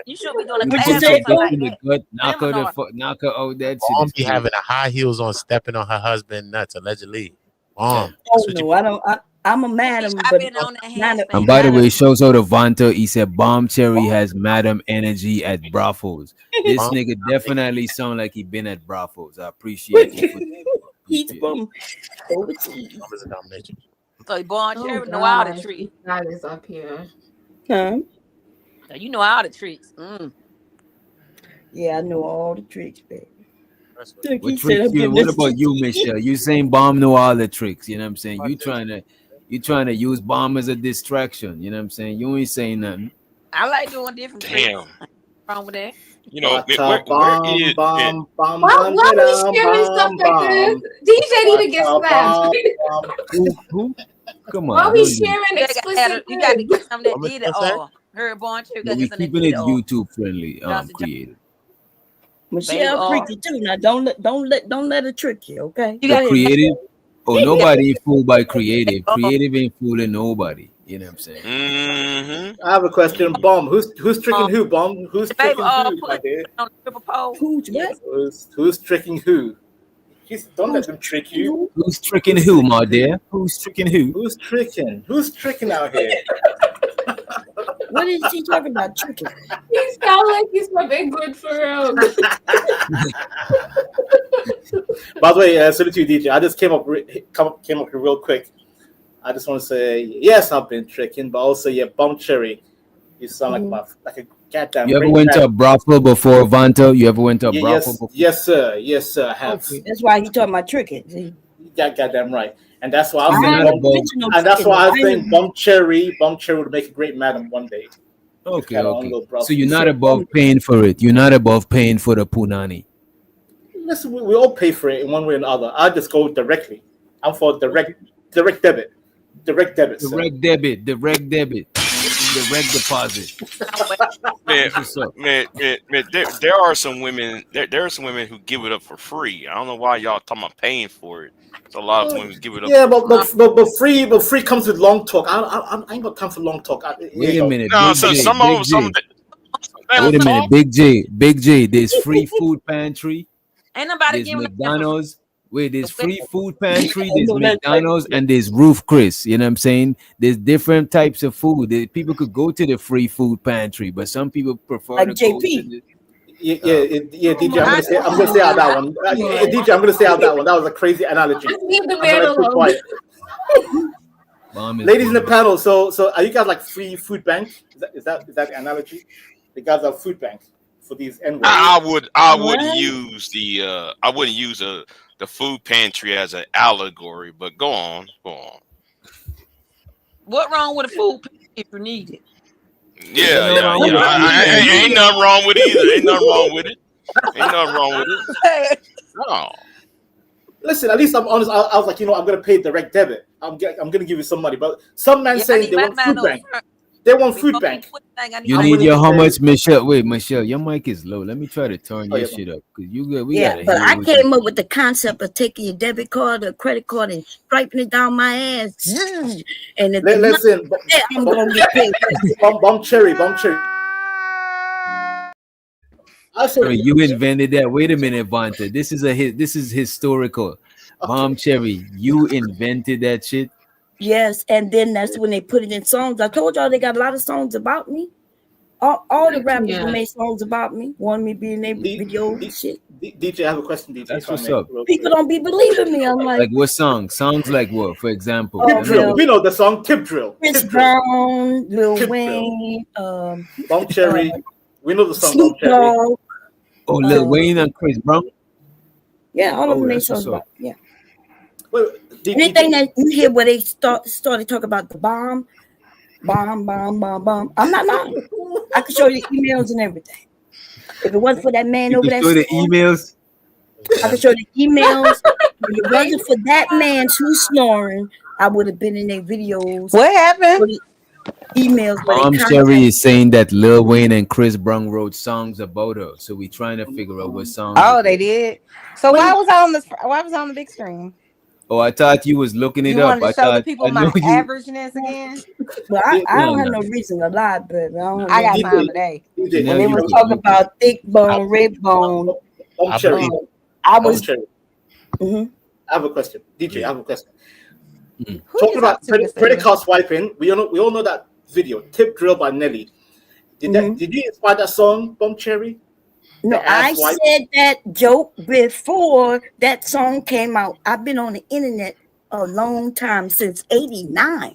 you should be doing a You What you class punch on her say, something back Bo? like in the that. gut, knock her Seminar. knock her out. That shit Bomb is be crazy. having a high heels on, stepping on her husband nuts, allegedly. Bomb. Yeah. Oh That's what you no, I don't. I'm a madam, I've but been on that not a And handstand. by the not a. way, shows out to Vanta. He said Bomb Cherry has madam energy at brothels. This Bomb. nigga definitely sound like he been at brothels. I appreciate you for He's appreciate it. from overseas. Bomb is a domination. So Bon Oh Cherry know all the gosh, tricks. this guy is up here. Huh? So you know all the tricks. Mm. Yeah, I know all the tricks, baby. That's what Look, What he said tricks I'm you? getting What this. about you, Michelle? You saying Bomb know all the tricks? You know what I'm saying? You trying to use Bomb as a distraction? You know what I'm saying? You ain't saying nothing. I like doing different tricks. Damn. Ain't wrong with that. You know, Bata where bam is it? bam bam Why bam are we bam sharing stuff bam like this? bam. DJ need to get Bata slapped. bam bam. Who? Come Why are on, we don't do. sharing You got, explicit you got to things? get some that What was did you it. gonna say? Or her born too. Got But to we get some that keeping did it it. Or YouTube friendly, Johnson Johnson. creative. Baby, Michelle freaky too. Now don't let her trick you, okay? you The got creative. Oh, you got nobody ain't fooled by creative. Creative ain't fooling nobody. You know what I'm saying? Mm-hmm. I have a question. Bomb. Who's tricking who? Bomb. Who's the baby tricking who, put my her dear? on the triple pole. Who's Yeah. what? Who's tricking who? Don't let Who's them trick you. who? Who's tricking Who's who, tricking my who? dear? Who's tricking who? Who's tricking? Who's tricking out here? What is he talking about? Tricking? He sound like he's from England for real. By the way, salute to you, DJ. I just came up here real quick. I just want to say yes, I've been tricking, but also Bomb Cherry, you sound like a goddamn. You ever great went to a man. brothel before, Vanto? You ever went to a brothel before? Yes, sir. Yes, sir. I have. Okay. That's why he talking about tricking. See? Goddamn right. And that's why So I you're think not above. and that's why I think Bomb Cherry would make a great madam one day. Okay, Had her own okay. little So brothel. you're not above paying for it. You're not above paying for the punani. Listen, we all pay for it in one way or another. I just go directly. I'm for direct debit. Direct debit, sir. Direct debit, direct deposit. Man, What's up? man, there are some women. There are some women who give it up for free. I don't know why y'all talking about paying for it. There's a lot of women who give it up. Yeah, for free. but free comes with long talk. I ain't got time for long talk. Wait a minute, No, Big so J, some Big of some. J. They Wait don't a minute, talk. Big J. There's free food pantry. Ain't nobody There's giving up McDonald's. Wait, there's free food pantry. There's No, that's right. McDonald's and there's Roof Chris. You know what I'm saying? There's different types of food. People could go to the free food pantry, but some people prefer Like to go to JP. the. DJ. I'm gonna say out that one. DJ, I'm gonna say out that one. That was a crazy analogy. Just leave the I'm man gonna keep alone. quiet. Mom is Ladies in the good. panel, so are you guys like free food bank? Is that the analogy? The guys are food bank for these N words. I wouldn't What? use the food pantry as an allegory. But go on. What wrong with a food if you need it? Yeah. wrong with Ain't nothing wrong with it either. Ain't nothing wrong with it. Ain't nothing wrong with it. No. Listen, at least I'm honest. I was like, I'm gonna pay direct debit. I'm gonna give you some money. But some men Yeah, I saying need they my want man food up bank. front. They want food Before bank. put the thing, I need You I'm my need willing your to how say, much, Michelle? Wait, Michelle, your mic is low. Let me try to turn oh your yeah, shit up because we Yeah, gotta but hear I what came you. up with the concept of taking your debit card or credit card and striping it down my ass. And if the money listen, there, I'm gonna get paid. bomb cherry. I said, Cherry, you invented that. Wait a minute, Vanta. This is historical. Bomb Cherry, you invented that shit. Yes, and then that's when they put it in songs. I told y'all they got a lot of songs about me. All the rappers Yeah. that made songs about me, wanted me to be in their video shit. DJ, I have a question, DJ. That's If I what's may, up. real People quick. don't be believing me. I'm like, Like what song? Songs like what? For example, Tip oh drill. well, We know the song Tip Drill. Chris Tip Drill. Brown, Lil Tip drill. Wayne, Bomb Cherry. We know the song Snoop Bomb Cherry. Dogg. Oh, Lil Wayne and Chris Brown. Yeah, all of Oh, them made that's songs what's up. about. Yeah. Wait, Anything that you hear where they started talking about the bomb. I'm not lying. I can show you the emails and everything. If it wasn't for that man You over can that show the storm, emails. I can show the emails. If it wasn't for that man who's snoring, I would have been in their videos. What happened? Or the emails where they Bomb contact. Cherry is saying that Lil Wayne and Chris Brown wrote songs about her. So we trying to figure out what songs. Oh, they did. So why was I on this? Why was I on the big screen? Oh, I thought you was looking it You up. wanted to I show the thought people I know my you. averageness again? Well, I don't have No. no reason to lie, but I don't have I no got reason. mine today. DJ, When they you was could- talking you- about thick bone, red bone, Bomb Cherry. I Bomb was. Cherry. Mhm. I have a question. DJ, I have a question. Who Talking you about talk to, Mr. credit English? card swiping, we all know that video, Tip Drill by Nelly. Did you inspire that song, Bomb Cherry? No, The ass I wipe? said that joke before that song came out. I've been on the internet a long time, since '89.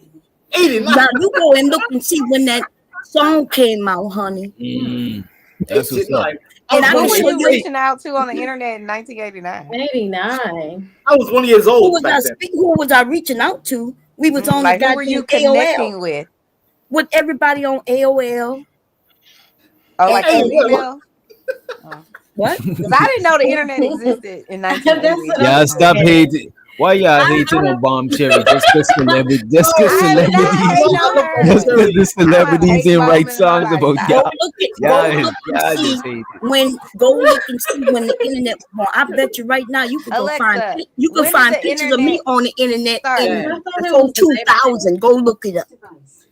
89. Now you go and look and see when that song came out, honey. That's what's up. And I'm Who gonna were show you you. reaching out to on the internet in 1989? 89. I was 1 year Who old was back I then. who was I reaching out to? We was on Like, the who were you goddamn connecting AOL with? with everybody on AOL. Oh, like And- through email? What? Because I didn't know the internet existed in 1980. Y'all stop hating. Why y'all hating on Bomb Cherry? Just because celebrity, just because the celebrities didn't write songs about y'all. Y'all just hate it. Go look and see when the internet was born. I bet you right now you can go find pictures of me on the internet before 2000. Go look it up.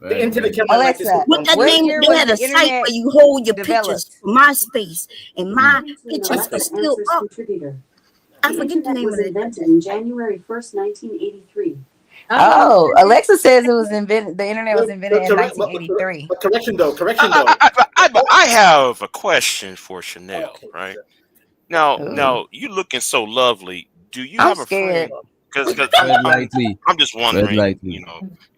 The internet came Alexa, what that name? They had a site where you hold your pictures for MySpace, and my pictures are still up. I forget the name of it. Invented in January 1st, 1983. Oh, Alexa says it was invented. The internet was invented in 1983. Correction though. I have a question for Chanel. Right now, you looking so lovely. Do you have a friend? Because I'm just wondering. You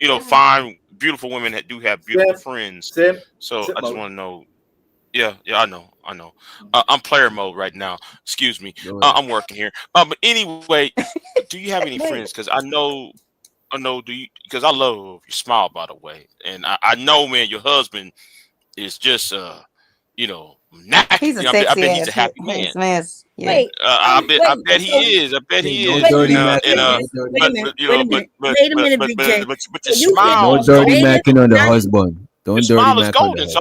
know, fine, beautiful women that do have beautiful friends. So I just want to know. Yeah, I know. I'm player mode right now. Excuse me. I'm working here. But anyway, do you have any friends? Because I know. Do you? Because I love your smile, by the way, and I know, man, your husband is just, you know, he's a sexy I bet he's a happy man. Yeah. I bet he is. I bet he is. Wait a minute, but your smile. No dirty macking on the husband. Don't dirty smile is mac on the golden. So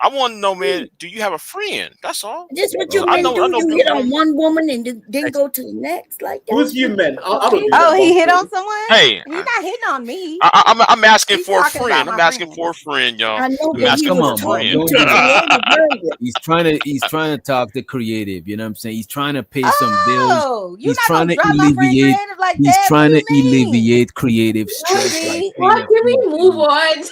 I want to know, man. Do you have a friend? That's all. Just what you men do. You hit on one woman and then go to the next. Like that. Who's you men? He hit on someone. Hey, he's not hitting on me. I'm asking for a friend. I'm asking for a friend, y'all. I know, I'm asking for a friend. He's trying to talk to creative. You know what I'm saying? He's trying to pay some bills. He's trying to alleviate. He's trying to alleviate creative stress. Why can we move on?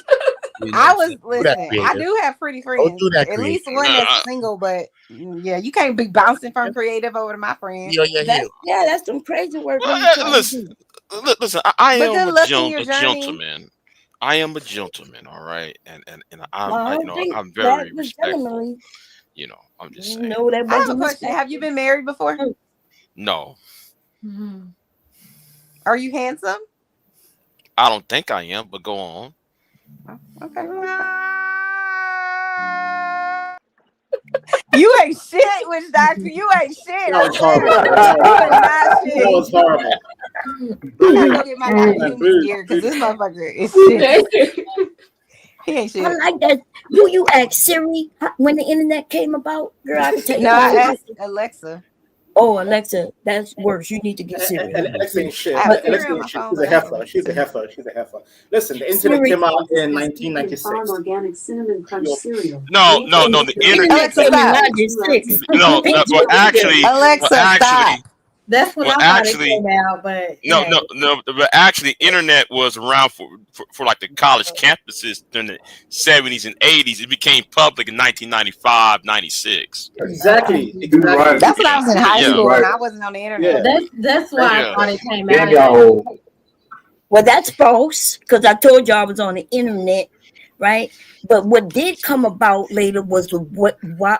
I do have pretty friends. At least one that's single, but yeah, you can't be bouncing from creative over to my friend. That's some crazy work. Listen, I am a gentleman. I am a gentleman, all right, and I'm very respectful. You know, I'm just saying. No, that I have a question. Have you been married before? No. Mm-hmm. Are you handsome? I don't think I am, but go on. Okay. You ain't shit, witch doctor. You ain't shit. That was horrible. That was horrible. I'm not gonna get my doctor human gear because this motherfucker is shit. He ain't shit. I like that. Do you ask Siri when the internet came about? Girl, I can tell you. No, I asked Alexa. Oh, Alexa, that's worse. You need to get Siri. Alexa ain't shit. Alexa ain't shit. She's a heifer. She's a heifer. Listen, the internet came out in 1996. Farm organic cinnamon crunch cereal. No, the internet. Well, actually, stop. That's when I thought it came out, but no. But actually, internet was around for like the college campuses during the 70s and 80s. It became public in 1995, 96. Exactly. That's when I was in high school and I wasn't on the internet. Yeah. That's why I thought it came out. Well, that's false because I told you I was on the internet, right? But what did come about later was the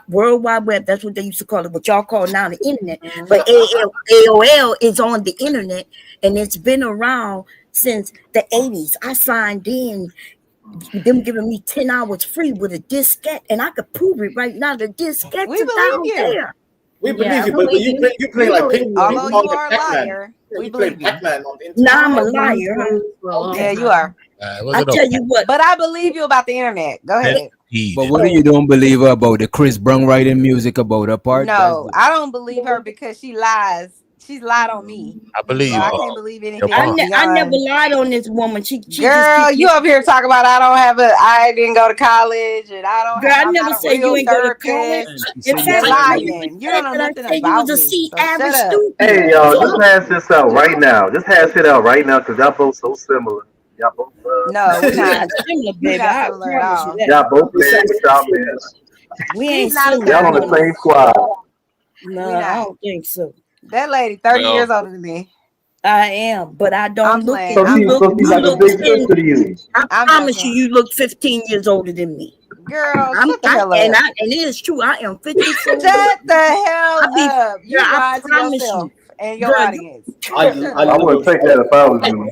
World Wide Web. That's what they used to call it, what y'all call now the internet. But AOL is on the internet, and it's been around since the 80s. I signed in, them giving me 10 hours free with a diskette, and I could prove it right now. The diskettes are down there. We believe you, but you play like Pac-Man. Although you are a liar, we believe Pac-Man on the internet. Nah, I'm a liar. Yeah, you are. I tell you what. But I believe you about the internet. Go ahead. But what do you don't believe her about the Chris Brown writing music about her part? No, I don't believe her because she lies. She's lied on me. I believe you. I can't believe anything. I never lied on this woman. She girl, you up here talking about I didn't go to college and I don't. Girl, I never said you ain't go to college. You're lying. You don't know nothing about me. So average student. Hey y'all, just hash this out right now. Just hash it out right now because y'all both so similar. Y'all both. No, we're not similar, baby. I promise you that. Y'all both playing with y'all man. We ain't y'all on the same squad. No, I don't think so. That lady 30 years older than me. I am, but I don't look. So she's like a big sister to you. I promise you look 15 years older than me. Girl, shut the hell up. And it is true. I am 54. Shut the hell up. You lied to yourself and your audience. I would take that if I was you.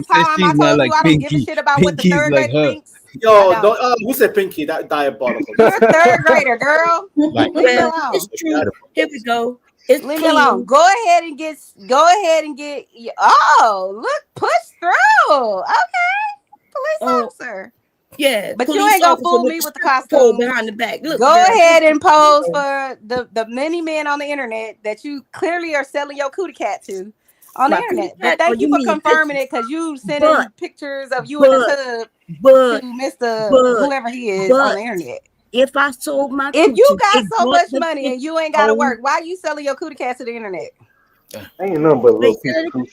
Mom says time I she's not told like you I don't give a Pinky. shit about what the Pinky's third like grader her. thinks? Yo, don't. Who said Pinky? That diabolical. You're a third grader, girl. Like, Leave me alone. It's true. Here we go. It's Leave me clean. alone. Go ahead and get. Oh, look, push through. Okay, police officer. Yeah, But you police ain't gonna officer fool with me the with the stripper pole costume. behind the back. Look, Go girl, ahead look. and pose for the many men on the internet that you clearly are selling your cootie cat to on the My internet. cootie But cat? thank Oh, you you for mean confirming pictures? it because you sending But- pictures of you in the tub But to Mr. whoever he is on the internet. If I sold my If coochie, you got they so brought much the money and bitch you ain't gotta home. work, why you selling your cootie cat to the internet? Ain't nothing but a little piece of coochie.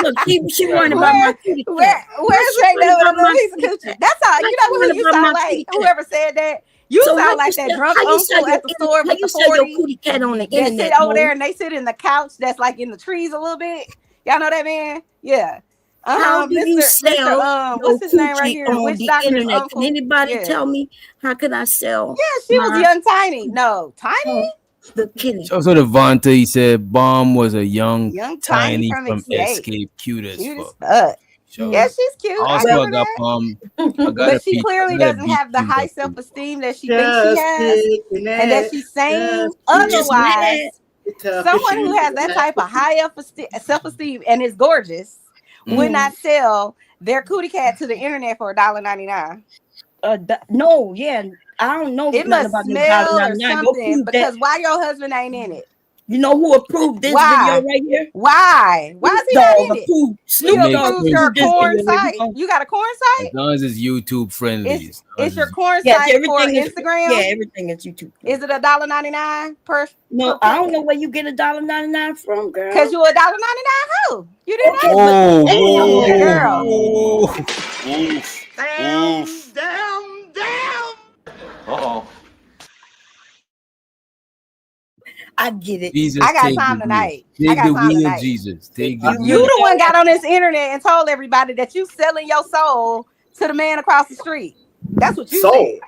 Look, she worried about my cootie cat. Where's She Jay worried with a about little my piece of cootie coochie? cat. That's all. Like You know she who worried you about sound my like? cootie cat. Whoever said that. You So how sound you like that sell- drunk how you sell uncle your at the store how with you the sell your 40 cootie cat on the that internet? sit over Mo? there and they sit in the couch that's like in the trees a little bit. Y'all know that man? Yeah. How do you Mr. sell What's your his name right coochie here? on Witch the Doctor's internet? Can uncle. anybody Yeah. tell me how can I sell? Yeah, she was young Tiny. No, Tiny? The kitty. So Devonta, he said Bomb was a young, Young Tiny Tiny from from Escape. Escape, cute as Cute as fuck. fuck. Shout Yeah, out. she's cute. Also, I I give her got that. Bomb. I got But she clearly doesn't have the high self. self-esteem that she thinks she Just has, kicking and that it. she's saying. Just just mad. Otherwise, someone who has that type of high self-esteem and is gorgeous would not sell their cootie cat to the internet for $1.99. No, yeah, I don't know It nothing must about no smell or $1.99. Go something prove that. because why your husband ain't in it? You know who approved this Why? video right here? Why? Why is he Snoop not Dogg in it? approved. You Snoop Dogg approved your approved this corn video. Here we site. go. You got a corn As site? long as it's YouTube friendly. It's your corn Yes, site for everything is Instagram? Yeah, everything is YouTube. Is it $1.99 per? No, per I don't know where you get $1.99 from, girl. Because you $1.99 who? You didn't Okay, ask. Whoa, But whoa, damn, girl. Oof. Oof. Uh-oh. I get it. Jesus, I got take time the tonight. wheel. I Take got the time wheel, tonight. Jesus. Take the You wheel. the one got on this internet and told everybody that you selling your soul to the man across the street. That's what you said.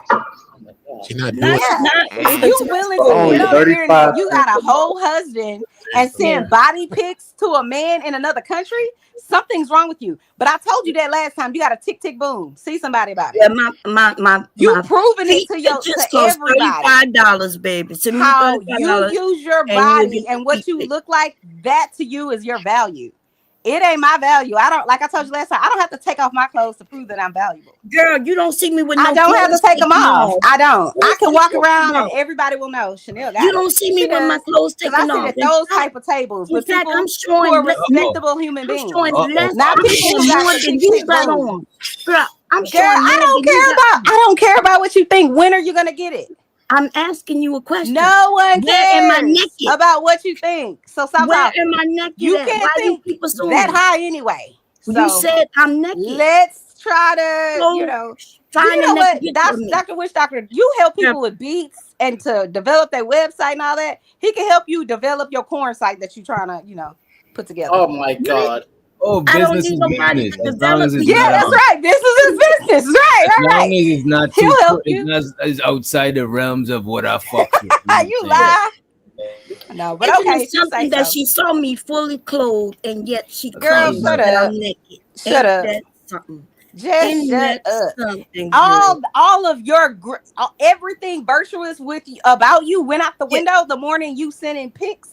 She's not Not, doing not, If you willing to Only get on the 35 internet, you got a cents a whole husband and send body pics to a man in another country, something's wrong with you. But I told you that last time. You got a tick tick boom. See somebody about it. Yeah, You my proving it to just to cost everybody. $35, baby. Send me How $35 you use your and you'll body get and the what feet you pic. look like, that to you is your value. It ain't my value. I don't, like I told you last time, I don't have to take off my clothes to prove that I'm valuable. Girl, you don't see me with no I don't have to clothes take them taken off. I don't. I can walk around and about? everybody will know Chanel got You it. don't see me She with my does. clothes Because I taken sit off. at those type of tables In with fact, people I'm who showing are respectable human I'm showing beings. less. Not I'm people showing who got more the than tick you tick got boom. on. Girl, I'm Girl, showing I more don't than you care got about. I don't care about what you think. When are you gonna get it? I'm asking you a question. No one Where am I cares naked? about what you think. So stop Where talking. am I naked You at? can't Why do you think keep assuming? that high anyway. You So said I'm naked. let's try to, So, you know, find you the know next what, picture of me. Dr. Witch Doctor, you help people with beats and to develop their website and all that. He can help you develop your corn site that you're trying to, you know, put together. Oh my God. Oh, I don't business need is nobody business. to As long as develop it's me. Yeah, not that's right. Business is business. Right, as right, long right. as it's not He'll too help it's you. not it's outside the realms of what I fuck with. You lie. No, but Isn't okay, it if you say something that so. she saw me fully clothed and yet she Girl, claims shut that up. I'm naked? Shut Ain't up. that something? Just Ain't shut that up. something, girl? All of your everything virtuous with you, about you went out the window the morning you sending pics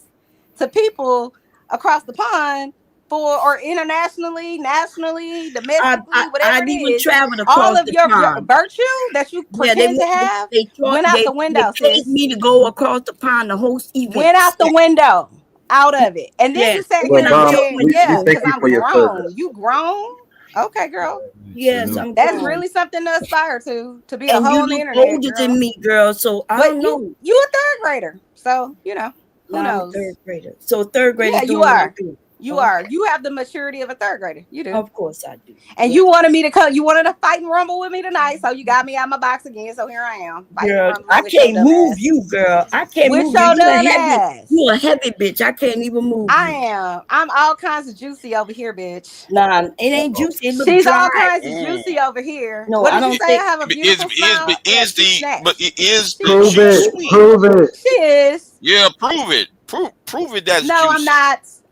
to people across the pond for, or internationally, nationally, domestically, whatever I've it even is. traveled All across of the your pond. virtue that you Yeah, pretend to have went out the window, they paid sis. me to go across the pond to host events. Went out the window, out of it. And then you sat Well, here and Bob, said, we yeah, thank because you I'm for your grown. service. You grown? Okay, girl. Yes, I'm That's grown. really something to aspire to be a And hoe you on the look internet, older girl. than me, girl. So I But don't know. you a third grader, so you know who Nah, I'm a knows. third grader. So third grader Yeah, doing you what I are. do. You Okay. are. You have the maturity of a third grader. You do. Of course I do. And you wanted me to come. You wanted to fight and rumble with me tonight, so you got me out my box again. So here I am, fighting Girl, and rumbling I with your can't dumb move ass. you, girl. I can't With move your you. dumb ass. You a heavy bitch. I can't even move I you. am. I'm all kinds of juicy over here, bitch. Nah, it ain't juicy. It look She's dry. all kinds of juicy over here. No, What I did you don't say? think. I have a beautiful smile. Yeah, is she's the snatched. but it is the Prove it. juice queen? Prove it. She is. Yeah, prove it. Prove it. That's No, I'm juicy. not.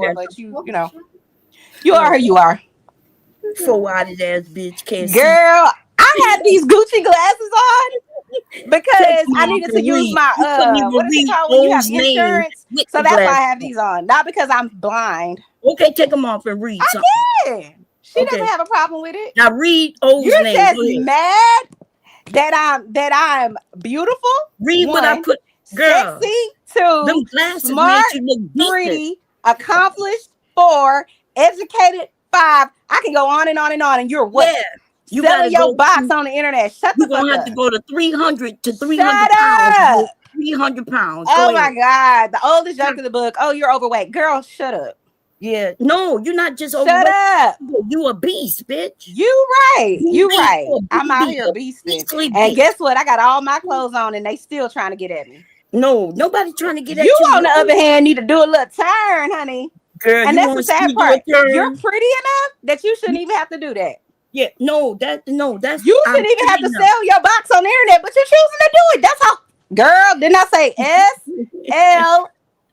lower, but you know, you are who you are. 4-eyed ass bitch can't see. Girl, I had these Gucci glasses on because I needed to use my You couldn't even what is it read called when you have O's name insurance? with So the that's why I glasses have these on, not because I'm blind. Okay, take them off and read something. Yeah, she doesn't have a problem with it. Now read O's You're name. just Go ahead. mad that I'm beautiful. Read what I put, girl. Sexy. 2, Them glasses smart. made you look decent. 3, accomplished. 4, educated. 5. I can go on and on and on. And you're what? Yeah. You selling gotta your go box on the internet. Shut the You're fuck gonna have up. to go to 300 to 300 Shut pounds. up. 300 pounds. Oh Go my ahead. God. The oldest joke in the book. Oh, you're overweight. Girl, shut up. Yeah. No, you're not just Shut overweight. up. You a beast, bitch. You right. You right. I'm out here beasting. beasting. And guess what? I got all my clothes on and they still trying to get at me. No, nobody trying to get at You you. on the other hand need to do a little turn, honey. Girl, and you that's the want sad me to part. do a turn? You're pretty enough that you shouldn't even have to do that. Yeah, that's you shouldn't even have to sell your box on the internet, but you're choosing to do it. That's how, girl. Didn't I say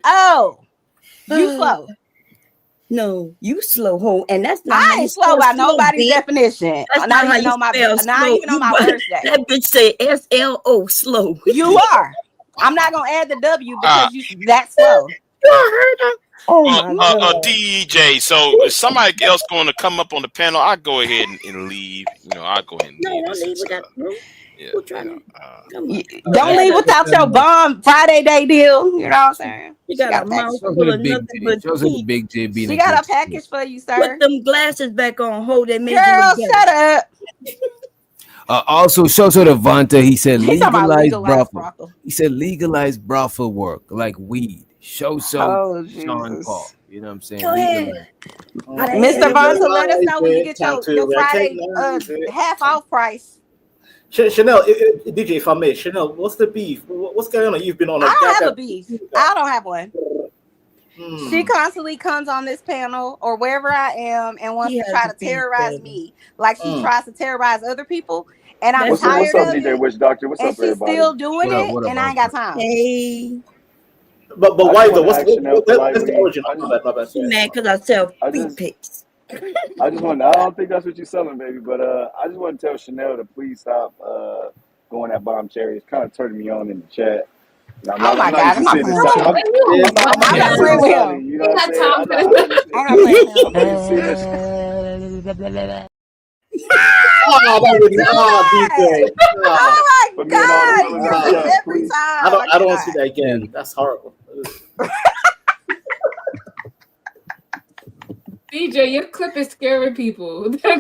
SLO? You slow. No, you slow hoe, and that's not. I ain't slow by nobody's definition. That's not not even how on my you spell not slow. even on my worst day. That bitch say SLO slow. You are. I'm not gonna add the W because you that slow. You heard her? Oh my God. DJ. So if somebody else going to come up on the panel, I go ahead and leave. I'll go ahead and leave. No, leave with that. Don't leave without your bomb Friday day deal. You know what I'm saying? You got a mouth full of nothing but Big J being She got a package for you, sir. Put them glasses back on. Hold that. Girl, shut up. Also, shout out to Vanta. He said He's talking about legalize legalized brothel. He said legalize brothel work like weed. Sean Paul. You know what I'm saying? Go Legalize. Mr. Vonta, let us know when you get your Friday half off price. Chanel, DJ, if I may, Chanel, what's the beef? What's going on? You've been on. I don't have a beef. I don't have one. She constantly comes on this panel or wherever I am and wants to try to terrorize me, like she tries to terrorize other people. And I'm tired what's up, of DJ it. Witch Doctor? What's and up, she's everybody? still doing What up, it, what up, and I ain't got time. Hey. But why though? What's the origin? She mad because I sell feet pics. I don't think that's what you're selling, baby. But I just want to tell Chanel to please stop going at Bomb Cherry. It's kind of turning me on in the chat. Oh my God, I'm not playing with him. I'm not playing with him. You know what I'm saying? I'm not playing with him. Oh my God! Every time. I don't want to see that again. That's horrible. DJ, your clip is scaring people. I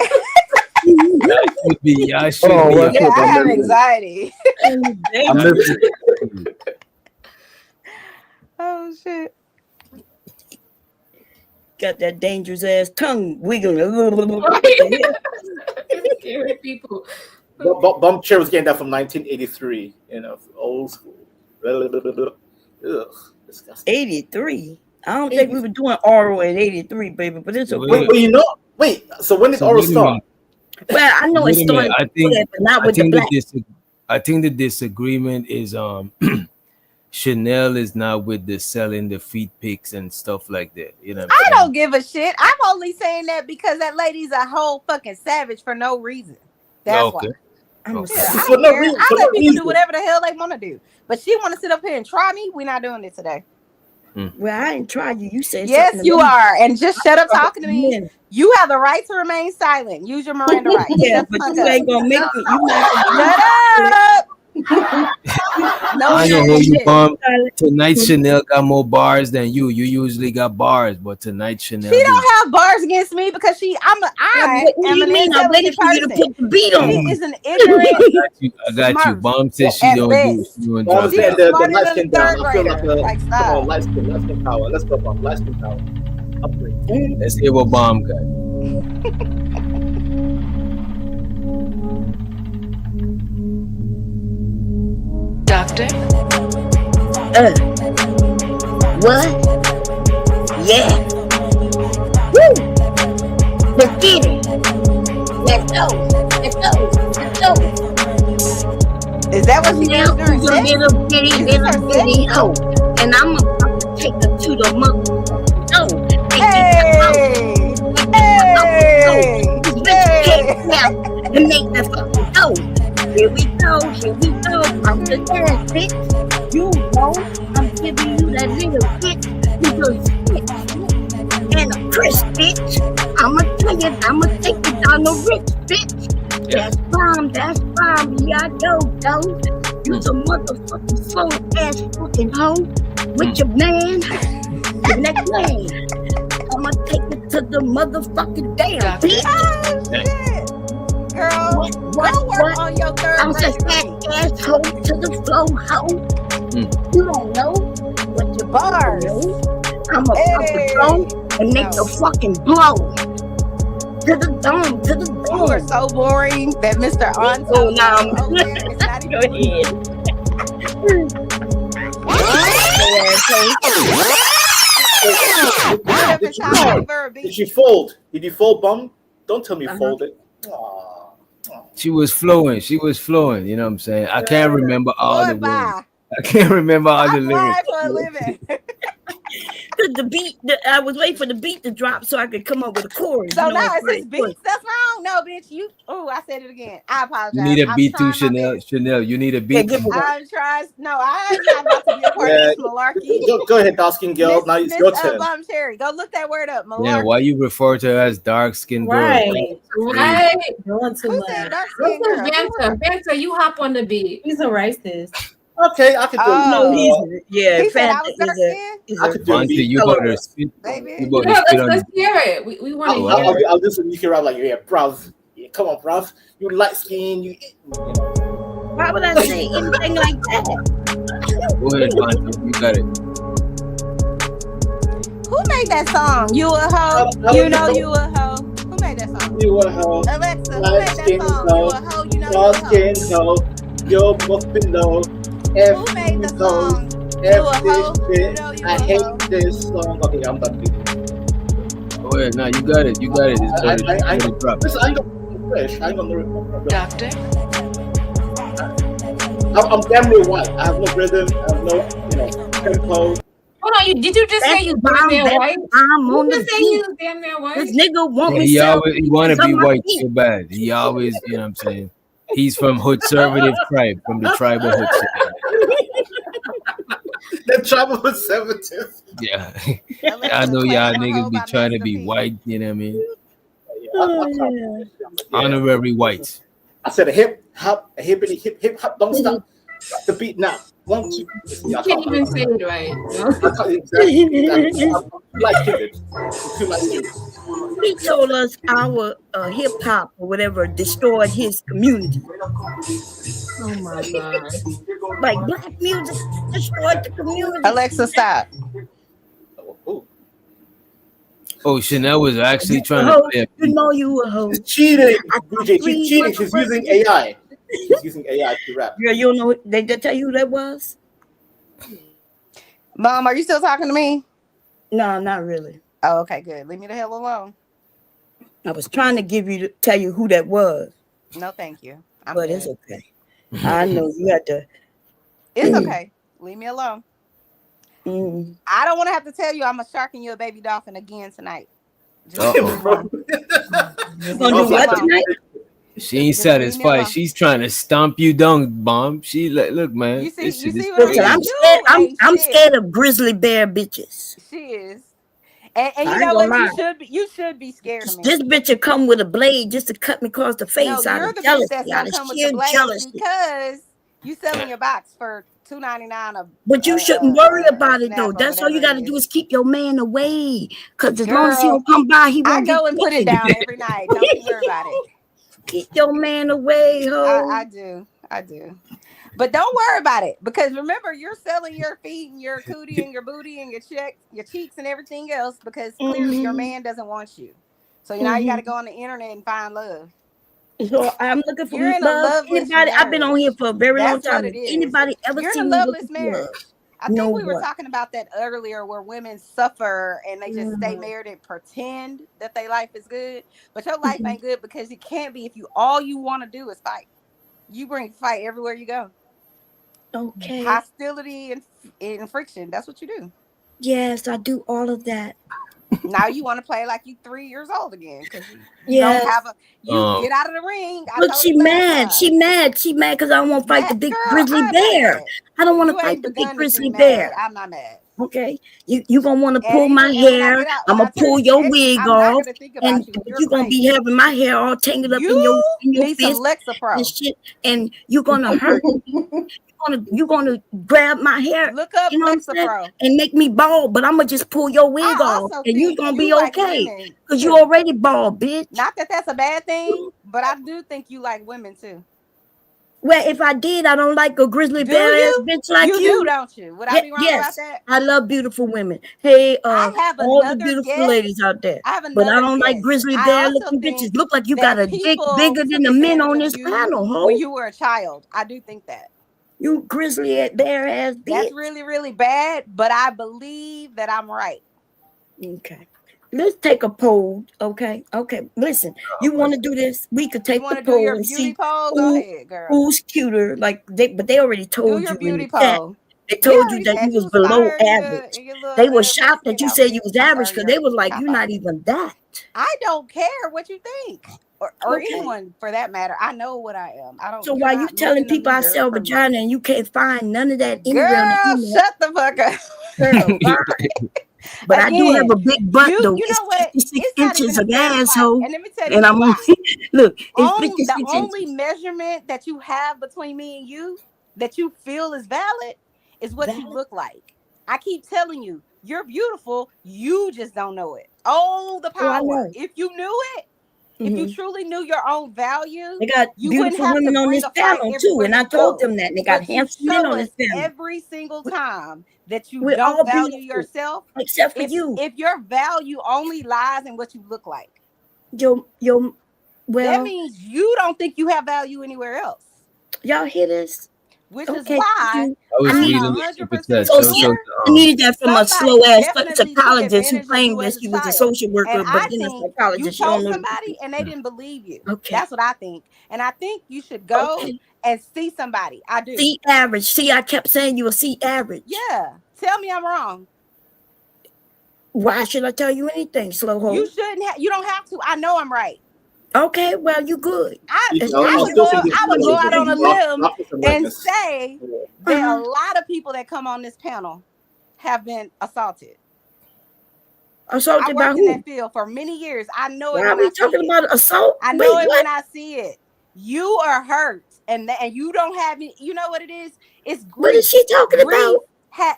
have anxiety. Oh shit. Got that dangerous ass tongue wiggling. Scaring people. Bump Chair was getting that from 1983, old school. Ugh, disgusting. 83. I don't think we were doing oral in 83, baby, but it's okay. So when did oral start? Well, I know it started, but not with the black. I think the disagreement is Chanel is not with the selling the feet pics and stuff like that. You know, I don't give a shit. I'm only saying that because that lady's a whole fucking savage for no reason. That's why. I don't care. I let people do whatever the hell they want to do. But she want to sit up here and try me. We're not doing it today. Well, I ain't tried you. You said yes, you are. And just shut up talking to me. You have the right to remain silent. Use your Miranda rights. Yeah, but you ain't gonna make it. You not shut up. No, I know who you bomb. Tonight Chanel got more bars than you. You usually got bars, but tonight Chanel. She don't have bars against me because I am an intelligent person. To put the beat on. She is an ignorant. I got you. Bomb says she don't do. She don't Bomb drug. said the light skin down. I feel like light skin power. Let's go, Bomb. Light skin power. Upgrade. Let's hear what Bomb got. Doctor? What? Yeah. Woo! Let's get it. Let's go. Let's go. Let's go. Is that what she now does during sex? Little bitty hoe. And I'm about to take her to the mother. No. Hey! Yeah, and make that fucking go. Here we go, I'm the dance, bitch. You know, I'm giving you that little bitch. You just spit, and a crisp, bitch. I'ma take it down the rich, bitch. That's bomb, yeah, I go. You's a motherfucking slow ass fucking hoe with your man. Give me that man. I'ma take it to the motherfucking damn bitch. Oh shit, girl, go work on your third I'm grade just that degree. asshole to the flow hoe. You don't know what your Bars. I'ma pop the phone and make the fucking blow. To the dome. You are so boring that Mr. Anto over there is not even. Did she fold? Did you fold, bum? Don't tell me you folded. She was flowing. You know what I'm saying? I can't remember all the words. I can't remember all the lyrics. For a living. The beat, I was waiting for the beat to drop so I could come up with a chorus. So now it's his beats that's wrong? No, bitch, you. Oh, I said it again. I apologize. You need a beat too, Chanel. Chanel, you need a beat. I'm trying. No, I'm not about to be a part of this malarkey. Go ahead, dark skin girl. Now it's your turn. Bomb Cherry, go look that word up. Malarkey. Yeah, why you refer to her as dark skinned girl? Right. Who said dark skin girl? Banter, you hop on the beat. He's a racist. Okay, I can do it. No, He said I was dark skinned. I could do it. You better spit. Baby. You better spit on. Let's hear it. We want to hear it. I'll do some UK rap like, yeah, bruv. Yeah, come on, bruv. You light skin. Why would I say anything like that? Go ahead, Bantu. You got it. Who made that song? You a hoe? You know you a hoe. Who made that song? You a hoe. Alexa, who Light made that skin song? hoe. You a hoe? You know Dark you a hoe. skin hoe. You're muffin low. Who made the song? You a hoe? You know you I a hate hoe. this song. Okay, I'm done. Go ahead. Now you got it. It's better. I ain't gonna fresh. I ain't gonna. Doctor? I'm damn near white. I have no rhythm. I have no, tempo. Hold on, did you just say you damn near white? I'm on You the just say you damn near white? This nigga want me He so always he want to be on my white feet. so bad. He always, you know what I'm saying? He's from Hoodservative tribe, from the tribe of Hood. The tribal conservative. Yeah. I know y'all niggas be trying to be white, you know what I mean? Honorary whites. I said a hip hop, a hippity hip hop, don't stop. Drop the beat now. 1, 2. You can't even say it right. He told us our hip hop or whatever destroyed his community. Oh my god! Like black music destroyed the community. Alexa, stop. Oh, Chanel was actually trying to play. You know you a hoe. Cheating. DJ, she's cheating. She's using AI. She's using AI to rap. Girl, you don't know. They tell you who that was? Mom, are you still talking to me? No, not really. Oh, okay, good. Leave me the hell alone. I was trying to tell you who that was. No, thank you. But it's okay. I know you had to. It's okay. Leave me alone. I don't want to have to tell you I'm a shark and you're a baby dolphin again tonight. She ain't satisfied. She's trying to stomp you down, Bomb. She like, look, man. You see Listen, I'm scared of grizzly bear bitches. She is. And you know what? You should be scared of me. This bitch will come with a blade just to cut me across the face out you're of the jealousy. bitch that's Out gonna of come with sheer the blade jealousy. because you selling your box for $2.99 But you shouldn't worry about it though. That's all you got to do is keep your man away. Because as long as he don't come by, he won't I go and put it down every night. Don't you worry about it. Keep your man away, ho. I do. But don't worry about it because remember, you're selling your feet and your cootie and your booty and your cheeks and everything else because clearly your man doesn't want you. So now you got to go on the internet and find love. So I'm looking for You're in love. a loveless Anybody? I've been on here for a very long That's time. what it is. Anybody ever You're seen in me a looking loveless for marriage. love? I think we were talking about that earlier where women suffer and they just stay married and pretend that their life is good. But your life ain't good because it can't be if all you want to do is fight. You bring fight everywhere you go. Okay. Hostility and friction. That's what you do. Yes, I do all of that. Now you want to play like you 3 years old again because you Yes. don't have a. You get out of the ring. I Look, told she you last mad. time. She mad. She mad because I don't want to fight the big grizzly I'm not bear. mad. I don't want to You fight ain't the big begun to grizzly be bear. mad. I'm not mad. Okay, you gonna want to And pull my even and when I hair. get out, I'm when I gonna pull turn your 60, wig I'm not off, gonna think and about you. You're you gonna be crazy. having my hair all tangled up in You your need some fist Lexapro. and shit, and you're gonna hurt. You're gonna grab my hair. Look up You know what I'm saying? Lexapro. And make me bald, but I'm gonna just pull your wig I off, also and you're think gonna be you like okay women because you too. already bald, bitch. Not that that's a bad thing, but I do think you like women too. Well, if I did, I don't like a grizzly Do bear ass you? bitch like You do, don't you? Would I be wrong about Yes, that? I love beautiful women. Hey, I have all the another beautiful guess. ladies out there. I have But I another don't like guess. grizzly I bear also looking bitches. think Look like you got that a dick people bigger than took the men advantage on of this you panel, when ho. you were a child. I do think that. You grizzly bear ass bitch. That's really, really bad, but I believe that I'm right. Okay. Let's take a poll. Okay. Listen, you want to do this? We could take You the want to do poll your and beauty see poll? Go ahead, girl. who's cuter. But they already Do told your you in beauty the chat. poll. They We told you already that said you you was was below fire in average. your little They were shocked Mexican that you said you outfit. was I'm average sorry, because they was like, my you're fault. not even that. I don't care what you think, or Okay. anyone for that matter. I know what I am. I don't. So You're why you not telling moving the people I meter sell for me. vagina and you can't find none of that anywhere on the Girl, internet? shut the fuck up. Girl, bye. But I do have Again, a big butt though. you It's know what? 56 It's not inches even a of fair fight. asshole. And let me tell And you I'm why. look, it's The 56 only inches. measurement that you have between me and you that you feel is valid is what you Valid? look like. I keep telling you, you're beautiful. You just don't know it. Oh, the Oh, I power. know. If you knew it, if you truly knew your own value, They got you wouldn't beautiful have to women on bring this a fight panel too, everywhere and I you told go. them that. And they got But you handsome men show on us this panel. every single time that you We're don't all value beautiful, yourself. except for you. If your value only lies in what you look like, Yo, that well, means you don't think you have value anywhere else. y'all hear this? Which is Okay, why I was I'm reading the super 100% chat. So So, see, sure I needed that from a slow somebody ass definitely took psychologist who advantage of claimed you that as a she was a child. social And worker, but I then a think you psychologist. You don't told know the somebody difference. and they didn't believe you. Okay. That's what I think. And I think you should go and see somebody. I do. C average. See, I kept saying you a C average. Yeah. Tell me I'm wrong. Why should I tell you anything, slow hole? You shouldn't have. You don't have to. I know I'm right. Okay, well, you good. I I would go out on a limb and likeness. say that a lot of people that come on this panel have been assaulted. Assaulted I by worked in who? that field for many years. I know it Why are when I we see talking it. about assault? I know Wait, it what? when I see it. You are hurt, and you don't have any. You know what it is? It's grief. What is she talking about?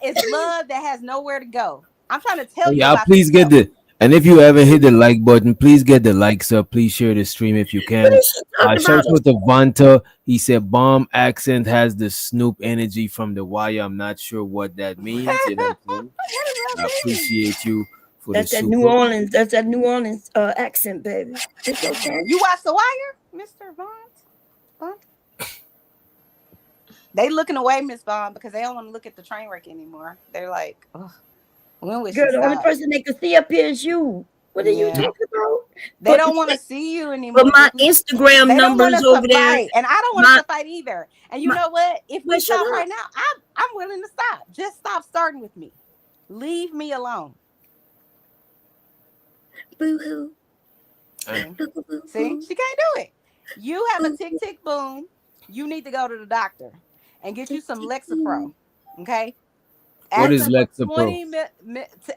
It's love that has nowhere to go. I'm trying to tell you y'all about please yourself. get the. And if you ever hit the like button, please get the likes up. Please share the stream if you can. What is she talking Shout about? out to Vanta. He said bomb accent has the Snoop energy from the wire. I'm not sure what that means. You know what I'm saying? I appreciate you for That's the that super. New Orleans. That's that New Orleans accent, baby. It's okay. You watch The Wire, Mr. Vaughn? They looking away, Miss Vaughn, because they don't want to look at the train wreck anymore. They're like, oh, when will she Girl, the only stop? person they can see up here is you. What are you talking about? They don't want to see you anymore. But my Instagram they don't want numbers us over to there. fight, and I don't want us to fight either. And you know what? If we shut stop up. right now, I'm willing to stop. Just stop starting with me. Leave me alone. Boo-hoo. See, she can't do it. You have a tick tick boom. You need to go to the doctor and get you some Lexapro. Okay. What is Lexapro?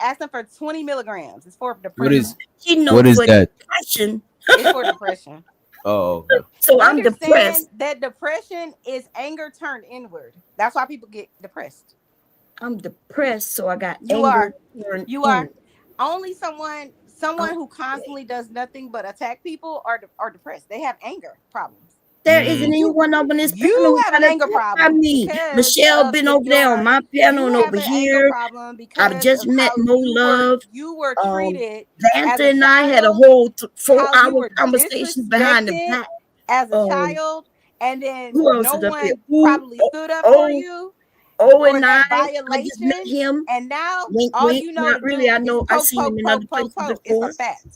Ask them for 20 milligrams. It's for depression. What is that? Depression. It's for depression. Oh, okay. So I'm depressed. That depression is anger turned inward. That's why people get depressed. I'm depressed, so I got you anger. You are only someone who constantly does nothing but attack people are depressed. They have anger problems. There isn't anyone up on this panel. You have an anger problem. Me. Michelle been over there on my panel and over here. I've just met Mo Love. You were treated. Vanta and I had a whole 4-hour conversation behind the back as a child, and then who else no is up one here? probably stood up for you. And that I violation, just met him. And now wink, all wink. you know Not to really. do I know is I've seen him in other places before. It's a fact.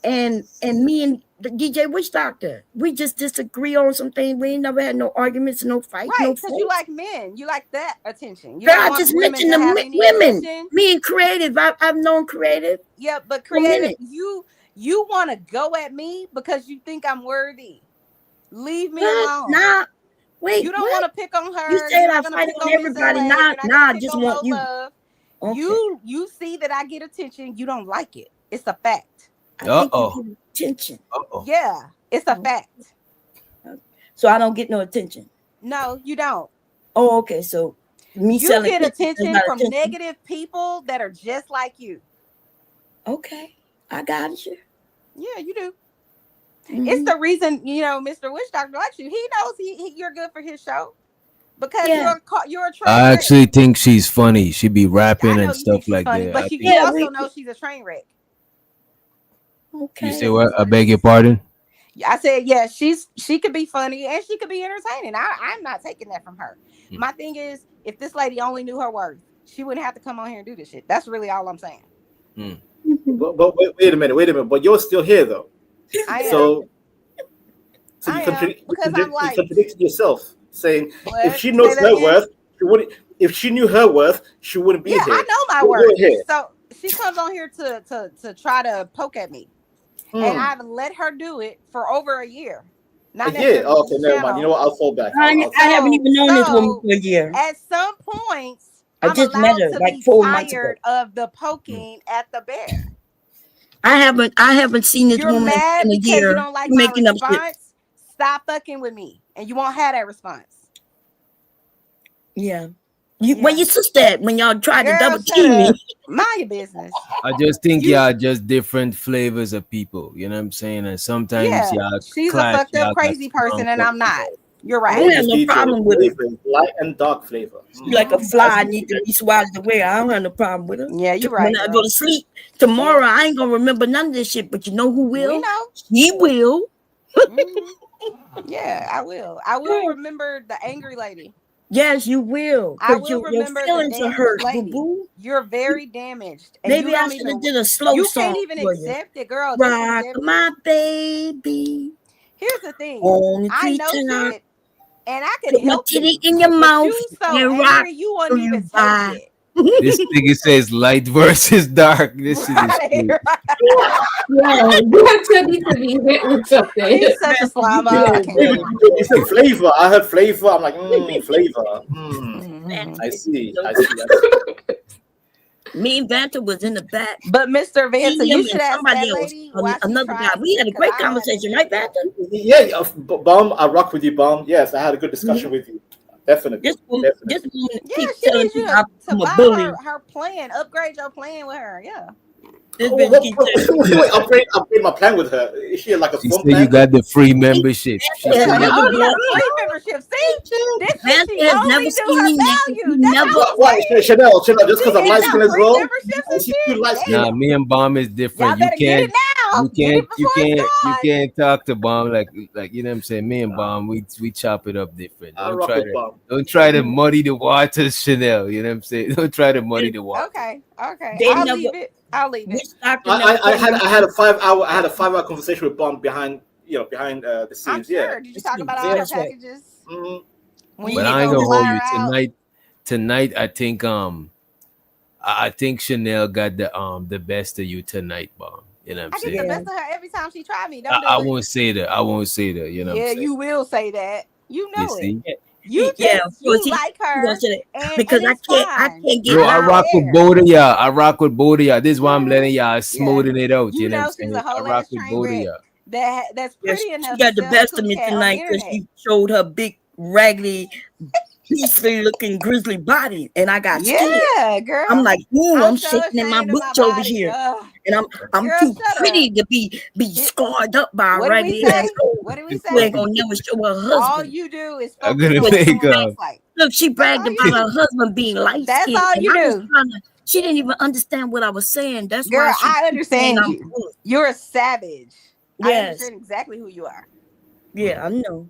and me and the DJ Witch Doctor, we just disagree on something. We ain't never had no arguments, no fight, Right, no because you fights. like men. You like that attention. You Girl, don't I want just women mentioned to the have any women. attention. Me and Creative, I've known Creative. Yeah, but for a creative, minute. you want to go at me because you think I'm worthy. Leave me What? alone. Nah, wait, You don't what? want to pick on her. You You're said not I gonna fight pick on on Miss LA. everybody. You're Nah, not nah, gonna I pick just on want No you. Love. Okay. You see that I get attention. You don't like it. It's a fact. I think you get attention. Yeah, it's a fact. So I don't get no attention. No, you don't. Oh, okay. So me You selling get pictures is attention not from attention. negative people that are just like you. Okay, I got you. Yeah, you do. Mm-hmm. It's the reason, Mr. Witch Doctor likes you. He knows you're good for his show because you're a train I wreck. actually think she's funny. She be rapping I know and you stuff think she's like funny, that. but I you think also know she's a train wreck. Okay. you say what? I beg your pardon. I said, yeah, she could be funny and she could be entertaining. I'm not taking that from her. My thing is, if this lady only knew her worth, she wouldn't have to come on here and do this shit. That's really all I'm saying. But wait a minute. But you're still here though. I am. So I you am because I'm like contradicted yourself, saying what? if she knows Say that her again? worth, she wouldn't. If she knew her worth, she wouldn't be Yeah, here. I know my You're worth. here. So she comes on here to try to poke at me. And I've let her do it for over a year. Not Yeah. necessarily Okay, never mind. You know what? I'll fall back. I haven't even known this woman for a year. At some points, I I'm just met allowed her to like be 4 months ago. tired of the poking at the bear. I haven't seen this You're woman mad in a because year. you don't like You're my making up shit. response. Stop fucking with me, and you won't have that response. Yeah. Where your sister at when y'all tried to Girl, double shut team me? up. Mind your business. I just think y'all just different flavors of people. You know what I'm saying? And sometimes Yeah, y'all she's a clash. fucked Y'all up got crazy person, and strong I'm not. You're I right. don't have no problem with her. Light and dark flavor. She like a fly, need to be swatted away. I don't have no problem with her. Yeah, you're When right. I girl. go to sleep tomorrow, I ain't gonna remember none of this shit. But you know who will? We know. He will. Yeah, I will. I will remember the angry lady. Yes, you will. I Because will your remember the feelings are damaged hurt, lady. boo-boo. You're very damaged. And Maybe you I don't should have even did a slow you song can't even for you. accept it, girl. Just Rock accept my it. baby. Here's the thing. On the I know creature. shit, and I could Put my help titty you. in your But mouth you so and rock angry, you won't till even you take die. it. This nigga says light versus dark. This shit is crazy. Yeah, that should need to be hit with something. He's such a slime ball. I can't with him. You said flavor. I heard flavor. I'm like, flavor. I see. Me and Vanta was in the back. But Mr. Vanta, you should ask somebody that else, lady why she another guy. tried We had a me, great 'cause I conversation, right, Vanta? Yeah, Bomb. I rock with you, Bomb. Yes, I had a good discussion with you. Definitely. This woman Yeah, keeps she telling needs me you I'm to a buy bully. her plan, upgrade your plan with her. Yeah. This bitch keeps telling me. Wait, upgrade my plan with her. Is she like a She phone said plan? you got the free membership. She Has said you never Oh, you got bought the free membership. See? This Vanta she has only never knew seen her me naked. value. He That's never. all I'm Why, saying. Chanel, just because She I'm light handing skinned out as free well? memberships and Is she shit. too light skinned? Nah, me and Bomb is different. Y'all better get it now. Get it before it's You gone. can't talk to Bomb like you know what I'm saying. Me and Bomb, we chop it up different. I rock with Bomb. Don't try to muddy the waters, Chanel. You know what I'm saying. Don't try to muddy the water. Okay. They I'll never- leave it. I had a 5-hour conversation with Bomb behind the I'm scenes. sure. Yeah. Did you talk about all her packages? When But you I ain't gonna gonna fly hold her you out? tonight. I think Chanel got the best of you tonight, Bomb. You know what I'm I saying. get the best of her every time she try me. Don't I do it. won't say that. I won't say that. You know what I'm Yeah, saying. you will say that. You know You see? it. You just Yeah, of course you he- like he her, gonna say that. and Because and I it's can't fine. get Yo, I don't rock with care. both of y'all. I rock with both of y'all. This is why I'm letting y'all smoothing it out. You You know what know I'm she's saying. a I whole rock ass with train both of wreck y'all. that's Yeah, pretty she enough got to the sell best a of me coochie cat on the tonight because internet. she showed her big, raggedy, peacefully looking grizzly body, and I got scared. Yeah, girl. I'm like, ooh, I'm I'm so shaking in my ashamed of my boots over body. here, Ugh. and I'm Girl, too shut pretty up. to be scarred up by a What did we raggedy say? asshole. What did we You say? ain't gonna never show her All husband. you do is I'm focus gonna on what make someone else like. Look, she bragged all you about do. her husband being light That's skinned. all you I was do. trying to. She didn't even understand what I was saying. That's Girl, why she I keeps saying understand I'm you. You're a savage. I Yes. understand exactly who you are. Yeah, I know.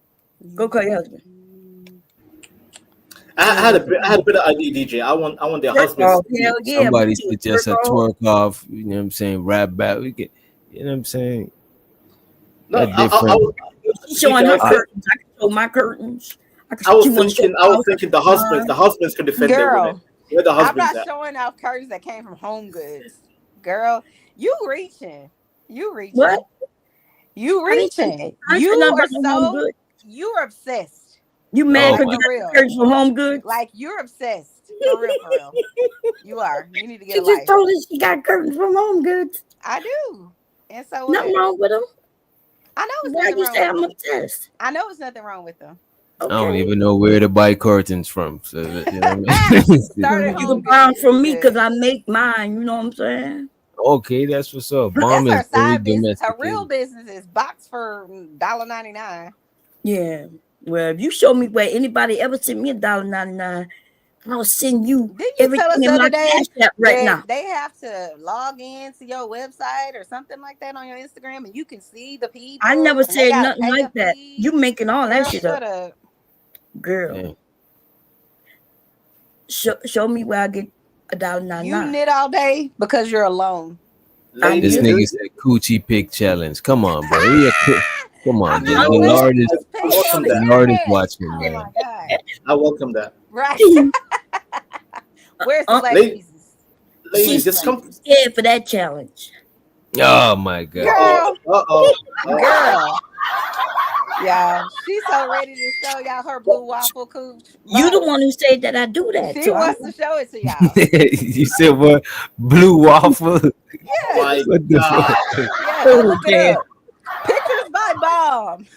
Go call your husband. I had a bit of idea, DJ. I want their husbands. Oh, hell yeah. Somebody We said just a twerk off. twerk off. You know what I'm saying? Rap back. We get. You know what I'm saying? No, That different. She's showing her curtains. I can show my curtains. I was thinking the husbands can defend their women. Girl, Where the I'm husbands not at? showing off curtains that came from Home Goods. Girl, you reaching. You reaching. What? You I didn't say reaching. nothing You about are no Home so Goods. you're obsessed. You mad Like, because you for got real. the curtains from Home Goods? Like you're obsessed. For real, for real. You are. You need to get She a just life. told us she got curtains from Home Goods. I do. And so Nothing what? wrong with them. I know it's Why nothing you wrong say with I'm them. obsessed? I know it's nothing wrong with them. I don't even know where to buy curtains from. So you know what I mean? You can buy them from me because I make mine. You know what I'm saying? Okay, that's what's up. Bomb That's is her very side business. Her real domesticated. business is box for $1.99. Yeah. Well, if you show me where anybody ever sent me $1.99, I'll send you Didn't you tell us everything the in other my day cash app right that now. they have to log in to your website or something like that on your Instagram and you can see the people? I never and they said gotta nothing pay like a that. fee? You making all that Girl, shit shut up. up. Girl. Yeah. Show me where I get $1.99. You knit all day because you're alone. This nigga said coochie pick challenge. Come on, bro. Come on, the Lord is the Lord is watching, Oh man. my God. I welcome that. Right. Where's the ladies? Ladies, just come. Scared for that challenge. Oh my God. Girl. Uh-oh. Girl. Y'all, she's so ready to show y'all her blue waffle cooch. You the one who said that I do that. She So wants to show it to y'all. You said what? Blue waffle? Yes. What the fuck? Yeah, go look it up. Pictures by Bomb.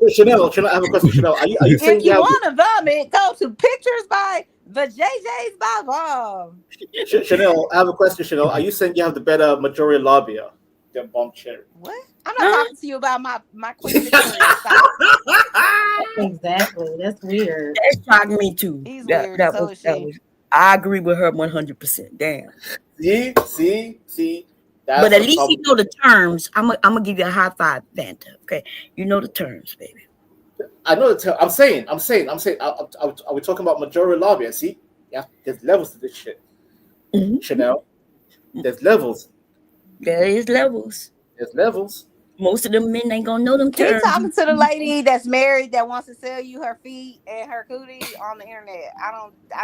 Wait, Chanel, I have a question. Chanel, are you If saying you have want to vomit, go to Pictures by the JJ's by Bomb. Chanel? I have a question. Chanel, are you saying you have the better majority labia than Bomb Cherry? What? I'm not talking to you about my Queen Victoria style. Exactly. That's weird. That shocked me too. He's That, weird. that So was, is that she. was. I agree with her 100%. Damn. See. That's But at the least problem. you know the terms. I'm gonna give you a high five, Fanta. Okay, you know the terms, baby. I know the term. I'm saying. Are we talking about majority labia? See, yeah, there's levels to this shit. Mm-hmm. Chanel, there's levels. There is levels. There's levels. Most of them men ain't gonna know them Keep terms. talking to the lady that's married that wants to sell you her feet and her cootie on the internet. I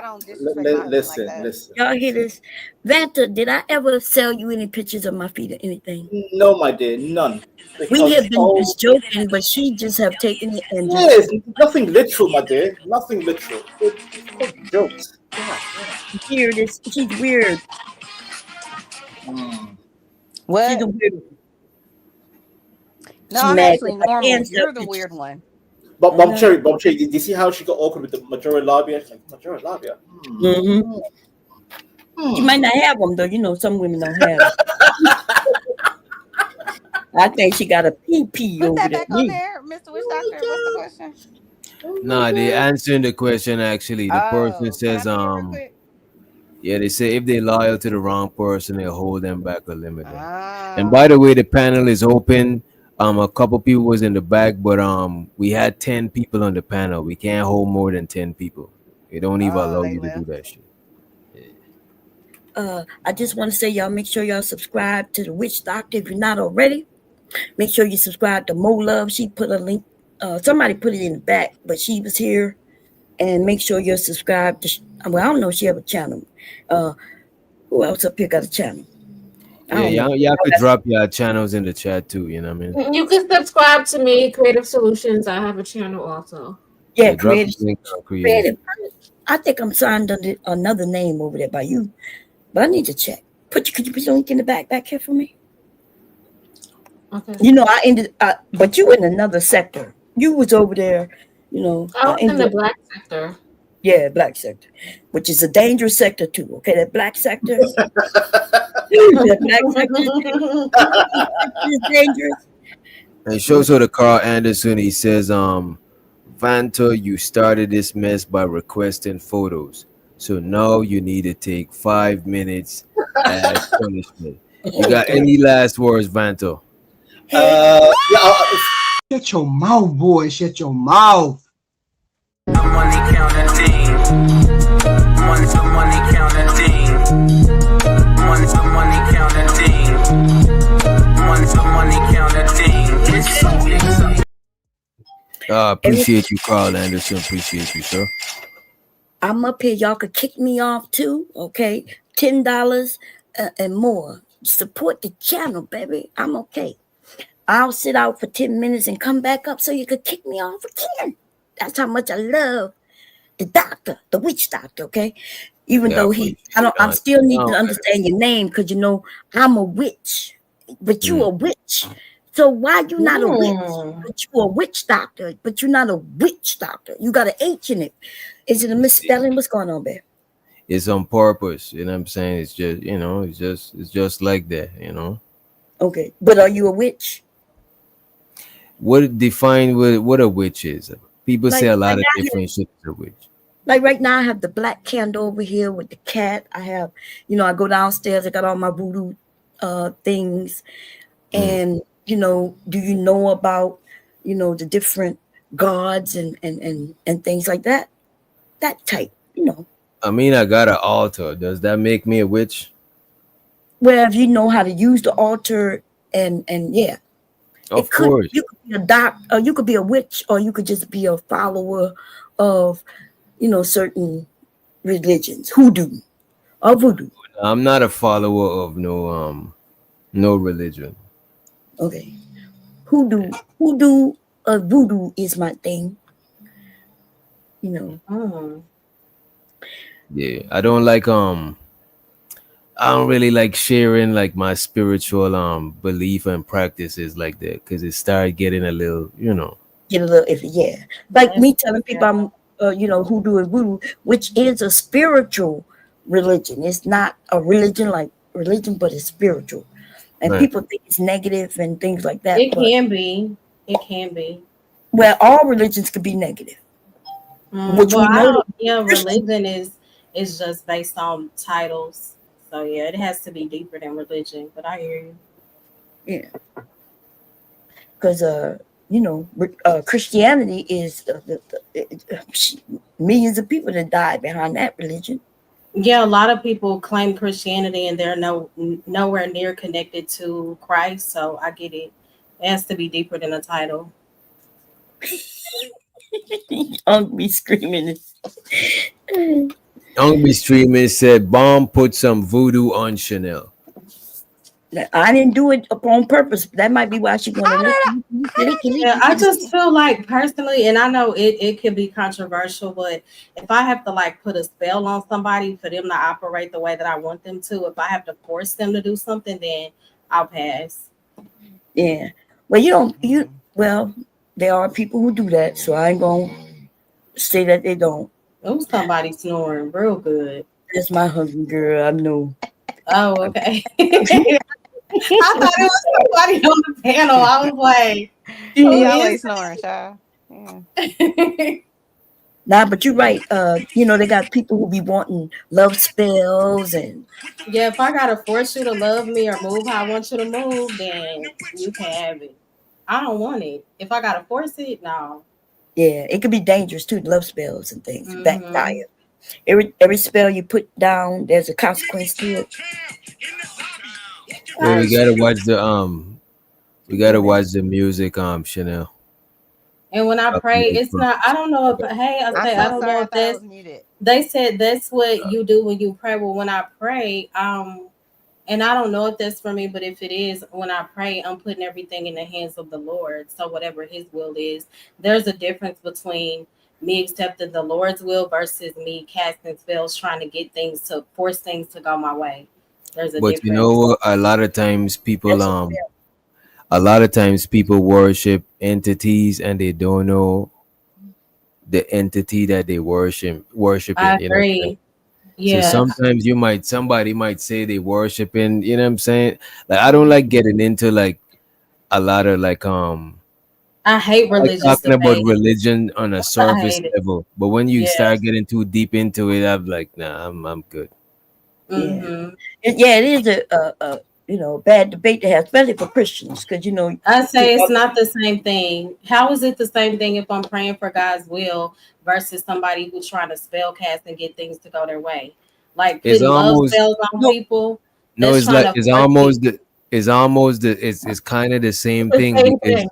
don't disrespect my husband like that. Listen. Y'all hear this? Vanta, did I ever sell you any pictures of my feet or anything? No, my dear, none. We have been just joking, but she just have taken it and Yes, nothing literal, my dear. Nothing literal. It's jokes. weird. She's weird. What? She's a weird. No, She I'm mad actually 'cause I normal. can't You're sell the pictures. weird one. But Bomb Cherry, did you see how she got awkward with the majority labia? She's like, majority labia? Mm-hmm. You might not have them though. You know, some women don't have them. I think she got a PP Put over that there. back on there, Mr. Witch Doctor. What's the question? Nah, they answering the question actually. The person says, Can I see it real quick? yeah, they say if they loyal to the wrong person, they'll hold them back or limit them. Ah. And by the way, the panel is open. A couple people was in the back, but we had 10 people on the panel. We can't hold more than 10 people. They don't even allow you to do that shit. I just want to say, y'all, make sure y'all subscribe to the Witch Doctor if you're not already. Make sure you subscribe to Mo Love. She put a link. Somebody put it in the back, but she was here. And make sure you're subscribed to. Well, I don't know if she have a channel. Who else up here got a channel? Yeah, y'all could drop your channels in the chat too. You know what I mean? You can subscribe to me, Creative Solutions. I have a channel also. Yeah, drop creative. the link on Creative. I think I'm signed under another name over there by you, but I need to check. Could you put the link in the back here for me? Okay. You know, I ended, but you in another sector. You was over there, you know. I was in the black sector. Yeah, black sector, which is a dangerous sector too. Okay, that black sector. That black sector is dangerous. And shows her to Carl Anderson. He says, Vanta, you started this mess by requesting photos. So now you need to take 5 minutes as punishment. You got any last words, Vanta? Shut your mouth, boy. Shut your mouth. money counting team. Money to money counting team. Money to money counting team. Money to money counting team. Appreciate you, Carl Anderson. Appreciate you, sir. I'm up here. Y'all could kick me off too. Okay, $10 and more. Support the channel, baby. I'm okay. I'll sit out for 10 minutes and come back up so you could kick me off again. That's how much I love the doctor, the witch doctor. Okay, even Yeah, though I'm appreciate still need to that. understand your name because you know I'm a witch, but you Mm. a witch. So why you not a witch? Mm. But you a witch doctor, but you're not a witch doctor. You got an H in it. Is it a misspelling? What's going on, babe? It's on purpose. You know what I'm saying? It's just, it's just like that, Okay, but are you a witch? What define what a witch is? People say a lot Like of I different shit as a witch. Like right now, I have the black candle over here with the cat. I have, I go downstairs. I got all my voodoo things, and do you know about, the different gods and things like that? That type. I mean, I got an altar. Does that make me a witch? Where if you know how to use the altar, and yeah, Of course. you could be a or you could be a witch, or you could just be a follower of, certain religions, hoodoo or voodoo. I'm not a follower of no religion. Okay. Hoodoo or voodoo is my thing. Yeah, I don't like I don't really like sharing like my spiritual belief and practices like that because it started getting a little, Get a little iffy, yeah. Like me telling people I'm hoodoo and voodoo, which is a spiritual religion. It's not a religion like religion, but it's spiritual. And Right. people think it's negative and things like that. It can be. It can be. Well, all religions could be negative. Which Well, we know religion is just based on titles. So yeah, it has to be deeper than religion. But I hear you. Yeah. Because Christianity is millions of people that died behind that religion. Yeah, a lot of people claim Christianity and they're nowhere near connected to Christ. So I get it. It has to be deeper than a title. I'll be screaming. Hungry Streamer said, "Bomb put some voodoo on Chanel." I didn't do it on purpose. That might be why she wanted to listen. Yeah, I just feel like personally, and I know it could be controversial, but if I have to like put a spell on somebody for them to operate the way that I want them to, if I have to force them to do something, then I'll pass. Yeah. Well, there are people who do that, so I ain't gonna say that they don't. Oh, somebody snoring real good. That's my husband, girl. I know. Oh, okay. I thought it was somebody on the panel. I was like, he always snoring, child. Yeah. Nah, but you're right. They got people who be wanting love spells and yeah, if I gotta force you to love me or move how I want you to move, then you can have it. I don't want it. If I gotta force it, no. yeah, it could be dangerous too. Love spells and things backfire. Every spell you put down, there's a consequence to it. Well, we gotta watch the music, Chanel. And when I pray, it's not. I don't know if. Hey, I don't know if that's. They said that's what you do when you pray. Well, when I pray, and I don't know if that's for me, but if it is, when I pray, I'm putting everything in the hands of the Lord. So whatever His will is, there's a difference between me accepting the Lord's will versus me casting spells, trying to get things to force things to go my way. There's a But difference. you know, a lot of times people worship entities and they don't know the entity that they worshiping. I You know what I'm saying? agree. Yeah. So sometimes somebody might say they worshiping, you know what I'm saying? Like I don't like getting into like a lot of like I hate religious talking about debate. religion on a surface hate it. level. But when you Yeah. start getting too deep into it, I'm like, nah, I'm good. Yeah, it is bad debate to have, especially for Christians, because I say it's not the same thing. How is it the same thing if I'm praying for God's will versus somebody who's trying to spell cast and get things to go their way? Like It's putting love almost spells on people. no. That's It's trying like to force people. it's kind of the same the thing same because thing.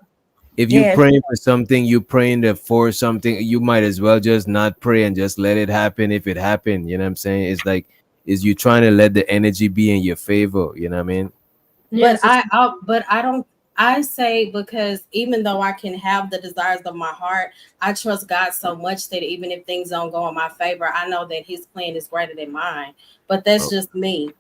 if you Yeah, praying for something, you praying for something, you might as well just not pray and just let it happen if it happened. You know what I'm saying? It's like is you trying to let the energy be in your favor. You know what I mean? But Yes, I don't. I say because even though I can have the desires of my heart, I trust God so much that even if things don't go in my favor, I know that His plan is greater than mine. But that's Oh, just me.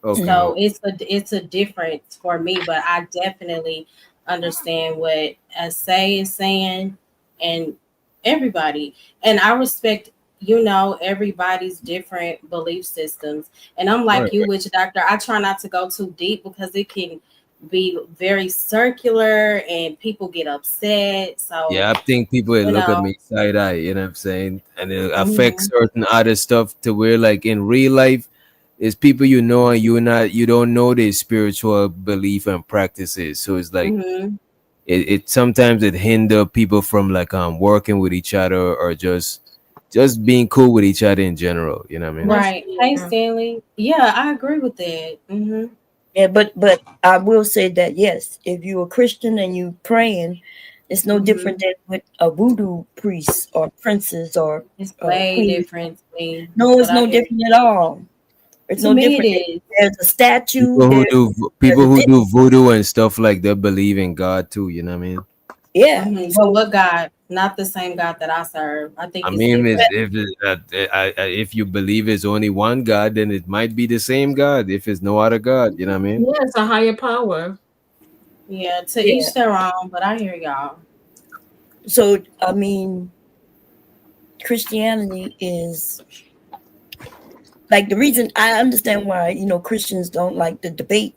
okay. So it's a difference for me, but I definitely understand what Say is saying and everybody. And I respect, everybody's different belief systems. And I'm Right. like you, witch doctor. I try not to go too deep because it can be very circular and people get upset. So, Yeah, I think people will you look at know, me side eye, you know what I'm saying? And it affects mhm, certain other stuff to where like in real life is people you know and you don't know their spiritual belief and practices. So it's like mhm. it sometimes it hinder people from like working with each other or just being cool with each other in general, you know what I mean? that's Right. Hey, true. Stanley. Yeah, I agree with that. yeah, but I will say that yes, if you're a Christian and you praying, it's no different Mhm. than with a voodoo priest or princess or It's way queen. different to me, No, but it's I no hear different at all. It's to no me it different. is. There's a statue. People who There's people a who do voodoo and stuff like that believe in God too, you know what I mean? yeah. But So what God? Not the same God that I serve. I I think it's mean, different. if you believe it's only one God, then it might be the same God. If it's no other God, you know what I mean? Yeah, it's a higher power. Yeah, to yeah. each their own. But I hear y'all. So I mean, Christianity is like the reason I understand why Christians don't like the debate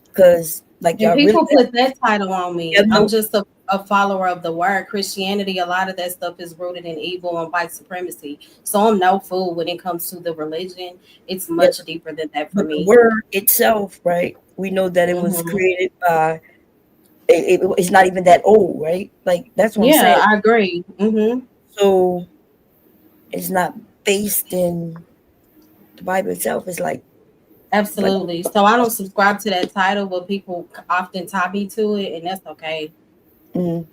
because like And y'all really people put that title on have me. I'm no just a follower of the word. Christianity, a lot of that stuff is rooted in evil and white supremacy. So I'm no fool when it comes to the religion. It's yeah, much deeper than that for but the me. word itself, right? We know that it was Hmm. created by it's not even that old, right? Like that's what I'm saying. Yeah, I agree. So it's not based in the Bible itself. It's like Absolutely. So I don't subscribe to that title, but people often tie me to it, and that's okay. mm,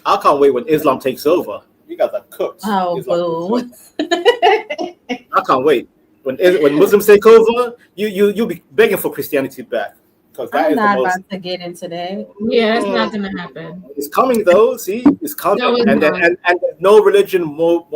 I can't wait when Islam takes over. You guys are cooked. Oh, Islam takes over. boo. I can't wait when Muslims take over. You'll be begging for Christianity back because that I'm is the not most. about to get into that. Yeah, it's not gonna happen. It's coming though. See, it's No, coming, it's and then not. and there's no religion more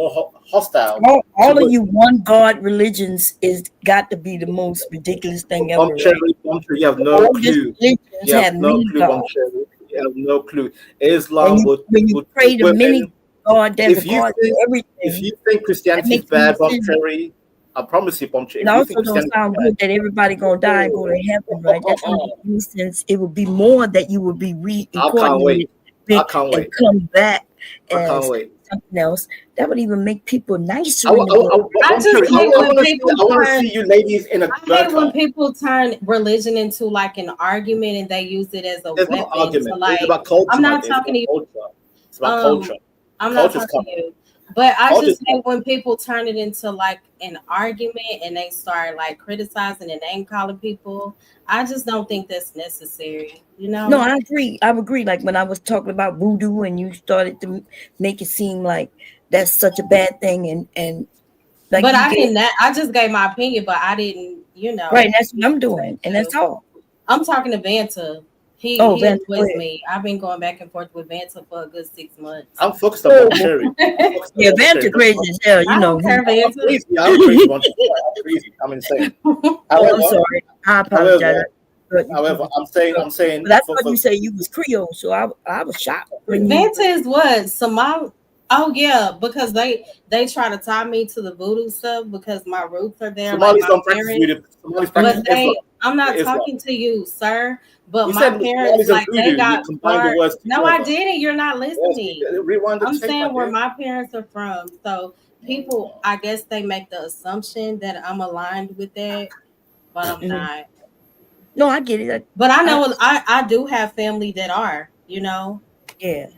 hostile to all of what you one God religions is got to be the most ridiculous thing ever, right? Bomb Cherry. You have no All these clue. religions You have have no many clue, Bomb gods. Cherry. You have no clue. And Islam when you would pray to many women. God, there's a If you God think for if everything. you think That Christianity is makes no bad, Bomb sense. Cherry, I promise you, Bomb Cherry. And If you think also don't Christianity is sound good that everybody gonna die and go to heaven, right? That don't make any sense. It would be more that you would be I can't reincarnated wait. I can't and wait. come back I can't as wait. something else. That would even make people nicer in the book. I Bomb just Cherry, hate when people I want to turn. see you ladies in a I hate when burqa. people turn religion into like an argument and they use it as a There's no weapon to argument. It's like. about culture, I'm my not dear. It's talking about to you. culture. It's about Um, culture. I'm not Culture's talking to coming. you. But I Culture's just coming. hate when people turn it into like an argument and they start like criticizing and name calling people. I just don't think that's necessary. No, I agree. I agree. Like when I was talking about voodoo and you started to make it seem like that's such a bad thing and like But you I gave didn't. I just gave my opinion, but I didn't. right, that's what Need I'm to say doing. And that's so. all. I'm talking to Vanta. Oh, He Van, go annoys ahead. me. I've been going back and forth with Vanta for a good 6 months. I'm focused on Oh, Bomb Cherry. I'm focused on yeah, Bomb Cherry. Vanta crazy as hell, I don't care, I'm Vanta. crazy. I'm crazy, Bomb Cherry. I'm crazy. I'm insane. Oh, I'm However, sorry. I apologize. however, But I'm saying but I for thought you say you was Creole, so I was shocked when you Vanta is what? Somali. Oh yeah, because they try to tie me to the voodoo stuff because my roots are there, like Somalis my don't practice parents. voodoo. Somalis practice But Islam. I'm not Islam. talking to you, sir. But You my said parents, Somalis and like, they voodoo. You got combine the far. words No, I together. didn't. You're not Yes, listening. rewind the I'm tape, my saying where dear. my parents are from. So people, I guess they make the assumption that I'm aligned with that, but I'm Mhm. not. No, I get it. But I know I do have family that are, you know. Yeah.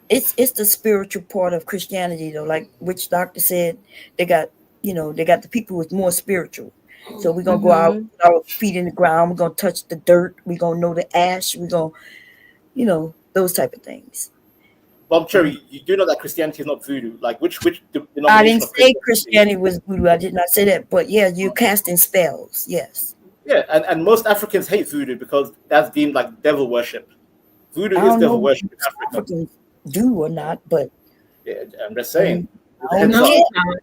It's the spiritual part of Christianity though. Like which doctor said, they got the people who's more spiritual. So we're gonna go out Mhm. with our feet in the ground, we're gonna touch the dirt, we're gonna know the ash, we're gonna those type of things. Bob Cherry, you do know that Christianity is not voodoo. Like which I denomination didn't of say Christianity? Christianity was voodoo. I did not say that. But yeah, you're casting spells. Yes. Yeah, and most Africans hate voodoo because that's deemed like devil worship. Voodoo I is don't know devil if worship in Africa. Africans do or not, but Yeah, I'm just saying. It's a I heads don't up. know.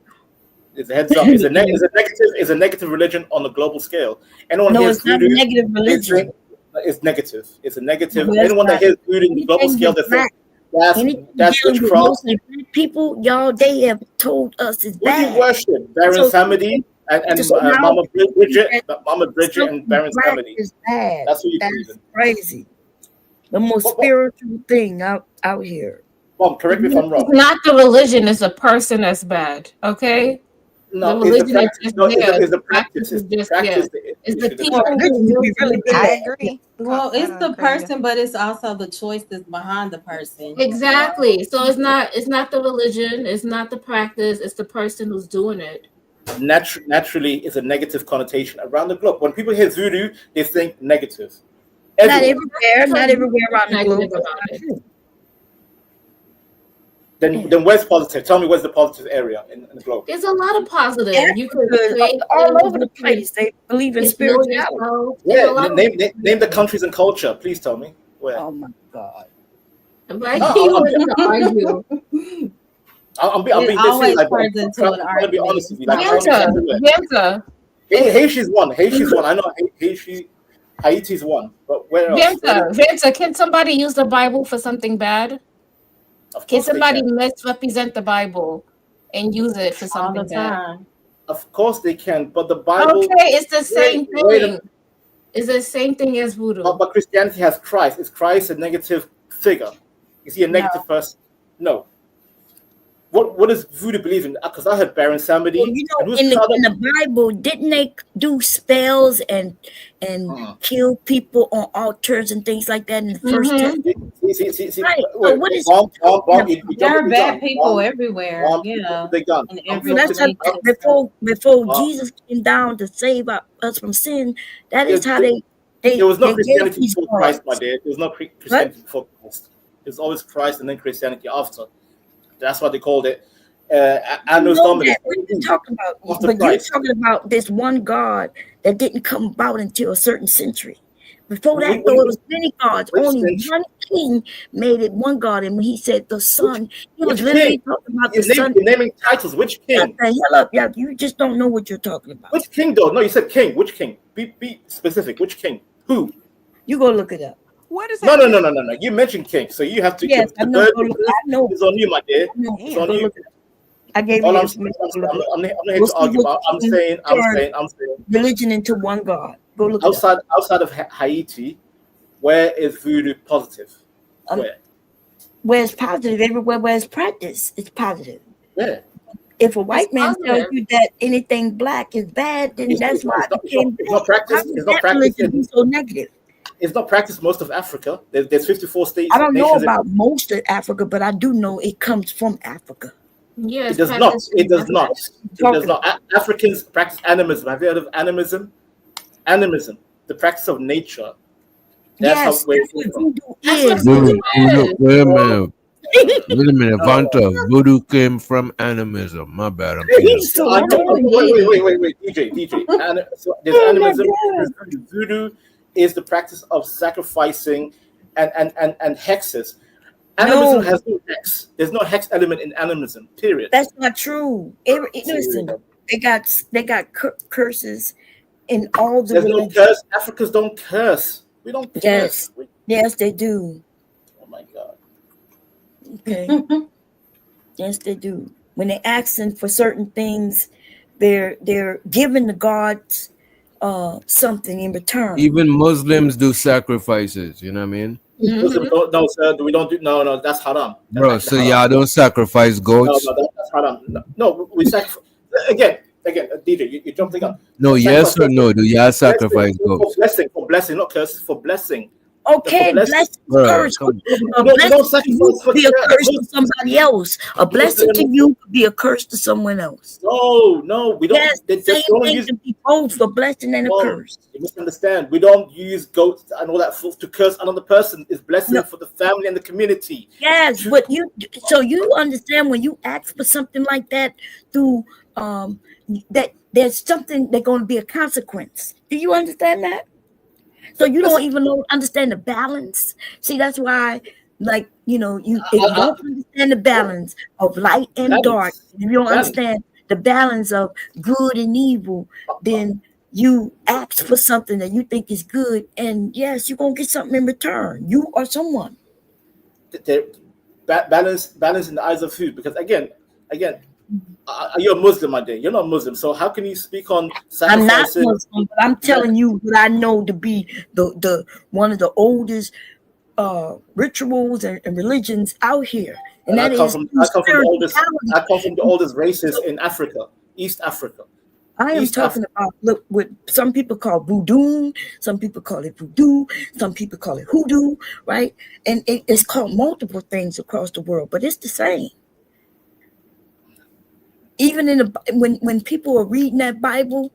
It's a heads up. It's a negative religion on a global scale. Anyone No, hears it's not a voodoo, negative they religion. think it's negative. It's a negative. Well, it's Anyone that not. hears voodoo on a global Anything scale, with they think black, anything that's dealing with witchcraft. mostly black people, y'all, they have told us it's Who do you bad. worship? Baron So, Samedi and so now Mama Bridget, that Mama Bridget and something Baron black Samedi. is bad. That's who you believe That's in. crazy. The most spiritual thing out here. Mom, correct me if I'm It's wrong. not the religion, it's a person that's bad. Okay? No, The it's the religion is practice. just No, there. it's the The practice. practice It's is the just practice. It's the The people practice. who Religion can be live really in I bad. agree. Well, it's the agree. person, but it's also the choice that's behind the person. Exactly. So it's not the religion, it's not the practice, it's the person who's doing it. Naturally, is a negative connotation around the globe. When people hear voodoo, they think negative. Not Everywhere. not everywhere around the Negative globe. That's about not it. true. Then where's positive? Tell me where's the positive area in the globe? There's a lot of positive. You could Africa, create all things, over the you could place. They believe in get to know spirituality. yourself. There's Yeah, a lot of name the countries and culture. Please tell me where. Oh my God! right. No, You want to argue. I'm It being always like, turns into I'm an trying to be argument. honest with you. It's Like, not tell me Yenta, everywhere. Yenta, Haiti's one. Haiti's one. I know Haiti's one. But where else? Yenta, can somebody use the Bible for something bad? Of Can course they somebody can. misrepresent the Bible and use it for all the something bad? time. Of course they can. But the Bible. Okay, it's the same Wait thing. It's the same thing as voodoo. but Christianity has Christ. Is Christ a negative figure? Is he a negative person? No. What does voodoo believe in? Because I heard Baron Samedi. Well, and who's in the other? the Bible, didn't they do spells and kill people on altars and things like that in the First Testament? See, Right. So wait, what is Bomb, you There are jumping the bad gun. people Bomb, everywhere. Bomb, Yeah. the gun. In I'm every that's focusing. before Wow. Jesus came down to save us from sin? That is how There they was no gave Christianity these before Christ, my gods. dear. There was no What? Christianity before Christ. There's always Christ and then Christianity after. That's what they called it. Annus know Dominus. that. What are you talking about? After But Christ. you're talking about this one God that didn't come about until a certain century. Before that, What- though, what- it was many gods. which Only century? one king made it one God. And when he said the Son, he was Which literally king? talking about the You're Son. naming titles. Which Shut king? the hell up, yeah. You just don't know what you're talking about. Which king, though? No, you said king. Which king? Be specific. Which king? Who? You go look it up. What is No. that? You mentioned king, so you have to. Yes, the I know. burden I know. is on you, my dear. I know. It's Go on you. look it up. I gave All you I'm information. saying, Go look it up. I'm not here Go to see argue what about. I'm king saying. turned religion into one God. Go look it up. Outside of Haiti, where is voodoo positive? Where? Where it's positive, everywhere where it's practiced, it's positive. Where? If a white man tells positive. you that anything black is bad, then that's why it became It's not bad. practiced. How would It's not that practiced. religion be so negative? It's not practiced most of Africa. There's 54 states. I don't know nations. about most of Africa, but I do know it comes from Africa. Yes, It does not. It does not. It does Talking not. Africans practice animism. Have you heard of animism? Animism, the practice of nature. That's Yes, how. that's what voodoo That's what is. voodoo is. Wait a minute. Wait a minute, Vanta. Voodoo came from animism. My bad. I'm thinking. So I I'm know. telling you. Wait, DJ. So there's Oh my animism. God. There's voodoo. Voodoo is the practice of sacrificing and hexes. Animism No. has no hex. There's no hex element in animism. Period. That's not true. Listen, they got curses in all the There's no religions. curse. Africans don't curse. We don't curse. Yes, yes, they do. Oh my God. Okay. Yes, they do. When they're asking for certain things, they're giving the gods something in return. Even Muslims do sacrifices. You know what I mean? Muslims don't, no, sir. We don't do. No. That's haram. That's Bro, actually so haram. y'all don't sacrifice goats? No, that's haram. No, we sacrifice again. again, DJ, you jumping up. No, yes or no? Do y'all sacrifice goats? For blessing, not curse, for blessing. Okay, blessing, Bro, curse. come A We don't blessing to you sacrifice for could be a curse to somebody else. A blessing to you could be a curse to someone else. No, we don't. Yes, They same don't thing use. can be both a blessing and a No, curse. you misunderstand. We don't use goats and all that to curse another person. It's blessing No. for the family and the community. Yes, but you understand when you ask for something like that through that there's something that's going to be a consequence. Do you understand that? So you don't even understand the balance. See, that's why, like, if you don't understand the balance of light and dark, if you don't understand the balance of good and evil, then you ask for something that you think is good, and yes, you're gonna get something in return. You or someone. Balance in the eyes of who? Because again, you're a Muslim, my dear. You're not Muslim, so how can you speak on I'm not sacrificing? Muslim, but I'm telling you what I know to be the one of the oldest rituals and religions out here, and I that come is from spirituality. I come from the oldest races in Africa, East Africa. I am talking about what some people call voodoo, some people call it voodoo, some people call it hoodoo, right? And it's called multiple things across the world, but it's the same. Even in when people are reading that Bible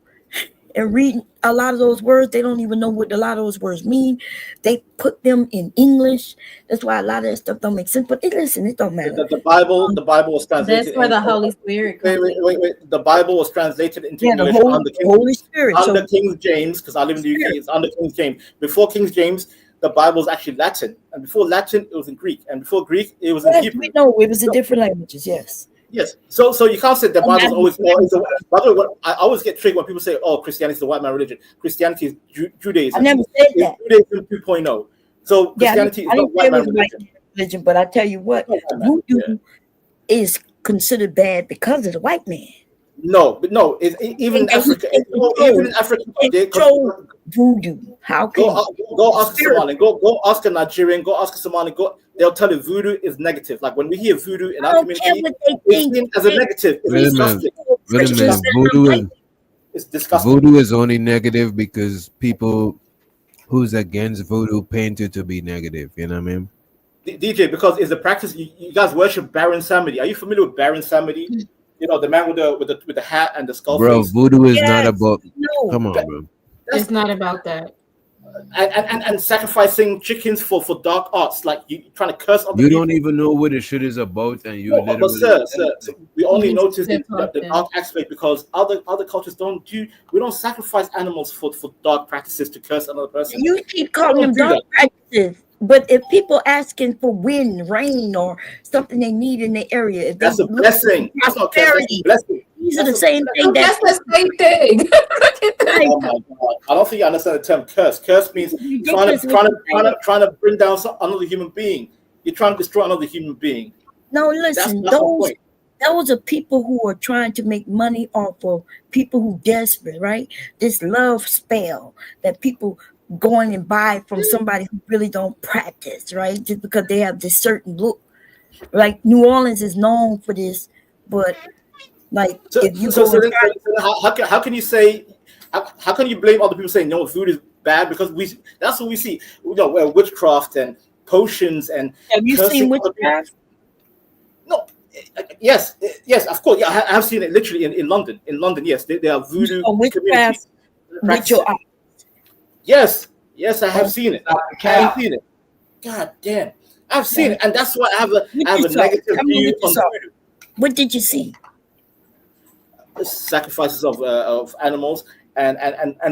and reading a lot of those words, they don't even know what a lot of those words mean. They put them in English. That's why a lot of that stuff don't make sense. But listen, it don't matter. The Bible was translated. That's where the Holy Spirit comes in. Wait. The Bible was translated into English under Holy Spirit. Under King James, because I live in the UK. It's under King James. Before King James, the Bible was actually Latin, and before Latin, it was in Greek, and before Greek, it was in Hebrew. We know it was in different languages. Yes. Yes. So you can't say the Bible's always. By the way, I always get triggered when people say, "Oh, Christianity is the white man religion." Christianity is Judaism. I never said that. Judaism 2.0. So Christianity is not white man religion. But I tell you what, voodoo is considered bad because of the white man. No, even in Africa, even in Africa, voodoo. How can go ask a Somali, go ask a Nigerian, go ask a Somali, they'll tell you voodoo is negative. Like when we hear voodoo in our community, it's seen as a negative. Wait a minute. It's disgusting. Voodoo is only negative because people who's against voodoo paint it to be negative. You know what I mean? DJ, because it's a practice. You guys worship Baron Samedi. Are you familiar with Baron Samedi? You know, the man with the hat and the skull bro, face. voodoo is not about. No. Come on, bro. It's not about that. And sacrificing chickens for dark arts, like you trying to curse other people. You don't even know what the shit is about, and you literally. But sir, we only notice the dark aspect because other cultures don't do. We don't sacrifice animals for dark practices to curse another person. You keep calling them dark practices. But if people asking for wind, rain, or something they need in the area, if that's a blessing. That's not prosperity. Blessing. These are the same thing. That's the same thing. Oh my God! I don't think you understand the term curse. Curse means trying to bring down another human being. You're trying to destroy another human being. No, listen. Those are people who are trying to make money off of people who desperate, right? This love spell that people going and buy from somebody who really don't practice, right? Just because they have this certain look. Like New Orleans is known for this, but like if you how can you say how can you blame other people saying no food is bad because that's what we see, witchcraft and potions and have you seen witchcraft? No. Yes, of course. Yeah, I have seen it literally in London. In London, yes, they are voodoo witchcraft with your eyes. Yes, I have seen it. I have seen it. God damn, I've seen it, and that's why I have a negative view on voodoo. What did you see? Sacrifices of animals and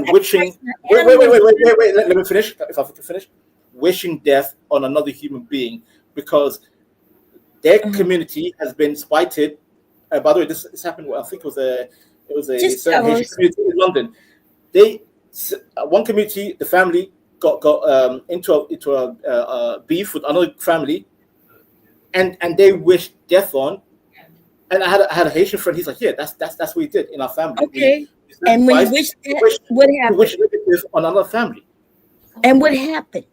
witching. Wait. Let me finish. If I can finish, wishing death on another human being because their community has been spited. By the way, this happened. I think it was a certain Haitian community in London. One community, the family got into a beef with another family, and they wished death on. And I had a Haitian friend. He's like, yeah, that's what we did in our family. Okay. And when you wished death, what happened? We wished negative on another family. And what happened?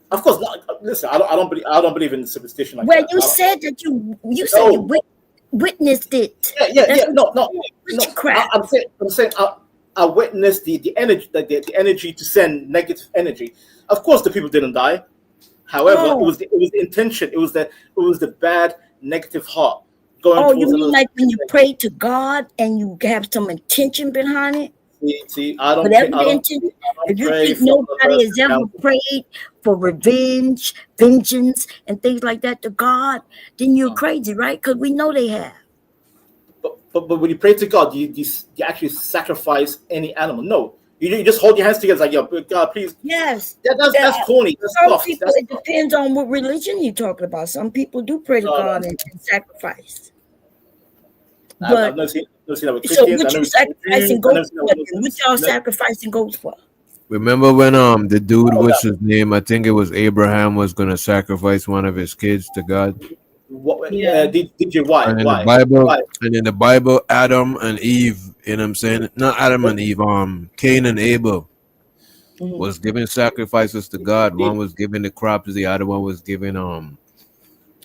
Of course, listen. I don't believe in superstition like well, that. you said that you said you witnessed it. Yeah. That's No. witchcraft. I'm saying I witnessed the energy, the energy to send negative energy. Of course, the people didn't die. However, Oh, it was the intention. It was the bad negative heart going oh, you towards mean another. like when you pray to God and you have some intention behind it? See, I don't pay. Whatever the intention. I don't If you pray think for another nobody person has ever down. prayed for revenge, vengeance, and things like that to God, then you're crazy, right? Because we know they have. But when you pray to God, you actually sacrifice any animal. No, you just hold your hands together like, yo, God, please. Yes. That's corny. That's Some soft. people, That's it depends on what religion you're talking about. Some people do pray to no, no. God and sacrifice. I've But never seen that with so Christians. what I've you never seen that with Jews. sacrificing I've goats never seen that for? with Then? What Muslims. y'all sacrificing goats for? Remember when the dude, what's his name? I think it was Abraham, was gonna sacrifice one of his kids to God. What, Yeah. DJ, why? And in the Why? Bible, Why? Adam and Eve, you know what I'm saying? Not Adam and Eve, Cain and Abel was giving sacrifices to God. One was giving the crops, the other one was giving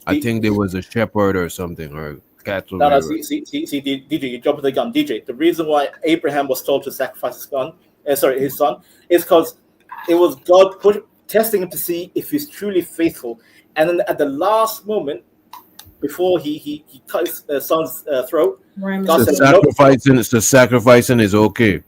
I think there was a shepherd or something, or cattle No, rearer. see, DJ, you jumping the gun. DJ, the reason why Abraham was told to sacrifice his son, is because it was God testing him to see if he's truly faithful. And then at the last moment, before he cut his son's throat, God So said, no, sacrificing is okay.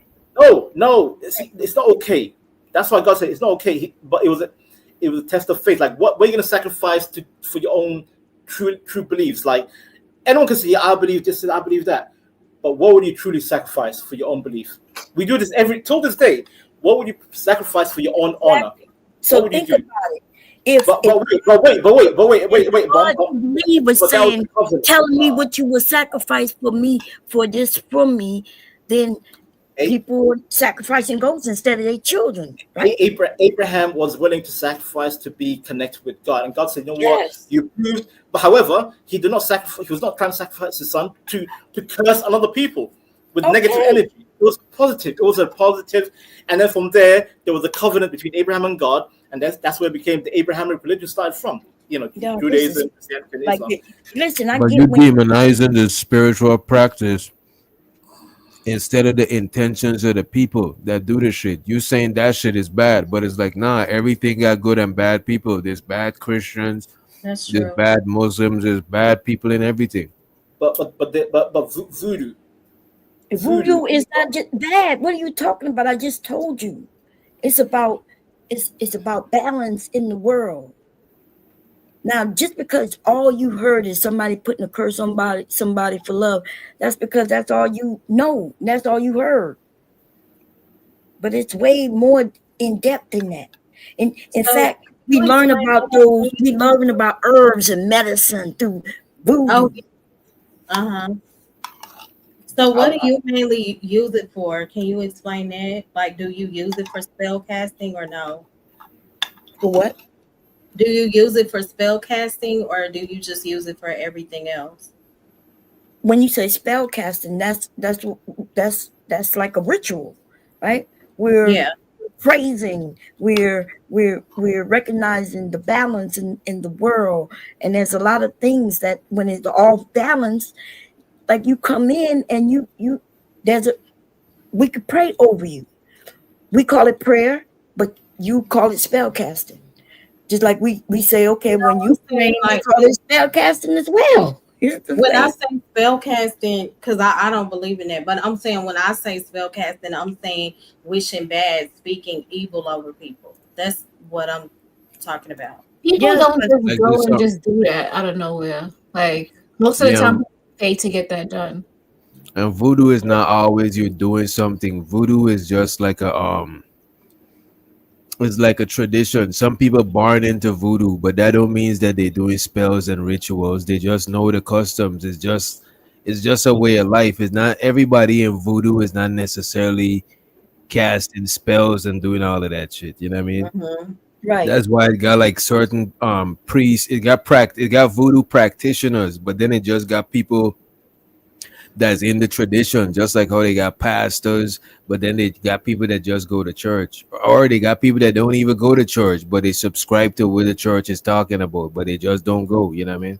no, see, it's not okay. That's why God said it's not okay. But it was a test of faith. Like, what are you going to sacrifice for your own true beliefs? Like, anyone can say, yeah, I believe this and I believe that. But what would you truly sacrifice for your own belief? We do this till this day. What would you sacrifice for your own honor? So What would you think do? about it. If But wait, God Bomb. me was But that was saying, the covenant. telling me what you would sacrifice for me for this from me, then people were sacrificing goats instead of their children, right? Abraham was willing to sacrifice to be connected with God, and God said, "You know what? Yes. You proved." But however, he did not sacrifice. He was not trying to sacrifice his son to curse another people with negative energy. It was positive. It was a positive, and then from there was a covenant between Abraham and God, and that's where it became the Abrahamic religion started from. Yeah, Judaism, Christianity, and like, Islam. listen, I But get you when demonizing the spiritual practice instead of the intentions of the people that do the shit. You saying that shit is bad, but it's like, nah, everything got good and bad people. There's bad Christians, That's there's true. bad Muslims, there's bad people in everything. But voodoo. voodoo is not just bad. What are you talking about? I just told you. It's about balance in the world. Now, just because all you heard is somebody putting a curse on somebody for love, that's because that's all you know. That's all you heard. But it's way more in depth than that. In So fact, we you learn explain about what we learn about herbs and medicine through Oh, voodoo. uh-huh. So what do you mainly use it for? Can you explain that? Like, do you use it for spell casting or no? For what? Do you use it for spell casting or do you just use it for everything else? When you say spell casting, that's like a ritual, right? We're Yeah. praising, we're recognizing the balance in the world, and there's a lot of things that when it's all balanced, like you come in and you there's a we could pray over you. We call it prayer, but you call it spell casting. Just like we say, okay, when you pray, saying, we like, call it spell casting as well. Here's the when I thing. say spell casting, because I don't believe in that, but I'm saying when I say spell casting, I'm saying wishing bad, speaking evil over people. That's what I'm talking about. People Yes, don't but just Like go this, and just do that out of nowhere. Like most of the yeah, time, people pay to get that done. and voodoo is not always you doing something. Voodoo is just like it's like a tradition. Some people born into voodoo, but that don't means that they're doing spells and rituals. They just know the customs. It's just a way of life. It's not everybody in voodoo is not necessarily casting spells and doing all of that shit. You know what I mean? Mhm. right. That's why it got like certain priests. It got voodoo practitioners, but then it just got people that's in the tradition, just like how they got pastors, but then they got people that just go to church, or they got people that don't even go to church, but they subscribe to what the church is talking about, but they just don't go. You know what I mean?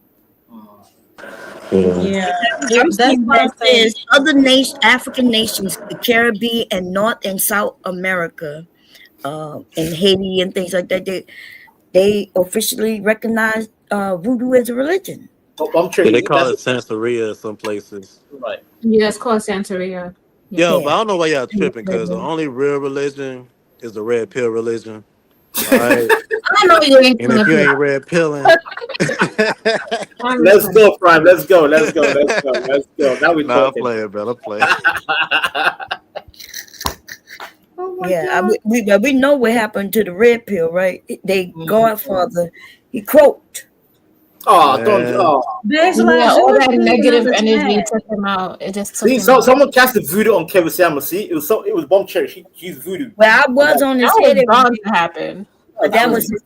Yeah, that's Everything why I that say says other nation, African nations, the Caribbean and North and South America, and Haiti and things like that, they officially recognize voodoo as a religion. I'm Yeah, they Cherry. call it Santeria in some places. Right. Yeah, it's called Santeria. Yeah. Yo, but Yeah. I don't know why y'all tripping because the only real religion is the red pill religion. All right. I know you ain't And gonna if you do ain't red pilling, Let's go, Prime. Let's go. Let's go. Let's go. Let's go. Now we're nah, I'm talking. playing, man. I'm playing. Oh my Yeah, God. we know what happened to the red pill, right? They Godfather, he croaked. Oh, don't. Man. Oh, Beige Yeah, Lives, you all was that speaking on negative the energy chat. took him out. It just took see, him out. someone cast the voodoo on Kevin Samuels. See, it was Bomb Cherry. She's voodoo. Well, I was on his That was head every bound day, to happen. but that was Absolutely. his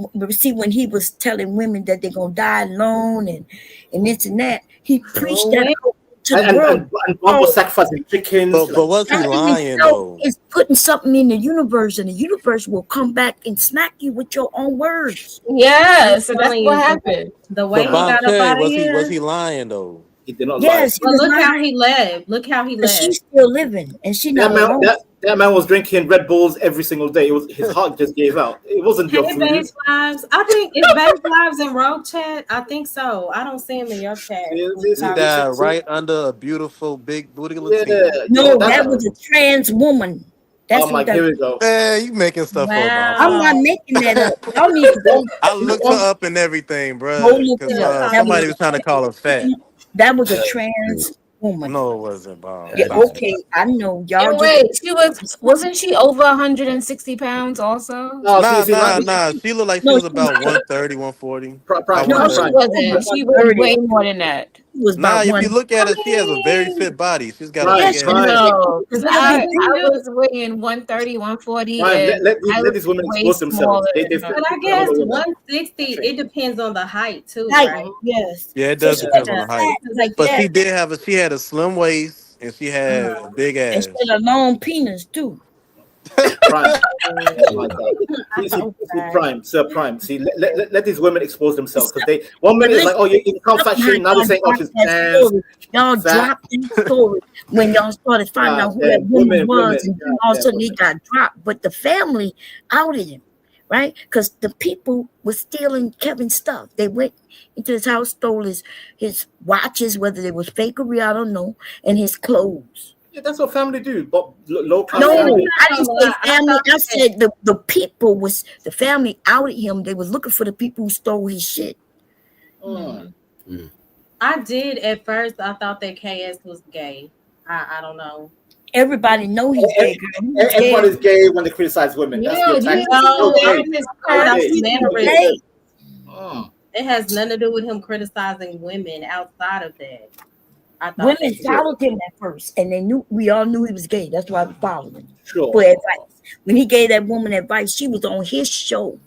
own. But see, when he was telling women that they're gonna die alone and this and that, he preached that Wait, out to the world. And Bomb was sacrificing chickens. But Like, was he That in lying itself though? is putting something in the universe, and the universe will come back and smack you with your own words. I'm Yes, and that's telling what you, happened. the But way he Bomb got up Cherry, out of was here. he lying though? he did not lie. Yes, he But was look lying, how he left. Look how he but left. she's still living, and she's That not man, alone. that man was drinking Red Bulls every single day. It was his heart just gave out. It wasn't Hey, your voodoo. Beige Lives. I think is Beige Lives in Rogue chat. I think so. I don't see him in your chat. When you He talk about died right under a beautiful big booty Yeah, Latina. No, that's. that was a trans woman. Oh That's my, what that here was. we go. Man, you making stuff up, Bomb. I'm wow. not making that up. Y'all need to I go looked her up and everything, go bruh, look because it up. That was somebody was trying to call her fat. a trans woman. No, it wasn't, Bomb. Yeah, Stop okay, I know. Y'all And just wait, wasn't she over 160 pounds also? No, Nah, see, like, nah. She looked like she no, was about 130, 140. About no, No, she 130. wasn't. She was 130. way more than that. She was Nah, about if you one. look at I her, she has a very mean, fit body. She's got a big Prime, Yes, ass. Prime, No, because but but I you, was weighing 130, 140, Prime. and I Let look these women way expose themselves. smaller They than fit her. but I for guess other women. 160. It depends on the height too, right. right? Yes. Yeah, it So does she depend on wasn't the Yeah, height. fat because like But that. she had a slim waist and she had a big And she ass. had a long penis too. Prime. Oh my God. See, okay. Prime, Sir Prime. See, let these women expose themselves because they 1 minute is Listen, like, oh, you can't fat somehow shame. Now they're y'all saying, oh, dropped she's that trans, story. she's Y'all fat. dropped that story when y'all started finding God out who that damn, woman was, women. and then God all of a damn, sudden he women. got dropped. But the family outed him, right? Because the people were stealing Kevin's stuff. They went into his house, stole his watches, whether they was fake or real, I don't know, and his clothes. Yeah, that's what family do. But low I class mean, No, I'm family. I not didn't gonna say lie. I family. thought I that said the people was the family outed him. They was looking for the people who stole his shit. Mm. I did at first. I thought that KS was gay. I don't know. Everybody know he's gay, girl. He was gay. Everybody's gay when they criticize women. That's Yeah, your you tactic. No, You're gay. I'm his You're off gay. He's You're mannerism. gay. gay. Mm. It has nothing to do with him criticizing women outside of that. I thought Women that. followed him at first, and we all knew he was gay. That's why we followed him Sure. for advice. When he gave that woman advice, she was on his show.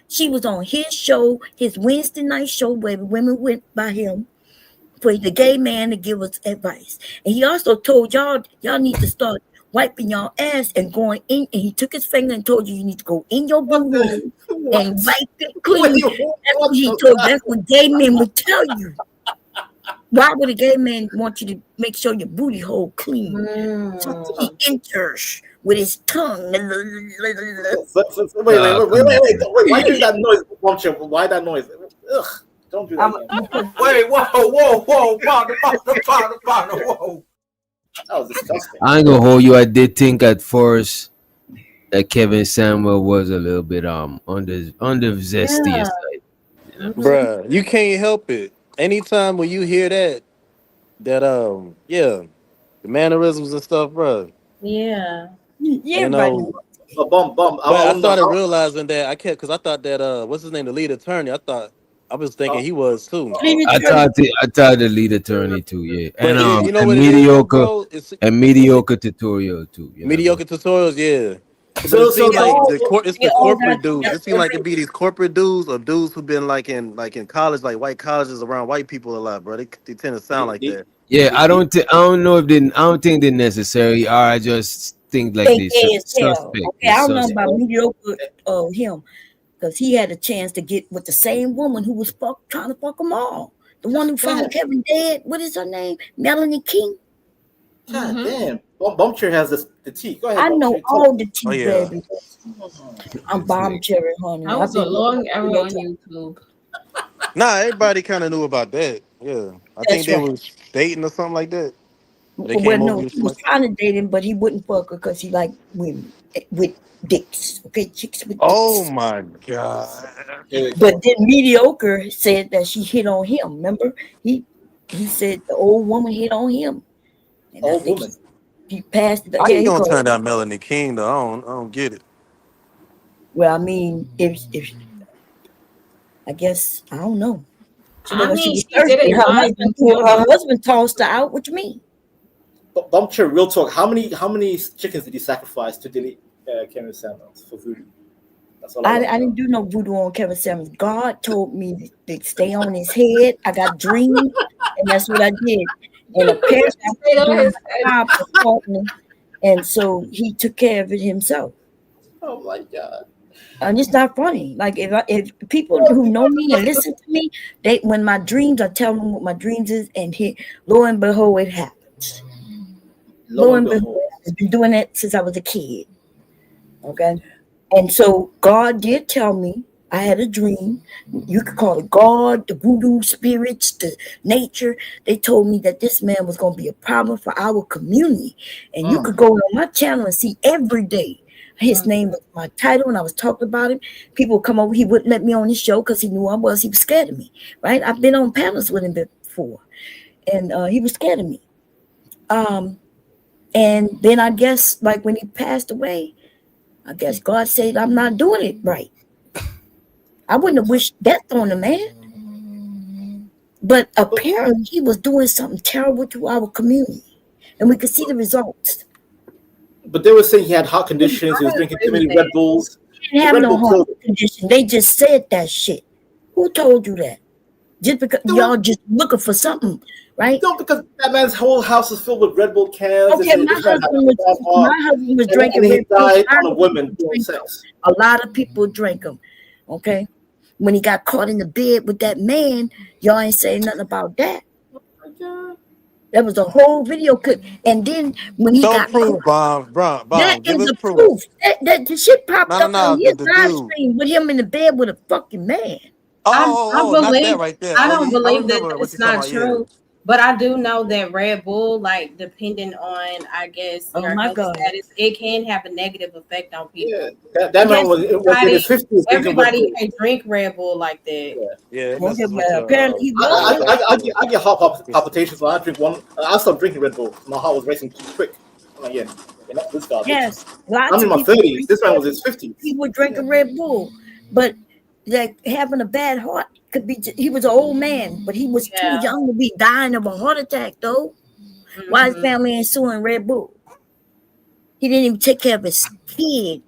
She was on his show, his Wednesday night show, where the women went by him for the gay man to give us advice. And he also told y'all need to start wiping your ass and going in. And he took his finger and told you need to go in your boo hole and wipe it clean. That's what he told. That's what gay men would tell you. Why would a gay man want you to make sure your booty hole clean? So he enters with his tongue. Wait. Why do that noise, Bomb? Why that noise? Ugh. Don't do that again. Wait, whoa, partner, whoa. That was disgusting. I ain't gonna hold you. I did think at first that Kevin Samuel was a little bit under zesty Yeah. side. You know? Bruh, you can't help it. Anytime when you hear that the mannerisms and stuff, bruh. Yeah. Yeah, You everybody know, knows. Bomb. but I I wonder started how. realizing that because I thought that what's his name, the lead attorney. I was thinking he was too. I thought the lead attorney too, yeah, But you know and what it is too, mediocre bro? It's and mediocre tutorial too. You know, mediocre tutorials, yeah. But it So seemed like it's They the all got corporate dudes. It seemed like it be these corporate dudes or dudes who've been like in college, like white colleges around white people a lot, bro. They tend to sound like that. yeah. I don't know if I don't think they necessarily are. I just think like They they gay as hell. suspect. Okay, They I don't know suspect. about mediocre him because he had a chance to get with the same woman who was trying to fuck them all. The one who found Kevin dead. What is her name? Melanie King. God damn. Well, Bumcher has the tea. Go ahead. I know Bumcher, all the tea, Oh yeah. baby. I'm Bomb Cherry, honey. That was a long era on YouTube. Nah, everybody kind of knew about that. Yeah, I think That's they right. was dating or something like that. They Well, came over. no, he was trying to date him, but he wouldn't fuck her because he liked women with dicks. Okay, chicks with Oh dicks. my god! But then Mediocre said that she hit on him. Remember, he said the old woman hit on him, and I think he passed it. How Yeah, you he gonna called. turn down Melanie King though? I don't get it. Well, I mean, if I guess I don't know. She I was mean, she thirsty. didn't mind him too Her much. husband tossed her out. What you mean? Bumcher, real talk. How many chickens did he sacrifice to delete Kevin Samuels for voodoo? That's all I I didn't do no voodoo on Kevin Samuels. God told me to stay on his head. I got dreams, and that's what I did. And apparently, I was doing my job for partner, and so he took care of it himself. Oh my god! And it's not funny. Like if people who know me and listen to me, when my dreams, I tell them what my dreams is, and lo and behold, it happens. Lo and behold, I've been doing it since I was a kid. Okay. And so God did tell me I had a dream. You could call it God, the voodoo spirits, the nature. They told me that this man was going to be a problem for our community. And you could go on my channel and see every day. His name was my title, and I was talking about him. People would come over. He wouldn't let me on his show because he knew I was. He was scared of me, right? I've been on panels with him before, and he was scared of me. And then I guess, like when he passed away, I guess God said I'm not doing it right. I wouldn't have wished death on the man. But apparently he was doing something terrible to our community. And we could see the results. But they were saying he had heart conditions. He was drinking too many Red Bulls. He didn't have no heart condition. They just said that shit. Who told you that? Just because y'all just looking for something, right? No, because that man's whole house is filled with Red Bull cans. Okay, my husband was drinking and he Red Bull. died on a woman doing sex. A lot of people drink them. Okay, when he got caught in the bed with that man, y'all ain't saying nothing about that. That was a whole video clip. And then when he got caught, that give is us the proof. that the shit popped No, up on his the live dude. stream with him in the bed with a fucking man. I not believe, that right there. I don't believe that remember what it's you're talking not about, true. But I do know that Red Bull, like depending on, I guess, your health status, it can have a negative effect on people. Yeah, that man was in his 50s. Everybody can drink Red Bull like that. Yeah, apparently he was. I get heart palpitations when I drink one. I stopped drinking Red Bull. My heart was racing too quick. I'm like, not this garbage. Yes, I'm in my 30s. This man was in his 50s. He would drink a Red Bull, but like having a bad heart could be. He was an old man, but he was too young to be dying of a heart attack, though. Why his family ain't suing Red Bull? He didn't even take care of his kid.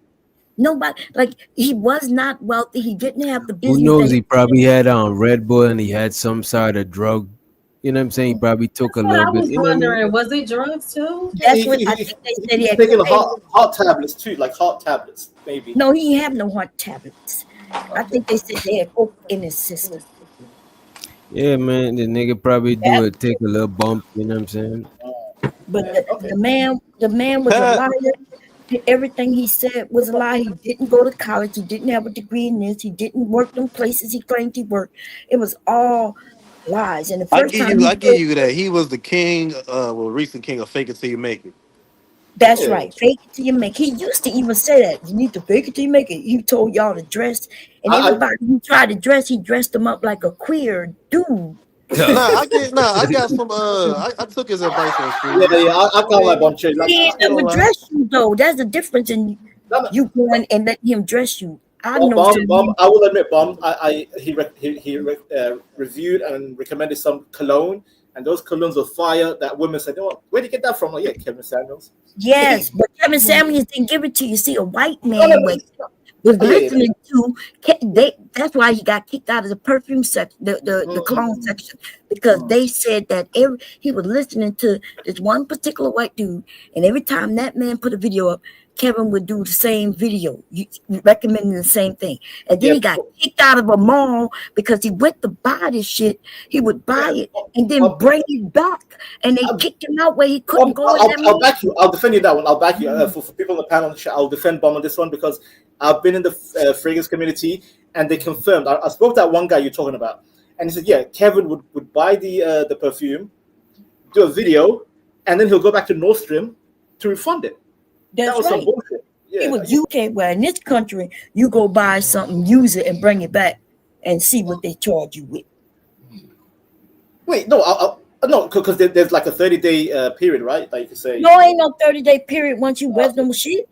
Nobody, like, he was not wealthy. He didn't have the business. Who knows? He probably had Red Bull and he had some sort of drug. You know what I'm saying? He probably took a little I bit. was You know what I mean? wondering, was it drugs too? That's what I think they said. He had taking heart tablets too, like heart tablets, maybe. No, he didn't have no heart tablets. I think they said they had coke in his system. Yeah, man. The nigga probably take a little bump. You know what I'm saying? But the man was a liar. Everything he said was a lie. He didn't go to college. He didn't have a degree in this. He didn't work them places he claimed he worked. It was all lies. And the first time I give you that. He was the king, recent king of fake it till you make it. That's right. Fake it till you make it. He used to even say that. You need to fake it till you make it. He told y'all to dress. And everybody who tried to dress, he dressed them up like a queer dude. I got some. I took his advice on street. I can't like Bon Cherry. He ain't never dress you though. There's a difference in you going and letting him dress you. I know. I will admit, he reviewed and recommended some cologne, and those colognes were fire. That women said, "Oh, where did you get that from?" Like, Kevin Samuels. Yes, but Kevin Samuels didn't give it to you. See, a white man was listening to. That's why he got kicked out of the perfume section, the cologne section, because they said that he was listening to this one particular white dude, and every time that man put a video up, Kevin would do the same video, recommending the same thing. And then he got kicked out of a mall because he went to buy this shit. He would buy it and then bring it back. And they kicked him out where he couldn't go in that I'll mall. back you. I'll defend you that one. I'll back you. For people on the panel, I'll defend Bomb on this one because I've been in the fragrance community and they confirmed. I spoke to that one guy you're talking about. And he said, yeah, Kevin would buy the perfume, do a video, and then he'll go back to Nordstrom to refund it. That's that was right. some bullshit. Yeah, It was UK, where in this country, you go buy something, use it, and bring it back and see what they charge you with. Wait, no, no, because there's like a 30-day period, right? Like you can say. No, ain't no 30-day period once you wear them shit.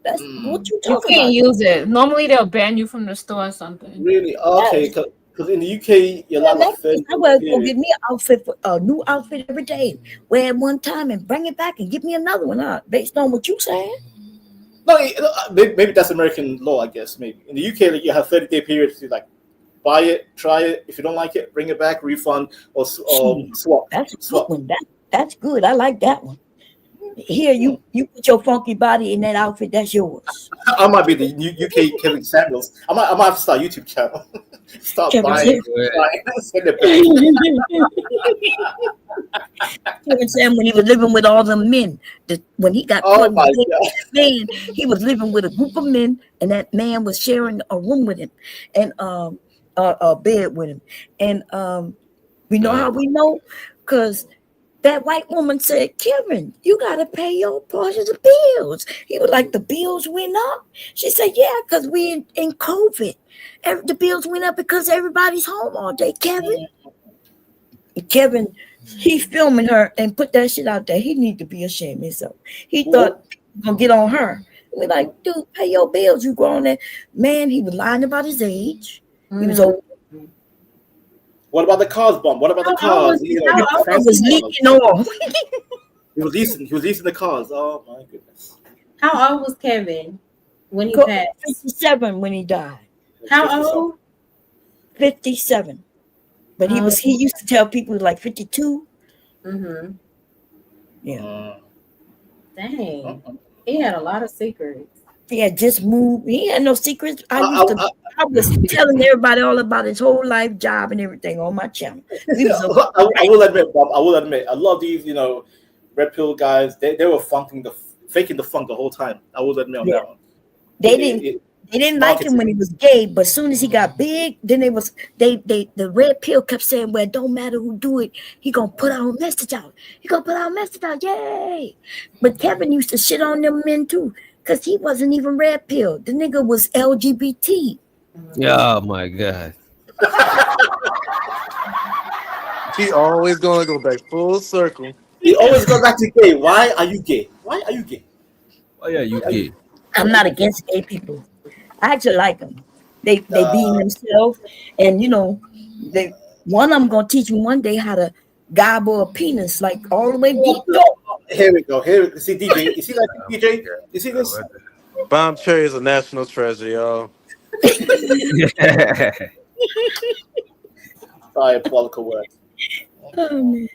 That's what you You talking can't about. use it. Normally they'll ban you from the store or something. Really? Okay, because in the UK, you're not like 30 I will go get me an outfit, a new outfit every day. Wear it one time and bring it back and give me another one, based on what you saying. No, maybe that's American law, I guess. Maybe in the UK, like, you have 30-day periods to like buy it, try it. If you don't like it, bring it back, refund, or swap. That's a good one. That's good. I like that one. Here, you put your funky body in that outfit. That's yours. I might be the UK Kevin Samuels. I might have to start a YouTube channel. Start Kevin buying, send it back. Kevin Sam, when he was living with all them men, when he got caught, man, he was living with a group of men, and that man was sharing a room with him, and a bed with him, and we know how we know, because that white woman said, Kevin, you got to pay your portion of bills. He was like, the bills went up. She said, yeah, because we in COVID. The bills went up because everybody's home all day, Kevin. Kevin, he's filming her and put that shit out there. He need to be ashamed of himself. He thought he was going to get on her. We're like, dude, pay your bills. You grown there. Man, he was lying about his age. He was old. What about the cars, Bomb? What about the cars? He was leaking oil. He was leasing the cars. Oh my goodness. How old was Kevin when he passed? 57 when he died. How old? 57. But he used to tell people like 52. Mm-hmm. Yeah. Dang. He had a lot of secrets. He had just moved. He had no secrets. I was telling everybody all about his whole life, job, and everything on my channel. I will admit, Bob. I will admit, a lot of these, red pill guys, they were faking the funk the whole time. I will admit on that one. They didn't like him when he was gay, but as soon as he got big, then the red pill kept saying, well, it don't matter who do it, he gonna put our message out. Yay! But Kevin used to shit on them men too, because he wasn't even red pill. The nigga was LGBT. Oh my God. He always gonna go back full circle. He always go back to gay. Why are you gay? Why are you gay? Why are you gay? I'm not against gay people. I actually like them. They being themselves, and one of them gonna teach me one day how to gobble a penis like all the way deep. Here we go. See DJ. You see that DJ? You see this? Bomb Cherry is a national treasure, y'all. Diabolical word. Oh man.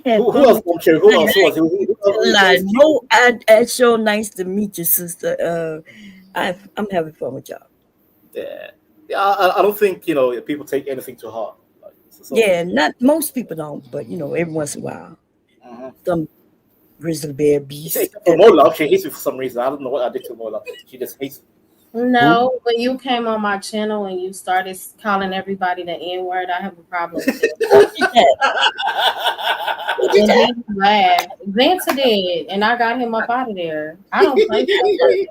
Who else? Bomb Cherry? Who else? No, it's so nice to meet you, sister. I'm having fun with y'all. Yeah. I don't think people take anything to heart. Yeah, not most people don't, but every once in a while, some grizzly bear beast. Mola, she hates me for some reason. I don't know what I did to Mola. She just hates me. No, when you came on my channel and you started calling everybody the N-word, I have a problem with it. And then you laughed. Vanta did, and I got him up out of there. I don't play that.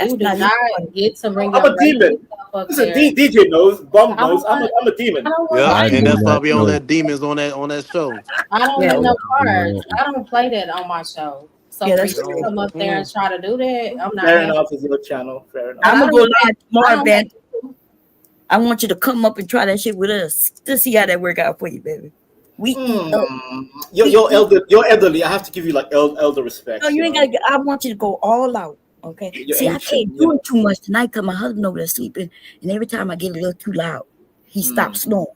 You did not get to bring I'm a demon. Listen, DJ knows, Bomb knows. I'm a demon. Yeah, and that's why we on that demons on that show. I don't have no cards. I don't play that on my show. So Yeah, for that's you to come up there and try to do that, I'm not. Fair enough, is your channel. Fair enough. I'm gonna go live tomorrow, man. I want you to come up and try that shit with us to see how that work out for you, baby. You're elderly. I have to give you like elder respect. No, you ain't gotta. I want you to go all out. Okay. See, I can't do it too much tonight because my husband over there sleeping, and every time I get a little too loud, he stops snoring.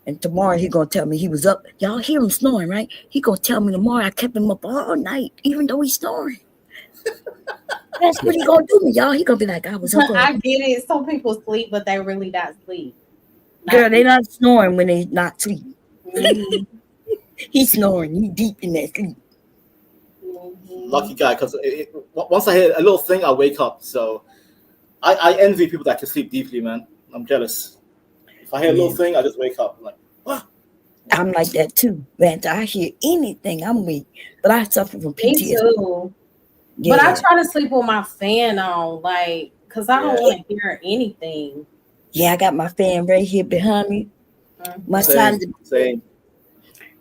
And tomorrow he gonna tell me he was up. Y'all hear him snoring, right? He gonna tell me tomorrow I kept him up all night, even though he's snoring. That's what he gonna do me, y'all. He gonna be like, I was up. I get it. Some people sleep, but they really not sleep. Girl, they not snoring when they not sleep. Mhm. He's snoring. He deep in that sleep. Lucky guy, because once I hear a little thing, I wake up. So I envy people that can sleep deeply, man. I'm jealous. If I hear a little thing, I just wake up. I'm like, what? I'm like that too, man. I hear anything, I'm weak. But I suffer from Me PTSD. too. Yeah. But I try to sleep with my fan on, like, because I don't want to hear anything. Yeah, I got my fan right here behind me. My side of the same.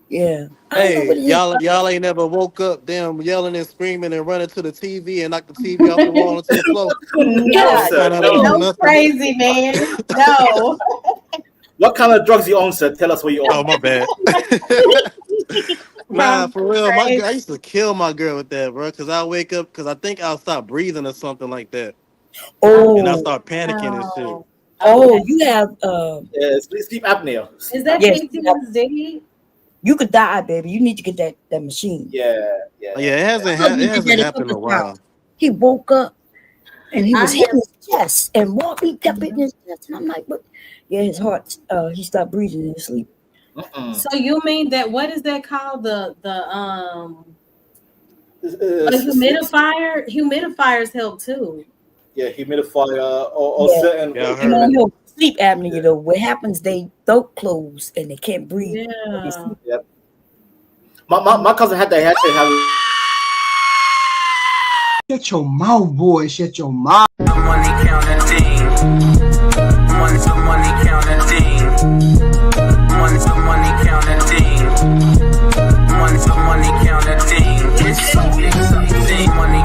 Yeah. Hey, y'all ain't never woke up damn yelling and screaming and running to the TV and knocked the TV off the wall into the floor. No, crazy man. No. What kind of drugs you own, sir? Tell us what you own. Oh, my bad. Nah, for real. My girl, I used to kill my girl with that, bro. Because I wake up, because I think I'll stop breathing or something like that. And I'll start panicking and shit. Oh, you have sleep apnea. Is that Yes. PTSD? You could die, baby. You need to get that machine. Yeah. Oh, yeah, it hasn't happened in a while. He woke up and he was I hitting his chest and walked. He kept hitting his chest, and I'm like, "What?" Yeah, his heart. He stopped breathing in his sleep. So you mean that, what is that called? The humidifier? Humidifiers help too. Yeah, humidifier or Yeah. certain. Yeah, I You know, heard it. sleep apnea though. What happens? They throat close and they can't breathe. Yeah. Yep. My cousin had that. He actually had. Shut your mouth, boy. Shut your mouth. Money counting team. Money counting team. Money counting team. Money counting team. It's so exciting. Money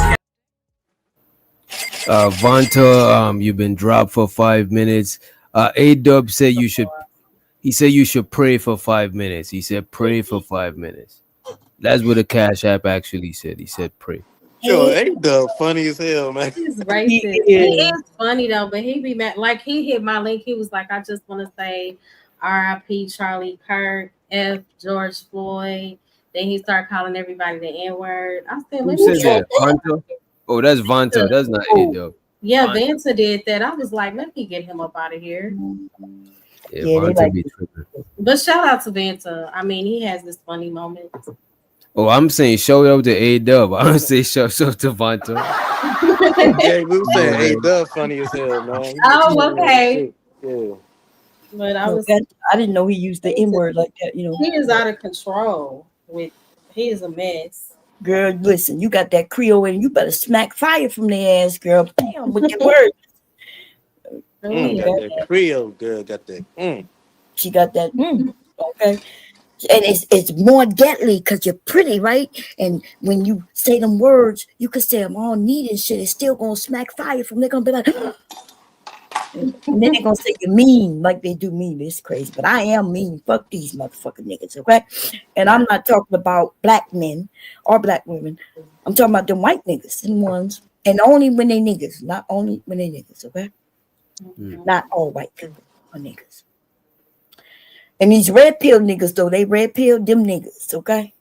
Vanta, you've been dropped for 5 minutes. A-Dub said you should. He said you should pray for 5 minutes. He said pray for 5 minutes. That's what the Cash App actually said. He said pray. Yo, A-Dub funny as hell, man. He's racist. He is funny though, but he be mad. Like, he hit my link. He was like, I just want to say R.I.P. Charlie Kirk, F. George Floyd. Then he started calling everybody the N-word. I said, Who let said me that? Vanta? Oh, that's Vanta. That's not A-Dub. Yeah, Vanta. Vanta did that. I was like, let me get him up out of here. Yeah, Vanta be tripping. But shout out to Vanta. I mean, he has this funny moment. Oh, I'm saying show out to A-Dub. I don't say show out to Vanta. Yeah, we were saying A-Dub funny as hell, man. Oh, okay. Yeah. But I didn't know he used the N-word like that, you know. He is out of control. He is a mess. Girl, listen, you got that Creole and you better smack fire from their ass, girl. Bam, with your words. Got that Creole girl, got that. She got that. Okay. And it's more deadly because you're pretty, right? And when you say them words, you could say them all neat and shit. It's still gonna smack fire from. They're gonna be like, and then they're gonna say you're mean, like they do me. It's crazy, but I am mean. Fuck these motherfucking niggas, okay? And I'm not talking about black men or black women. I'm talking about them white niggas, them ones, and only when they niggas, not only when they niggas, okay? Not all white people are niggas. And these red pill niggas, though, they red pill them niggas, okay?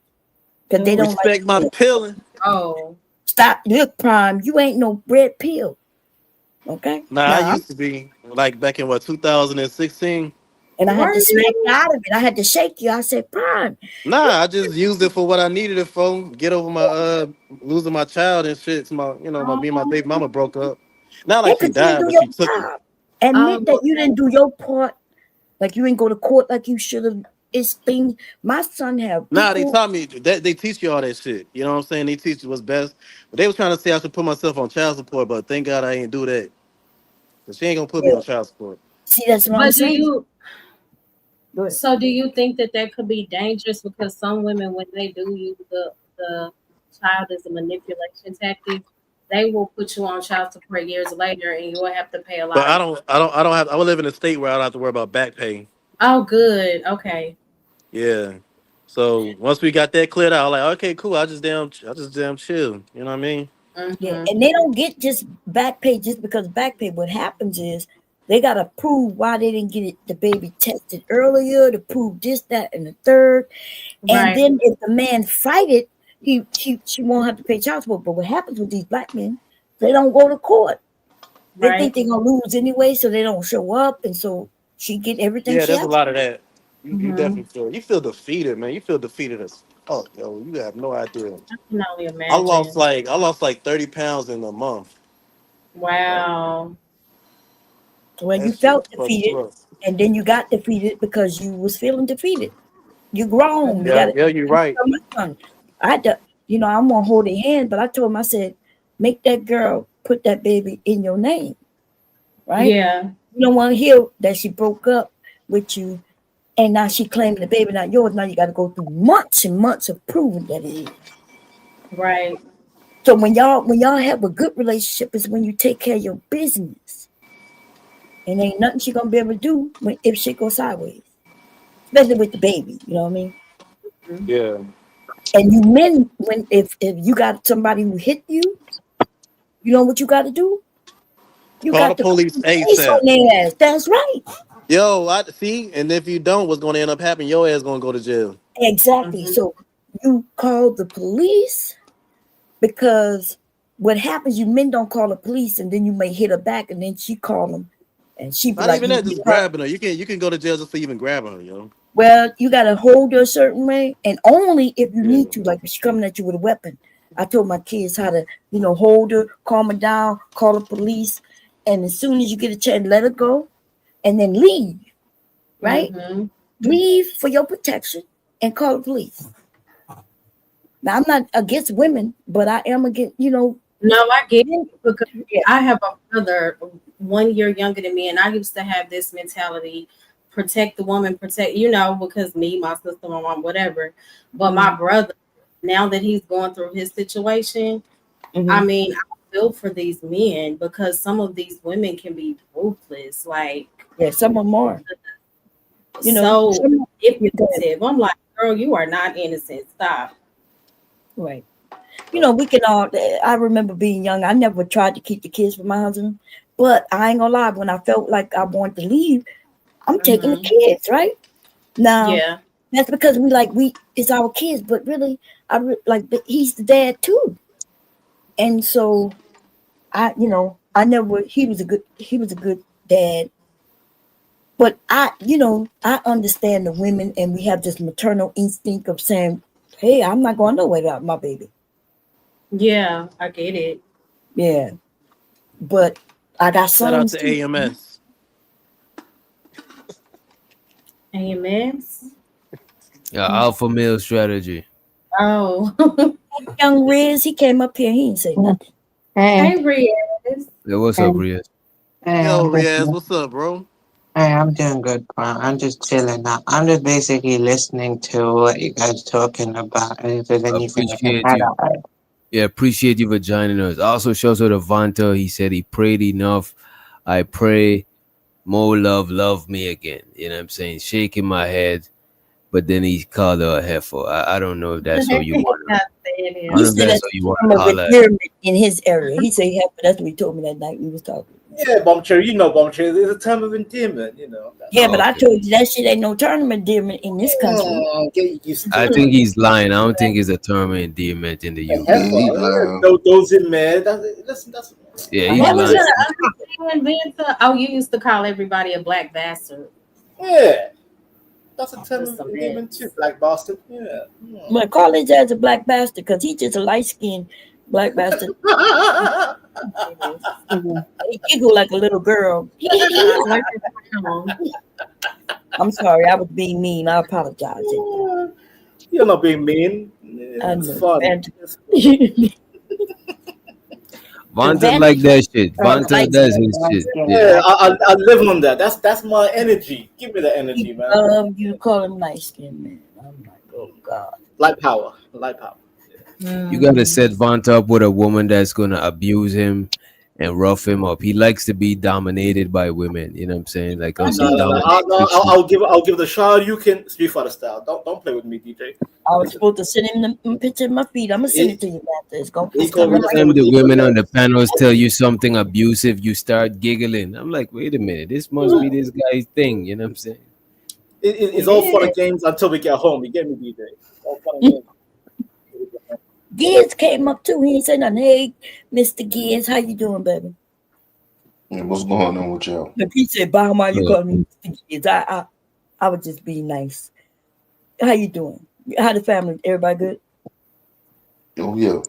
Because they don't respect my pilling. Oh. Stop. Look, Prime, you ain't no red pill. Okay? Nah, I used to be like back in 2016. And I had to snake you out of it. I had to shake you. I said, Prime. Nah, I just used it for what I needed it for. Get over my losing my child and shit. My me and my baby mama broke up. Not like she died, but she took it. Admit that you didn't do your part. Like you didn't go to court like you should have. It's thing. My son have. Nah, they taught me that they teach you all that shit. You know what I'm saying? They teach you what's best. But they was trying to say I should put myself on child support, but thank God I ain't do that. Cause she ain't gonna put me on child support. See, that's what I'm saying. So do you think that could be dangerous because some women, when they do use the child as a manipulation tactic, they will put you on child support years later, and you will have to pay a lot. But I don't have. I would live in a state where I don't have to worry about back pay. Oh, good. Okay. Yeah. So once we got that cleared out, like, okay, cool. I just damn chill. You know what I mean? Yeah, and they don't get just back pay just because back pay. What happens is They gotta prove why they didn't get the baby tested earlier to prove this, that, and the third. And Right. then if the man fight it, she won't have to pay child support. But what happens with these black men? They don't go to court. They think Right. they're gonna lose anyway, so they don't show up, and so she get everything Yeah, she there's a has. lot of that. You Mm-hmm. definitely feel defeated, man. You feel defeated as fuck, yo. You have no idea. I can only I lost imagine. like 30 pounds in a month. Like, Wow. When you that shit felt was fucking defeated, rough. and then you got defeated because you was feeling defeated. You grown. You Yeah, got to yeah, you're right. tell my son. I had to, I'm gonna hold their hand, but I told him, I said, make that girl put that baby in your name, right? Yeah. You don't want to hear that she broke up with you, and now she claiming the baby not yours. Now you got to go through months and months of proving that it is. Right. So when y'all have a good relationship is when you take care of your business, and ain't nothing she gonna be able to do if shit goes sideways, especially with the baby. You know what I mean? Yeah. And you men, if you got somebody who hit you, you know what you got to do? You Call the got to call police the police on ASAP. their ass. That's right. Yo, I see. And if you don't, what's going to end up happening? Your ass going to go to jail. Exactly. Mm-hmm. So you call the police because what happens, you men don't call the police, and then you may hit her back, and then she call them, and she be Not like, even you that, hit just her. grabbing her. You can go to jail just for even grabbing her, yo. Well, you got to hold her a certain way, and only if you Yeah. need to, like if she's coming at you with a weapon. I told my kids how to, hold her, calm her down, call the police, and as soon as you get a chance, let her go, and then leave, right? Mm-hmm. Leave for your protection and call the police. Now, I'm not against women, but I am against, No, I get men. it because Yeah. I have a brother 1 year younger than me, and I used to have this mentality: protect the woman, because me, my sister, my mom, whatever. But my brother, now that he's going through his situation, I Mhm. mean, I feel for these men because some of these women can be ruthless, like Yeah, some of them are. so Some, yeah, go ahead. manipulative. I'm like, girl, you are not innocent. Stop. Right. We can all. I remember being young. I never tried to keep the kids from my husband, but I ain't gonna lie. When I felt like I wanted to leave, I'm taking the Mm-hmm. kids. Right now, Yeah. that's because it's our kids. But really, he's the dad too, and so I never. He was a good dad. But I understand the women, and we have this maternal instinct of saying, "Hey, I'm not going nowhere without my baby." Yeah, I get it. Yeah, but I got Shout out sons to too. AMS. AMS. Alpha male strategy. Oh. Young Riz, he came up here. He didn't say nothing. Hey, Hey, Riaz. Yeah, what's hey, up, Riaz? hey, Yo, I'm good. Riaz, what's up, bro? Hey, I'm doing good, bro. I'm just chilling now. I'm just basically listening to what you guys talking about, and if there's anything I can Appreciate add you. on. Yeah, appreciate you for joining us. Also, shows out to Vanta. He said he prayed enough. I pray more love me again. You know what I'm saying? Shaking my head, but then he called her a heifer. I don't know if that's how you want to. Not saying I don't He know if said that's that's how you a want term to of holler. endearment in his area. He said, "Yeah," but that's what he told me that night we was talking. Yeah, Bombcherry, Bombcherry, there's a term of endearment. Yeah, Oh, but I okay. told you that shit ain't no term of endearment in this country. Get used to I it. think he's lying. I don't think it's a term of endearment in the A UK. heifer, those in there. That's Yeah, a he's What was lying. heifer. the other thing, Vanta? Oh, you used to call everybody a black bastard. Yeah, that's a term Just of a endearment too. mess. Black bastard. Yeah. But call his ass a black bastard because he's just a light skinned black bastard. Mhm. He giggle like a little girl. Like a clown. I'm sorry, I was being mean. I apologize. You're not being mean. I It's know. fun. Vanta, It's fun. Vanta Vanta like that shit. Vanta light does skin. his Light shit. skin, Yeah. Yeah, light I, skin. I, I live on that. That's my energy. Give me the He energy, man. you call him light skin, man. I'm like, oh God. Light power. Light power. You gotta Mm. set Vanta up with a woman that's gonna abuse him and rough him up. He likes to be dominated by women. You know what I'm saying? Like I some No, no, do. no. dominatrix shit. I'll give the Shah. You can speak for the style. Don't play with me, DJ. I was supposed to send him the picture of my feet. I'm gonna send it to you after. It's gonna He it's called me coming just right. came Time with the deep women on breath. the panels tell you something abusive, you start giggling. I'm like, wait a minute, this must be this guy's thing. You know what I'm saying? It's all fun and games until we get home. You get me, DJ? It's all fun and games. Gibbs came up too. He ain't say nothing. Hey, Mr. Gibbs, how you doing, baby? And what's going on with y'all? Look, he said, "By how you Oh, call me Mr. Gibbs?" I would just be nice. How you doing? How the family? Everybody good? Oh yeah,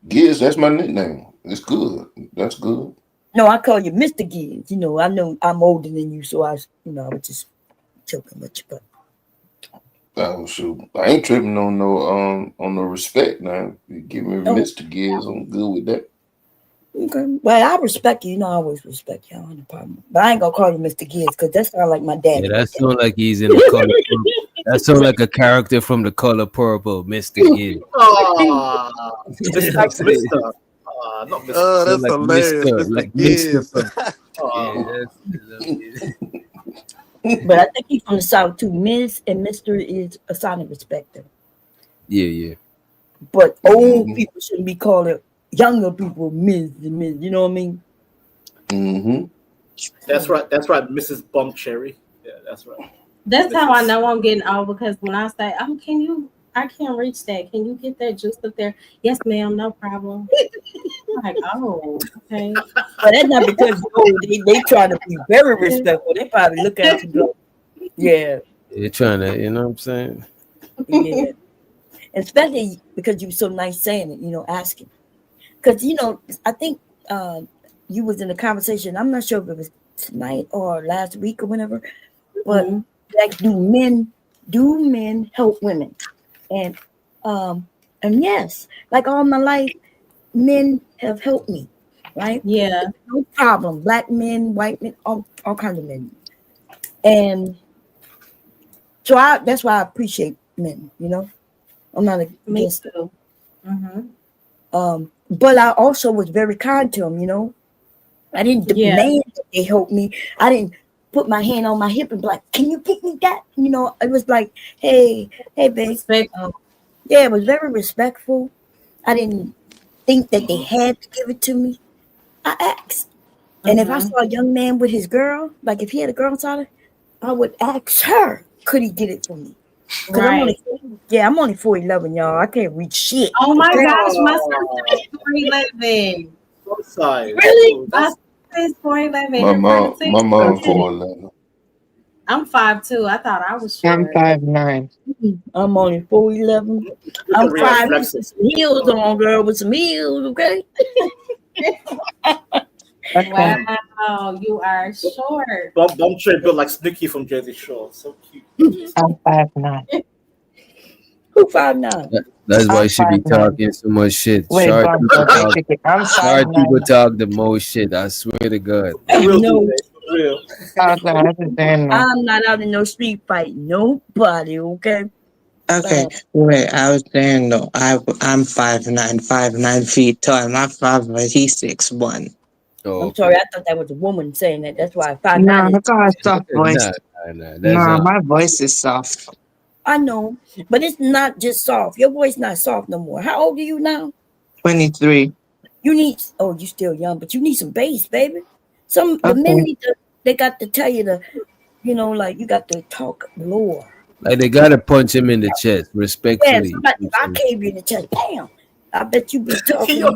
Giz, that's my nickname. It's good. That's good. No, I call you Mr. Gibbs. I know I'm older than you, so I was just joking with you, but Oh shoot, I ain't tripping on no respect now. You give me oh, Mr. Giz, I'm good with that. okay. Well, I respect you. I always respect you. I don't have no problem. But I ain't gonna call you Mr. Gibbs because that sounds like my yeah, daddy that right sounds like he's in the color purple. That sounds like a character from the color purple, Mr. Gibbs. Ah, You know what I'm saying? Mister. Not Mister. Oh, So that's like hilarious, Mr. Mr. Like Mr. Gibbs. From yeah, that's But I think he's from the South too. Ms. and Mr. is a sign of respect. Though. yeah. But old Mm-hmm. people shouldn't be calling younger people Ms. and Ms. You know what I mean? Mm-hmm. That's right. That's right, Mrs. Bump Cherry. Yeah, that's right. That's how I Mrs. know I'm getting old because when I say, I can't reach that. Can you get that juice up there? Yes, ma'am, no problem. I'm like, oh, okay. But that's not because they try to be very respectful. They probably look at you go, yeah, They're trying to, you know what I'm saying? yeah. Especially because you were so nice saying it, asking. Because, I think you was in a conversation. I'm not sure if it was tonight or last week or whenever, but Mm-hmm. like, do men help women? And yes, like all my life, men have helped me, right? Yeah. No problem. Black men, white men, all kinds of men. And so that's why I appreciate men, I'm not Me against it. too. Mm-hmm. But I also was very kind to them, I didn't Yeah. demand that they help me. I didn't put my hand on my hip and be like, can you pick me that? It was like, hey, babe. Respectful. Yeah, it was very respectful. I didn't think that they had to give it to me. I asked. And if I Mm-hmm. saw a young man with his girl, like if he had a girl inside, I would ask her, could he get it for me? Because I'm Right. only 4'11", y'all. I can't reach shit. Oh my Okay? gosh, my sister Oh, is 4'11". what size? Really? Oh, My that's sister is 4'11". My Her friend mom, said, my mom Okay. 4'11". I'm 5'2". I thought I was I'm short. 5'9". I'm only 4'11". look I'm at Ria 5 with flexing. some heels Oh, on, girl, with some heels, okay? Okay. Wow, you are short. Bump Cherry built like Snooki from Jersey Shore. So cute. I'm 5'9". Who 5'9"? That's why I'm she be 5'9". talking so much shit. Wait, Short Bump, people okay, talk. check it. I'm Short people 5'9". talk the most shit. I swear to God. For real, No, DJ. For real. Okay, I understand now. I'm not out in no street fighting nobody, okay? Okay, wait, I was saying though, I'm 5'9", 5'9" feet tall. My father, he's 6'1". Oh, I'm okay. sorry, I thought that was a woman saying that. That's why 5'9" No, is. I got a soft voice. Nah. That's No, not. my voice is soft. I know, but it's not just soft. Your voice not soft no more. How old are you now? 23. You still young, but you need some bass, baby. The men Okay. they got to tell you like you got to talk lower. Like they gotta punch him in the chest, Yeah, respectfully. somebody, if I cave you in the chest, bam, I bet you be talking. Yo,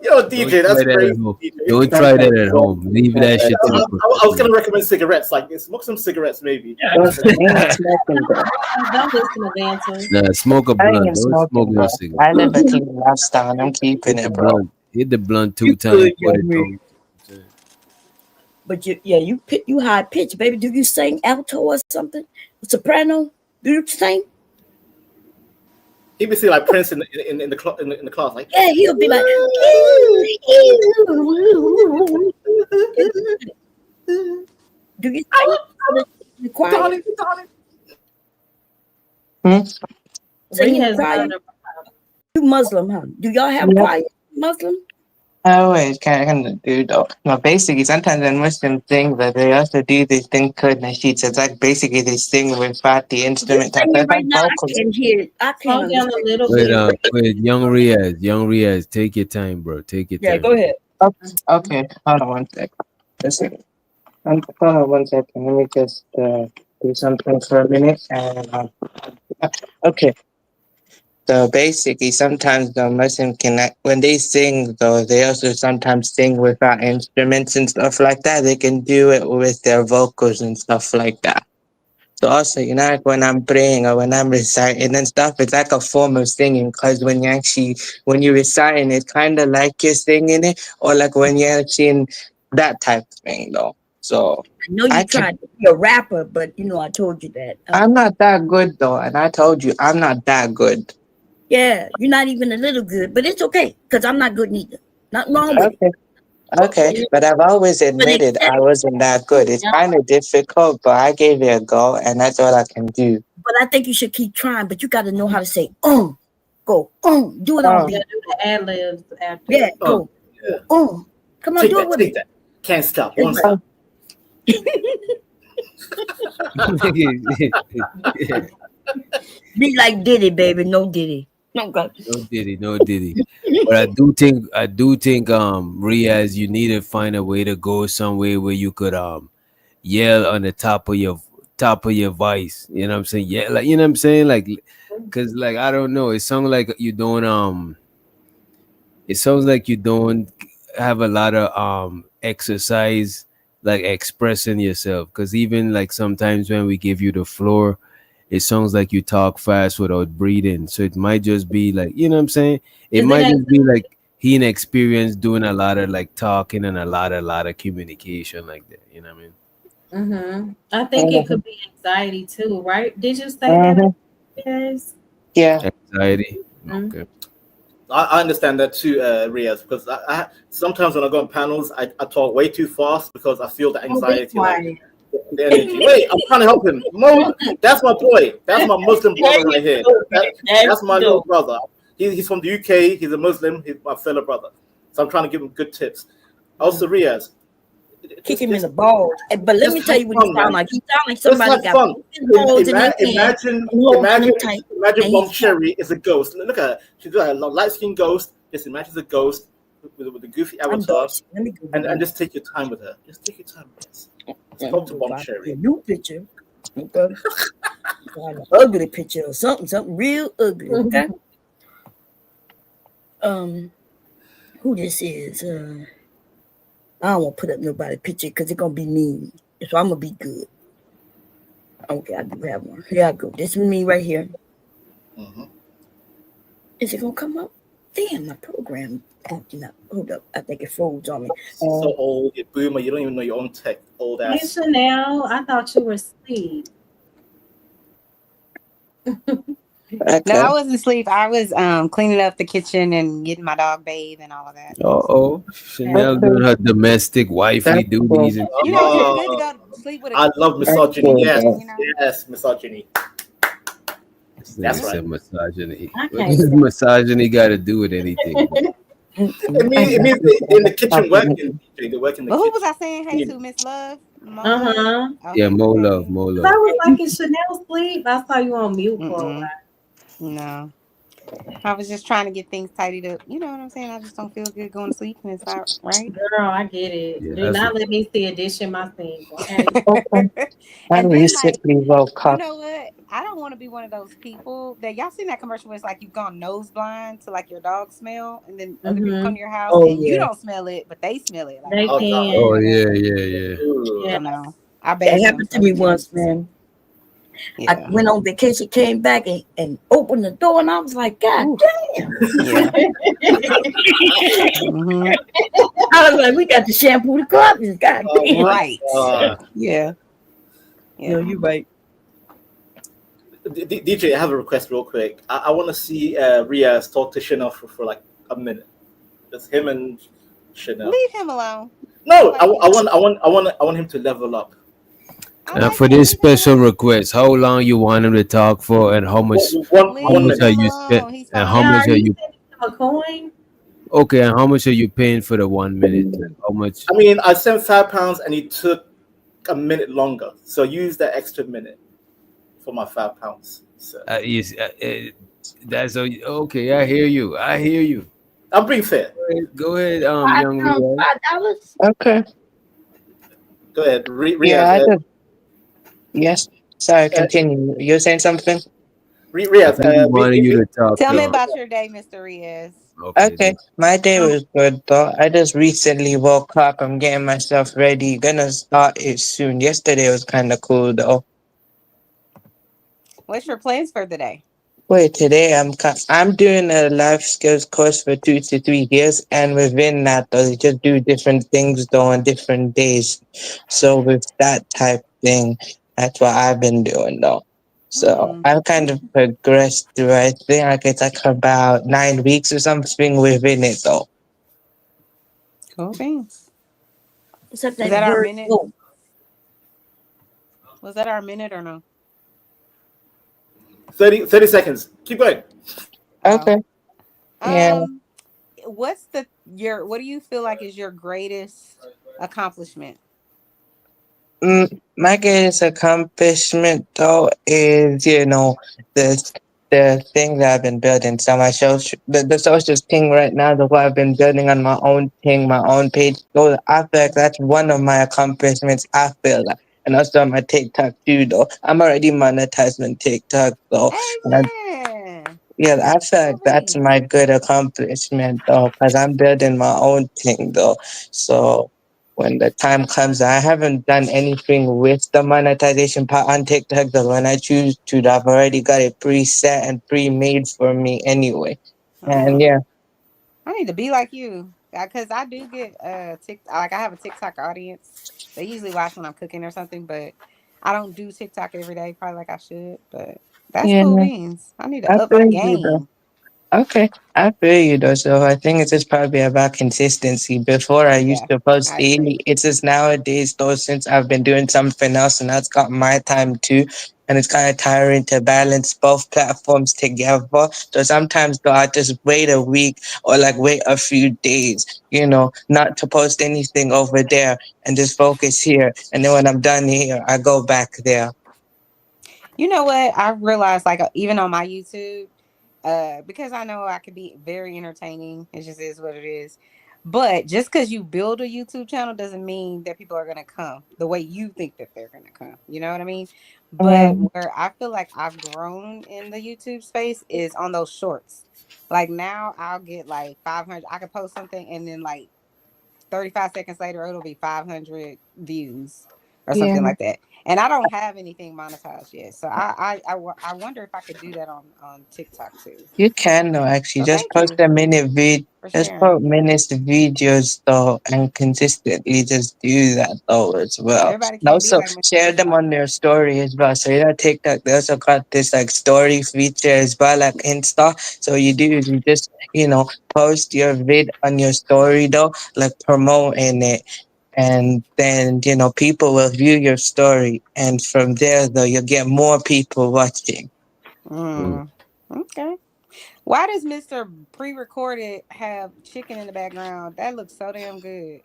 yo, Don't DJ, try that's that at crazy. home. DJ. Don't try that at home. Leave that shit to the I was gonna professionals. recommend cigarettes. Like, smoke some cigarettes, maybe. I ain't smoking, bro. Don't listen to dancers. Nah, smoke a I blunt. ain't Don't smoke smoking, no bro. cigarette. I live a clean lifestyle and I'm keeping Hit the it, bro. blunt. Hit the blunt 2 You times. could, Put young it man. down. But you high pitch, baby. Do you sing alto or something? Soprano? Do you sing? He be seeing like Prince in the class, like. Yeah, he'll be like. Do you sing in the choir? Darling. Sing in the Rita's choir? not a You Muslim, huh? Do y'all have Yep. choir? Muslim? Oh wait, kind of do though. No, basically, sometimes when Muslims sing, but they also do this thing called nasheed. So it's like basically they sing without the instrument. So it's Right like now, I vocals. can't hear. I can't Slow down a understand. little Wait, bit. wait, young Riaz, take your time, bro. Take your Yeah, time. go ahead. Okay, hold on one sec. Just a second. Hold on one second. Let me just do something for a minute. And okay. So basically, sometimes the Muslim can, when they sing, though, they also sometimes sing without instruments and stuff like that. They can do it with their vocals and stuff like that. So also, like when I'm praying or when I'm reciting and stuff, it's like a form of singing because when you're reciting, it's kind of like you're singing it, or like when you're actually in that type of thing, though. So I know you tried to be a rapper, but I told you that. I'm not that good, though. And I told you, I'm not that good. Yeah, you're not even a little good, but it's okay because I'm not good neither. Nothing wrong with it. Okay, but I've always admitted I wasn't that good. It's kind of difficult, but I gave it a go, and that's all I can do. But I think you should keep trying. But you got to know how to say go do it on You beat. gotta do the ad libs after. Yeah, go come on, Take do that, it with take me. that. Can't stop. Won't stop. Be like Diddy, baby. No Diddy. No God. No Diddy. But I do think Riaz, you need to find a way to go somewhere where you could yell on the top of your voice. You know what I'm saying? Yeah, like you know what I'm saying? Like cause like I don't know, it sounds like you don't it sounds like you don't have a lot of exercise like expressing yourself. Cause even like sometimes when we give you the floor, it sounds like you talk fast without breathing. So it might just be like, you know what I'm saying? It Is it might just be anxiety? like he inexperienced doing a lot of like talking and a lot of communication like that. You know what I mean? I think it could be anxiety too, right? Did you say that? Yes. Yeah. Anxiety. Mhm. Okay. I understand that too, Riaz, because I sometimes when I go on panels, I talk way too fast because I feel the Oh, be anxiety, like quiet. the energy. Wait, I'm trying to help him. That's my boy. That's my Muslim brother right here. That's my little brother. He's from the UK. He's a Muslim. He's my fellow brother. So I'm trying to give him good tips. Also, Riaz, Kick him in the balls. But let me tell you what he sound like. He sound like Just somebody have got fun. holes in their pants Imagine, and holes in imagine, their tight. imagine And Bomb he's Cherry is a ghost. Look at her. She's got a light-skinned ghost. Just imagine a ghost with a goofy I'm avatar, dark. Let me go. and just take your time with her. Just take your time. Yes. Just talk to Bomb Cherry. A new picture. Okay. Got an ugly picture or something real ugly. Okay. Who this is? I don't want to put up nobody picture because it's gonna be mean. So I'm gonna be good. Okay, I do have one. Here I go. This is me right here. Is it gonna come up? Damn, my program acting up. Hold up, I think it froze on me. So old, you boomer. You don't even know your own tech. Old Hey ass. Chanel, I thought you were asleep. No, I wasn't asleep. I was cleaning up the kitchen and getting my dog bathed and all of that. Chanel doing her domestic wifely duties and You know, it's good to go to sleep with a I love misogyny. clean Yes, kitchen, you know? yes, misogyny. That's right. misogyny. I What can't does say. misogyny got to do with anything? It means they in the kitchen working. They work in the But who kitchen. was I saying hey to, Miss Love? Uh-huh. Yeah, Okay, more okay. love, more Cause love. I was like, is Chanel sleep? I saw you on mute for a while. No. I was just trying to get things tidied up. You know what I'm saying? I just don't feel good going to sleep and it's not right. Girl, I get it. Yeah, Do that's not what. let me see a dish in my sink, okay? I And then like, recently woke you up. know what? I don't want to be one of those people that y'all seen that commercial where it's like you've gone nose blind to like your dog smell, and then other people come to your house Oh and you yeah. don't smell it, but they smell it. Like They I can't Oh can. do yeah, that. yeah. So Yeah. no, I That bathe them. happened to me once, man. I Yeah. went on vacation, came back and opened the door, and I was like, God damn. Yeah. I was like, we got to shampoo the carpets. God damn. Right. Yeah. No, you're right. DJ, I have a request real quick. I want to see Riaz talk to Chanel for like a minute. Just him and Chanel. Leave him alone. No, I want him to level up. For this special request, how long you want him to talk for, and how much One are minute. you spent, and how Yeah, much are are you you? sending him a coin? Okay, and how much are you paying for the 1 minute? Like, how much? I mean, I sent £5 and it took a minute longer. So use that extra minute for my £5. So Yes, that's okay. I hear you. I hear you. I'm being fair. Go ahead, Five young pounds, Riaz. $5. Okay. Go ahead, Yeah, Riaz. I just yes. Sorry, continue. You're saying something? I Riaz. think we wanted you to talk Tell to. me about your day, Mr. Riaz. Okay, Okay, my day was good though. I just recently woke up. I'm getting myself ready. Gonna start it soon. Yesterday was kind of cool though. What's your plans for the day? Wait, today I'm doing a life skills course for 2 to 3 years, and within that, though, they just do different things though on different days. So with that type thing, that's what I've been doing though. So I've kind of progressed through. I think it's like about 9 weeks or something within it though. Cool beans. What's up, Is that that our bird? minute? Oh, Was that our minute or no? 30 seconds. Keep going. Oh. Okay. Yeah. What's what do you feel like is your greatest accomplishment? My greatest accomplishment though is the the thing that I've been building. So my social the social thing right now, the what I've been building on my own thing, my own page. So I feel like that's one of my accomplishments. I feel like. And also on my TikTok too though. I'm already monetized on TikTok though. Amen. Yeah, I feel like that's my good accomplishment though, because I'm building my own thing though. So when the time comes, I haven't done anything with the monetization part on TikTok though. When I choose to, I've already got it preset and pre-made for me anyway. And yeah, I need to be like you because I do get like I have a TikTok audience. They usually watch when I'm cooking or something, but I don't do TikTok every day, probably like I should. But that's yeah, cool beans. I need to I up my feel you though. game. Okay, I feel you though. So I think it's just probably about consistency. Before I used Yeah, to post I agree. daily. It's just nowadays though, since I've been doing something else and that's got my time too. And it's kind of tiring to balance both platforms together. So sometimes though I just wait a week or like wait a few days, not to post anything over there and just focus here. And then when I'm done here, I go back there. You know what? I realized like even on my YouTube, because I know I could be very entertaining. It just is what it is. But just because you build a YouTube channel doesn't mean that people are gonna come the way you think that they're gonna come. You know what I mean? But Mm, where I feel like I've grown in the YouTube space is on those shorts. Like now I'll get like 500. I could post something and then like 35 seconds later it'll be 500 views or yeah. something like that, and I don't have anything monetized yet, so I wonder if I could do that on TikTok too. You can though actually So just thank post you a minute for just sharing. post minutes videos though and consistently just do that though as well. Everybody And can't be also like Mr. share them on Dishwasher. their story as well. So TikTok they also got this like story feature as well like Insta. So you do is you just post your vid on your story though, like promoting it. And then people will view your story and from there though you'll get more people watching. Okay, why does Mr. Pre-recorded have chicken in the background? That looks so damn good.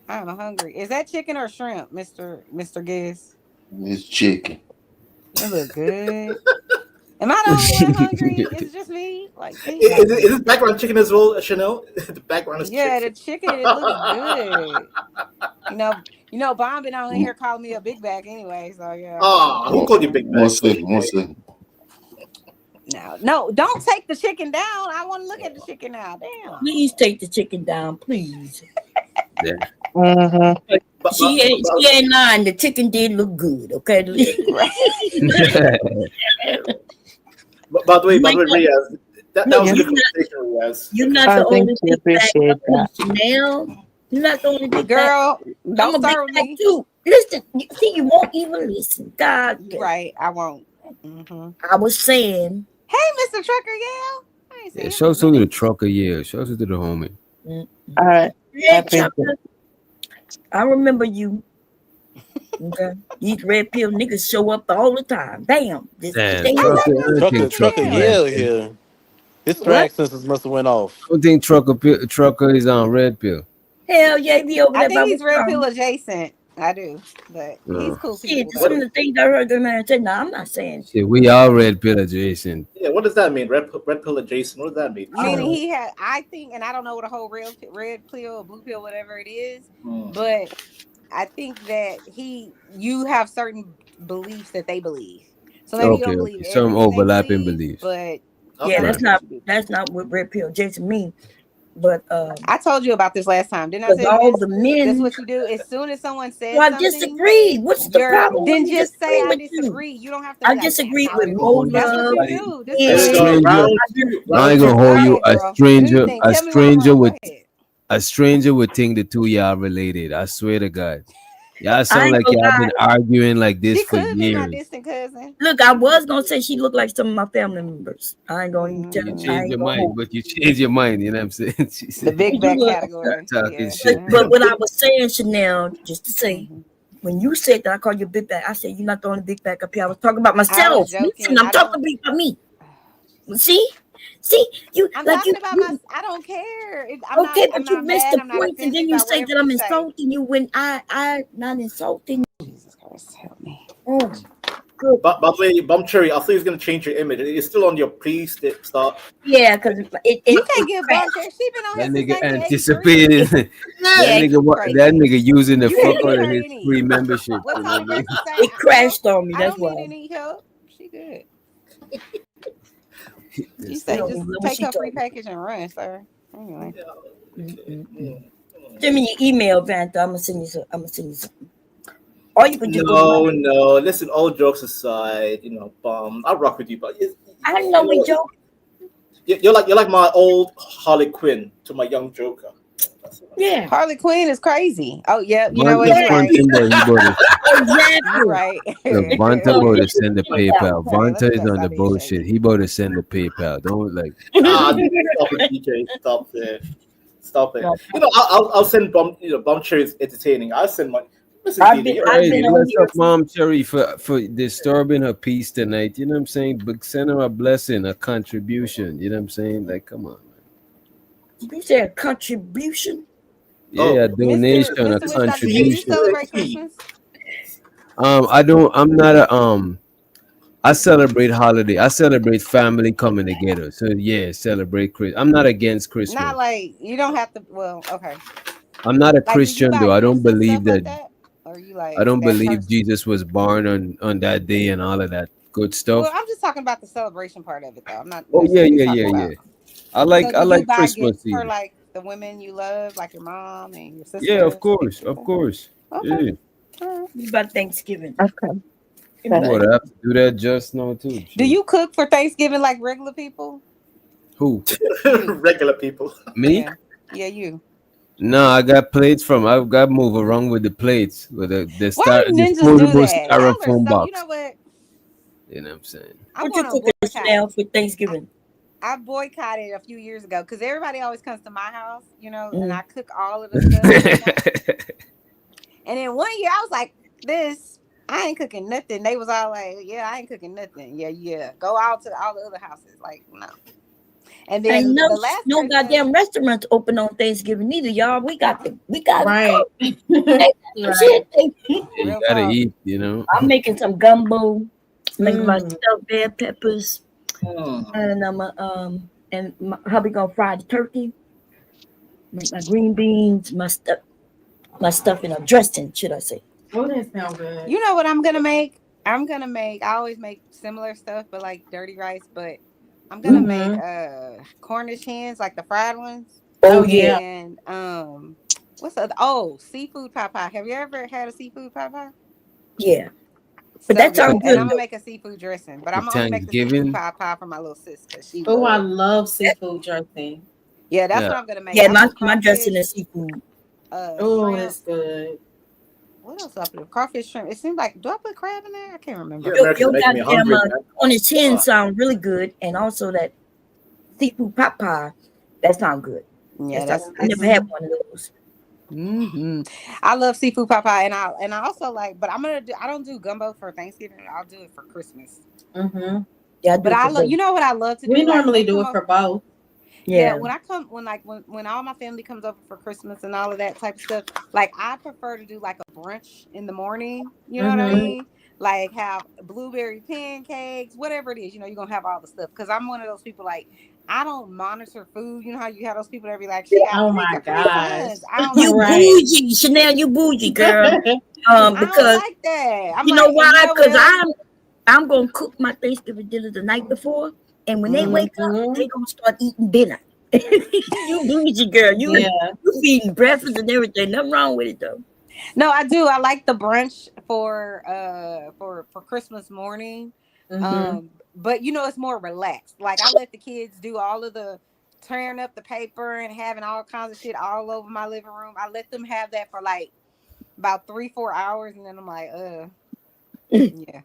I'm hungry. Is that chicken or shrimp, Mr. Giz? It's chicken. It look good. Am I the only one hungry? Is it just me? Like, Is, damn. it, is this background chicken as well, Chanel? The background is Yeah, the chicken. chicken, it looks good. Bon been on here calling me a big bag anyway. So yeah. Ah, who called you Big One Bag? second, one second. No, don't take the chicken down. I want to look at the chicken now. Damn. please take the chicken down, please. Yeah. Mm-hmm. She ain't lying. The chicken did look good. Okay. By the way, Riaz, that was a You're good not, conversation, Riaz. you're Okay. not the Thank only you. big bag Appreciate hungry, that. Chanel. You're not the only big bag. Girl, I'm don't a big start with bag me. too. Listen, see, you won't even listen. God, Right, I won't. Mm-hmm. I was saying. Hey, Mr. Trucker, yeah. I ain't seen Yeah, him shout in out a to the minute. trucker. Yeah, shout out to the homie. All right. I Yeah, appreciate it. Chucker, I remember you. Okay, these red pill niggas show up all the time. Damn, this Damn, thing. trucker. I don't think Damn. trucker Trucker red. Yale Pill. here. His What? track senses must have went off. I don't think trucker is on red pill. Hell yeah, he be over I there think by he's red pill Wisconsin. adjacent. I do, but he's cool Shit, people some though. of the things I heard the man say. Nah, I'm not saying. Shit, we all red pill adjacent. Yeah, what does that mean? Red pill adjacent. What does that mean? Meaning he had, I think, and I don't know what a whole red pill or blue pill, whatever it is, but I think that you have certain beliefs that they believe. So maybe you don't believe Okay. Some everything they overlapping believe, beliefs. but Yeah, Right. that's not what red pill Jason mean. But I told you about this last time, didn't I tell you all this? the men. This is what you do. As soon as someone says Well, I something, disagree. What's the problem when then you just say disagree I with you? disagree. You don't have to I be like, that's disagree not with what it more is. That's what you love. do. This There is we what go. you do. Round two. I Round ain't two. gonna hold you. Go ahead, bro. Do your thing. A Tell me why I'm stranger wrong. would Go ahead. a stranger would think the two y'all related. I swear to God. Y'all I sound ain't like gonna y'all lie. been arguing like this She for could be my years. distant cousin. Look, I was gonna say she looked like some of my family members. I ain't gonna even tell. You I change ain't your gonna mind, hold. but you change your mind. You know what I'm saying? She The said, big back You category. talking Yeah. shit. But what I was saying, Chanel, just to say, when you said that I called you a big back, I said you're not the only big back up here. I was talking about I was myself. joking. Listen, I'm talking about me. See, you I'm like talking about my. I don't care. okay, I'm but you not missed mad. the I'm not point, and offended then you by say whatever that I'm you say. insulting you when I not insulting you. Jesus Christ, help me. Oh, good. But by the way, Bum Cherry, I thought he was gonna change your image. It's still on your start. Yeah, because You can't get Bum Cherry. She been on That here since nigga 1983. anticipated. Yeah, that nigga using the You fuck can't get out of her his any. free membership. What You know what I Tony mean? Braxton say? it crashed on me. I That's don't need why. any help. She good. You This say don't just even know what take she her free talking. package and run, sir. Anyway. Send me your email, Vanta. I'm gonna send you some. I'm gonna send you something. Or you can just go to my. No. Listen, all jokes aside, Bum, I rock with you, but I know we joke. you're like my old Harley Quinn to my young Joker. Yeah. Harley Quinn is crazy. Oh yeah, you know what? Vanta You're right. fronting, but he bought it. Exactly. You're right. Look, Vanta about to send the PayPal. All right, let Vanta me is go on the stop being bullshit. shady. He about to send the PayPal. Don't like. Stop it, DJ. Stop it. Stop it. I'll send Bum Cherry's entertaining. I'll send my. Listen, DJ, you're I've Hey, been entertaining. on bless here. up Mom Cherry for disturbing her peace tonight. You know what I'm saying? But send her a blessing, a contribution. You know what I'm saying? Like, come on. You said a contribution. Yeah, a donation, a Mr. Witch Doctor, do you contribution. celebrate Christmas? I don't. I'm not a. I celebrate holiday. I celebrate family coming together. So yeah, celebrate Christmas. I'm not against Not Christmas. like you don't have to. Well, okay. I'm not a Like, do you Christian buy though. I don't gifts and believe stuff like that. that, or you I like don't that believe person? Jesus was born on that day and all of that good Well, stuff. I'm just talking about the celebration part of it, though. I'm not Oh yeah, necessarily yeah, talking yeah, about. yeah. I So, like do I you like buy Christmas gifts for Eve. like the women you love, like your mom and your Yeah, of sisters, course, things like of that? course. Okay. Yeah. All right. What about Thanksgiving? Okay. You would have to do that just now too. Do Shit. you cook for Thanksgiving like regular people? Who? You. Regular people. Me? Yeah, you. No, I got plates from. I've got move around with the plates with the Why do ninjas do disposable that? Y'all are styrofoam so. You know box. what? You know what I'm saying? I'm What you going on cooking boycott. now for Thanksgiving? I boycotted a few years ago because everybody always comes to my house, and Mm. I cook all of the stuff and whatnot. And then one year I was like, "This, I ain't cooking nothing." They was all like, "Yeah, I ain't cooking nothing." Yeah. Go out to all the other houses, like no. And Ain't then no the last no Christmas, goddamn restaurants open on Thanksgiving either, y'all. We got to Right. cook. Right. Yeah, you real gotta talk. eat. You know. I'm making some gumbo, making my Mm. stuffed bell peppers, and my hubby gonna fry the turkey, make my green beans, my stuff in a dressing, should I say? Oh, that sounds good. You know what I'm gonna make? I'm gonna make. I always make similar stuff, but like dirty rice. But I'm gonna make Mm-hmm. Cornish hens, like the fried ones, Oh Oh yeah, yeah. and what's the other? Oh, seafood pot pie. Have you ever had a seafood pot pie? yeah. But So that good. sounds And I'm good gonna though. make a seafood dressing, but For I'm only make the seafood Thanksgiving. pie for my little sis because she Oh, I loves. love seafood dressing. Yeah, that's Yeah. what I'm gonna make. Yeah, I put my dressing is crawfish, seafood. Oh, shrimp. that's good. What else do I put? Crawfish, shrimp. It seems like, do I put crab in there? I can't remember. You Your Americans are making me goddamn hungry, man. Cornish hen sound really good, and also that seafood pot pie, that sound good. Yeah, That's that's I never it's. had one of those. I love seafood pot pie, and I also like, but I'm gonna do. I don't do gumbo for Thanksgiving. I'll do it for Christmas. Mm-hmm. Yeah, I But do it I for love, both. you know what I love to do? We Like when normally they do come it over. for both. Yeah, Yeah. when I come, when all my family comes over for Christmas and all of that type of stuff, like I prefer to do like a brunch in the morning. You know what I Mm-hmm. mean? Like have blueberry pancakes, whatever it is. You know, you're gonna have all the stuff. Because I'm one of those people like I don't monitor food. You know how you have those people that be like, she got Oh three my Capri gosh. Suns. I don't You like that. Right. bougie, Chanel. You bougie, girl. I don't Because like that. I'm you know like, and you why? know what Because else? I'm gonna cook my Thanksgiving dinner the night before, and when they wake up, Mm-hmm. they gonna start eating dinner. You bougie, girl. Yeah. You feeding breakfast and everything. Nothing wrong with it though. No, I do. I like the brunch for Christmas morning. Mm-hmm. But you know it's more relaxed. Like I let the kids do all of the tearing up the paper and having all kinds of shit all over my living room. I let them have that for like about 3-4 hours and then I'm like, yeah,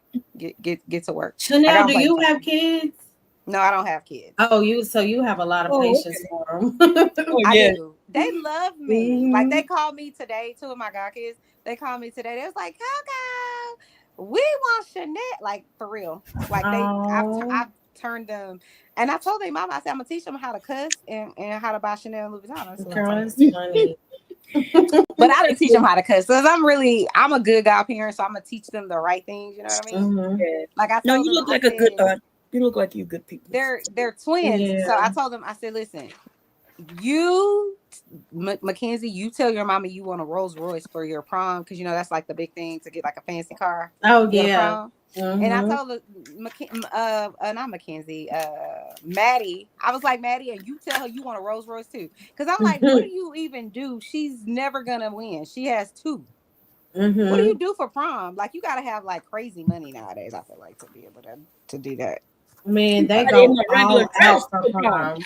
get to work. Like I Chanel, don't do play you time. have kids? No, I don't have kids. Oh, you have a lot of Oh, patience okay. for them. Oh I yeah. do. They love me. Like Mm-hmm. they called me today. Two of my god kids. They called me today. They was like, "Coco, we want Chanel." Like for real. Like Oh, I've turned them, and I told their mama. I said I'm gonna teach them how to cuss and how to buy Chanel and Louis Vuitton. That's what I girl, told them. that's funny. But I didn't teach them how to cuss because I'm a good godparent, so I'm gonna teach them the right things. You know what I mean? Mm-hmm. Yeah. Like I No, told you them, look I like a good said aunt. You look like you good people. they're twins. So I Yeah. told them, I said, listen, you Mackenzie, you tell your mama you want a Rolls Royce for your prom because you know that's like the big thing to get like a fancy car Oh to go to yeah. prom. And I Mm-hmm. told her, not Mackenzie, Maddie. I was like, Maddie, and you tell her you want a Rolls Royce too, because I'm like, what do you even do? She's never gonna win. She has two. What do Mm-hmm. you do for prom? Like, you gotta have like crazy money nowadays. I feel like to be able to do that. Man, You they got in go my regular all dress out for for prom. prom.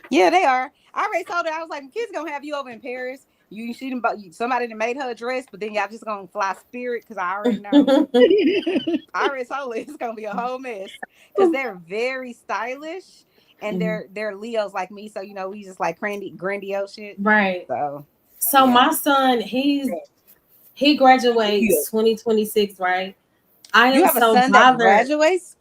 Yeah, they are. I already told her. I was like, kids gonna have you over in Paris. You she didn't, somebody that made her a dress, but then y'all just gonna fly Spirit because I already know. I already told her it's gonna be a whole mess because they're very stylish and they're Leos like me, so you know we just like grandiose shit. Right. So So yeah, my son, he graduates 2026, right? I you am have a so son that bothered. graduates.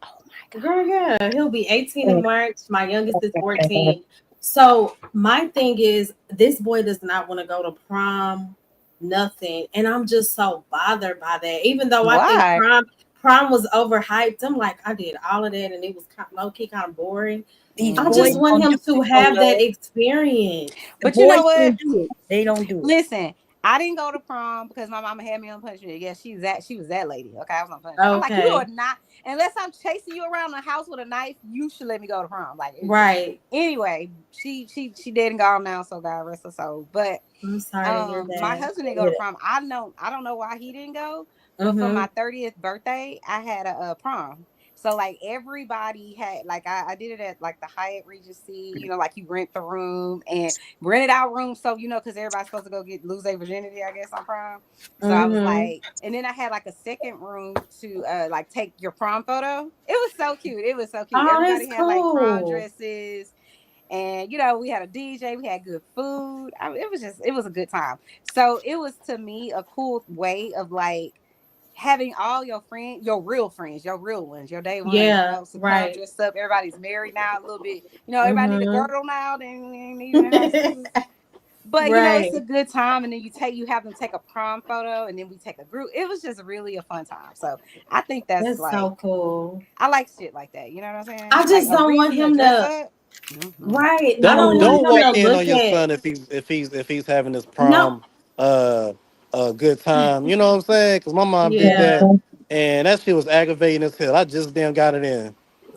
Girl, yeah, he'll be 18 in March. My youngest is 14. So my thing is, this boy does not want to go to prom, nothing, and I'm just so bothered by that. Even though I think Why? prom was overhyped, I'm like, I did all of that, and it was low key kind of boring. These I boys just Mm. want don't do him to it so have that well. experience. The But you know boys what? don't do it. They don't do it. Listen, I didn't go to prom because my mama had me on punishment. Yeah, she was that lady. Okay, I was on punishment. I'm like, you are Okay, not unless I'm chasing you around the house with a knife, you should let me go to prom. Like right. anyway, she dead and gone now, so God rest her soul. But I'm sorry to hear my that. husband didn't go to prom. I don't know why he didn't go, but for Mm-hmm. my 30th birthday, I had a prom. So like everybody had like I did it at like the Hyatt Regency, you know, like you rent the room and rented out rooms, so you know, because everybody's supposed to go lose their virginity, I guess, on prom. So I was Mm-hmm. like, and then I had like a second room to like take your prom photo. It was so cute. It was so cute. Oh, that's Everybody had like prom cool. dresses and you know we had a DJ, we had good food. It was a good time. So it was to me a cool way of like having all your friends, your real friends, your real ones, your day ones, you Yeah, know, to come right. dress up. Everybody's married now a little bit, you know, everybody need a Mm-hmm. girdle now. They ain't even in high school. But you know, it's a Right. good time, and then you have them take a prom photo, and then we take a group. It was just really a fun time. So I think that's That's like so cool. I like shit like that. You know what I'm saying? I Like just a don't want reason to him dress to. up. Hmm. Right. I Oh don't yeah. want Don't him walk to in on look your at. son if he's having this No. prom uh good time. You know what I'm saying? Because my mom did Yeah. that, and that shit was aggravating as hell. I just damn got it in.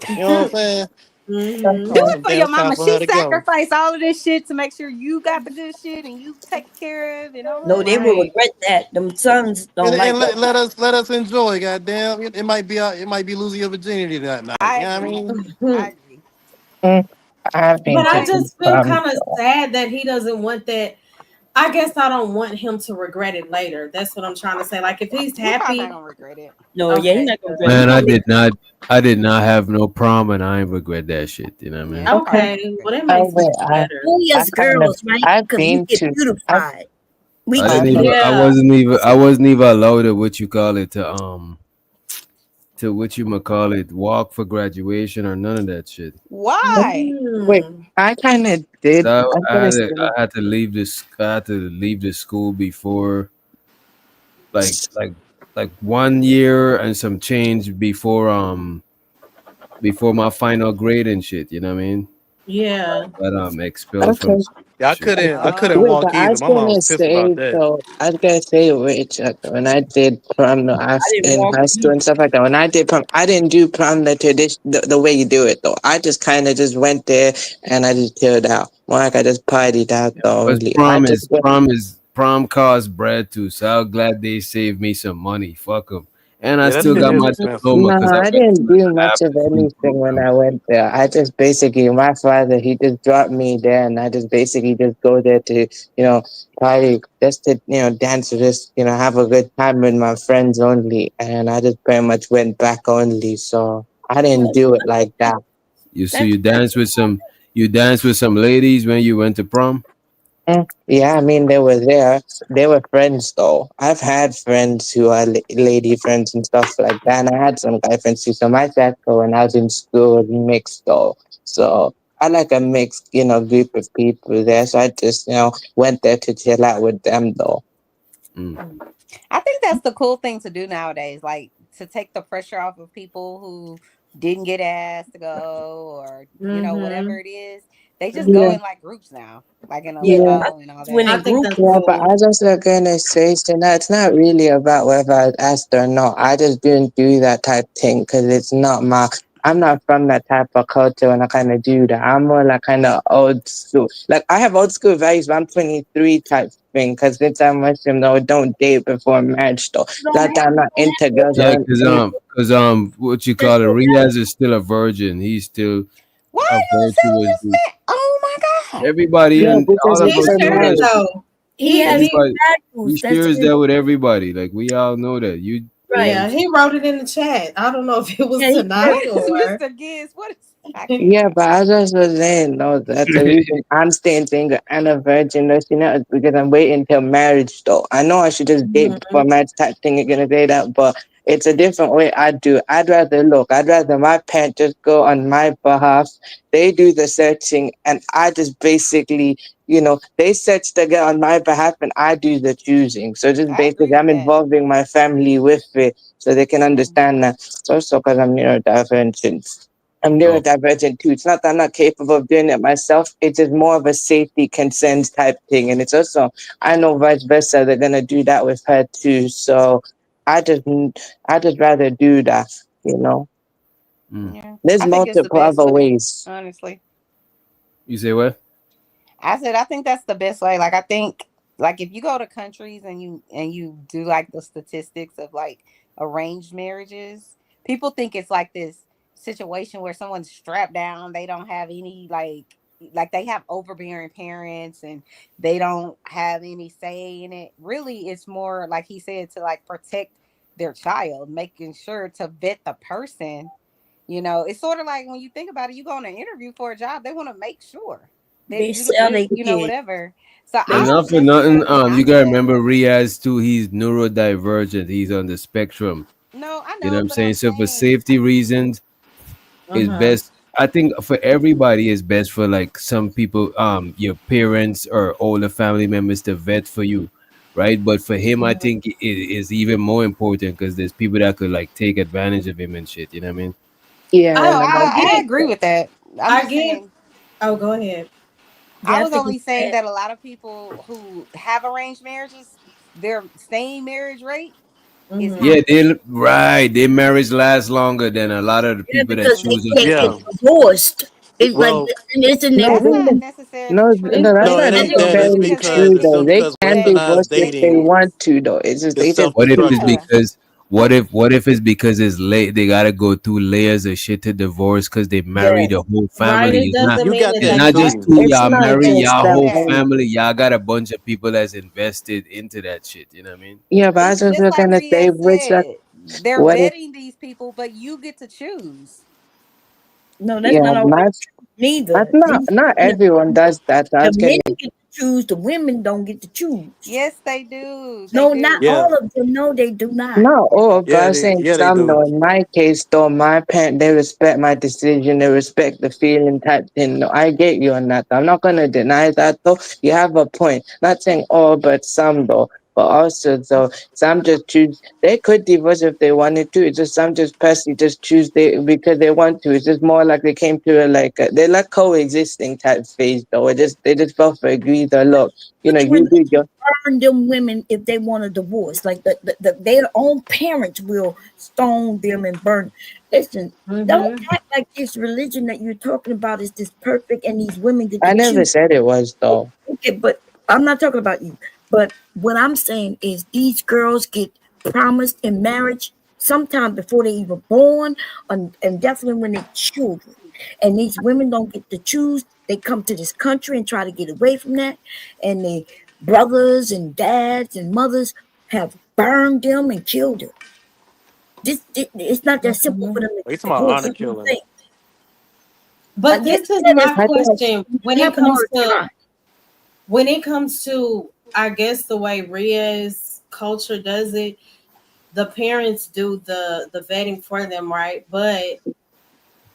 You know what I'm saying? Mm-hmm. Do That's it some for damn your time mama. for She her to go. sacrificed all of this shit to make sure you got the good shit and you take care of and all No, that. they will Right. regret that. Them sons don't like And that. let us enjoy. Goddamn, it might be losing your virginity that night. I You know what I agree. mean? I agree. I've been But to I But two just feel proms. kind of sad that he doesn't want that. I guess I don't want him to regret it later. That's what I'm trying to say. Like if he's he probably not happy, gonna regret it. No, yeah, he's okay, not gonna regret it. He good. Man, gonna live. I did not have no prom, and I ain't regret that shit. You know what I Yeah, mean? he probably not Okay. Well, regret that it. makes me Well, feel I better. We I as kind of girls, right? I've Because we been get to beautified. We I get didn't even. beautified. I Yeah. wasn't even. I wasn't even allowed to what you call it to to what you call it, walk for graduation or none of that shit. Why? Wait, I kind of did. So I'm gonna say, I had to leave this. I had to leave the school before like like 1 year and some change before my final grade and shit. You know what I mean? Yeah. But expelled from okay. school Yeah, and shit. I couldn't Wait, but walk I either. was My mom gonna was pissed about say that. though, I was gonna say, Rich, when I did prom no, I didn't in walk high school either. and stuff like that, when I did prom, I didn't do prom the tradition, the way you do it though. I just kind of just went there and I just chilled out. More like I just partied out though. Because Only I just went. prom costs bread too. So I'm glad they saved me some money. Fuck them. And I Yeah, that still shit got is my expensive. diploma No, because I I went to didn't like do an much of after school anything when program. I went there. I just basically, my father, he just dropped me there, and I just basically just go there to, party, just to, dance, or just, have a good time with my friends only. And I just pretty much went back only. So I didn't do it like that. You That's dance with some ladies when you went to prom. Yeah, I mean, they were there. They were friends, though. I've had friends who are lady friends and stuff like that. And I had some guy friends too. So my circle when I was in school was mixed, though. So I like a mixed, group of people there. So I just, went there to chill out with them, though. I think that's the cool thing to do nowadays, like to take the pressure off of people who didn't get asked to go or whatever Mm-hmm. it is. They just go Yeah. in like groups now, like in Yeah. Yeah. Alamo and all when that. I in think group. that's Yeah, but I cool. was also gonna say, so now it's not really about whether I was asked or not. I just didn't do that type thing because it's not my. I'm not from that type of culture, and I kind of do that. I'm more like kind of old school. Like I have old school values, but I'm 23 type thing. Because since I'm Muslim, though, don't date before marriage, though. Like I'm not into girls Yeah, around age. what you call it, Riaz is still a virgin. He's still Why a you telling virtuous this dude. man? Oh my god! Everybody Yeah, and because all of he's He us so know shared it that married. shit. though. He has He Everybody, he values. That's shares it. that with everybody. Like we all know that. You Right. yeah, he wrote it in the chat. I don't know if it was Yeah, he What tonight is or Mr. Gibbs? What is I can't. Yeah, but I just was saying, no, that's the reason I'm staying single and a virgin, is because I'm waiting till marriage, though. I know I should just date before marriage type thing, you're gonna say that, but it's a different way I do. I'd rather my parents just go on my behalf. They do the searching, and I just basically, they search the girl on my behalf, and I do the choosing. So just I agree basically, with I'm that. involving my family with it so they can understand that. It's also because I'm neurodivergent. I'm oh, neurodivergent too. It's not that I'm not capable of doing it myself. It's just more of a safety concerns type thing. And it's also, I know vice versa, they're going to do that with her too. So I just, I just rather do that, you know. Yeah, There's I think it's the multiple best other way. ways. Honestly. you say what? I said I think that's the best way. Like I think like if you go to countries and you do like the statistics of like arranged marriages, people think it's like this situation where someone's strapped down, they don't have any like they have overbearing parents and they don't have any say in it. Really it's more like he said to like protect their child, making sure to vet the person. It's sort of like when you think about it, you go on an interview for a job, they want to make sure that They you the sell best, their kid. whatever. So They And I not would for definitely nothing, recommend you after gotta that. remember Riaz too. He's neurodivergent. He's on the spectrum. No, I You know what know, I'm but saying? I'm So for saying, safety reasons, it's uh-huh. best. I think for everybody, it's best for like some people, your parents or older family members to vet for you, right? But for him, I think it is even more important because there's people that could like take advantage of him and shit. You know what I mean? Yeah, no, and I I get agree with that. I'm I just get saying, oh go ahead. I I was think only it's saying bad. that a lot of people who have arranged marriages, their same marriage rate is Mm-hmm. Yeah, higher. their marriage lasts longer than a lot of the Yeah, people that because they choose a can't get different. Yeah. divorced. It's like Well, and it's in their no, That's not room. necessarily no, true. no, It's that's no, They it not in ain't their that. It's said necessarily because they because true it's though. some They because can that divorce organized if they they dating said want to though. It's just is they just self What if it's destructive. yeah. because what if it's because it's late? They gotta go through layers of shit to divorce because they marry the yes. whole Right. family. It It's not. doesn't You mean got it's It's that like not just too. two It's y'all not They marry didn't just y'all say that whole that. way. family. Y'all got a bunch of people that's invested into that shit. You know what I mean? Yeah, but I was It's just just like gonna say, Riaz which like, said. They're what if? vetting these people, but you get to choose. No, that's Yeah, not always my true But neither. not everyone does that. So I The was men getting get to choose. The women don't get to choose. Yes, they do. They No, not do. Yeah, all of them. No, they do not. Not all, but I'm saying yeah, they some do. though. In my case, though, my parents they respect my decision. They respect the feeling type thing. No, I get you on that. I'm not gonna deny that though. You have a point. Not saying all, but some though. But also though, some just choose. They could divorce if they wanted to. It's just some just personally just choose they because they want to. It's just more like they came to they're like coexisting type phase though. They just both agree that look, Which you do religion burn them women if they want a divorce? Like their own parents will stone them and burn. Listen, don't act like this religion that you're talking about is this perfect and these women get I to never choose. said it was though. Okay, but I'm not talking about you. But what I'm saying is these girls get promised in marriage sometime before they even born, and definitely when they're children. And these women don't get to choose. They come to this country and try to get away from that. And the brothers and dads and mothers have burned them and killed them. It's not that simple for them to Are you get talking about divorced. honor That's what I'm killing? saying. But this is my question when it have more comes to try. I guess the way Ria's culture does it, the parents do the vetting for them, right? But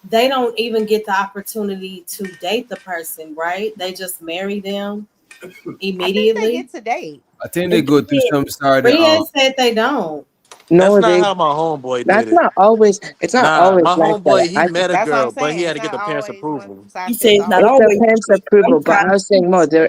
they don't even get the opportunity to date the person, right? They just marry them I think they immediately. get to date. I think they go through some sort of Ria said they don't. That's No, not they. how my homeboy did That's it. not always. It's not Nah, always my like that. homeboy he met a That's what I'm girl, but he saying. had It's to get the not parents' always one approval. side You say fits it's not It all. always. depends approval, but I was saying more. Yeah.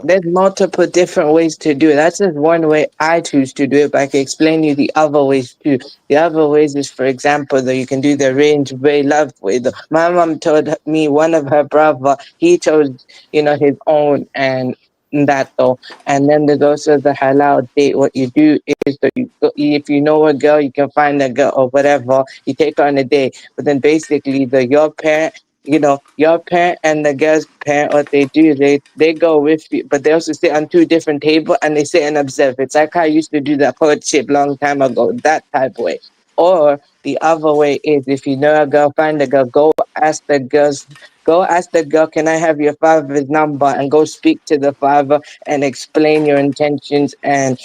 There's multiple different ways to do it. That's just one way I choose to do it. But I can explain you the other ways too. The other ways is, for example, that you can do the arranged way love way. My mom told me one of her brother he chose, his own and that though. And then there's also the halal date. What you do is that if you know a girl, you can find a girl or whatever. You take her on a date, but then basically your parent your parent and the girl's parent, what they do, they go with you, but they also sit on two different tables and they sit and observe. It's like how I used to do that courtship long time ago, that type way. Or the other way is if you know a girl, find a girl, go ask the girl, can I have your father's number? And go speak to the father and explain your intentions and,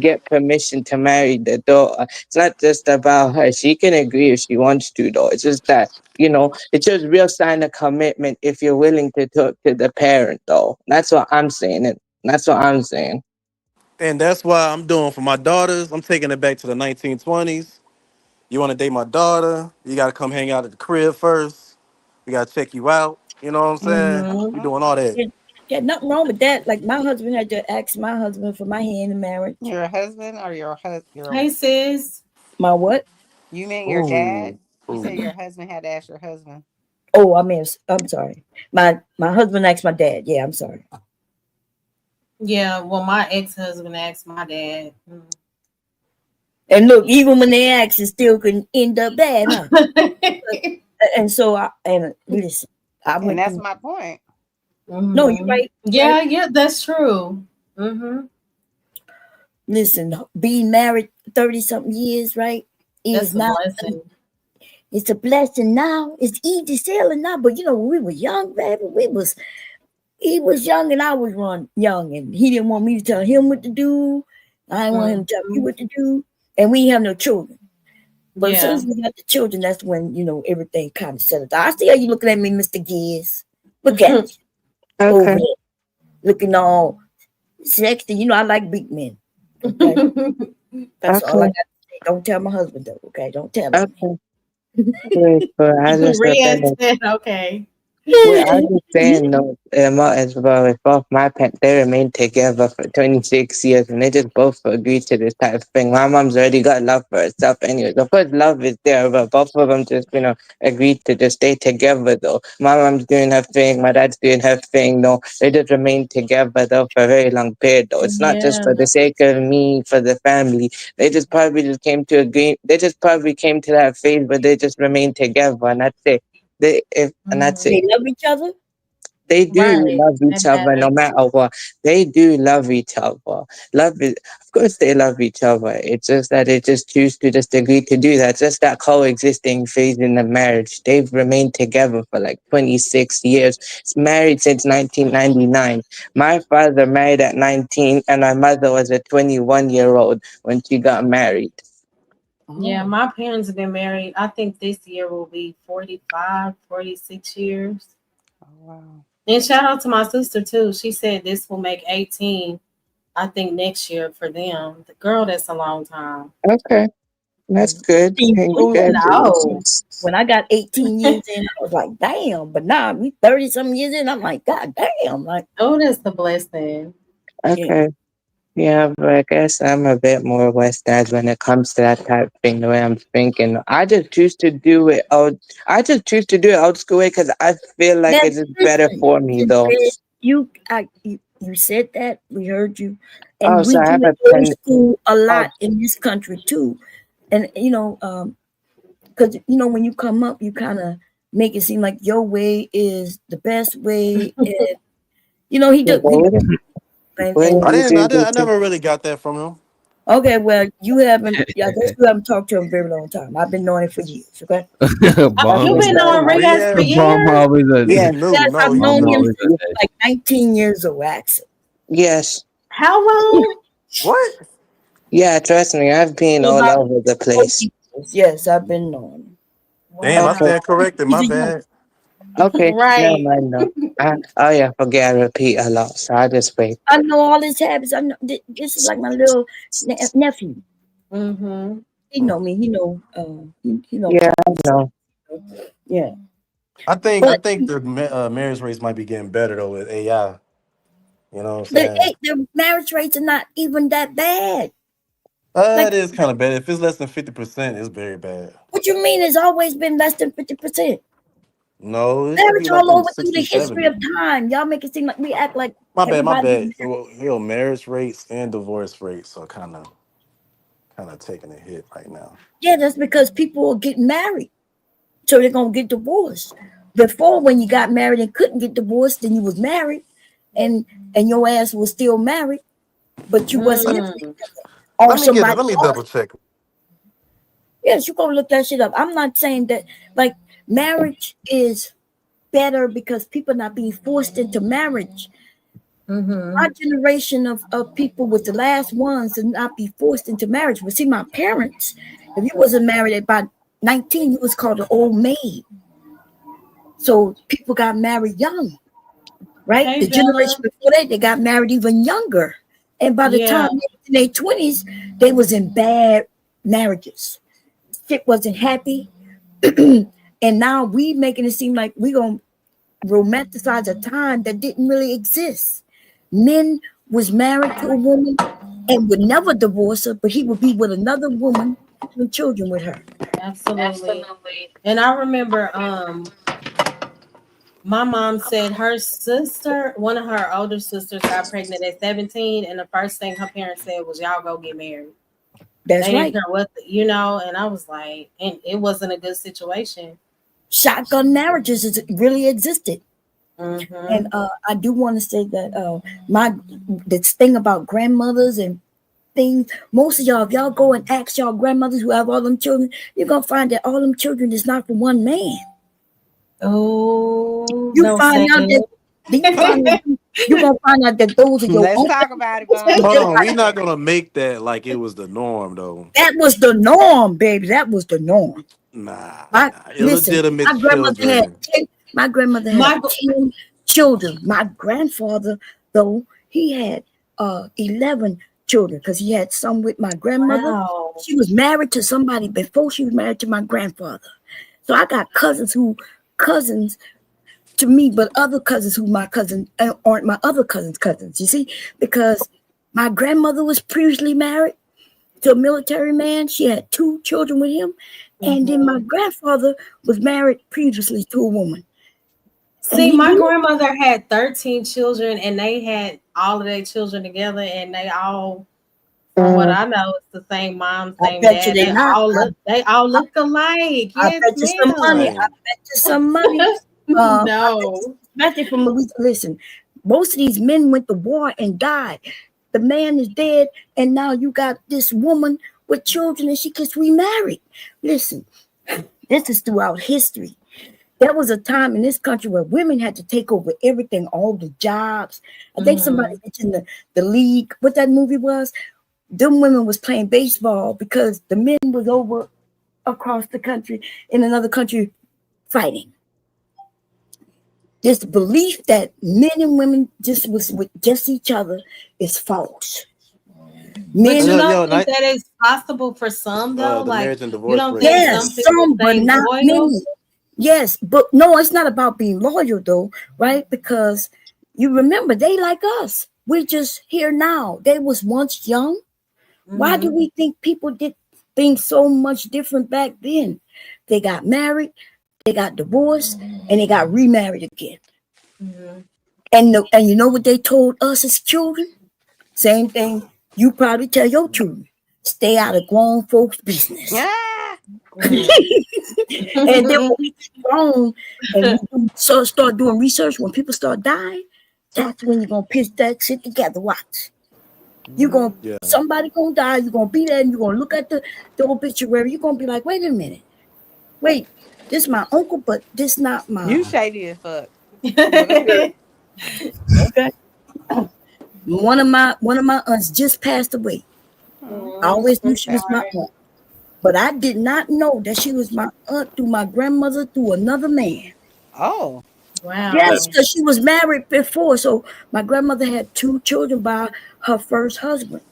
get permission to marry the daughter. It's not just about her. She can agree if she wants to, though. It's just that it shows real sign of commitment if you're willing to talk to the parent, though. That's what I'm saying. That's what I'm saying. And that's why I'm doing for my daughters. I'm taking it back to the 1920s. You want to date my daughter? You got to come hang out at the crib first. We got to check you out. You know what I'm saying? We doing all that. Yeah, nothing wrong with that. Like my husband had to ask my husband for my hand in marriage. Your husband or Hey sis. My what? You meant your dad? Ooh, You said ooh. your husband had to ask your husband. Oh, I'm sorry. My husband asked my dad. Yeah, I'm sorry. Yeah, well, my ex-husband asked my dad. And look, even when they ask, it still can end up bad, huh? And so listen, I And went that's through. my point. No, you're right. Yeah, yeah, that's true. Listen, being married 30 something years, right? That's Is a not. blessing. It's a blessing now. It's easy sailing now, but when we were young, baby, he was young and I was young, and he didn't want me to tell him what to do. I didn't want him to tell me what to do, and we have no children. But as soon Yeah. as we got the children, that's when everything kind of settled down. I see how you looking at me, Mr. Gears. Look at you over Okay. there, looking all sexy. I like big men. Okay, that's all I Okay. got to say. Don't tell my husband though. Okay, don't tell him. Okay. Wait, but I just said Ria that. said, okay. Wait, I was just saying though, as well, with both my parents, they remained together for 26 years and they just both agreed to this type of thing. My mom's already got love for herself anyways. Of course, love is there, but both of them just, agreed to just stay together though. My mom's doing her thing, my dad's doing her thing, though. They just remained together though for a very long period though. It's not just Yeah. for the sake of me, for the family. They just probably just came to agree. They just probably came to that phase where they just remained together and that's it. And that's it. They love each other. They do Right. love each And other no matter what. They do love each other. Love is, of course, they love each other. It's just that they just choose to just agree to do that. Just that coexisting phase in the marriage. They've remained together for like 26 years. It's married since 1999. My father married at 19, and my mother was a 21-year-old when she got married. yeah, my parents have been married. I think this year will be 45, 46 years. Oh wow. And shout out to my sister too. She said this will make 18, I think, next year for them. The girl, that's a long time. Okay, that's good. No. Congratulations. When I got 18 years in, I was like, damn. But now me 30 some years in, I'm like, God damn. Like, Oh, that's the blessing. yeah. Okay. Yeah, but I guess I'm a bit more West Edge when it comes to that type of thing. The way I'm thinking, I just choose to do it out. I just choose to do it old school way because I feel like Then it's just better for me, though. You said that. We heard you. Oh, And we so I do have it a old pen. school a Oh, lot in this country too. And because when you come up, you kind of make it seem like your way is the best way. And he yeah, just but wouldn't I you didn't. do I didn't. the I same? never really got that from him. okay, well, you haven't. Yeah, I guess you haven't talked to him a very long time. I've been knowing it for years. Okay, that's Bomb You've what is been started. on Where he Riaz for at? bomb years? always on He's Yes, new. Yes, No, I've he's known bomb him new. always on since that. like 19 years old. Axel. yes, How long? What? yeah. Trust me, I've been For all about over the 40 place. years. Yes, I've been knowing him. Damn, I Okay, Wow. stand corrected. He's My a young. bad. okay. Never Right. mind though. Oh yeah, forget I repeat a lot, so I just wait. I know all his habits. I know this is like my little nephew. Mm-hmm. He know me. He know. He know Yeah, talk I and stuff. know. Yeah, I think. I but think the marriage rates might be getting better though with AI. You know what I'm the saying? the marriage rates are not even that bad. It Like, is kind of bad. If it's less than 50%, it's very bad. what you mean? It's always been less than 50%. No, it should be Marriage like all them over through the 60, history 70. of time. Y'all make it seem like we act like My bad, my everybody. bad. Well, marriage rates and divorce rates are kind of taking a hit right now. Yeah, that's because people are getting married, so they're gonna get divorced. Before, when you got married and couldn't get divorced, then you was married, and your ass was still married, but you wasn't Let, living Mm. together. Or let me get it. somebody. Let me double check. Yes, you go look that shit up. I'm not saying that like marriage is better because people not being forced into marriage. Mm-hmm. My generation of people was the last ones to not be forced into marriage. But see, my parents, if you wasn't married at about 19, you was called an old maid. So people got married young, right? Hey, The generation Bella. before that, they got married even younger. And by the time Yeah. they was in their 20s, they was in bad marriages. Shit wasn't happy. And now we making it seem like we gonna romanticize a time that didn't really exist. Men was married to a woman and would never divorce her, but he would be with another woman having children with her. Absolutely. And I remember my mom said her sister, one of her older sisters, got pregnant at 17, and the first thing her parents said was, y'all go get married. That's They didn't right. care what, and I was like, and it wasn't a good situation. Shotgun marriages really existed. Mm-hmm. And I do want to say that this thing about grandmothers and things, most of y'all, if y'all go and ask y'all grandmothers who have all them children, you're gonna find that all them children is not for one man. Oh, You don't find say out that you're gonna find out that those are your Let's own. talk about it, Bob. Hold on, we're not gonna make that like it was the norm though. That was the norm, baby. That was the norm. Nah, My listen, illegitimate children. my grandmother had My 10 children. My grandfather, though, he had 11 children because he had some with my grandmother. wow. She was married to somebody before she was married to my grandfather. So I got cousins to me, but other cousins who my cousin aren't my other cousins. You see, because my grandmother was previously married to a military man. She had 2 children with him. And then my Mm-hmm. grandfather was married previously to a woman. And See, my grandmother had 13 children, and they had all of their children together, and they all, from what I know, it's the same mom, I same bet you dad. they not. They all look alike. I Yes, bet you some money. ma'am. I bet you some money. I bet No. Especially from Louisiana. Listen, most of these men went to war and died. The man is dead, and now you got this woman with children, and she gets remarried. Listen, this is throughout history. There was a time in this country where women had to take over everything, all the jobs. I think somebody mentioned the league. What that movie was? Them women was playing baseball because the men was over across the country in another country fighting. This belief that men and women just was with just each other is false. But you Men, don't think that is possible for some though? The Like marriage and you divorce don't rate. think yes, some people some, but stay not loyal? many. Yes, but no, it's not about being loyal though, right? Because you remember they like us. We're just here now. They was once young. Why do we think people did things so much different back then? They got married, they got divorced, and they got remarried again. And you know what they told us as children? Same thing you probably tell your children. Stay out of grown folks' business. And then when we get grown and so start doing research, when people start dying, that's when you're gonna piece that shit together. Watch. You gonna somebody gonna die, you're gonna be there and you're gonna look at the obituary, you're gonna be like, wait a minute. Wait, this my uncle, but this not my You shady as fuck. okay. One of my aunts just passed away. I always knew she was my aunt. But I did not know that she was my aunt through my grandmother through another man. Oh. Wow. Yes, because she was married before. So my grandmother had 2 children by her first husband.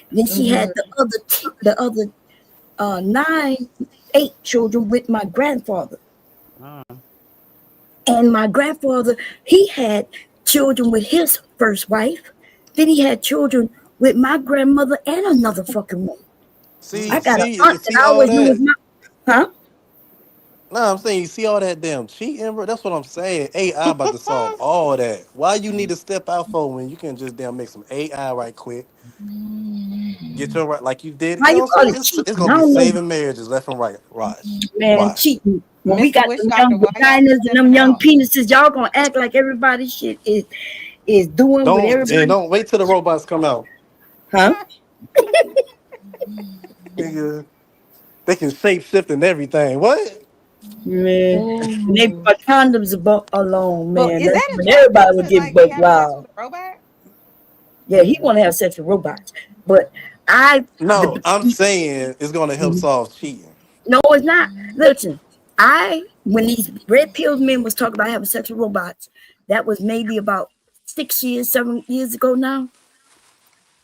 Then she had the other 8 children with my grandfather. And my grandfather, he had children with his first wife. Then he had children with my grandmother and another fucking woman. I got an aunt that I all always knew was that. my, huh? No, I'm saying you see all that damn cheating, bro. That's what I'm saying. AI about to solve all that. Why you need to step out for when you can just damn make some AI right quick? Get your right like you did. How You know you what I'm call saying? it It's cheating? gonna I be don't know. saving marriages left and right. Watch. Man, Watch. cheating. When we Mr. got Wish them Doctor, young why y'all vaginas keep and them stepping young out? penises, y'all gonna act like everybody shit is doing what everybody. Don't wait till the robots come out. Huh? Nigga, they can shape shift and everything. What? Man, when they put condoms alone, But man, is that's that when attractive everybody would to get like be buck having sex wild. with a robot? Yeah, he want to have sex with robots, but No, I'm saying it's gonna help solve cheating. no, it's not. Listen, when these red pills men was talking about having sex with robots, that was maybe about 6 years, 7 years ago now.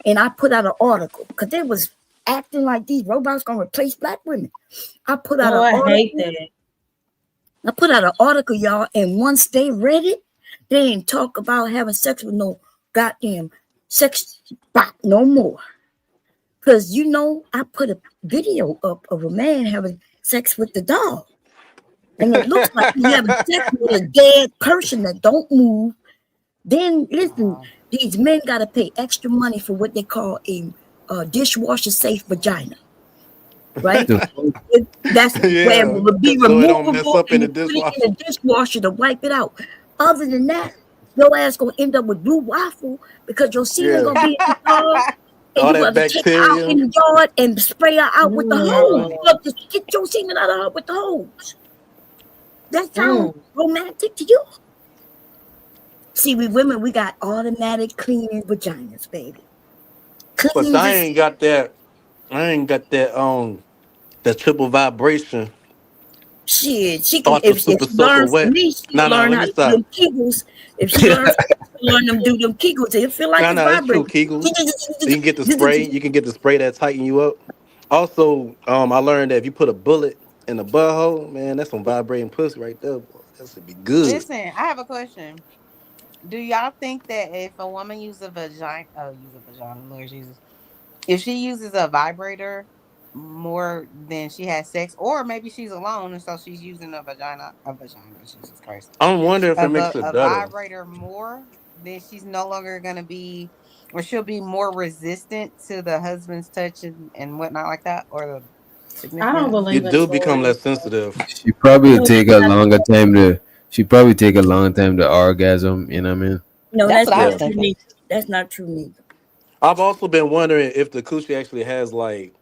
And I put out an article because they was acting like these robots gonna replace black women. I put out Oh, an I hate article. that. I put out an article, y'all, and once they read it, they didn't talk about having sex with no goddamn sex bot no more. Cause I put a video up of a man having sex with the dog. And it looks like he's having sex with a dead person that don't move. Then listen, these men gotta pay extra money for what they call a dishwasher safe vagina. Right? That's where it Yeah, will be so it don't mess removable up and in the you put it in dishwasher. the dishwasher to wipe it out. Other than that, your ass gonna end up with blue waffle because your semen Yeah, gonna be in the yard and all you that gotta take her out in bacteria. the yard and spray her out with the hose. Mm. Look, just get your semen out of her with the hose. That sounds Mm. romantic to you? See, we women, we got automatic cleaning vaginas, baby. But Cleans I it. ain't got that. I ain't got that triple vibration. Shit, she can Thought the if super she soaker learns from wet. me, she Nah, will nah. learn Let how me to do stop. them kegels. If she learns from me, she will learn them do them kegels. It feel like Nah, it's nah. It's true, vibrating. Kegels. You can get the spray. You can get the spray that tighten you up. Also, I learned that if you put a bullet in the butthole, man, that's some vibrating pussy right there, boy. That should be good. Listen, I have a question. Do y'all think that if a woman use a vagina, Lord Jesus, if she uses a vibrator more than she has sex, or maybe she's alone and so she's using Jesus Christ, I wonder if it makes it a better. vibrator more, then she's no longer gonna be, or she'll be more resistant to the husband's touch and whatnot like that, or the I significant don't other. You believe in do become fluids. less sensitive. She probably No, take a longer time to She probably take a long time to orgasm. You know what I mean? No, That's that's what I not was Yeah. true thinking. neither. That's not true neither. I've also been wondering if the coochie actually has like,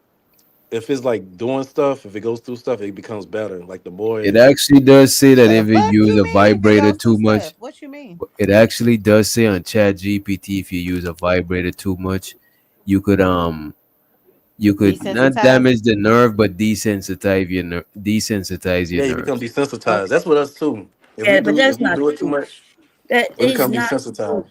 if it's like doing stuff, if it goes through stuff, it becomes better. Like the It boys. actually does say that The if you fuck use you a mean if it vibrator goes through too stuff? much, What you mean? it actually does say on Chat GPT if you use a vibrator too much, you could you could not Desensitized? damage the nerve but desensitize your Yeah, you become nerves. desensitized. Okay. That's what us too. Yeah, but If that's we not do it too true. much, That we is become not true. desensitized.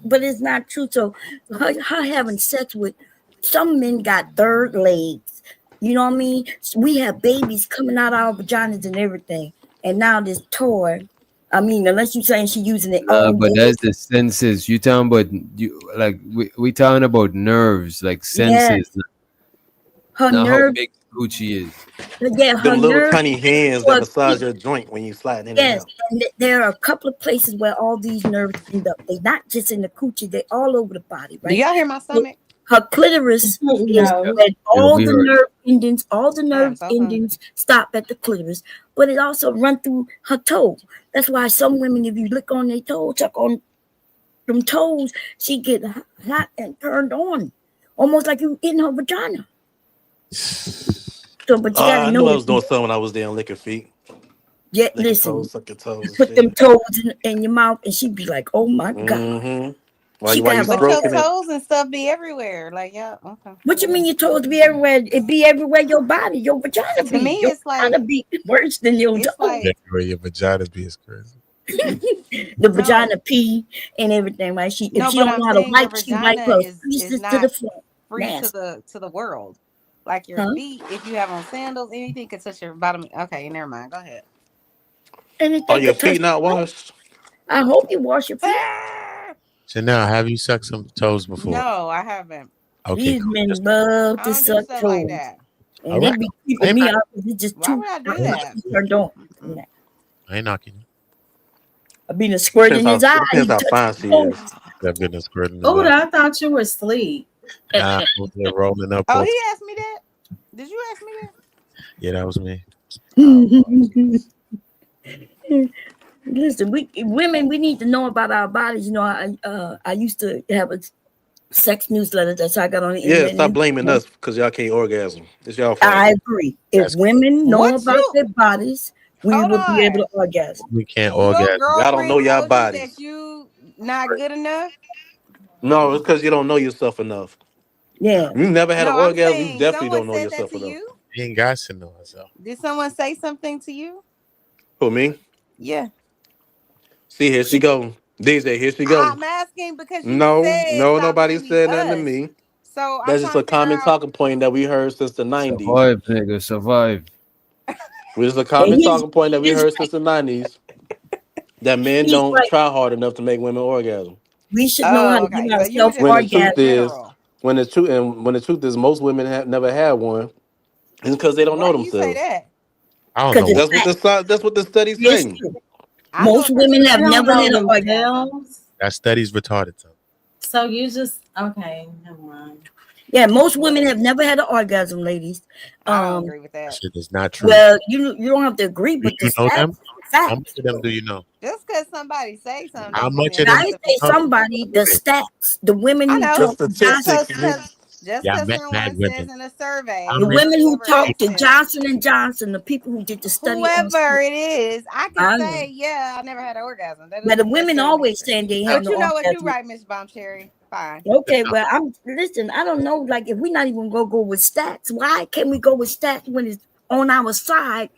But it's not true. So her having sex with some men got third legs. You know what I mean? We have babies coming out our vaginas and everything. And now this toy, I mean, unless you're saying she using it Nah, all but day. that's the senses. You talking about you like we talking about nerves, like senses, Yes. Her not how nerves, big the coochie is. yeah, her Them little nerves tiny hands that were massage your joint when you slide in and yes, out. and there are a couple of places where all these nerves end up. They're not just in the coochie; they're all over the body, Do right? y'all hear my So stomach? her clitoris is Yeah, No. where yeah, all we the heard. nerve endings, all the I am nerve so hungry. endings stop at the clitoris, but it also run through her toe. That's why some women, if you look on their toe, chuck on them toes, she get hot and turned on, almost like you in her vagina. So, but you got to I know knew I if was you doing something when I was there licking feet, yet licking listen, toes, sucking toes and put them shit. toes in your mouth, and she'd be like, "Oh my god." Mm-hmm. She could While you have But a your stroking it, toes and stuff be everywhere. Like, yeah, okay. What you mean your toes be everywhere? It be everywhere your body, your vagina To be. me, Your it's like, vagina be worse than your it's toe. like, Where your vagina be is crazy. The no, vagina pee and everything, right? She if no, she but don't I'm know how to saying your wipe, she wipe vagina her is feces to the not front. free Nasty. to the world. Like your Huh? feet, if you have on sandals, anything could touch your bottom. Okay, never mind. Go ahead. are Anything your could touch feet not your butt. washed? I hope you wash your feet. Chanel, have you sucked some toes before? No, I haven't. Okay, These cool. men Just love I to don't do suck stuff like toes. that. all And they right. be I creeping ain't me mad. out because it's just Why too would I I do ain't that? knocking you. turned on. Mm-mm. I ain't knocking you. I been a squirt in his eye. Depends He how touched fine his she toes. is. That been a squirt in his Oh, eye. I thought you were asleep. I was there rolling up Oh, on. he asked me that. Did you ask me that? Yeah, that was me. Oh Lord Jesus. Listen, we women, we need to know about our bodies. You know, I used to have a sex newsletter that's how I got on the Yeah, internet. stop And blaming us because y'all can't orgasm. It's y'all fault. I agree. If That's women know What about you? their bodies, we Hold will be able on. to orgasm. we can't Your orgasm. Y'all don't know girlfriend y'all told you that bodies. you not good enough? No, it's because you don't know yourself enough. Yeah. You never had an No, I'm orgasm. You saying definitely someone don't know said that yourself to enough. you. We ain't got to know ourselves. Did someone say something to you? Who me? Yeah. See, here she go. DJ, here she go. I'm asking because you No, said no, stop nobody blaming said nothing to us. me. So I'm That's just trying a to figure common out. talking point that we heard since the 90s. Survive, nigga, survive. Which is a And common talking point that we he's heard right. since the 90s. That men He's don't right. try hard enough to make women orgasm. We should know how Oh, to give okay. So you were ourselves just When the speaking in truth orgasm. is, general. when the truth is, most women have never had one, it's because they don't Why know do you say themselves. that? I don't Because know why. it's That's fact. what the studies Yes, say. true. I know Most a person women that have They never don't never had know had an an orgasm. orgasm. themselves. That study's retarded. Son. So you just okay, never mind. Yeah, most women have Whatever. never had an orgasm, ladies. I don't Um, agree with That that. shit is not true. well, you don't have to agree, Do but the you know them? stats, How much facts. of them do you know? Just because somebody say something How don't mean much it of I them has do didn't to you say be know? true. somebody, the stats, the women I who The know. talk to Johnson, statistics. Just Yeah, I cause met mad someone says women. in a How survey, the many? women who whoever talk to asked it, Johnson and Johnson, the people who did the study on whoever sex, it is, I can I know. say, yeah, I never had an orgasm. That But the doesn't women necessarily make it always true. saying they have But no you know what? You're orgasm. right, Miss Bombcherry. Fine. Okay, well, I'm listen. I don't know. Like, if we're not even gonna go with stats, why can't we go with stats when it's on our side,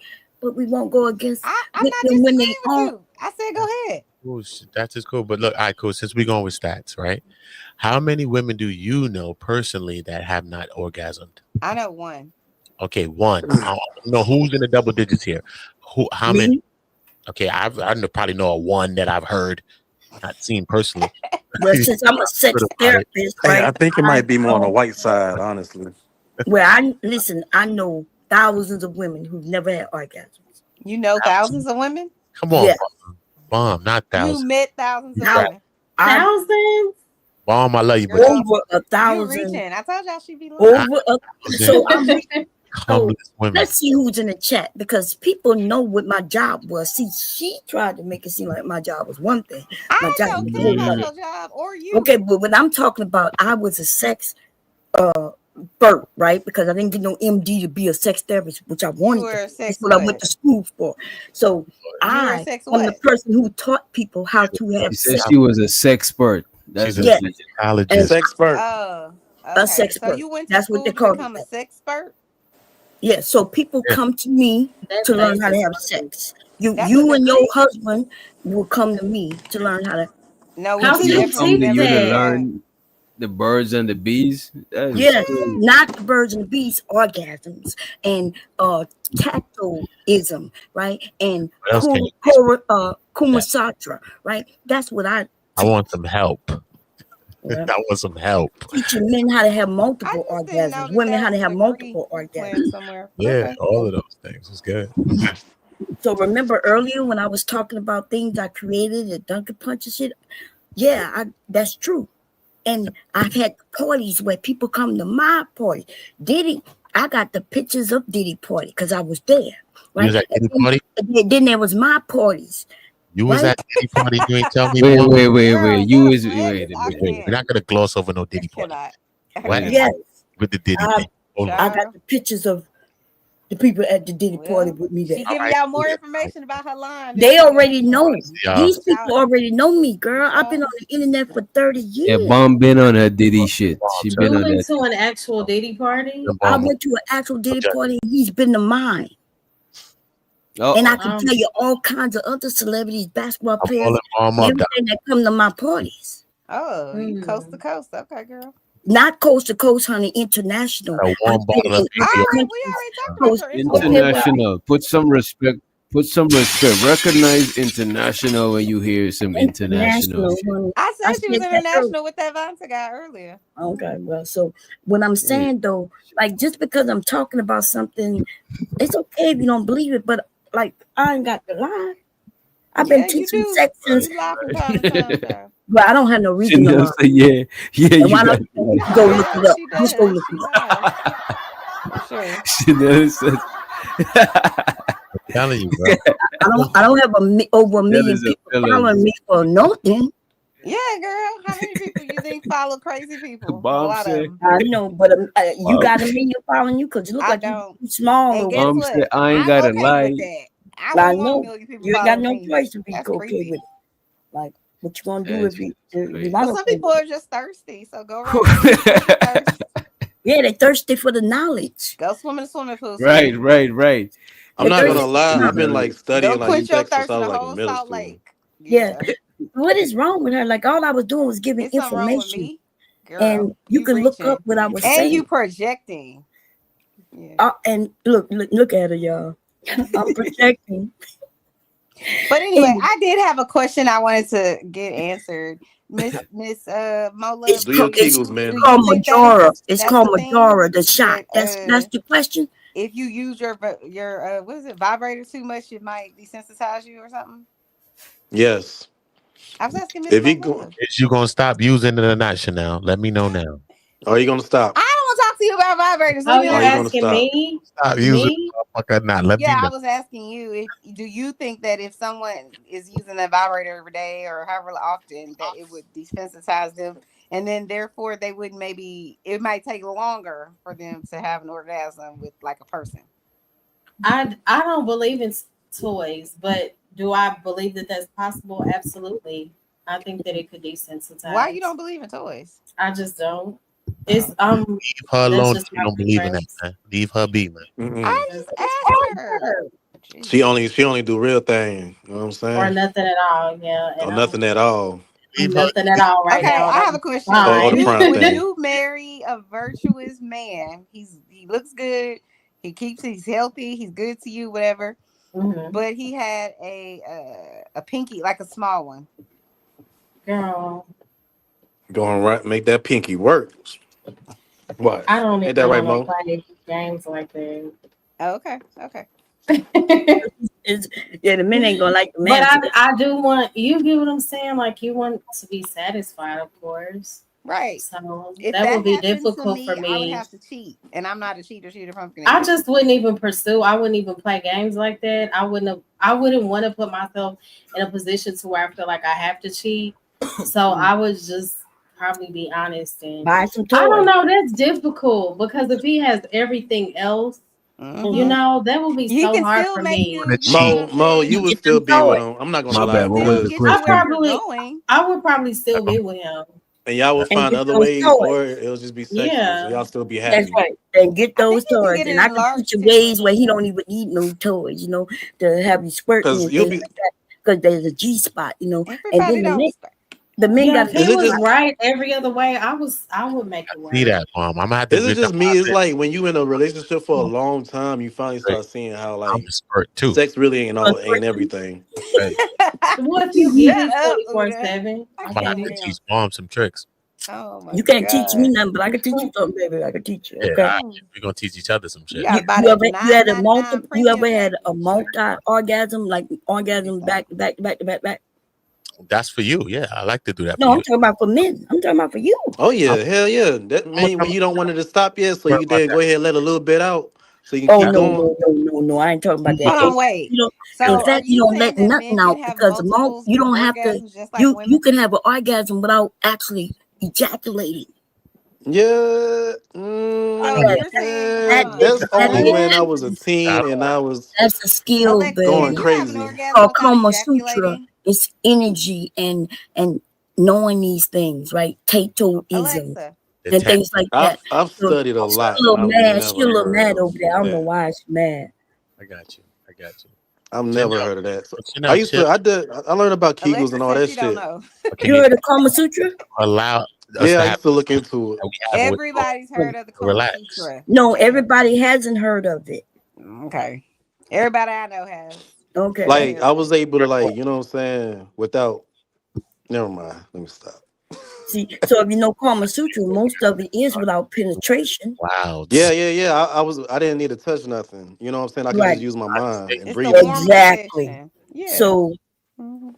but we won't go against I'm with not them when they disagreeing with on? you. I said go ahead. Cool. That's just cool. But look, all right, cool. Since we're going with stats, right? How many women do you know personally that have not orgasmed? I know one. Okay, one. I don't know who's in the double digits here. Who? How many? Me? Okay, probably know a one that I've heard, not seen personally. Well, since I'm a Heard sex about it. therapist, Hey, right? I think it I might be more on the know. white side, honestly. Well, I listen. I know thousands of women who've never had orgasms. You know thousands of women? Come on, Yes, bomb, not You thousands. met thousands of Right. women. I Thousands? Bomb, I love you, but Girl, over a you thousand. reaching. I told y'all she be lying. not Over a thousand. so I'm Homeless women. Let's see who's in the chat because people know what my job was. See, she tried to make it seem like my job was one thing. My I job don't was care a whole about nother. your job or you. Okay, but what I'm talking about, I was a sex birth, right? Because I didn't get no MD to be a sex therapist, which I You wanted were to. a That's sex what I went what? to school for. So You were a I sex am the what? person who taught people how to have She said sex. she was a sexpert. That's She's a what Yes, she and gynecologist. Sexpert. Oh, a okay. sex So birth. you went to That's what they school to call it. become a sexpert? Yeah, so people Yeah. come to me That to learn face how to is have funny. sex. That's a You and your degree? husband will come to me to learn how to. No, we How people do would you just definitely come to teach you never to do that? that. learn the birds and the bees. That is Yes, crazy. not the birds and the bees, orgasms and tactilism, right? And What else can you teach that? kumasatra, right? That's what I I want teach. some help. I Yeah. want some help. Teaching men how to have I multiple just didn't know orgasms, that women that how to was a have degree multiple you planned orgasms. somewhere. Yeah, Okay. all of those things was good. So remember earlier when I was talking about things I created at Dunkin' Punch and shit? Yeah, that's true. And I've had parties where people come to my party. Diddy, I got the pictures of Diddy party because I was there, You was right? at Diddy party? And then there was my parties, You was right? at Diddy party. You ain't tell me Wait, one. wait, wait, Girl, wait. You the was flex, wait a I minute. We're can't. not gonna gloss over no I Diddy party. cannot. I What? can't. Yes, With the Diddy I, thing. Hold on. I got Child. the pictures of the people at the Diddy party Well, with me there. she All giving right. y'all more Yeah. information about her line than They I do. already know. Y'all. These people already know me, girl. I've been Child. on the internet for 30 Yeah, years. Bomb been on her Diddy shit. She been You on went that. to an actual Diddy party? I Bomb. went to an actual Diddy party and he's been to mine. And I Oh, can tell you all kinds of other celebrities, basketball I'm players, calling Bomb and up. everything that come to my parties. Oh, you coast to coast. Okay, girl. Not coast to coast, honey, international. A I've warm been bottle in of All other Bacardi. right, we countries. already talked about Coast, your okay, well, international. international. Put some respect. Put some respect. Recognize international when you hear some international international, shit. honey. I I said she was said that earlier. international with that Vanta guy earlier. Okay, well, so what I'm saying though, like just because I'm talking about something, it's okay if you don't believe it, but like I ain't got to lie. I've been Yeah, you teaching do. sex since, You lie from time to time, child. but I don't have no reason to Chanel lie. say, yeah, And you why got don't like you go look Yeah, it up? she Just go does. look She it up. lies. For sure. Chanel says, I'm telling you, bro. I don't have over a that million is a people villain. following me for nothing. Yeah, girl. How many people you think follow crazy people? A Bomb lot of said, them. I know, but you Bomb, got a million following you because you look I like you don't. small And or guess Bomb whatever. said, what? I ain't I'm gotta okay with lie. that. I I wouldn't want a know million people you ain't got following no me. choice to be That's okay creepy. with it. Like, what you gonna do That's if you're crazy. not But some okay people with are it? just thirsty. So go right ahead. Quench your thirst. Yeah, they thirsty for the knowledge. Go swim in the swimming pool, Right, sweetie. right, right. I'm They not Yeah, thirsty gonna for lie. the I've knowledge. been like Go studying like quench youth your sex since thirst I in was the like in whole middle Salt school. Lake. Yeah. Yeah. What is wrong with her? Like all I was doing was giving It's something wrong with information, me. Girl, and you you can look up reaching. what I was And you saying. projecting. Yeah. And look at her, y'all. I'm projecting. But anyway, I did have a question I wanted to get answered. Miss Mola, Do your Kegels, do man. you called think Majora. It's that's called a thing Majora. The shot. that That's the question. if you use your what is it, vibrator too much, it might desensitize you or something? Yes. I was asking Miss If you go, Mola. Is you gonna stop using it or not, Chanel? Let me know now. are you gonna stop? I don't want to talk to you about vibrators. Oh, Leave me you're Are you alone. gonna asking stop? me? Stop using Me? it, motherfucker, or not. Let me Yeah, I know. was asking you if do you think that if someone is using a vibrator every day or however often that it would desensitize them, and then therefore they would maybe it might take longer for them to have an orgasm with like a person. I don't believe in toys, but do I believe that that's possible? Absolutely. I think that it could Why you desensitize. don't believe in toys? I just don't. It's Oh. Leave her that's alone if just you my don't believe in that, preference. man. Leave her be, man. Mm-mm. I just asked her. She Jesus. only do real thing. You know what I'm Or saying? nothing at all, yeah. Or And nothing at all. Leave I'm her. nothing at all right Okay, now, and I have I'm a question. Or Would the fine. you prime would thing. you marry a virtuous man? He looks good. He's healthy. He's good to you, whatever. Mhm. But he had a pinky, like a small one. Girl, Going right, make that pinky work. What? I don't Ain't even that right, want to Mo? play games like that. Oh, okay, okay. Yeah, the men ain't gonna like the But man. I do want you get what I'm saying. Like you want to be satisfied, of course. Right. So If that that would be happened to difficult for me, I would me. have to cheat, and I'm not a cheater from the I beginning. just wouldn't even pursue. I wouldn't even play games like that. I wouldn't want to put myself in a position to where I feel like I have to cheat. So I would just probably be honest, and Buy some I don't toys. know, that's difficult because if he has everything else, you Mm-hmm. know, that would be He so can hard still for make me. you. You know what I'm Mo, saying? you You would get still them be with toys. him. I'm not gonna He My can lie, bad. What was still the because get you I where question? you're probably going. I would probably still be with him. and y'all would And find get other those ways, toys. or it'll just be sexual, so Yeah. y'all still be That's happy. right. And get I think those you can toys. get And it I in can teach large you ways where he situations. don't even need no toys, to have you squirting Cause and you'll things be. like that. Because there's a G spot. And Everybody then don't. the men Yeah, got if to he Is it was just? decide. right every other way, I would make it See work. that, Mom? I'm gonna have to Is it get that just me? It's like when you in a relationship for a long time, you finally straight. start seeing how I'm like spurt too. sex really ain't everything. Hey, What if you Shut eating up, Uda. 24/7? I I'm I gonna get have can't to it. even. teach Mom some tricks. Oh my You can't teach me god. nothing, but I can teach you something, baby. I can teach you, Yeah, okay? we're gonna teach each other some You shit. gotta buy You that ever you had a multi $9.99 you ever premium had a package. multi orgasm, like orgasm back to back to back to back to back? That's for you. Yeah, I like to do that for No, I'm you. talking about for men. I'm talking about for you. Oh I'm, yeah, hell yeah. That I'm, mean I'm when you don't want it to stop yet, so sure you about then that. go ahead and let a little bit out, so you can Oh keep That's no, going. no, no, no, no. I ain't talking about that. Hold It, on, wait. you know, in So are fact, you you don't saying let that nothing men can out have because the moment multiple you don't have to. orgasms just like You women? can have an orgasm without actually ejaculating. Yeah, So Yeah, you're saying, hold that on, is that's that only is when I was a I teen and don't. I was that's a skill, Alexa, going can baby. you have an crazy. orgasm Called without Kama Sutra. ejaculating? It's energy and knowing these things, right? Tatoism Alexa. The and tantric. things like that. I've So studied a she's lot, a and little I've mad. She a never little heard mad of over there. I don't know that. why she's mad. I got you. I got you. I've never Chanel, heard of that. So I Chanel, used chill. to. I learned about Kegels Alexa and all says that she don't shit. know. Okay, You heard of Kama Sutra? allow us Yeah, to I have used to look into it. that we have with Everybody's heard Oh, of the Kama relax. Sutra. no, Damn. everybody hasn't heard of it. Okay. Everybody I know has. Go Okay. Like ahead, I Alexa. was able to like, you know what I'm saying, without. Never mind. Let me stop. See, so if you know Kama Sutra, most of it is without penetration. Wow. Yeah. I didn't need to touch nothing. You know what I'm saying? I could Right. just use my mind and It's the breathe and warm shit. Exactly. position. Yeah. So Mhm.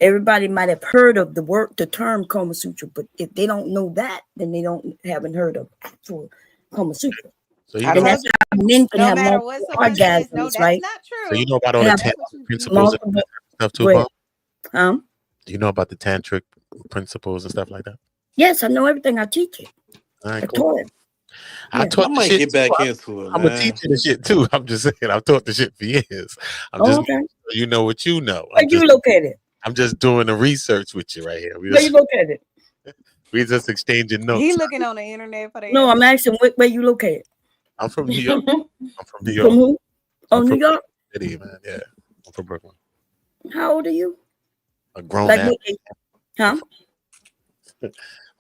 everybody might have heard of the term Kama Sutra, but if they don't know that, then they haven't heard of actual Kama Sutra. So you I And know. that's told you, how men can no have matter what multiple someone says, no, orgasms, that's right? not So you true. know about all They the have That's tantric what you principles and multiple. stuff too, Go ahead. Mom? Do you know about the tantric principles and stuff like that? Yes, I know everything. I teach it. All right, I cool. taught it. I Yeah. I taught the might shit get too. back into it, I'm a man. teacher the shit too. I'm just saying I've taught the shit for years. I'm Oh, just okay. making sure you know what you know. Where you located? I'm just doing the research with you right here. Where you located? We just exchanging he notes. looking on the internet for the No, I'm answer. asking where you located. I'm from New York. I'm from New From York. who? Oh, I'm New from York. City, man. Yeah, I'm from Brooklyn. How old are you? A grown Like ass. what? Huh?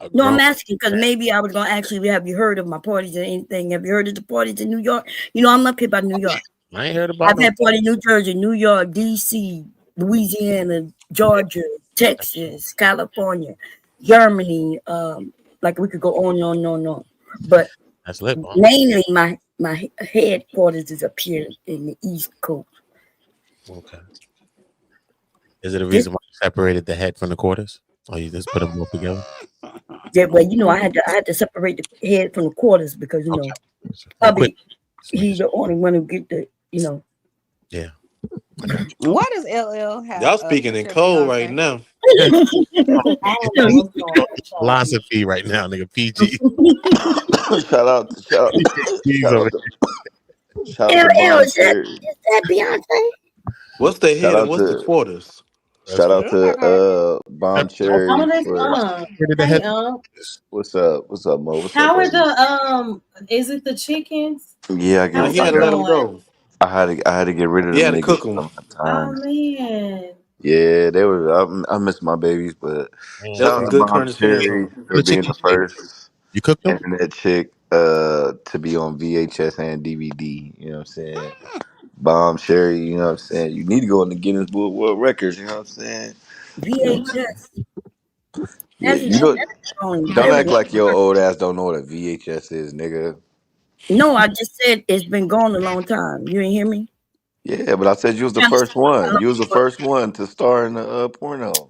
A No, I'm grown. asking because maybe I was gonna actually have you heard of my parties or anything? Have you heard of the parties in New York? I'm up here by New York. I ain't heard about I've no. had parties in New Jersey, New York, DC, Louisiana, Georgia, Texas, California, Germany. Like we could go on and on and on and on. But That's lit, man. mainly my headquarters is up here in the East Coast. Okay. Is it a This reason why you separated the head from the quarters, or you just put them both together? yeah, well, I had to separate the head from the quarters because Okay. I'm quick. hubby he's the only one who get the. Yeah, I got you. Why does LL have Y'all a speaking in picture of code right Beyonce? now. Yeah. I don't know what's going on. Philosophy right now, nigga. PG. He's over shout out to Bomb Is that Cherry. Beyonce? What's the Shout head and out what's the to quarters? That's shout right. out to Bomb Oh, Cherry that's for Where did the Hey, head? what's up? What's up, Mo? What's up, how are baby? the is it the chickens? Yeah, Now How's he had that to let them going? go. I had to get rid of He them had to niggas cook because them. I'm not Oh time. man. Yeah, they were. I miss my babies, but There's shout some out Mm. to good Bomb Cornish hens Cherry on. for The being the chickens you ate. first You cooked them? internet chick to be on VHS and DVD. You know what I'm saying? Bomb Cherry. You know what I'm saying? You need to go in the Guinness Book of World Records. You know what I'm saying? VHS. Yeah, That's you know. on Don't act video. like your old ass don't know what a VHS is, nigga. No, I just said it's been gone a long time. You didn't hear me? Yeah, but I said you was the Trying to first say one. You was the first one to star in the porno.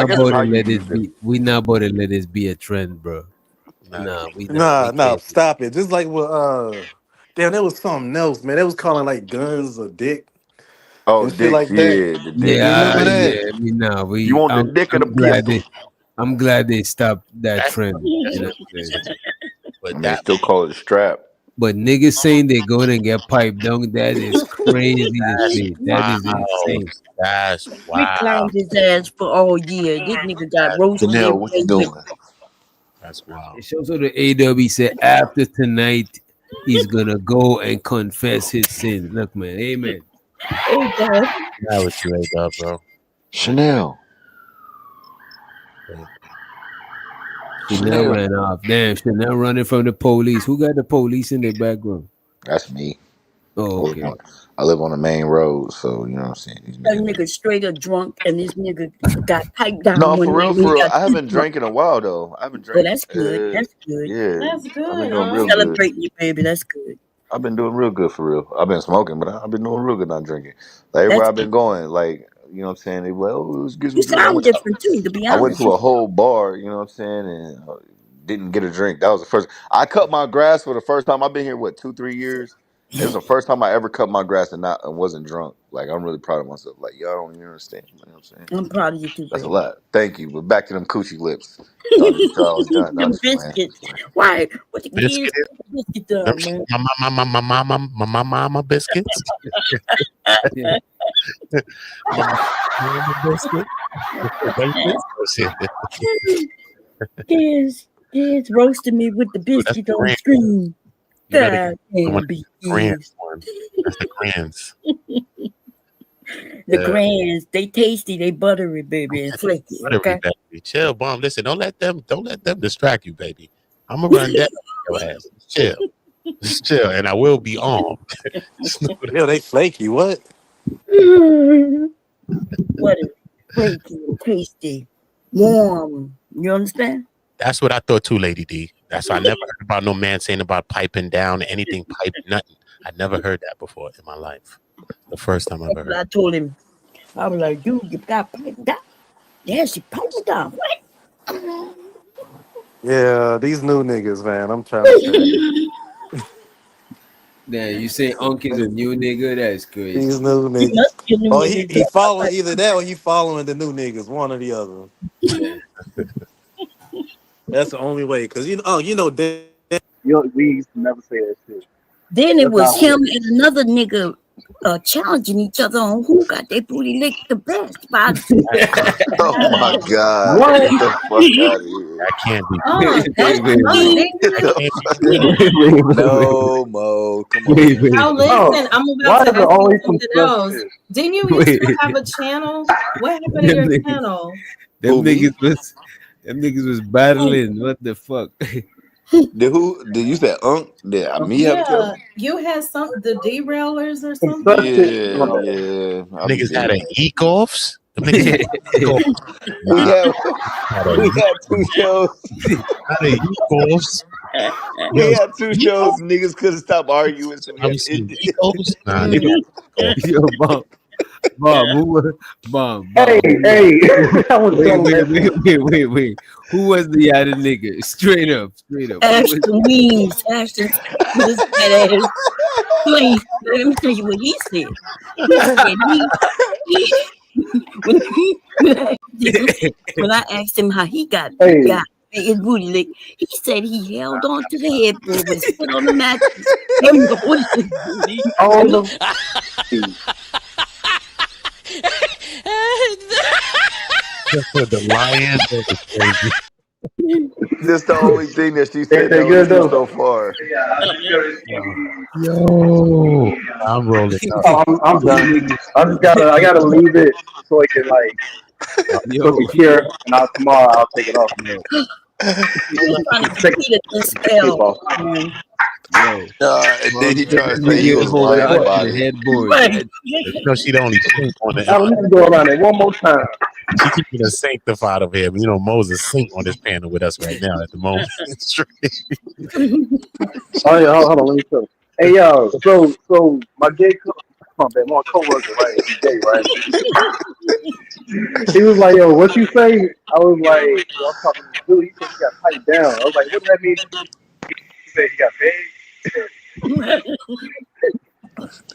I not guess it's about how to you let this use it. be. We not about to let this be a trend, bro. Nah, Nah, we not. Nah, We nah, can't. stop it. Just like what damn, there was something else, man. They was calling like guns a dick. Oh, and shit dicks, like that. yeah, the You dicks. Yeah, remember that? yeah. We know. You want the dick or the pistol? I'm glad they stopped that That's trend. You know what I'm saying? I but mean, they that still call it a strap. But niggas saying they're going to get piped down, that is crazy to that's say. That wow. is insane. That's We wow. clowned his ass for all year. This nigga got That's roasted Chanel, every what you day with doing? that's wow. It shows what the AW said after tonight, he's going to go and confess his sins. Look, man. Amen. hey God. That was you, A-Dub, bro. Chanel. Chanel Chanel. ran off. Damn, Chanel running from the police. Who got the police in the background? That's me. Oh, okay. I live on the main road, so you know what I'm saying. These That niggas. nigga straight up drunk and this nigga got piped down No, one for night real, when he for real. got I too haven't drunk. drank in a while though. I haven't Oh, drank. that's good. That's good. Yeah, That's I've been good, doing We real huh? good. celebrating you, baby. That's good. I've been doing real good for real. I've been smoking, but I've been doing real good not drinking. Like everywhere That's I've good. been going, like you know what I'm saying. They well, let's get You some drink. sound different too, to be I went honest. to a whole bar, you know what I'm saying, and didn't get a drink. That was the first. I cut my grass for the first time. I've been here what 2-3 years. It was the first time I ever cut my grass and wasn't drunk. Like I'm really proud of myself. Like y'all don't even understand. You know what I'm saying? I'm proud of you too, That's a baby. lot. Thank you. But back to them coochie lips. Thought I was done. No, I'm Them just playing. biscuits. Why? What the Biscuit. kids put the biscuit down, man? My mama biscuits. Yeah. Mama biscuit. Wafers? Oh, shit. Kids roasting me with the Ooh, that's biscuit the on the grand. screen. You better get God the one damn, that's big the grand kids. one. That's the grands. The Yeah. grands, they tasty, they buttery, baby, and flaky. Buttery, Okay. baby. Chill, bomb. Listen, don't let them distract you, baby. I'm gonna run down your ass. Just chill. Just chill. And I will be armed. Yeah, they flaky. What? Buttery, flaky, and tasty, warm. You understand? That's what I thought too, Lady D. That's why I never heard about no man saying about piping down anything pipe nothing. I never heard that before in my life. The first time I That's ever what heard. I told him. I was like, dude, you got piped down. Yeah, she piped it down. What? Yeah, these new niggas, man. I'm trying to tell you. Damn, you say Unc is a new nigga? That's crazy. These new You niggas. must be a new Oh, nigga. he following either that or he following the new niggas. One or the other. Yeah. That's the only way. Cause you know, We used to never say that shit. Then it That's was not him weird. and another nigga challenging each other on who got their booty licked the best by Oh my god! What? Get the fuck out of here! That can't be Oh, that's that's Wait, so me. Get ignorant. the can't be fuck. true. No, Mo. Come on, wait, man. wait, Now Bro, listen, I'm why about to is it ask you always some something special else. shit? Didn't you used to wait. have a channel? What happened to Them your niggas, channel? Who me? them niggas was battling. What the fuck? Did who? Did you say Unc? Did me have a Yeah, channel? you had the derailers or Some something. special shit Yeah, going on. yeah. I'll be Niggas had busy. a e-golfs. Them niggas had e-golfs. We Wow. had Had a we had two e-golf. shows. Had a e-golfs. We Yo, had two shows. e-golf. Niggas couldn't stop arguing, so we Have had you to end seen it. e-golfs? Nah, nigga had e-golfs. Yo, Bob, who was Hey, Bob, hey, I was wait, telling wait, that wait, shit. wait. Who was the other nigga? Straight up. Who was Ashton Weems. Ashton with his fat ass. Please, let me tell you what he said. He said he when I asked him how he Hey, got his booty licked, he said he held on to the headboard with his foot on the mattress and rolled his booty. all And the The lion. That was crazy. That's the only thing that she said they that was good true though. so far. Yo, I'm rolling up. Oh, I'm these done. niggas? I gotta leave it so it can so it Yo, can cure, and tomorrow I'll take it off. yo, he's trying to Take get Peter to the tape spell. off. yo. And then Mom he said tried to that say he nigga was hold lying on What? to about the it. headboard. Right. You know, she the only saint on the. Now let me go around it one more time. She keeping us sanctified over here. You know, Moses saint on this panel with us right now at the moment. Straight. Oh yeah, hold on, let me show. Hey yo, so my coworker, right? He's gay, right? He was like, yo, what you say? I was like, yo, I'm talking to this dude. He said he got piped down. I was like, what does that mean? He said he got paid.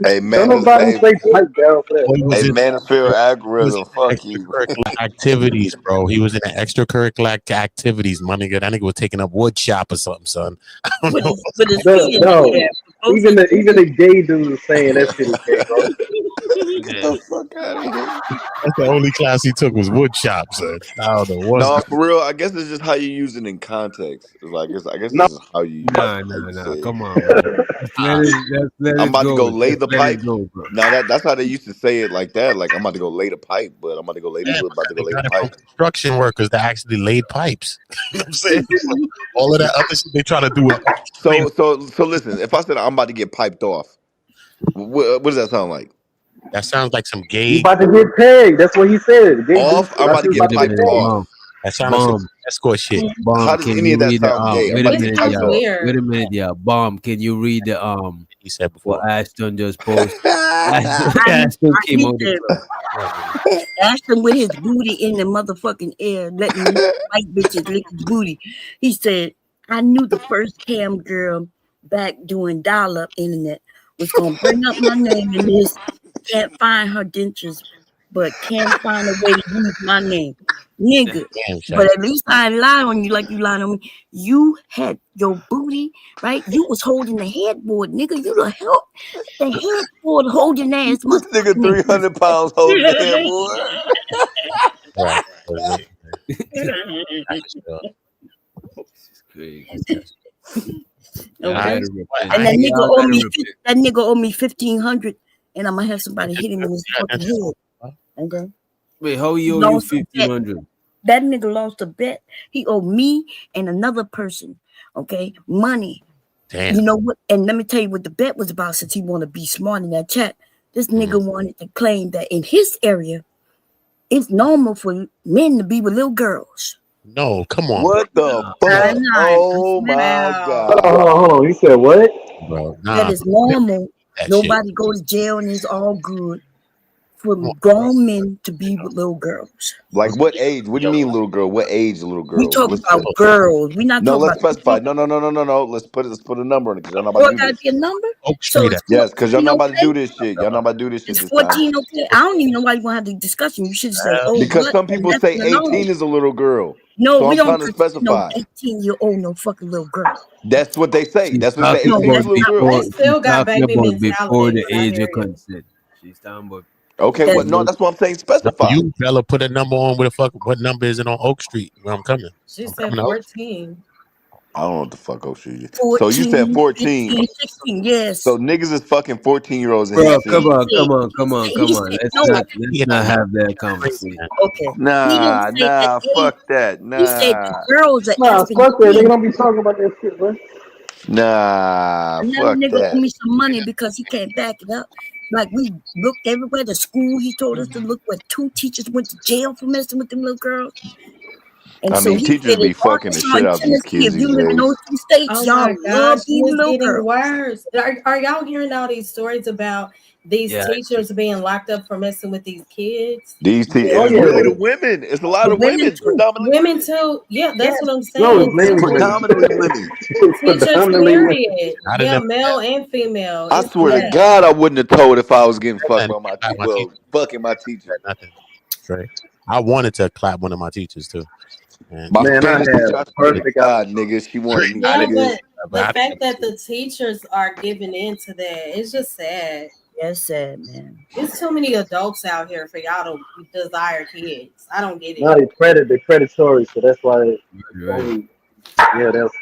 Hey Don't man, nobody hey, say pipe down for that, Boy bro. was hey in manosphere he was algorithm. in Fuck you. extracurricular activities, bro. He was in the extracurricular activities, my nigga. That nigga was taking up wood shop or something, son. I don't know. With his No, feet in the no. air. Both Even his the gay dude was saying that shit is gay, bro. Get Yeah. the fuck out of here. That's the only class he took was wood shop, son. I don't know what's No, going for real. I guess it's just how you use it in context. It's like I guess No, this is Nah, how nah, you nah. say it. Come on, man. on. Let's let I'm it about to go. go lay Just the let it pipe. go, bro. Now that's how they used to say it like that. Like I'm about to go lay the pipe, but I'm about to go lay the Yeah, wood. About to go they lay the got it from pipe. construction workers that actually laid pipes. You know what I'm saying? So all of that other shit they try to do with So listen. If I said I'm about to get piped off, what does that sound like? that sounds like some you gay. about to get pegged. That's what he said. Gay dude Off? said, I'm I about to think get about Wait to a get piped minute, pegged. off. bomb, That sounds like some bomb, escort shit. How bomb. does Can any you of that read the sound gay? I'm Wait about a to It get minute, sounds piped yeah. off. Wait weird. a minute, yeah. Bomb. Can you read the He said what before. Ashton just posted? Ashton, I, Ashton came he out the said, club. Yeah, man. Ashton with his booty in the motherfucking air, letting white bitches lick his booty. He said, I knew the first cam girl back doing dial up internet was going to bring up my name in this. Can't find her dentures, but can find a way to use my name. Nigga. Damn, But Shiesty. at least I ain't lie on you like you lied on me. You had your booty, right? You was holding the headboard, nigga. You the help. The headboard holding ass This nigga motherfucking 300 pounds holding the headboard. Right. That's Crazy. Yeah, I Okay. gotta repent. And that nigga Y'all owe gotta me repent. that nigga owe me 1,500, and I'm gonna have somebody hit him in his fucking head. Okay. Wait, how He you owe you lost a bet. 1,500? That nigga lost a bet. He owed me and another person, okay, money. Damn. You know what? And let me tell you what the bet was about. Since he want to be smart in that chat, this nigga wanted to claim that in his area, it's normal for men to be with little girls. No, come on, bro. What the I'm fuck? not. Oh my Wow. god. Hold on. You said what? Bro. That Nah, is normal. that shit. Nobody go to jail and it's all good for Come on, bro. grown men to be with little girls. Like what age? What do you mean, little girl? What age, little We girl? talk Let's about girls. We not no. talking Let's about specify. No. Let's put a number on it because y'all not about oh, to it do gotta this. be a number. Oak So Street. it's Yes, because y'all 14 not about to okay? do this shit. Y'all not about to do this shit It's this time. 14 okay? I don't even know why you want to have the discussion. You should say, oh Because what? some And people left say it alone. 18 is a little girl. No, So we I'm don't trying to consider no specify. 18-year-old no fucking little girl. That's what they say. She's That's what they say. talking No, 18 is about a that's little not girl. what They before. they She's still got talking baby about before the mentality. I age of hear you. consent. She's talking about Okay, that's what? No, that's what I'm saying. No, Specify. you fella put a number on where the fuck what number is it on Oak Street where I'm coming? She I'm said coming to Oak 14. I don't know what the fuck Oak Street is. So you said 14, 14. 15, 16. Yes. So niggas is fucking 14-year-olds in his bro. He Come city. on, said, come on, come on, he come on. said, Let's no, not Yeah, have that crazy, conversation. man. okay. He didn't Nah, say that nah, age. fuck that. He said the Nah. girls are Nah, asking fuck that. Nigga him. don't be talking about that shit, bro. Nah, Another fuck nigga owe that. me some money because he can't back it up. Like we looked everywhere. The school he told us to look where 2 teachers went to jail for messing with them little girls. And I so mean, he teachers said in be fucking the Arkansas shit and out these Tennessee, kids if you these live in days. those 2 states, Oh y'all my love gosh, and these it's little getting girls. worse. Are y'all hearing all these stories about these Yeah, teachers being locked up for messing with these kids? Oh It's Yes. yeah. really the women. It's a lot The of women women, too. predominantly Women women. too. Yeah, that's Yes. what I'm No, it's saying. mainly women. Teachers, Predominantly women. teachers, Predominantly women. period. I didn't Yeah, never male and female. I It's swear to Yes. sad. God, I wouldn't have told if I was getting fucked and by my clap my well, teachers. fucking my teacher. Nothing. Straight. I wanted to clap one of my teachers too. And My Man, I Spanish had teacher, a I swear to perfect God, opportunity. nigga, she wanted me, I Yeah, didn't nigga. but the I fact didn't that the teachers are giving in to that, it's just sad. Yes, sad man. It's too many adults out here for y'all to desire kids. I don't get Now it. they predatory, so that's why right. yeah, that's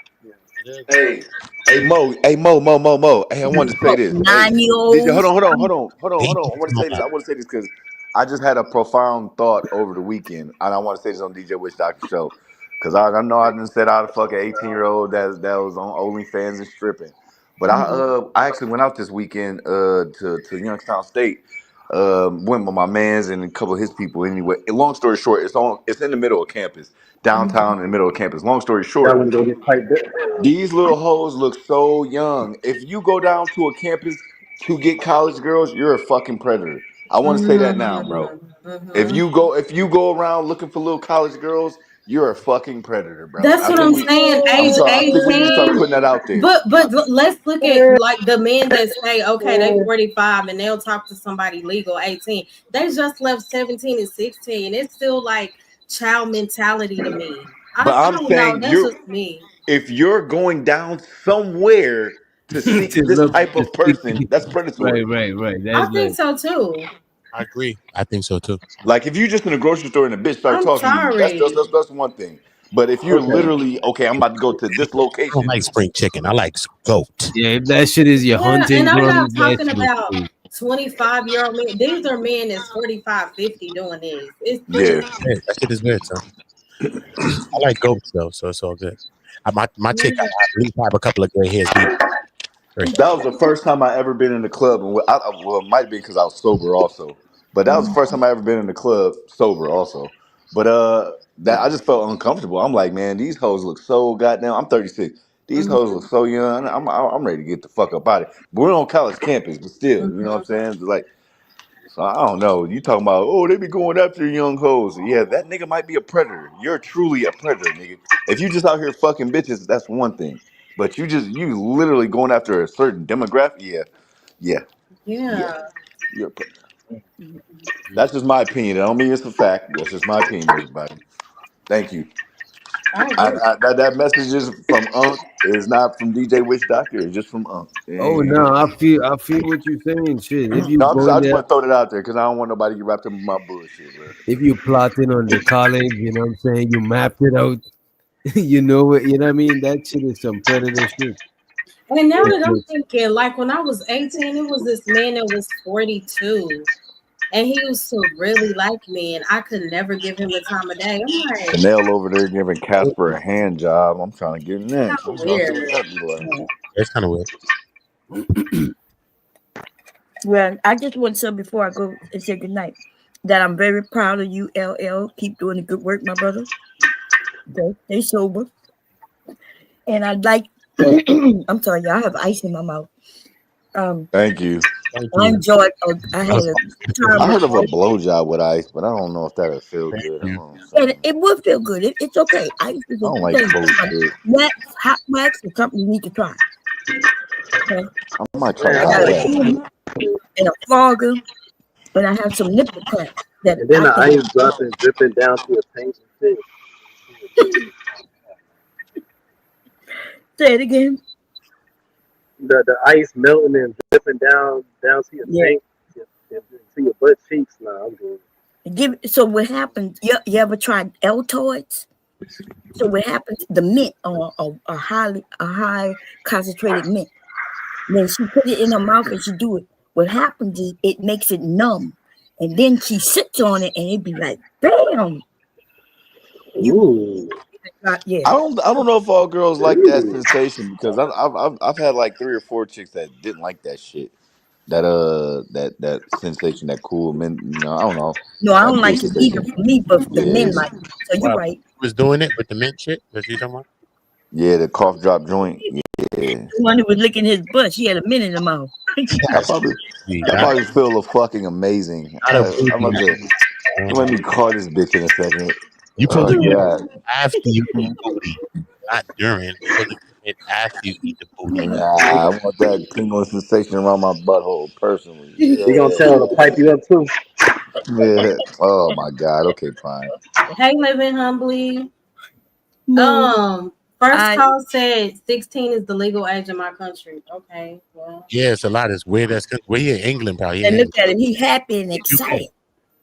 it is. Hey, Mo. Hey, I wanted to say Oh, this. Hey, DJ, nine-year-olds. I want to say this. I want to say this because I just had a profound thought over the weekend, and I want to say this on DJ Wish Doctor Show because I know I done said I had a fucking 18-year-old that was on OnlyFans and stripping, but I actually went out this weekend to Youngstown State. Went with my man's and a couple of his people. Anyway, long story short, it's in the middle of campus, downtown in the middle of campus. Long story y'all short, wanna go get piped up. these little hoes look so young. If you go down to a campus to get college girls, you're a fucking predator. I want to say that now, bro. Mm-hmm. If you go around looking for little college girls, you're a fucking predator, bro. That's what I'm saying. I'm Age sorry. I think we need to start 18. putting that out there. But let's look at like the men that say, okay, they 45 and they'll talk to somebody legal 18. They just left 17 and 16. It's still like child mentality to me. But I I'm don't know. saying That's just me. if you're going down somewhere to seek To this look type to of person, that's right, predatory. right, right. I That's think like so too. I agree. I think so too. Like if you just in a grocery store and a bitch start I'm talking to you, sorry. that's one thing. But if you're Okay. literally okay, I'm about to go to this I don't location. like spring chicken. I like goat. yeah, if that shit is your Yeah, and hunting I'm not grounds, that talking shit is about cool. 25-year-old men. These are men that's 45, 50 doing this. It's Yeah. That shit is weird, son. I like goats though, so it's all good. My chick got yeah. at least have a couple of gray hairs. Be great. That was the first time I ever been in the club, and well, it might have been because I was sober also. But that was the first time I ever been in the club sober also. But that I just felt uncomfortable. I'm like, man, these hoes look so goddamn. I'm 36. These hoes look so young. I'm ready to get the fuck up out of it. But we're on college campus, but still, you know what I'm saying? It's like, so I don't know. You talking about, oh, they be going after young hoes. Yeah, that nigga might be a predator. You're truly a predator, nigga. If you just out here fucking bitches, that's one thing. But you literally going after a certain demographic. Yeah, yeah, yeah. Yeah. You're a predator. That's just my opinion. I don't mean it's a fact. That's just my opinion, everybody. Thank you. I agree. That message is from Unc. It's not from DJ Witch Doctor. It's just from Unc. Oh And, no, I feel what you're saying. Shit, if you no, go I in just there, want to throw that out there because I don't want nobody to get wrapped up in my bullshit, bro. if you plotting on the college, you know what I'm saying, you mapped it out. You know what I mean? That shit is some predator shit. And now If that I'm you- thinking, like when I was 18, it was this man that was 42. And he used to really like me, and I could never give him the time of day. I'm like, Chanel over there giving Casper a hand job. I'm trying to get next. I'm how trying to see weird. what that be like. It's kind of weird. Well, I just want to say before I go and say goodnight that I'm very proud of you, LL. Keep doing the good work, my brother. Okay, stay sober. And I'd like, I'm sorry, y'all, I have ice in my mouth. Um, Thank you. Thank I you. enjoyed, I That had was a awesome. time I with heard of a all. blowjob with ice, but I don't know if that'll feel Thank good. I you. don't know. And Something. it would feel good. It's okay. Ice is I a don't like thing. cold shit. Wax, hot wax is something you need to try. Okay. I might try Man, I I hot got don't a like wax. comb and a flogger, and I have some nipple clamps that and then I the think. ice dropping, dripping down to your tank and shit. Say it again. The ice melting and dripping down to your Yeah. tank, to your butt cheeks. Nah, I'm good. So what happens? You ever tried Altoids? So what happens? The mint or a high concentrated mint. When she put it in her mouth and she do it, what happens is it makes it numb, and then she sits on it and it be like, bam! You Ooh, yeah. I don't know if all girls like that ooh. sensation because I've had like 3 or 4 chicks that didn't like that shit. That sensation, that cool men. No, I don't know No, I that don't cool like it sensation. either for me, but the Yeah, men like it. So you're Wow. right. Was doing it with the mint shit. That's what you talking about? yeah, the cough drop joint. Yeah, The one who was licking his butt, she had a mint in her mouth. that That's probably crazy. that probably feel fucking amazing. Not a I'm booty. about to let me call this bitch in a second. You supposed Oh to get it god. after you eat booty, not during. You supposed to get it after you eat the booty. Nah, I want that tingling sensation around my butthole personally. You gonna tell her to pipe you up too? Yeah. Oh my god. Okay, fine. Hey, living humbly. Moo. First I call said 16 is the legal age in my country. Okay, well, Yeah, it's a lot. It's weird. That's good. We're here in England, probably. Here and in look England. at him. He happy and UK. excited.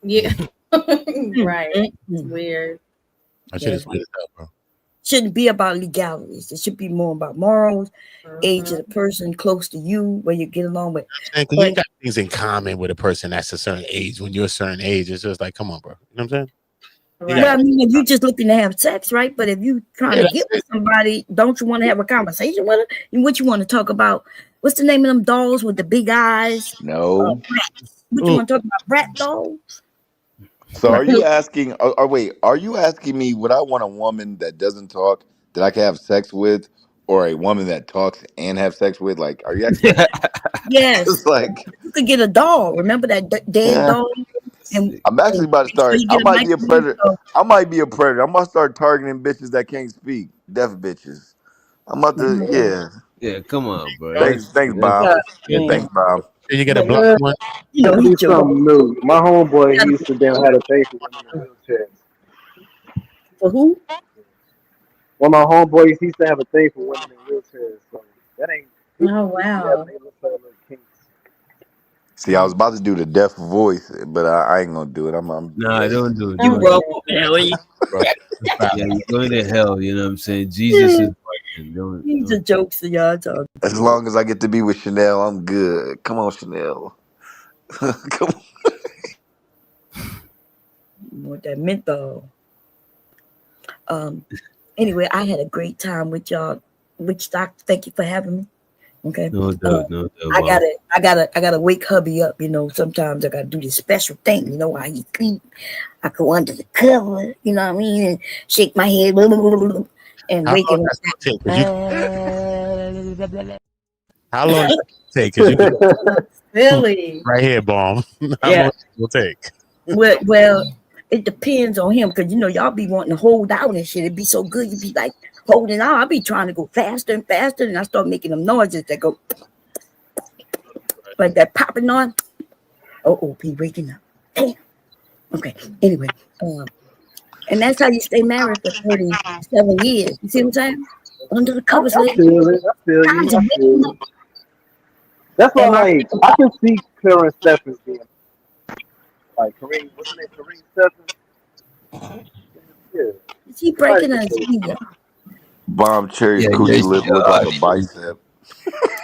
yeah, Mm, right. mm, It's mm. weird. That shit Yeah. is weird as hell, bro. Shouldn't be about legalities. It should be more about morals, age Mhm. of the person close to you, where you get along with. And because you But got things in common with a person that's a certain age. When you're a certain age, it's just like, come on, bro. You know what I'm saying? You well, got I mean, if you're just looking to have sex, right? But if you trying yeah, to that's get with it. somebody, don't you want to have a conversation with her? And what you want to talk about? What's the name of them dolls with the big eyes? No. Brats. What you Mm. want to talk about? Brat dolls? So are you asking? Or wait, are you asking me would I want a woman that doesn't talk that I can have sex with, or a woman that talks and have sex with? Like, are you asking that? Yes. It's like, You could get a doll. Remember that dead yeah, doll? And, I'm actually about to make sure start. you I get a might be a microphone. predator. So, I might be a predator. I'm gonna start targeting bitches that can't speak, deaf bitches. I'm about to, yeah. Yeah, come on, bro. Thanks, That's Bob. God, Yeah, man. Thanks, Bob. you get a blind Uh, one. You know, Gotta he be joking. something new. My homeboy, he used to damn had a thing for women in wheelchairs. For who? One of my homeboys, he used to have a thing for women in wheelchairs. So that ain't, Oh he be having wow. a little kinks. See, I was about to do the deaf voice, but I ain't gonna do it. I'm Nah, lazy. don't do it. You Don't wrong do over there, when you. Bro, it's fat. Yeah, you're going to hell. You know what I'm saying? Jesus Yeah, is working. he's a Don't. jokester, y'all talking As to. long as I get to be with Chanel, I'm good. Come on, Chanel. Come on. What that menthol. Anyway, I had a great time with y'all. Which doctor, thank you for having me. Okay. No doubt. No doubt, I Bob. gotta wake hubby up, you know. Sometimes I gotta do this special thing, you know, while he sleep. I go under the cover, you know what I mean, and shake my head and How wake long him that's gonna take? Cause you up. how long that's gonna take? Cause you could Silly. right here, bomb. How Yeah. long will take? Well, it depends on him because you know y'all be wanting to hold out and shit. It'd be so good. You'd be like holding out. I'll be trying to go faster and faster, and I start making them noises that go like that popping on. Oh, he waking up. Damn. Okay. Anyway, and that's how you stay married for 37 years. You see what I'm saying? Under the covers, I lady. feel it. I feel you. Guys I are feel waking up. you. That's why, Am I? like, I can see Karen Stephens being like Kareem. What's her name? Kareem Stephens. Yeah, Is he somebody breaking can us? say Yeah, Bomb Cherry's Yeah, yeah. coochie lip look like a You bicep.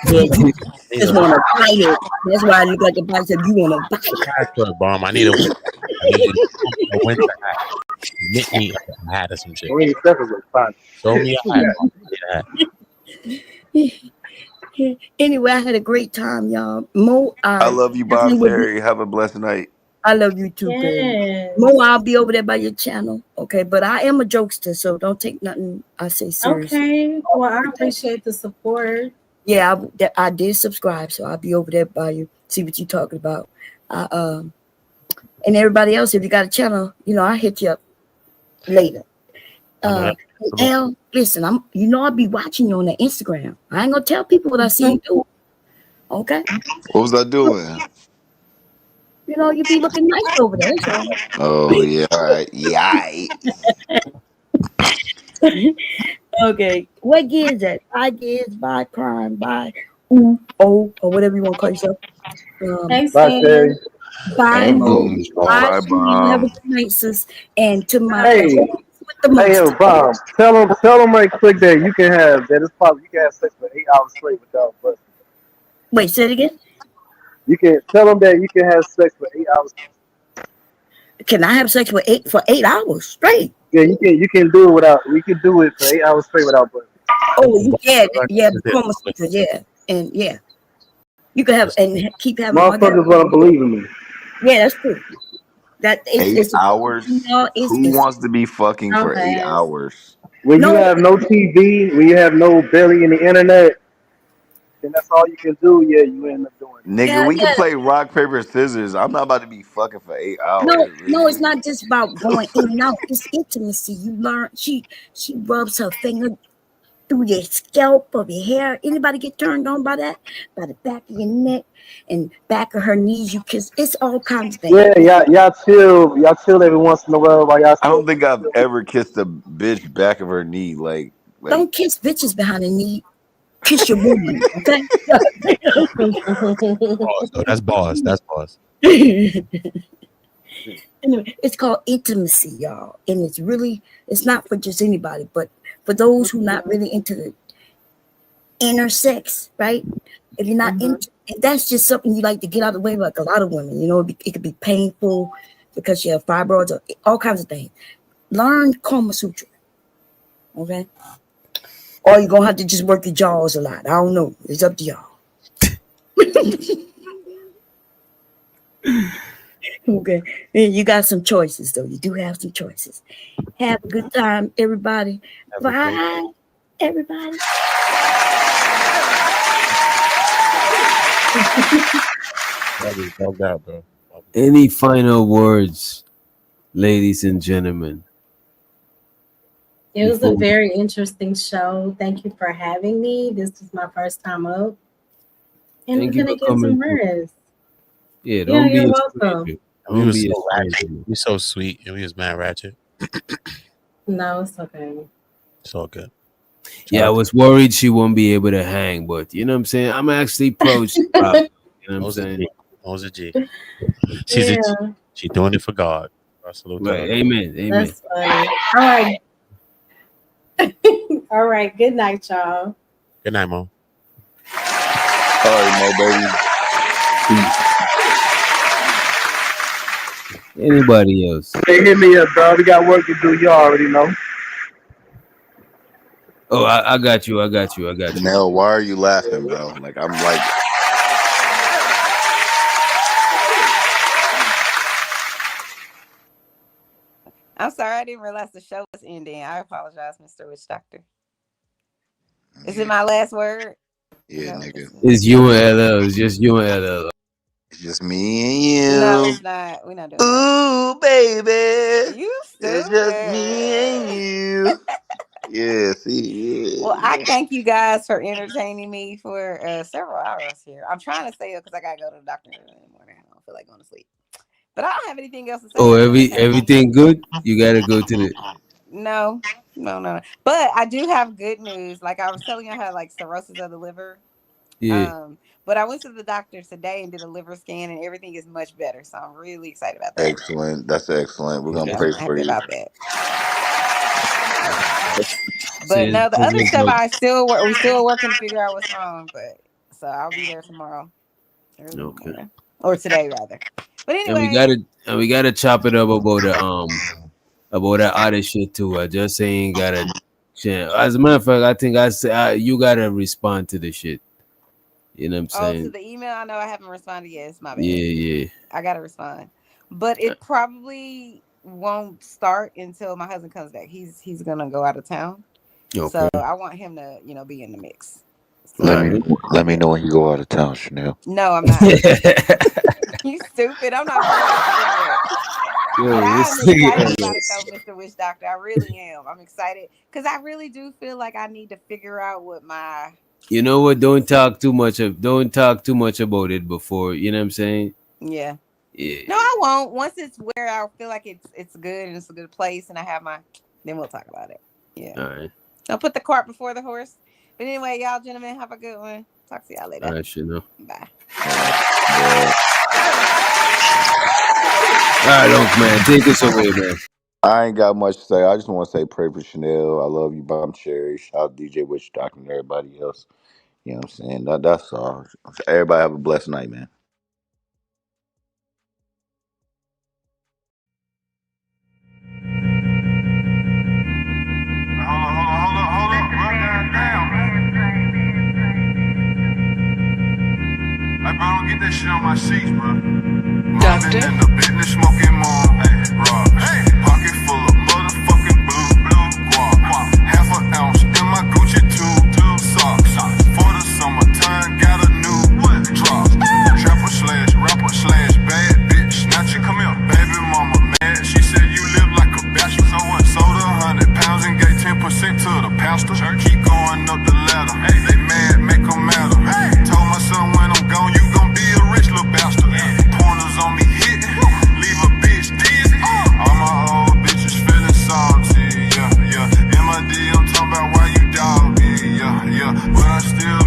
you just know, want to bite it. That's why I look like a bicep. You want to bite it. Hat for a bomb. I need a winter. I need you to show me a winter hat. Knit me a hat or some shit. Kareem Stephens was fine. Show me a hat. Bomb. I need a hat. Anyway, I had a great time, y'all. Mo, I I love you, Bomb definitely will be. Cherry. Have a blessed night. I love you too, girl. Yes. Mo, I'll be over there by your channel, okay? But I am a jokester, so don't take nothing I say seriously. Okay. Well, I appreciate the support. Yeah, I did subscribe, so I'll be over there by you. See what you're talking about. I, and everybody else, if you got a channel, you know, I'll hit you up later. I know that. Al, listen, I'll be watching you on the Instagram. I ain't gonna tell people what I see you do. Okay? What was I doing? You know, you be looking nice over there. So. Oh yeah, all right. Yeah. Okay. What gear is that? By gears, by crime, by or whatever you want to call yourself. Hey, Bye, Stan. Terry. Bye, Mo. Bye, Bye, Shan. Have a Bomb. good night, sis. And to my Hey, with the hey, yo, most. Bob. Tell them right quick that you can have that. It's possible you can have sex for 8 hours straight without busting. Wait, say it again. You can tell them that you can have sex for 8 hours. Can I have sex for 8 hours straight? Yeah, you can do it without. You can do it for 8 hours straight without busting. Oh, yeah, yeah, Is the it? Kama Sutra, yeah, and yeah, you can have and keep having orgasms. Motherfuckers don't believe in me. Yeah, that's true. That Eight it's a hours? no, Who it's wants to be fucking I'll for 8 pass. hours? When you no. have no TV, when you have no belly in the internet, and that's all you can do, yeah, you end up doing it. Nigga, Hell we can yeah. play rock, paper, scissors. I'm not about to be fucking for 8 hours. No, it's Nigga. not just about going in and out. It's intimacy. You learn. She rubs her finger through your scalp of your hair. Anybody get turned on by that? By the back of your neck and back of her knees. You kiss. It's all kinds of things. Yeah, y'all chill every once in a while y'all I still don't think I've ever kissed a bitch back of her knee. Like Don't kiss bitches behind the knee. Kiss your woman. Okay. Boss, though. That's boss. That's boss. Anyway, it's called intimacy, y'all, and it's not for just anybody, but for those who not really into the inner sex, right? If you're not into, if that's just something you like to get out of the way, like a lot of women, you know, it could be painful because you have fibroids or all kinds of things. Learn Kama Sutra, okay? Or you're gonna have to just work your jaws a lot. I don't know. It's up to y'all. Okay. And you got some choices though. You do have some choices. Have a good time, everybody. Have a great Bye, everybody. that was bugged out, bro. Any final words, ladies and gentlemen? It was a Before we, very interesting show. Thank you for having me. This is my first time up, and I'm thank you gonna for get some coming through. rest. Yeah, Yeah, don't be you're a welcome. stranger. We Don't was be a so stranger. ratchet. We so sweet, and we was mad ratchet. No, it's okay. It's all good. Yeah, I Shout out was worried she won't be able to hang, but you know what I'm saying? I'm actually pro she probably. You know what I'm Mo's a saying? G. Mo's a G. She's a G. Yeah, She doing it for God. I salute to Right. her. Amen. Amen. that's funny. All right, all right. Good night, y'all. Good night, Mo. All right, Mo baby. Peace. Anybody else? Hey, hit me up, dog. We got work to do. You already know. Oh, I got you. I got you. I got you. Chanel, why are you laughing, bro? Like I'm like, I'm sorry, I didn't realize the show was ending. I apologize, Mr. Witch Doctor. Is it yeah, my last word? Is yeah, that what nigga. this is? It's you and LL. It's just you and LL. It's just me No, and it's not. We're not you. doing that. Ooh, baby. You It's just me and stupid. you. Yeah, see, Well, I yeah. thank you guys for entertaining me for several hours here. I'm trying to stay up because I gotta go to the doctor in the morning. I don't feel like going to sleep, but I don't have anything else to say. Oh, Y'all entertained me. everything good? You gotta go to the No, no. But I do have good news. Like I was telling you, I had like cirrhosis of the liver. yeah. But I went to the doctor today and did a liver scan, and everything is much better. So I'm really excited about that. Excellent. That's excellent. We're gonna Yeah, pray I'm for happy you. about that. But Says no, the other stuff no. we still working to figure out what's wrong. But so I'll be there tomorrow, early in the Okay. morning, or today rather. But And we anyway, gotta chop it up about that other shit too. I just ain't gotta. As a matter of fact, I think you gotta respond to the shit. You know what I'm oh, to saying? the email, I know I haven't responded yet. It's my Yeah, bad. yeah. I gotta respond, but it probably won't start until my husband comes back. He's gonna go out of town, so Okay. I want him to be in the mix. All Let So me right. let me know when you go out of town, Chanel. no, I'm not. You stupid. I'm not playing with you anyway. But Yo, I'm this nigga excited about it LS. though, Mr. Witch Doctor. I really am. I'm excited because I really do feel like I need to figure out what my You know what? Don't talk too much about it before. You know what I'm saying? yeah. Yeah. No, I won't. Once it's where I feel like it's good and it's a good place and I have my then we'll talk about it. Yeah. All right. Don't put the cart before the horse. But anyway, y'all gentlemen, have a good one. Talk to y'all All later. right, Chanel. Bye. All right, Unc, man. Take us away, man. I ain't got much to say. I just want to say pray for Chanel. I love you, Bomb Cherry. Shout out DJ Witch Doctor and everybody else. You know what I'm saying? That's all. Everybody have a blessed night, man. Hold up, bro. Goddamn. Hey, bro, don't get that shit on my sheets, bro. Doctor. In the business smoking more. Hey, rock. Hey. Pocket full of motherfucking blue guap. Half an ounce in my Gucci two socks. For the summertime, got a new drop. Trapper slash rapper slash bad bitch. Snatcher, come here. Baby mama mad. She said you live like a bachelor. So what? Sold 100 pounds and gave 10% to the pastor. Keep going up the ladder. Hey. They mad, make them matter. Hey. Told my son when I'm gone, you gon' be a rich little bastard. Pointers on me hitting, leave a bitch dizzy. All my old bitches feeling salty, yeah. In my D, I'm talking about why you dog me, yeah. But I still